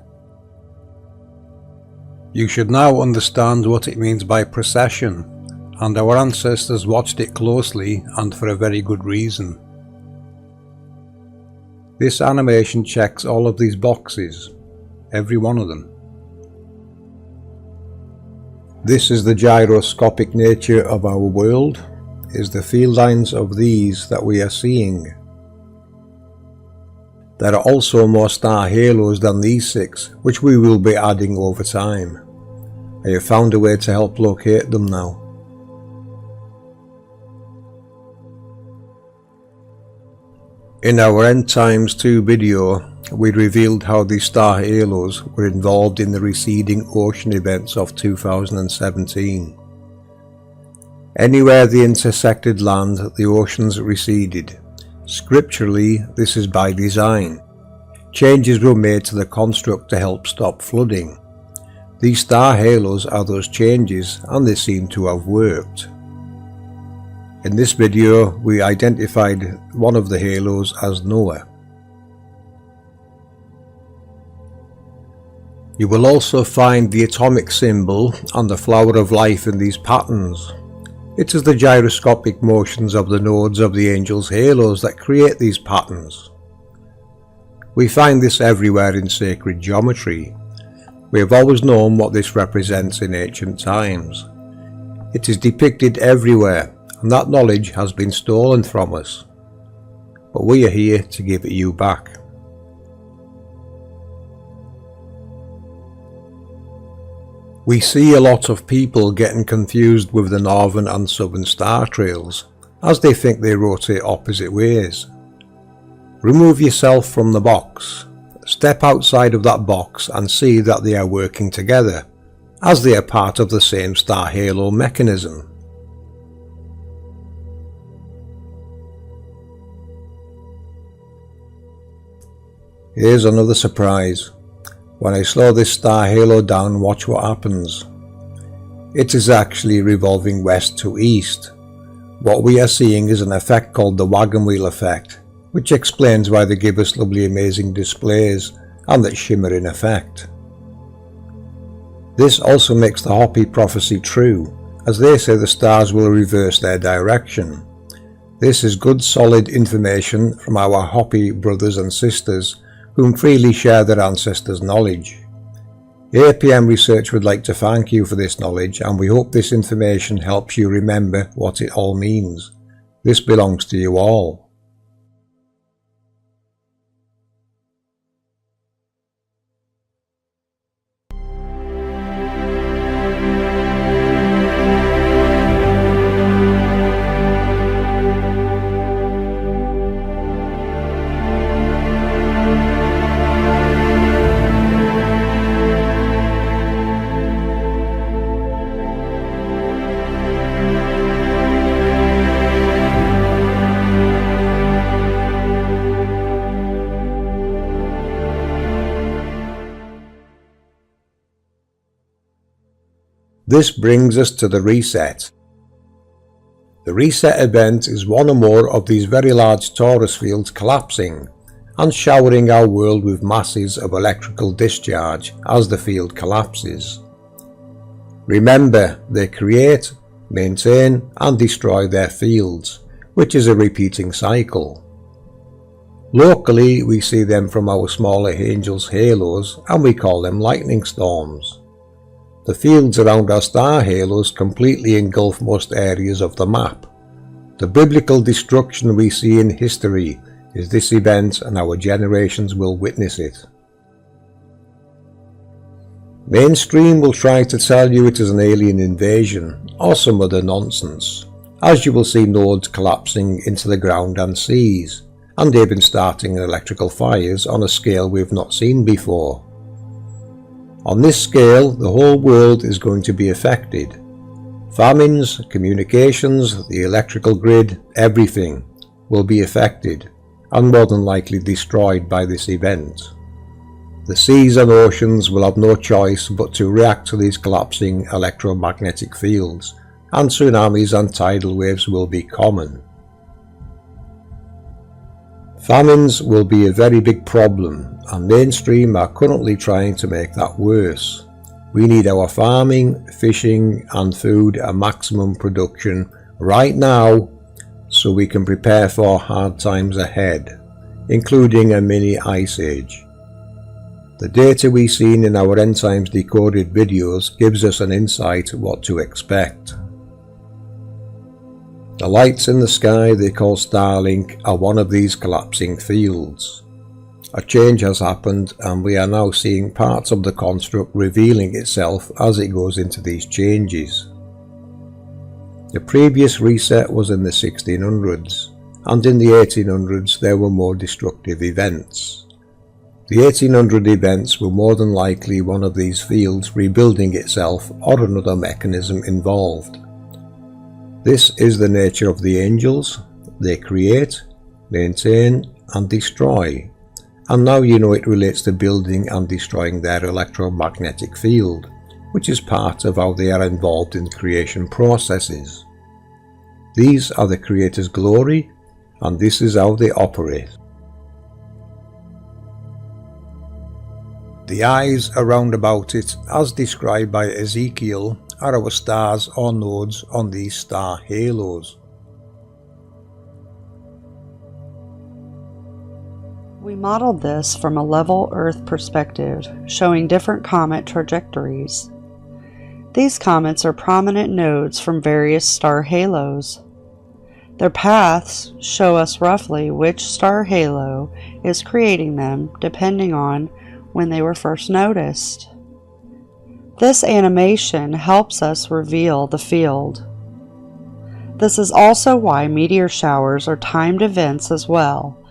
You should now understand what it means by precession, and our ancestors watched it closely and for a very good reason. This animation checks all of these boxes, every one of them. This is the gyroscopic nature of our world, is the field lines of these that we are seeing. There are also more star halos than these 6, which we will be adding over time. I have found a way to help locate them now. In our End Times 2 video, we revealed how these star halos were involved in the receding ocean events of 2017. Anywhere they intersected land, the oceans receded. Scripturally, this is by design. Changes were made to the construct to help stop flooding. These star halos are those changes, and they seem to have worked. In this video, we identified one of the halos as Noah. You will also find the atomic symbol and the flower of life in these patterns. It is the gyroscopic motions of the nodes of the angels' halos that create these patterns. We find this everywhere in sacred geometry. We have always known what this represents in ancient times. It is depicted everywhere, and that knowledge has been stolen from us. But we are here to give it you back. We see a lot of people getting confused with the northern and southern star trails, as they think they rotate opposite ways. Remove yourself from the box. Step outside of that box and see that they are working together, as they are part of the same star halo mechanism. Here's another surprise. When I slow this star halo down, watch what happens. It is actually revolving west to east. What we are seeing is an effect called the wagon wheel effect, which explains why they give us lovely amazing displays and that shimmering effect. This also makes the Hopi prophecy true, as they say the stars will reverse their direction. This is good solid information from our Hopi brothers and sisters whom freely share their ancestors' knowledge. APM Research would like to thank you for this knowledge, and we hope this information helps you remember what it all means. This belongs to you all. This brings us to the reset. The reset event is one or more of these very large torus fields collapsing and showering our world with masses of electrical discharge as the field collapses. Remember, they create, maintain and destroy their fields, which is a repeating cycle. Locally, we see them from our smaller angels' halos, and we call them lightning storms. The fields around our star halos completely engulf most areas of the map. The biblical destruction we see in history is this event, and our generations will witness it. Mainstream will try to tell you it is an alien invasion or some other nonsense, as you will see nodes collapsing into the ground and seas, and even starting electrical fires on a scale we've not seen before. On this scale, the whole world is going to be affected. Famines, communications, the electrical grid, everything will be affected and more than likely destroyed by this event. The seas and oceans will have no choice but to react to these collapsing electromagnetic fields, and tsunamis and tidal waves will be common. Famines will be a very big problem, and mainstream are currently trying to make that worse. We need our farming, fishing and food at maximum production right now so we can prepare for hard times ahead, including a mini ice age. The data we've seen in our End Times Decoded videos gives us an insight what to expect. The lights in the sky they call Starlink are one of these collapsing fields. A change has happened and we are now seeing parts of the construct revealing itself as it goes into these changes. The previous reset was in the 1600s, and in the 1800s there were more destructive events. The 1800 events were more than likely one of these fields rebuilding itself or another mechanism involved. This is the nature of the angels. They create, maintain and destroy, and now you know it relates to building and destroying their electromagnetic field, which is part of how they are involved in creation processes. These are the Creator's glory, and this is how they operate. The eyes around about it, as described by Ezekiel, are our stars or nodes on these star halos. We modeled this from a level Earth perspective, showing different comet trajectories. These comets are prominent nodes from various star halos. Their paths show us roughly which star halo is creating them depending on when they were first noticed. This animation helps us reveal the field. This is also why meteor showers are timed events as well,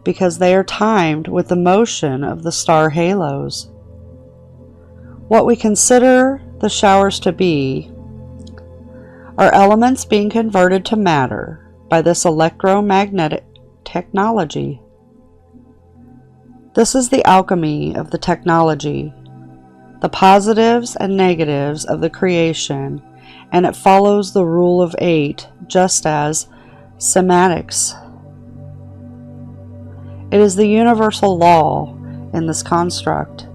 because they are timed with the motion of the star halos. What we consider the showers to be are elements being converted to matter by this electromagnetic technology. This is the alchemy of the technology, the positives and negatives of the creation, and it follows the rule of 8 just as semantics. It is the universal law in this construct.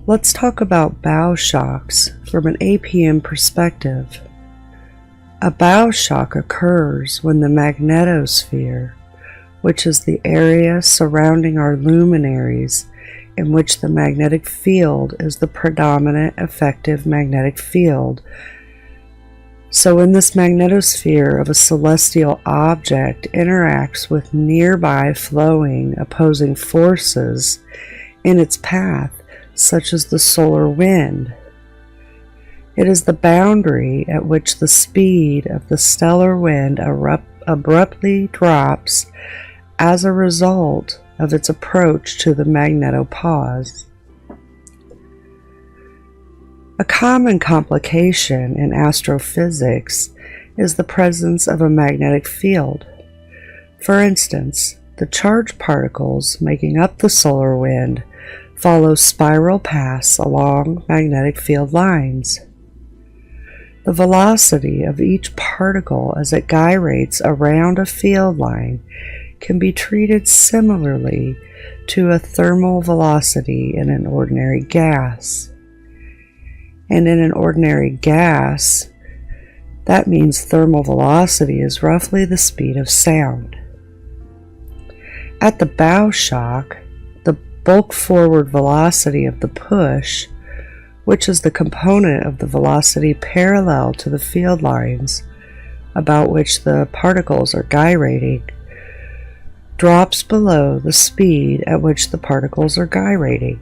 Let's talk about bow shocks from an APM perspective. A bow shock occurs when the magnetosphere, which is the area surrounding our luminaries, in which the magnetic field is the predominant effective magnetic field. So when this magnetosphere of a celestial object interacts with nearby flowing opposing forces in its path, such as the solar wind, it is the boundary at which the speed of the stellar wind abruptly drops as a result of its approach to the magnetopause. A common complication in astrophysics is the presence of a magnetic field. For instance, the charged particles making up the solar wind follow spiral paths along magnetic field lines. The velocity of each particle as it gyrates around a field line can be treated similarly to a thermal velocity in an ordinary gas. And in an ordinary gas, that means thermal velocity is roughly the speed of sound. At the bow shock, the bulk forward velocity of the push, which is the component of the velocity parallel to the field lines about which the particles are gyrating, drops below the speed at which the particles are gyrating.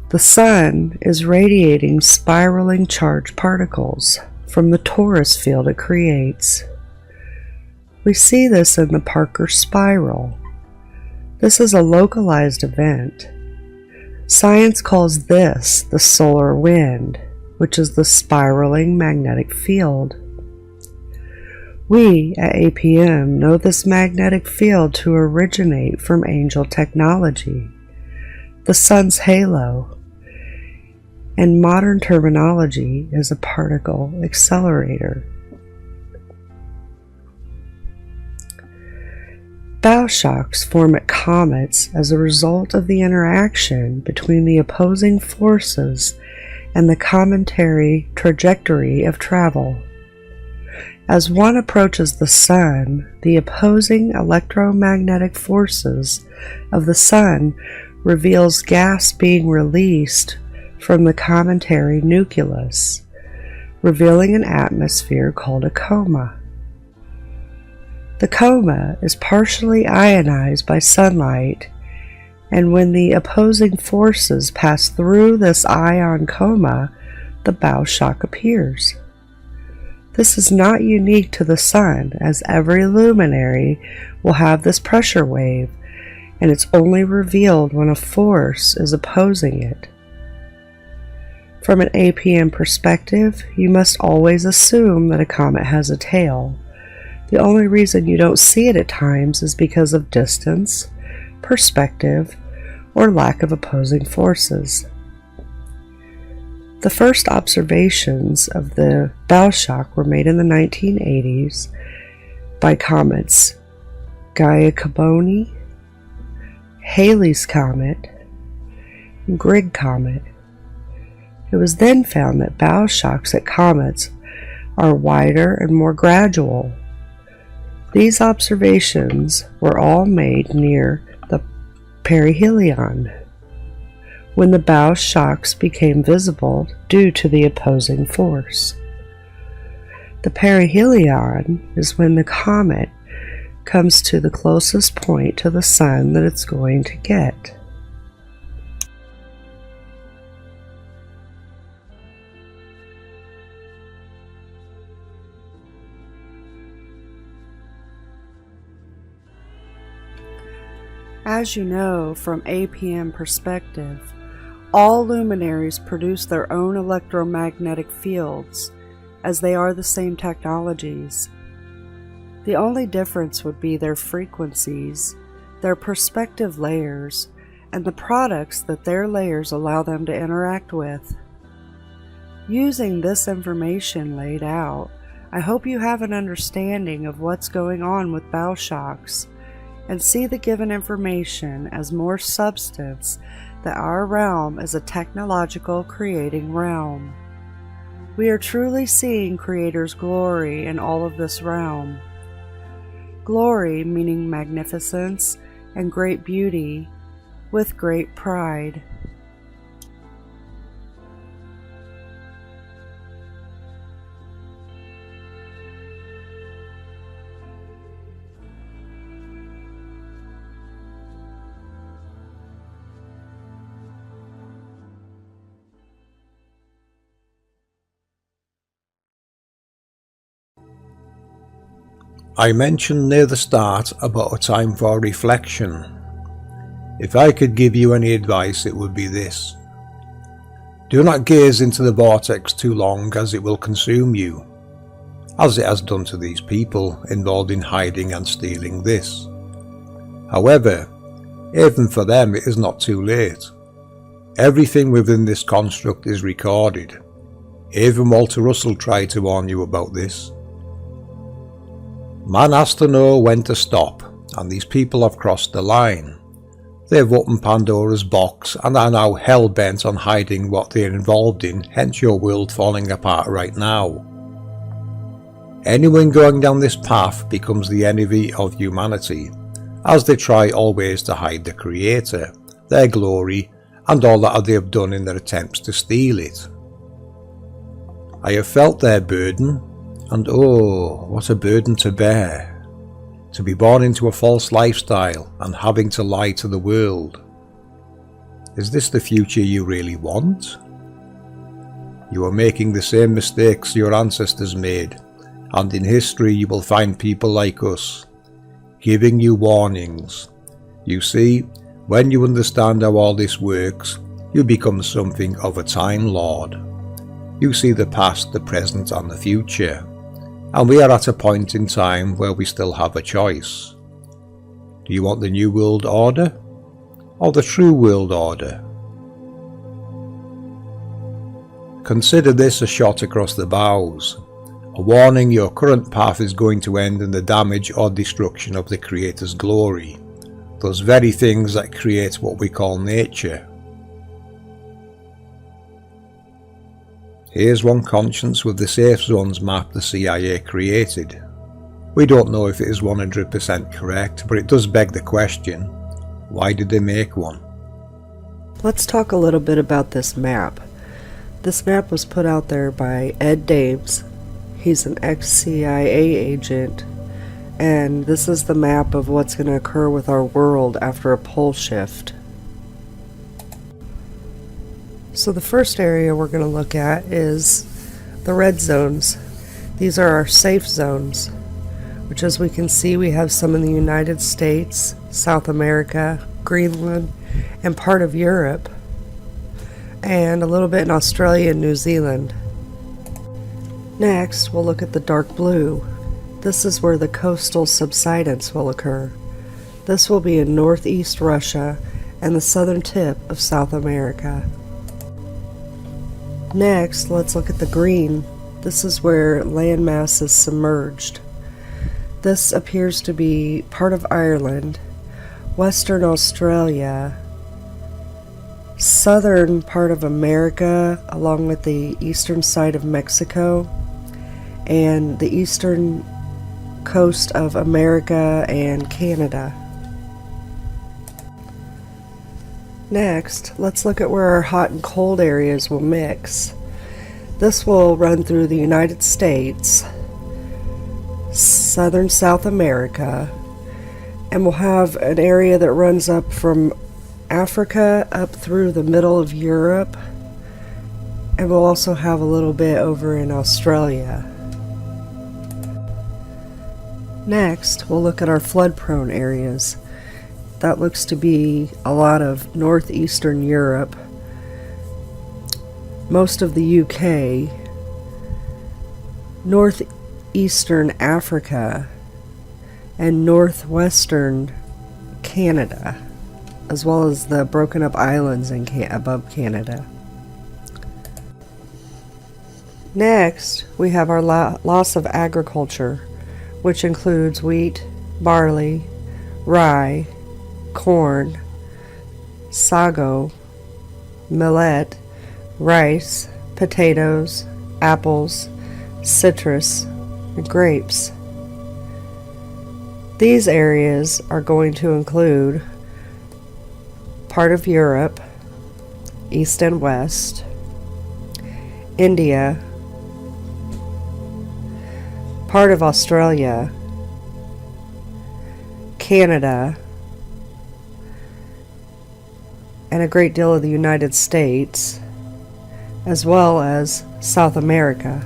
The sun is radiating spiraling charged particles from the torus field it creates. We see this in the Parker spiral. This is a localized event. Science calls this the solar wind, which is the spiraling magnetic field. We at APM know this magnetic field to originate from angel technology, the sun's halo, and modern terminology is a particle accelerator. Bow shocks form at comets as a result of the interaction between the opposing forces and the cometary trajectory of travel. As one approaches the sun, the opposing electromagnetic forces of the sun reveals gas being released from the cometary nucleus, revealing an atmosphere called a coma. The coma is partially ionized by sunlight, and when the opposing forces pass through this ion coma, the bow shock appears. This is not unique to the sun, as every luminary will have this pressure wave, and it's only revealed when a force is opposing it. From an APM perspective, you must always assume that a comet has a tail. The only reason you don't see it at times is because of distance, perspective, or lack of opposing forces. The first observations of the bow shock were made in the 1980s by comets Giacoboni, Halley's Comet, and Grigg Comet. It was then found that bow shocks at comets are wider and more gradual. These observations were all made near the perihelion, when the bow shocks became visible due to the opposing force. The perihelion is when the comet comes to the closest point to the sun that it's going to get. As you know from APM perspective, all luminaries produce their own electromagnetic fields, as they are the same technologies. The only difference would be their frequencies, their perspective layers, and the products that their layers allow them to interact with. Using this information laid out, I hope you have an understanding of what's going on with bow shocks, and see the given information as more substance that our realm is a technological creating realm. We are truly seeing Creator's glory in all of this realm. Glory meaning magnificence and great beauty with great pride. I mentioned near the start about a time for reflection. If I could give you any advice, it would be this. Do not gaze into the vortex too long, as it will consume you, as it has done to these people involved in hiding and stealing this. However, even for them it is not too late. Everything within this construct is recorded. Even Walter Russell tried to warn you about this. Man has to know when to stop, and these people have crossed the line. They've opened Pandora's box and are now hell-bent on hiding what they're involved in, hence your world falling apart right now. Anyone going down this path becomes the enemy of humanity, as they try always to hide the Creator, their glory, and all that they have done in their attempts to steal it. I have felt their burden, and oh, what a burden to bear, to be born into a false lifestyle and having to lie to the world. Is this the future you really want? You are making the same mistakes your ancestors made, and in history you will find people like us, giving you warnings. You see, when you understand how all this works, you become something of a Time Lord. You see the past, the present and the future, and we are at a point in time where we still have a choice. Do you want the New World Order or the True World Order? Consider this a shot across the bows, a warning your current path is going to end in the damage or destruction of the Creator's glory, those very things that create what we call nature. Here's one conscience with the safe zones map the CIA created. We don't know if it is 100% correct, but it does beg the question, why did they make one? Let's talk a little bit about this map. This map was put out there by Ed Dames. He's an ex-CIA agent, and this is the map of what's going to occur with our world after a pole shift. So the first area we're going to look at is the red zones. These are our safe zones, which, as we can see, we have some in the United States, South America, Greenland, and part of Europe, and a little bit in Australia and New Zealand. Next, we'll look at the dark blue. This is where the coastal subsidence will occur. This will be in northeast Russia and the southern tip of South America. Next, let's look at the green. This is where landmass is submerged. This appears to be part of Ireland, Western Australia, southern part of America, along with the eastern side of Mexico, and the eastern coast of America and Canada. Next, let's look at where our hot and cold areas will mix. This will run through the United States, southern South America, and we'll have an area that runs up from Africa up through the middle of Europe, and we'll also have a little bit over in Australia. Next, we'll look at our flood-prone areas. That looks to be a lot of northeastern Europe, most of the UK, northeastern Africa, and northwestern Canada, as well as the broken up islands above Canada. Next, we have our loss of agriculture, which includes wheat, barley, rye, corn, sago, millet, rice, potatoes, apples, citrus, and grapes. These areas are going to include part of Europe, East and West, India, part of Australia, Canada, and a great deal of the United States, as well as South America.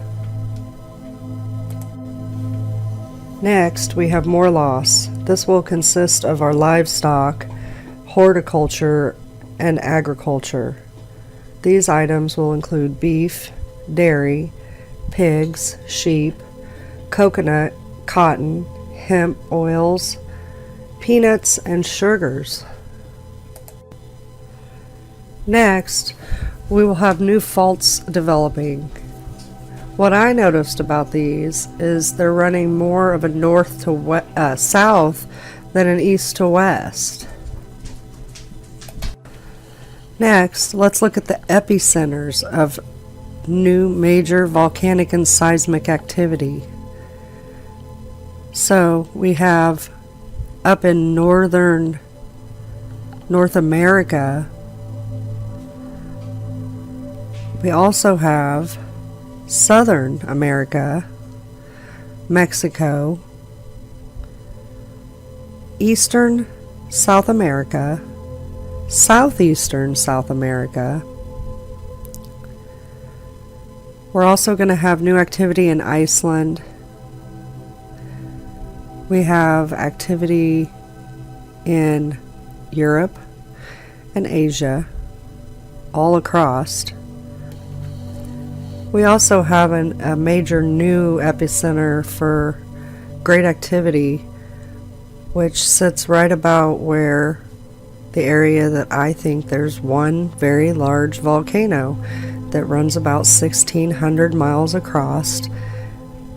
Next, we have more loss. This will consist of our livestock, horticulture, and agriculture. These items will include beef, dairy, pigs, sheep, coconut, cotton, hemp oils, peanuts, and sugars. Next, we will have new faults developing. What I noticed about these is they're running more of a north to south than an east to west. Next, let's look at the epicenters of new major volcanic and seismic activity. So we have up in northern North America, we also have Southern America, Mexico, Eastern South America, Southeastern South America. We're also going to have new activity in Iceland, We have activity in Europe and Asia, all across. We also have a major new epicenter for great activity, which sits right about where the area that I think there's one very large volcano that runs about 1,600 miles across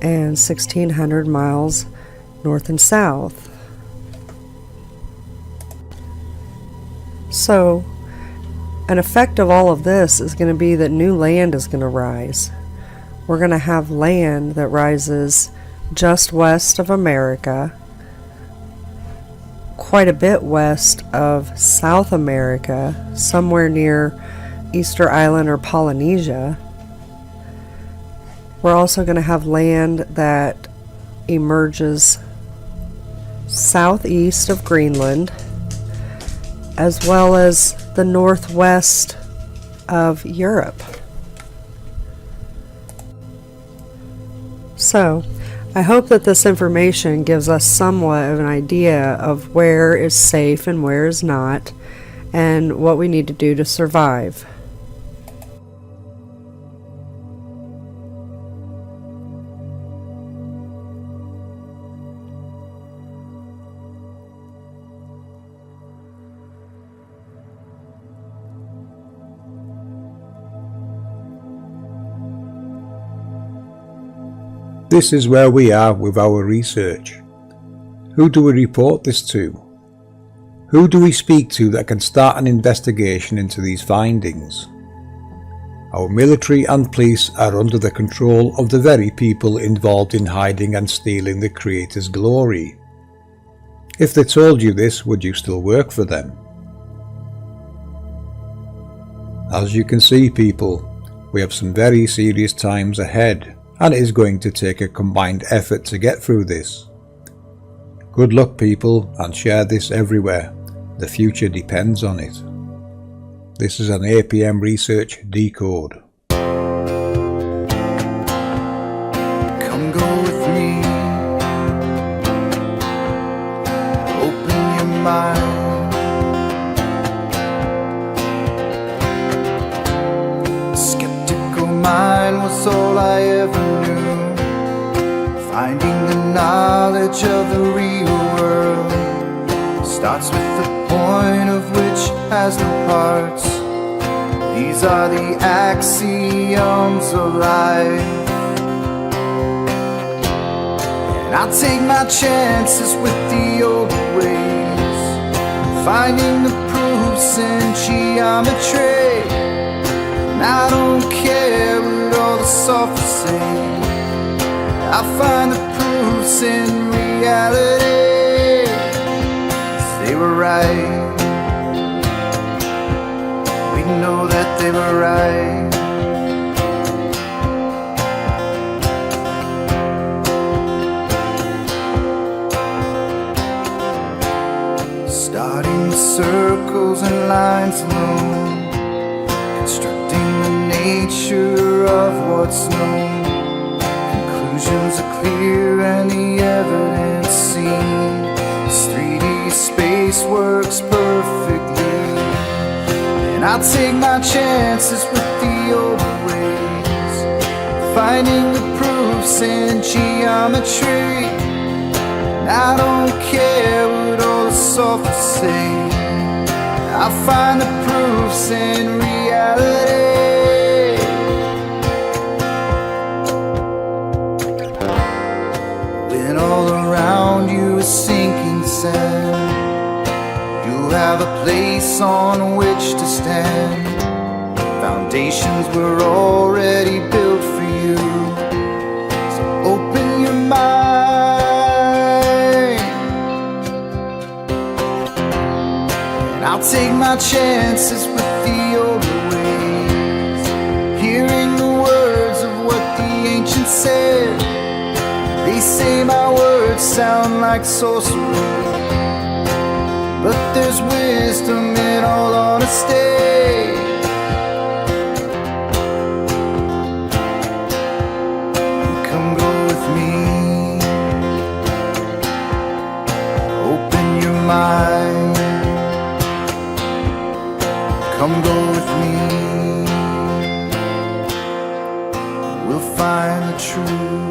and 1,600 miles north and south. So, an effect of all of this is going to be that new land is going to rise. We're going to have land that rises just west of America, quite a bit west of South America, somewhere near Easter Island or Polynesia. We're also going to have land that emerges southeast of Greenland, as well as the northwest of Europe. So, I hope that this information gives us somewhat of an idea of where is safe and where is not, and what we need to do to survive. This is where we are with our research. Who do we report this to? Who do we speak to that can start an investigation into these findings? Our military and police are under the control of the very people involved in hiding and stealing the Creator's glory. If they told you this, would you still work for them? As you can see, people, we have some very serious times ahead, and it is going to take a combined effort to get through this. Good luck, people, and share this everywhere. The future depends on it. This is an APM Research decode. Come go with me. Open your mind. Skeptical mind was all I ever knew. Finding the knowledge of the real world starts with the point of which has no parts. These are the axioms of life, and I'll take my chances with the old ways, finding the proofs in geometry. And I don't care what all the sophists say, I find the proofs in reality. 'Cause they were right. We know that they were right. Starting with circles and lines alone, constructing the nature of what's known. Conclusions are clear and the evidence seen. This 3D space works perfectly, and I'll take my chances with the old ways, finding the proofs in geometry. And I don't care what all the sophists say, I find the proofs in reality. When all around you is sinking sand, you'll have a place on which to stand. Foundations were already built for you, so open your mind. And I'll take my chances with the older ways, hearing the words of what the ancients said. They say my words sound like sorcery, but there's wisdom in all honesty. Come go with me. Come go with me, we'll find the truth.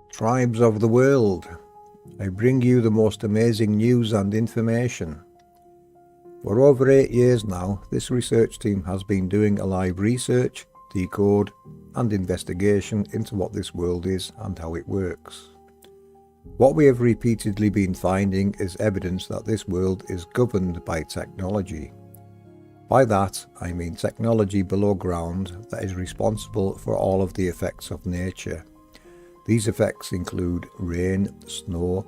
Tribes of the world, I bring you the most amazing news and information. For over 8 years now, this research team has been doing a live research, decode and investigation into what this world is and how it works. What we have repeatedly been finding is evidence that this world is governed by technology. By that, I mean technology below ground that is responsible for all of the effects of nature. These effects include rain, snow,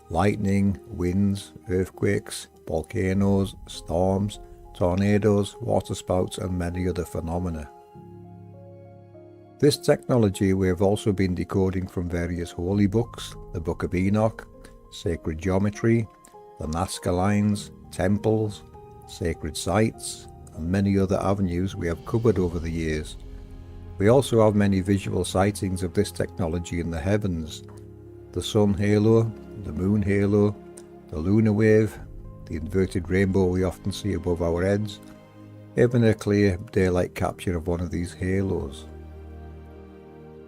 lightning, winds, earthquakes, volcanoes, storms, tornadoes, waterspouts and many other phenomena. This technology we have also been decoding from various holy books, the Book of Enoch, sacred geometry, the Nazca Lines, temples, sacred sites, and many other avenues we have covered over the years. We also have many visual sightings of this technology in the heavens, the sun halo, the moon halo, the lunar wave, the inverted rainbow we often see above our heads, even a clear daylight capture of one of these halos.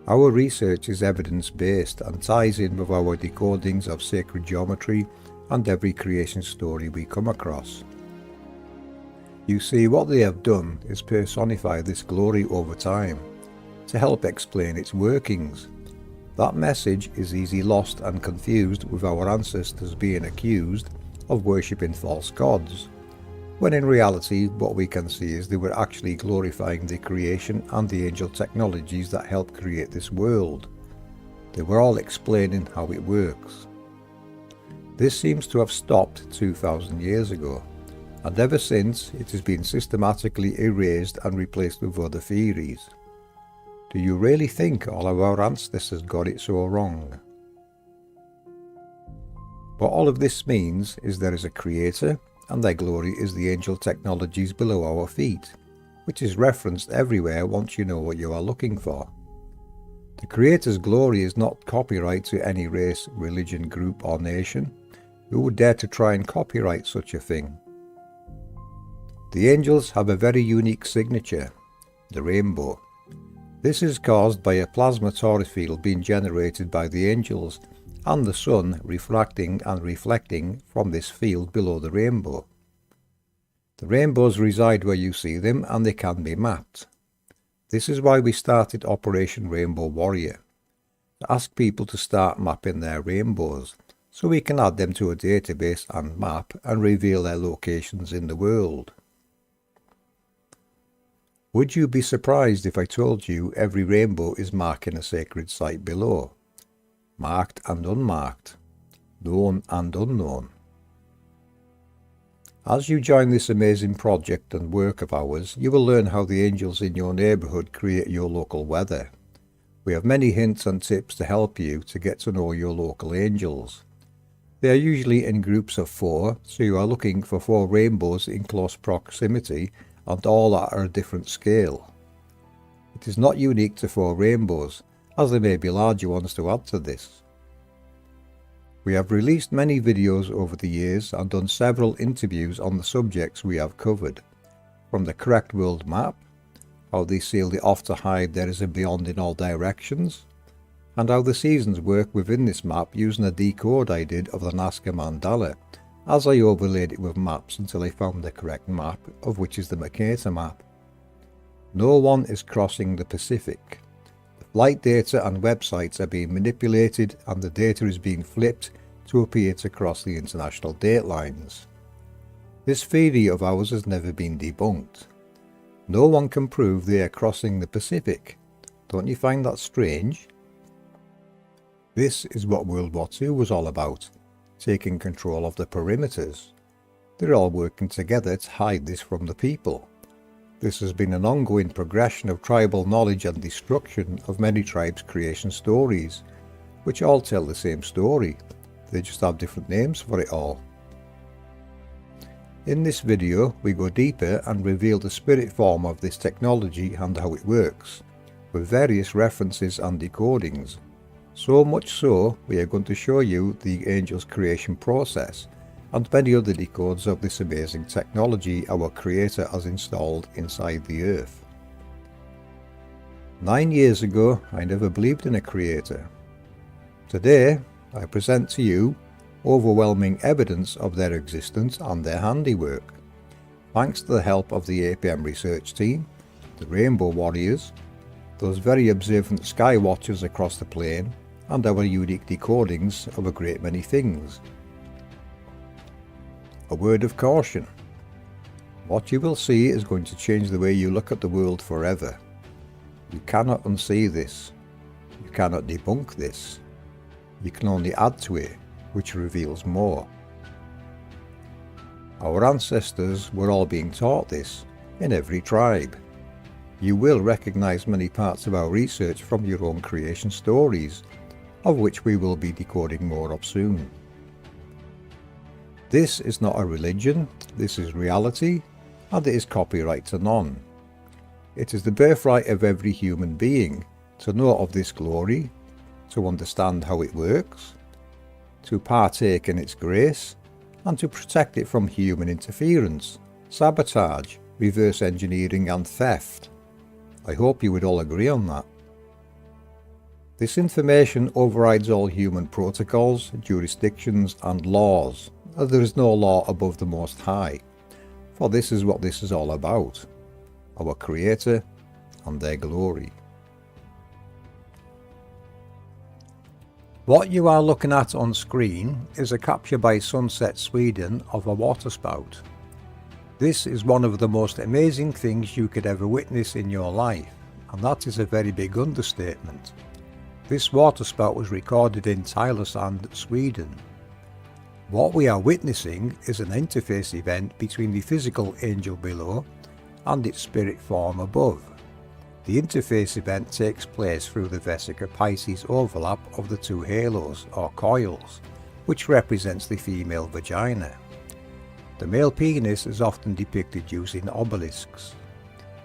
Our research is evidence-based and ties in with our decodings of sacred geometry and every creation story we come across. You see, what they have done is personify this glory over time to help explain its workings. That message is easily lost and confused with our ancestors being accused of worshipping false gods, when in reality what we can see is they were actually glorifying the creation and the angel technologies that helped create this world. They were all explaining how it works. This seems to have stopped 2,000 years ago, and ever since it has been systematically erased and replaced with other theories. Do you really think all of our ancestors got it so wrong? What all of this means is there is a creator, and their glory is the angel technologies below our feet, which is referenced everywhere once you know what you are looking for. The creator's glory is not copyright to any race, religion, group or nation. Who would dare to try and copyright such a thing? The angels have a very unique signature, the rainbow. This is caused by a plasma torus field being generated by the angels and the sun refracting and reflecting from this field below the rainbow. The rainbows reside where you see them and they can be mapped. This is why we started Operation Rainbow Warrior, to ask people to start mapping their rainbows so we can add them to a database and map and reveal their locations in the world. Would you be surprised if I told you every rainbow is marking a sacred site below? Marked and unmarked, known and unknown. As you join this amazing project and work of ours, you will learn how the angels in your neighbourhood create your local weather. We have many hints and tips to help you to get to know your local angels. They are usually in groups of 4, so you are looking for 4 rainbows in close proximity and all at a different scale. It is not unique to 4 rainbows, as there may be larger ones to add to this. We have released many videos over the years and done several interviews on the subjects we have covered, from the correct world map, how they seal the off to hide there is a beyond in all directions, and how the seasons work within this map using a decode I did of the Nazca mandala, as I overlaid it with maps until I found the correct map, of which is the Mercator map. No one is crossing the Pacific. The flight data and websites are being manipulated and the data is being flipped to appear to cross the international date lines. This theory of ours has never been debunked. No one can prove they are crossing the Pacific. Don't you find that strange? This is what World War II was all about, taking control of the perimeters. They're all working together to hide this from the people. This has been an ongoing progression of tribal knowledge and destruction of many tribes' creation stories, which all tell the same story. They just have different names for it all. In this video, we go deeper and reveal the spirit form of this technology and how it works, with various references and decodings. So much so, we are going to show you the angel's creation process and many other decodes of this amazing technology our Creator has installed inside the Earth. 9 years ago, I never believed in a Creator. Today, I present to you overwhelming evidence of their existence and their handiwork, thanks to the help of the APM Research team, the Rainbow Warriors, those very observant sky watchers across the plane, and our unique decodings of a great many things. A word of caution. What you will see is going to change the way you look at the world forever. You cannot unsee this. You cannot debunk this. You can only add to it, which reveals more. Our ancestors were all being taught this, in every tribe. You will recognize many parts of our research from your own creation stories, of which we will be decoding more of soon. This is not a religion, this is reality, and it is copyright to none. It is the birthright of every human being to know of this glory, to understand how it works, to partake in its grace, and to protect it from human interference, sabotage, reverse engineering and theft. I hope you would all agree on that. This information overrides all human protocols, jurisdictions and laws, as there is no law above the Most High, for this is what this is all about, our Creator and their glory. What you are looking at on screen is a capture by Sunset Sweden of a waterspout. This is one of the most amazing things you could ever witness in your life, and that is a very big understatement. This waterspout was recorded in Tylösand, Sweden. What we are witnessing is an interface event between the physical angel below and its spirit form above. The interface event takes place through the Vesica Pisces overlap of the two halos or coils, which represents the female vagina. The male penis is often depicted using obelisks.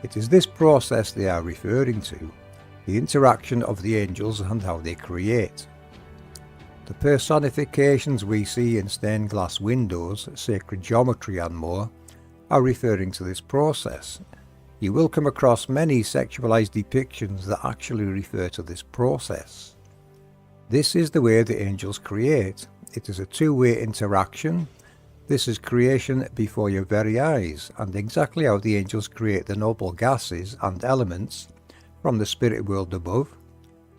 It is this process they are referring to, the interaction of the angels and how they create. The personifications we see in stained glass windows, sacred geometry and more are referring to this process. You will come across many sexualized depictions that actually refer to this process. This is the way the angels create. It is a two-way interaction. This is creation before your very eyes, and exactly how the angels create the noble gases and elements from the spirit world above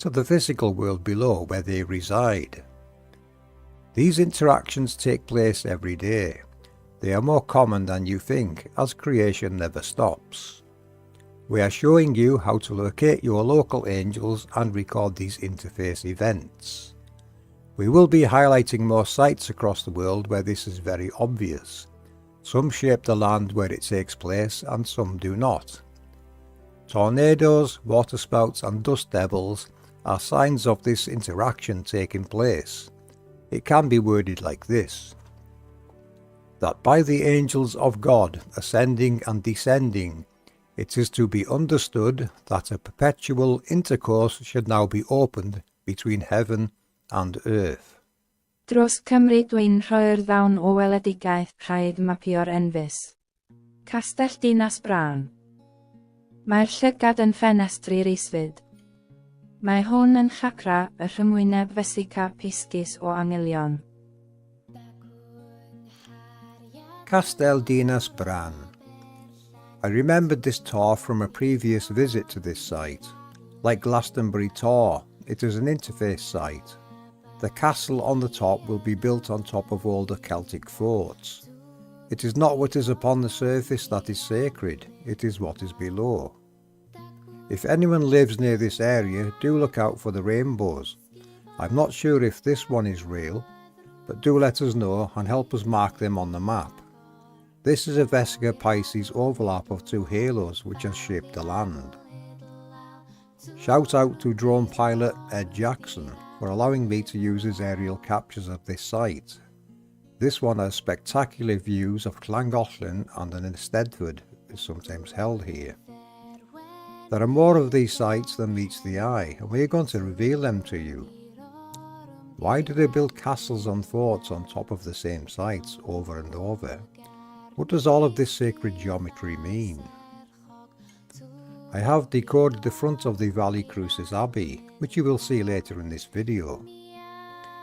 to the physical world below where they reside. These interactions take place every day. They are more common than you think, as creation never stops. We are showing you how to locate your local angels and record these interface events. We will be highlighting more sites across the world where this is very obvious. Some shape the land where it takes place and some do not. Tornadoes, waterspouts and dust devils are signs of this interaction taking place. It can be worded like this: that by the angels of God ascending and descending, it is to be understood that a perpetual intercourse should now be opened between heaven and earth. Dros Cymru dwi'n rhoi'r ddawn o weledigaeth rhaid mapio'r enfys. Castell Dinas Bran. Mae'r llygad yn ffenestri risfyd. Mae hwn yn chacra y rhymwyneb Vesica Piscis o Anghelion. Castell Dinas Bran. I remembered this tor from a previous visit to this site. Like Glastonbury Tor, it is an interface site. The castle on the top will be built on top of older Celtic forts. It is not what is upon the surface that is sacred, it is what is below. If anyone lives near this area, do look out for the rainbows. I'm not sure if this one is real, but do let us know and help us mark them on the map. This is a Vesica Pisces overlap of two halos which has shaped the land. Shout out to drone pilot Ed Jackson for allowing me to use his aerial captures of this site. This one has spectacular views of Llangollen and an Eisteddfod is sometimes held here. There are more of these sites than meets the eye, and we are going to reveal them to you. Why do they build castles and forts on top of the same sites over and over? What does all of this sacred geometry mean? I have decoded the front of the Valley Crucis Abbey, which you will see later in this video.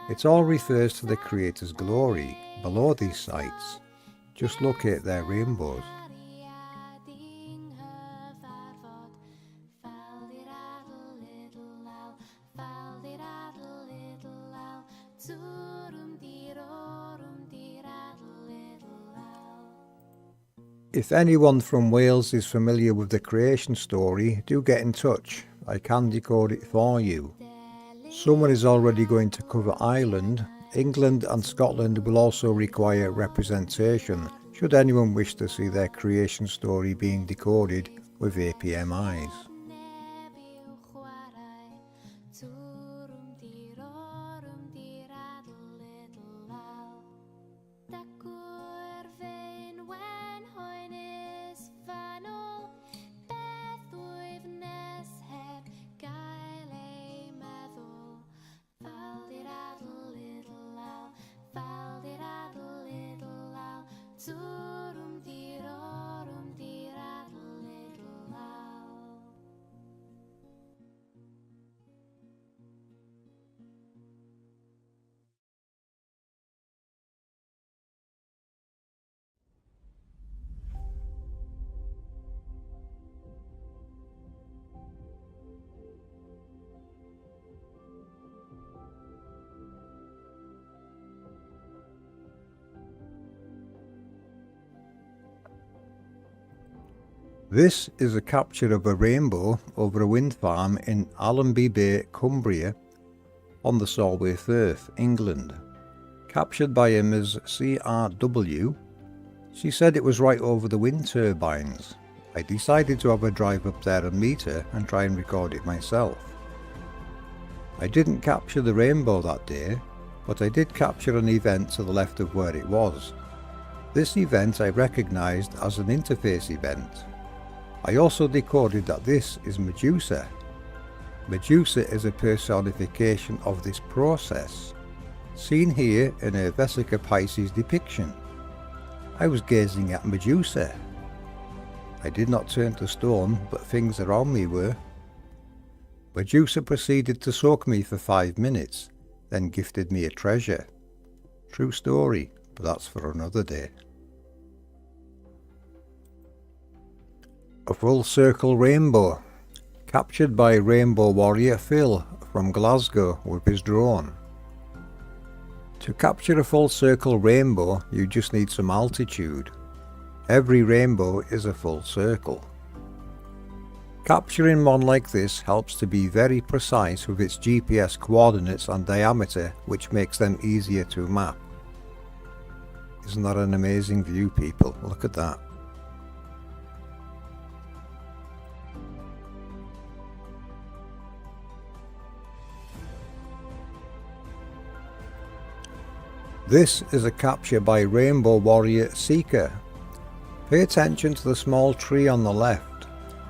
It all refers to the Creator's glory below these sites. Just locate their rainbows. If anyone from Wales is familiar with the creation story, do get in touch. I can decode it for you. Someone is already going to cover Ireland. England and Scotland will also require representation should anyone wish to see their creation story being decoded with APM eyes. This is a capture of a rainbow over a wind farm in Allenby Bay, Cumbria, on the Solway Firth, England. Captured by a Ms. CRW. She said it was right over the wind turbines. I decided to have a drive up there and meet her and try and record it myself. I didn't capture the rainbow that day, but I did capture an event to the left of where it was. This event I recognised as an interface event. I also decoded that this is Medusa. Medusa is a personification of this process, seen here in a Vesica Pisces depiction. I was gazing at Medusa. I did not turn to stone, but things around me were. Medusa proceeded to soak me for 5 minutes, then gifted me a treasure. True story, but that's for another day. A full circle rainbow, captured by Rainbow Warrior Phil from Glasgow with his drone. To capture a full circle rainbow, you just need some altitude. Every rainbow is a full circle. Capturing one like this helps to be very precise with its GPS coordinates and diameter, which makes them easier to map. Isn't that an amazing view, people? Look at that. This is a capture by Rainbow Warrior Seeker. Pay attention to the small tree on the left.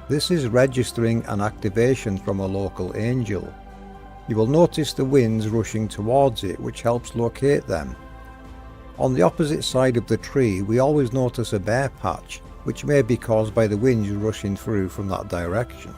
This is registering an activation from a local angel. You will notice the winds rushing towards it, which helps locate them. On the opposite side of the tree, we always notice a bare patch, which may be caused by the winds rushing through from that direction.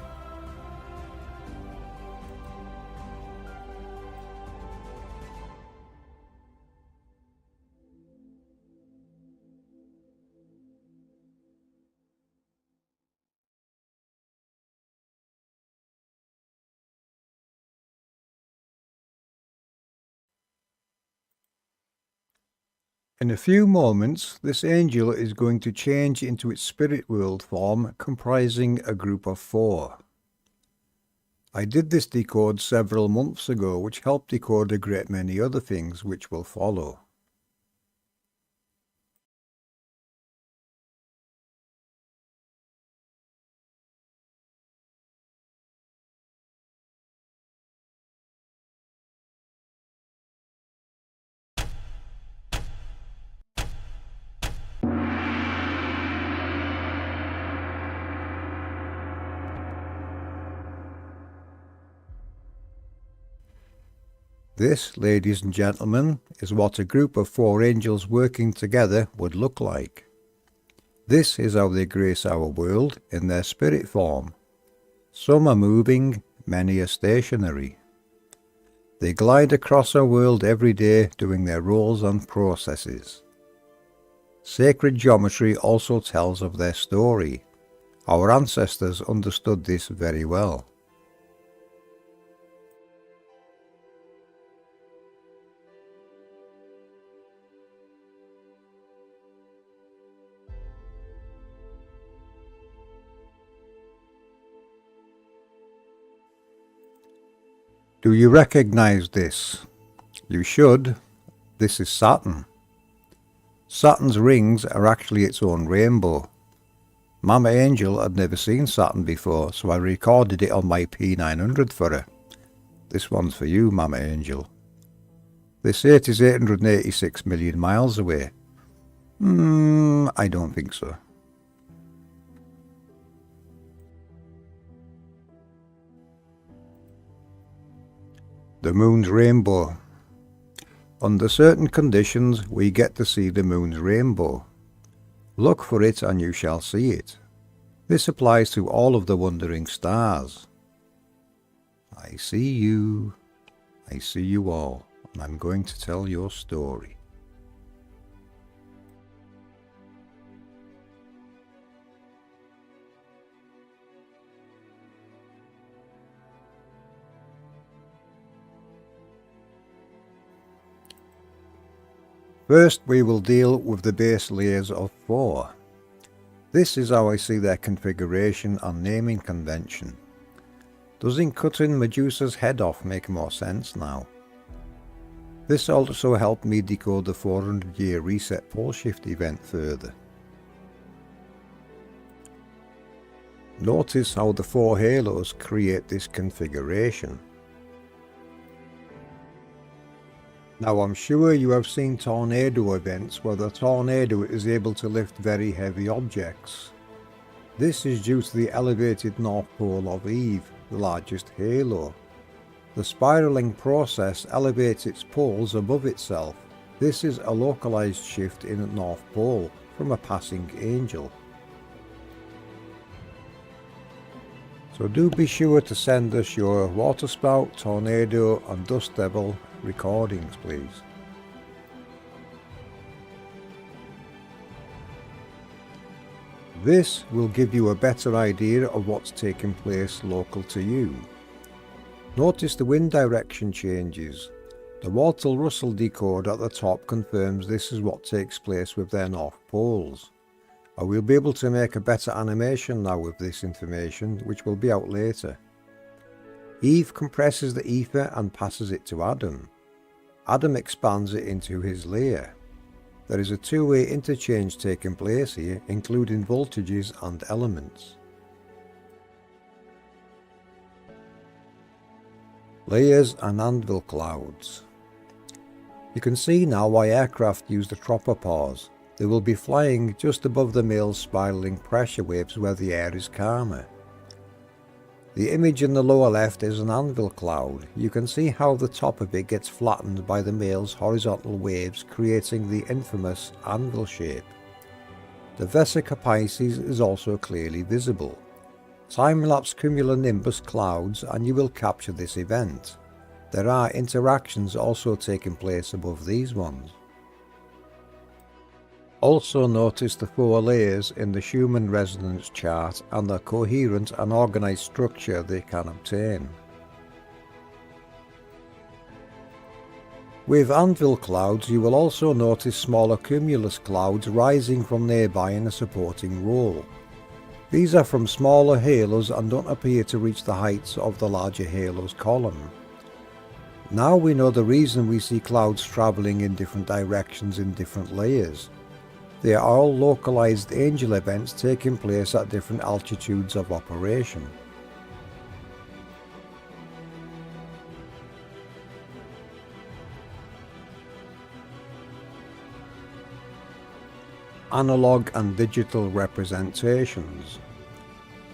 In a few moments, this angel is going to change into its spirit world form, comprising a group of 4. I did this decode several months ago, which helped decode a great many other things which will follow. This, ladies and gentlemen, is what a group of 4 angels working together would look like. This is how they grace our world in their spirit form. Some are moving, many are stationary. They glide across our world every day doing their roles and processes. Sacred geometry also tells of their story. Our ancestors understood this very well. Do you recognize this? You should. This is Saturn. Saturn's rings are actually its own rainbow. Mama Angel had never seen Saturn before, so I recorded it on my P900 for her. This one's for you, Mama Angel. They say it is 886 million miles away. I don't think so. The moon's rainbow. Under certain conditions, we get to see the moon's rainbow. Look for it and you shall see it. This applies to all of the wandering stars. I see you all, and I'm going to tell your story. First, we will deal with the base layers of 4. This is how I see their configuration and naming convention. Doesn't cutting Medusa's head off make more sense now? This also helped me decode the 400-year reset pole shift event further. Notice how the 4 halos create this configuration. Now I'm sure you have seen tornado events where the tornado is able to lift very heavy objects. This is due to the elevated North Pole of Eve, the largest halo. The spiraling process elevates its poles above itself. This is a localized shift in the North Pole from a passing angel. So do be sure to send us your waterspout, tornado and dust devil recordings, please. This will give you a better idea of what's taking place local to you. Notice the wind direction changes. The Walter-Russell decode at the top confirms this is what takes place with their north poles. I will be able to make a better animation now with this information, which will be out later. Eve compresses the ether and passes it to Adam. Adam expands it into his layer. There is a two-way interchange taking place here, including voltages and elements. Layers and anvil clouds. You can see now why aircraft use the tropopause. They will be flying just above the male spiraling pressure waves where the air is calmer. The image in the lower left is an anvil cloud. You can see how the top of it gets flattened by the male's horizontal waves, creating the infamous anvil shape. The Vesica Pisces is also clearly visible. Time-lapse cumulonimbus clouds and you will capture this event. There are interactions also taking place above these ones. Also notice the 4 layers in the Schumann resonance chart and the coherent and organized structure they can obtain. With anvil clouds you will also notice smaller cumulus clouds rising from nearby in a supporting role. These are from smaller halos and don't appear to reach the heights of the larger halo's column. Now we know the reason we see clouds travelling in different directions in different layers. They are all localized angel events taking place at different altitudes of operation. Analog and digital representations.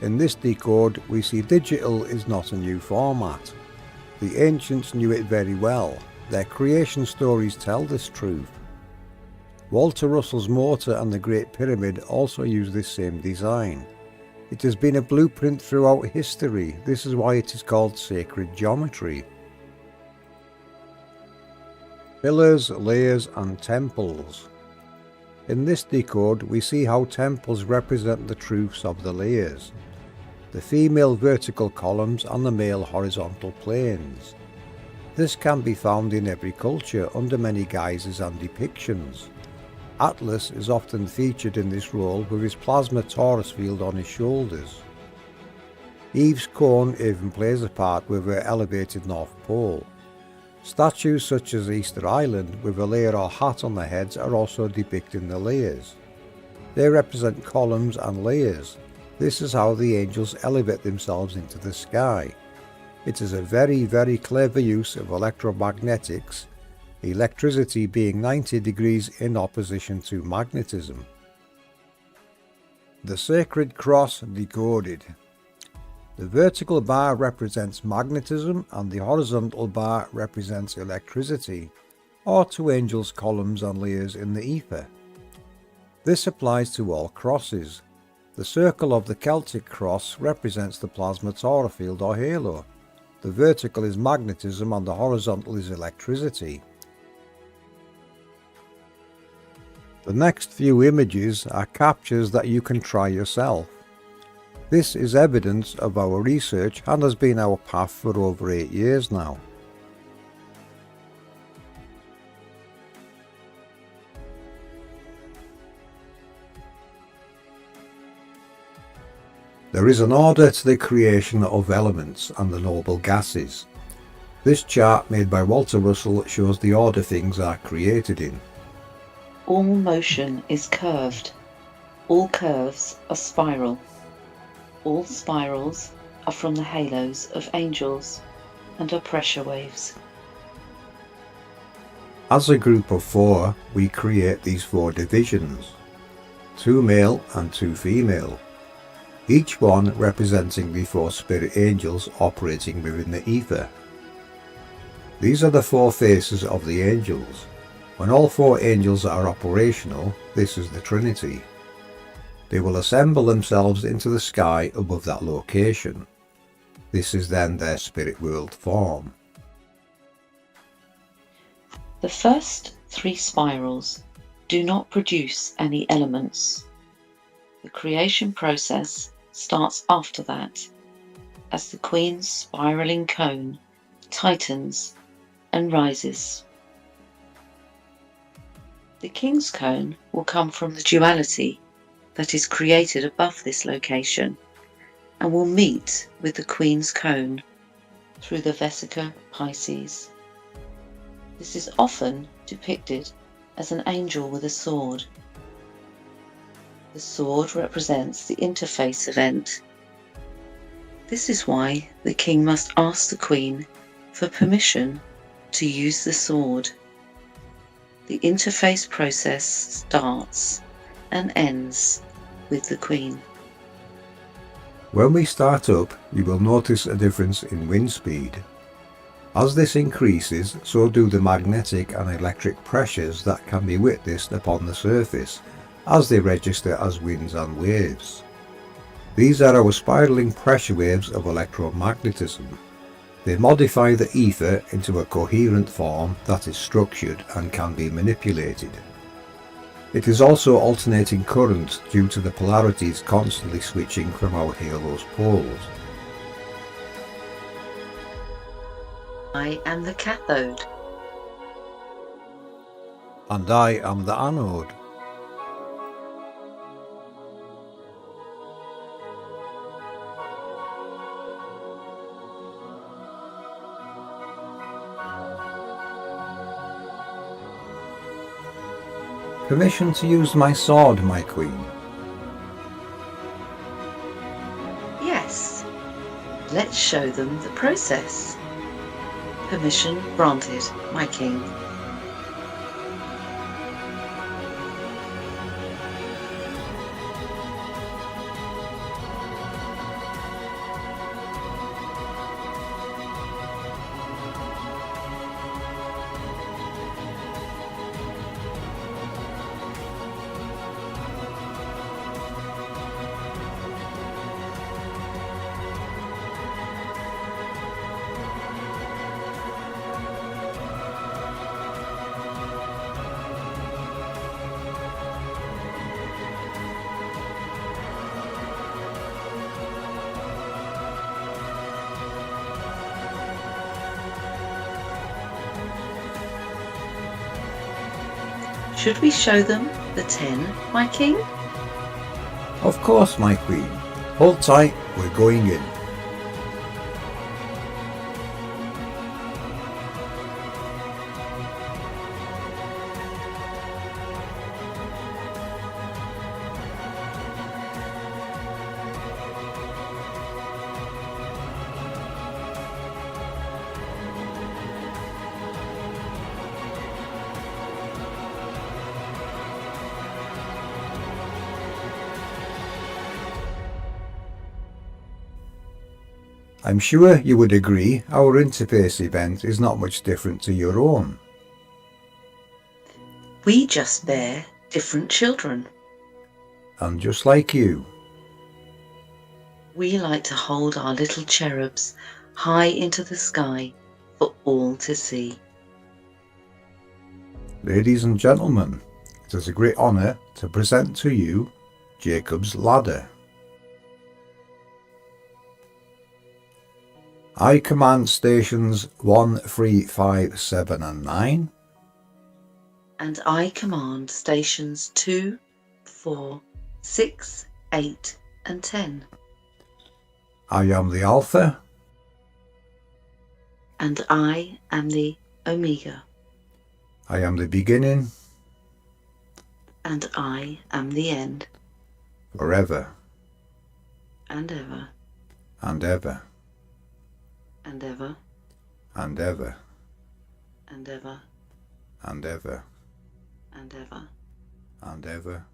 In this decode we see digital is not a new format. The ancients knew it very well. Their creation stories tell this truth. Walter Russell's mortar and the Great Pyramid also use this same design. It has been a blueprint throughout history. This is why it is called sacred geometry. Pillars, layers and temples. In this decode we see how temples represent the truths of the layers. The female vertical columns and the male horizontal planes. This can be found in every culture under many guises and depictions. Atlas is often featured in this role with his plasma torus field on his shoulders. Eve's cone even plays a part with her elevated North Pole. Statues such as Easter Island with a layer or hat on their heads are also depicting the layers. They represent columns and layers. This is how the angels elevate themselves into the sky. It is a very, very clever use of electromagnetics, electricity being 90 degrees in opposition to magnetism. The Sacred Cross decoded. The vertical bar represents magnetism and the horizontal bar represents electricity, or two angels' columns and layers in the ether. This applies to all crosses. The circle of the Celtic cross represents the plasma Torah field or halo. The vertical is magnetism and the horizontal is electricity. The next few images are captures that you can try yourself. This is evidence of our research and has been our path for over 8 years now. There is an order to the creation of elements and the noble gases. This chart made by Walter Russell shows the order things are created in. All motion is curved. All curves are spiral. All spirals are from the halos of angels and are pressure waves. As a group of 4, we create these 4 divisions, 2 male and 2 female, each one representing the 4 spirit angels operating within the ether. These are the 4 faces of the angels. When all 4 angels are operational, this is the Trinity. They will assemble themselves into the sky above that location. This is then their spirit world form. The first 3 spirals do not produce any elements. The creation process starts after that, as the Queen's spiraling cone tightens and rises. The King's cone will come from the duality that is created above this location and will meet with the Queen's cone through the Vesica Pisces. This is often depicted as an angel with a sword. The sword represents the interface event. This is why the king must ask the queen for permission to use the sword. The interface process starts and ends with the queen. When we start up, you will notice a difference in wind speed. As this increases, so do the magnetic and electric pressures that can be witnessed upon the surface, as they register as winds and waves. These are our spiraling pressure waves of electromagnetism. They modify the ether into a coherent form that is structured and can be manipulated. It is also alternating current due to the polarities constantly switching from our halo's poles. I am the cathode. And I am the anode. Permission to use my sword, my queen. Yes, let's show them the process. Permission granted, my king. Should we show them the 10, my king? Of course, my queen. Hold tight, we're going in. I'm sure you would agree our interface event is not much different to your own. We just bear different children. And just like you. We like to hold our little cherubs high into the sky for all to see. Ladies and gentlemen, it is a great honour to present to you Jacob's Ladder. I command stations 1, 3, 5, 7 and 9. And I command stations 2, 4, 6, 8 and 10. I am the Alpha. And I am the Omega. I am the beginning. And I am the end. Forever. And ever. And ever. And ever. And ever. And ever. And ever. And ever. And ever.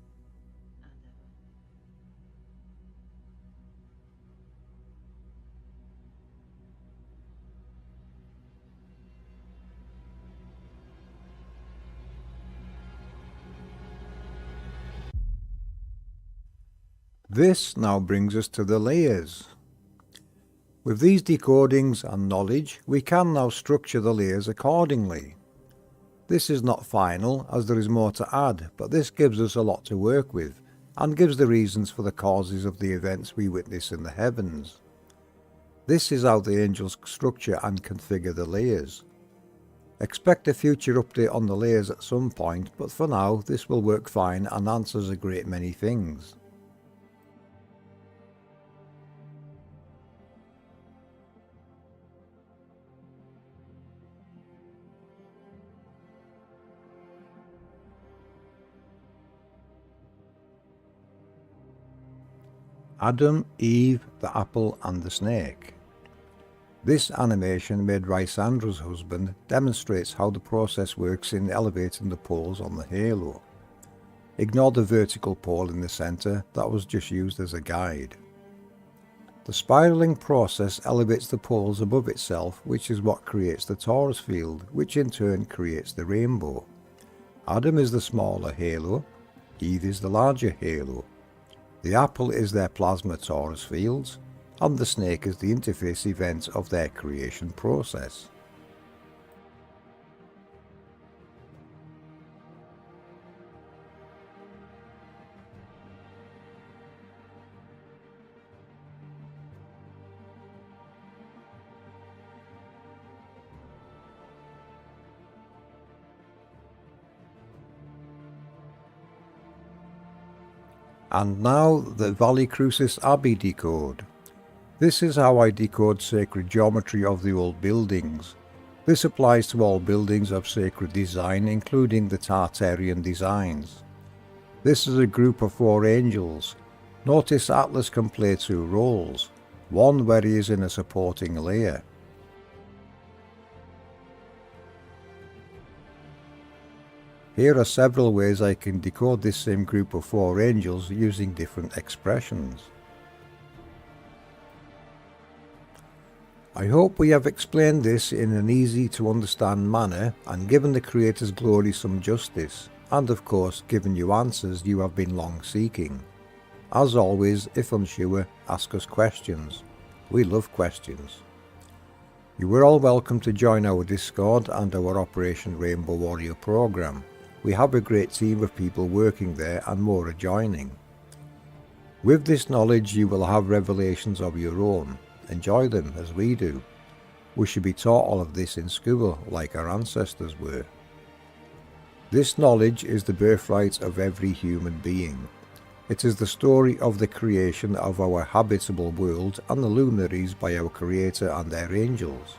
This now brings us to the layers. With these decodings and knowledge, we can now structure the layers accordingly. This is not final, as there is more to add, but this gives us a lot to work with, and gives the reasons for the causes of the events we witness in the heavens. This is how the angels structure and configure the layers. Expect a future update on the layers at some point, but for now this will work fine and answers a great many things. Adam, Eve, the apple and the snake. This animation made Rysandra's husband demonstrates how the process works in elevating the poles on the halo. Ignore the vertical pole in the centre, that was just used as a guide. The spiralling process elevates the poles above itself, which is what creates the torus field, which in turn creates the rainbow. Adam is the smaller halo, Eve is the larger halo. The apple is their plasma torus fields, and the snake is the interface event of their creation process. And now the Valley Crucis Abbey decode. This is how I decode sacred geometry of the old buildings. This applies to all buildings of sacred design, including the Tartarian designs. This is a group of 4 angels. Notice Atlas can play 2 roles, one where he is in a supporting layer. Here are several ways I can decode this same group of 4 angels using different expressions. I hope we have explained this in an easy to understand manner and given the Creator's glory some justice, and of course given you answers you have been long seeking. As always, if unsure, ask us questions. We love questions. You are all welcome to join our Discord and our Operation Rainbow Warrior program. We have a great team of people working there and more are joining. With this knowledge you will have revelations of your own. Enjoy them as we do. We should be taught all of this in school like our ancestors were. This knowledge is the birthright of every human being. It is the story of the creation of our habitable world and the luminaries by our Creator and their angels.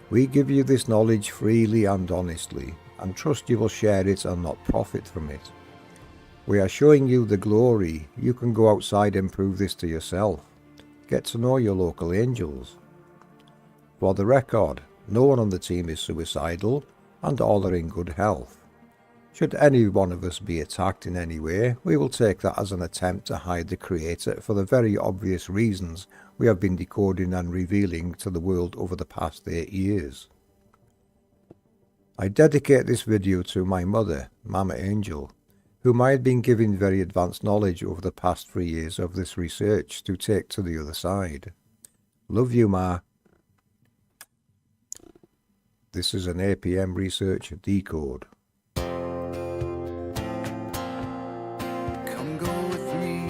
We give you this knowledge freely and honestly, and trust you will share it and not profit from it. We are showing you the glory. You can go outside and prove this to yourself. Get to know your local angels. For the record, no one on the team is suicidal, and all are in good health. Should any one of us be attacked in any way, we will take that as an attempt to hide the Creator for the very obvious reasons we have been decoding and revealing to the world over the past 8 years. I dedicate this video to my mother, Mama Angel, whom I had been given very advanced knowledge over the past 3 years of this research to take to the other side. Love you, Ma. This is an APM Research decode. Come go with me.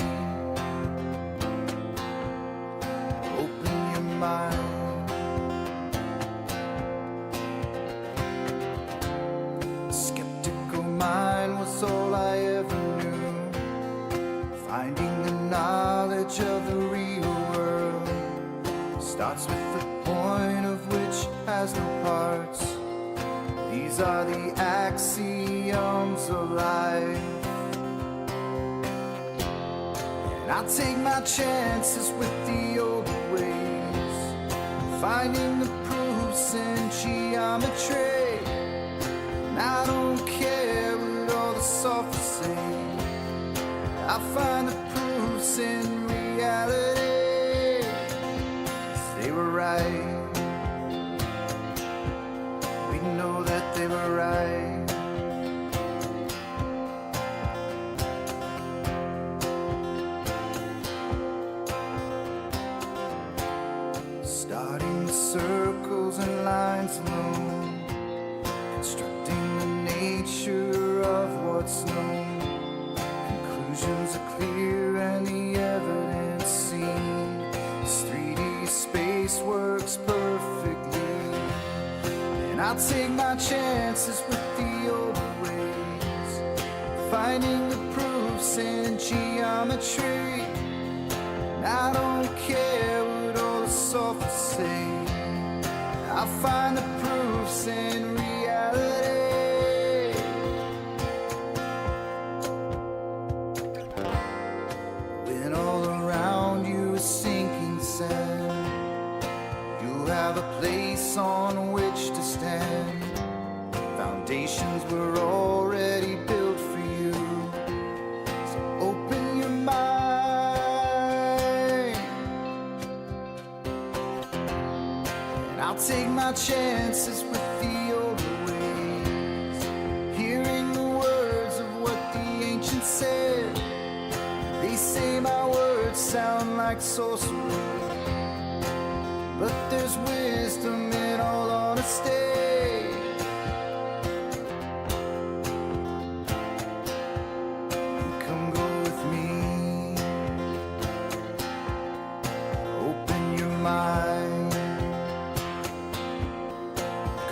Open your mind. Skeptical mind was all I ever knew. Finding the knowledge of the real world. starts with the point of which has no parts. These are the axioms of life. And I take my chances with the old ways, finding the proofs in geometry. And I don't care what all the sophists say, I find the proofs in reality. 'Cause they were right, we know that they were right. Starting with circles and lines alone, constructing the nature of what's known. Conclusions are clear and the evidence seen. This 3D space works perfectly. And I take my chances with the old ways, finding the proofs in geometry. And I don't care what all the sophists say, I find the proofs in reality. When all around you is sinking sand, you'll have a place on which to stand. Foundations were already built for you, so open your mind. And I'll take my chances with the older ways, hearing the words of what the ancients said. They say my words sound like sorcery, but there's wisdom in all honesty. Come go with me, open your mind.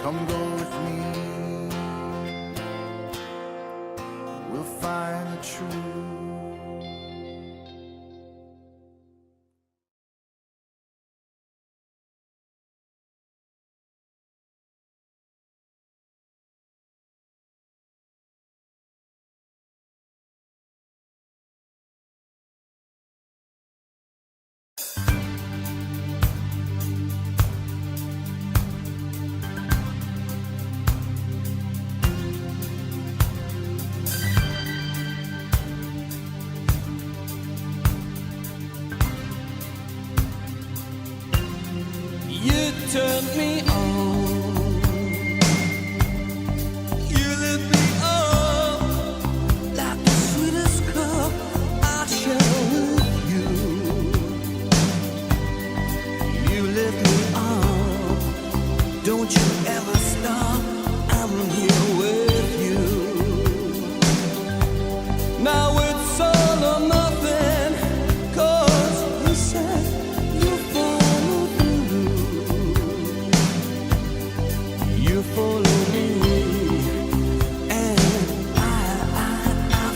Come go with me, we'll find the truth. You turned me on, you lit me up like the sweetest cup I share with you. You lit me up, don't you ever stop, I'm here with you. Now it's all or nothing, 'cause you said you follow through. You follow me, and I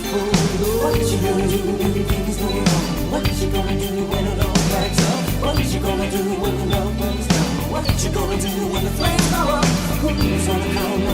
follow. What you gonna do when you think it's going on? What you gonna do when it all backs up? What you gonna do when the love burns down? What you gonna do when the flames go up? Who's gonna come?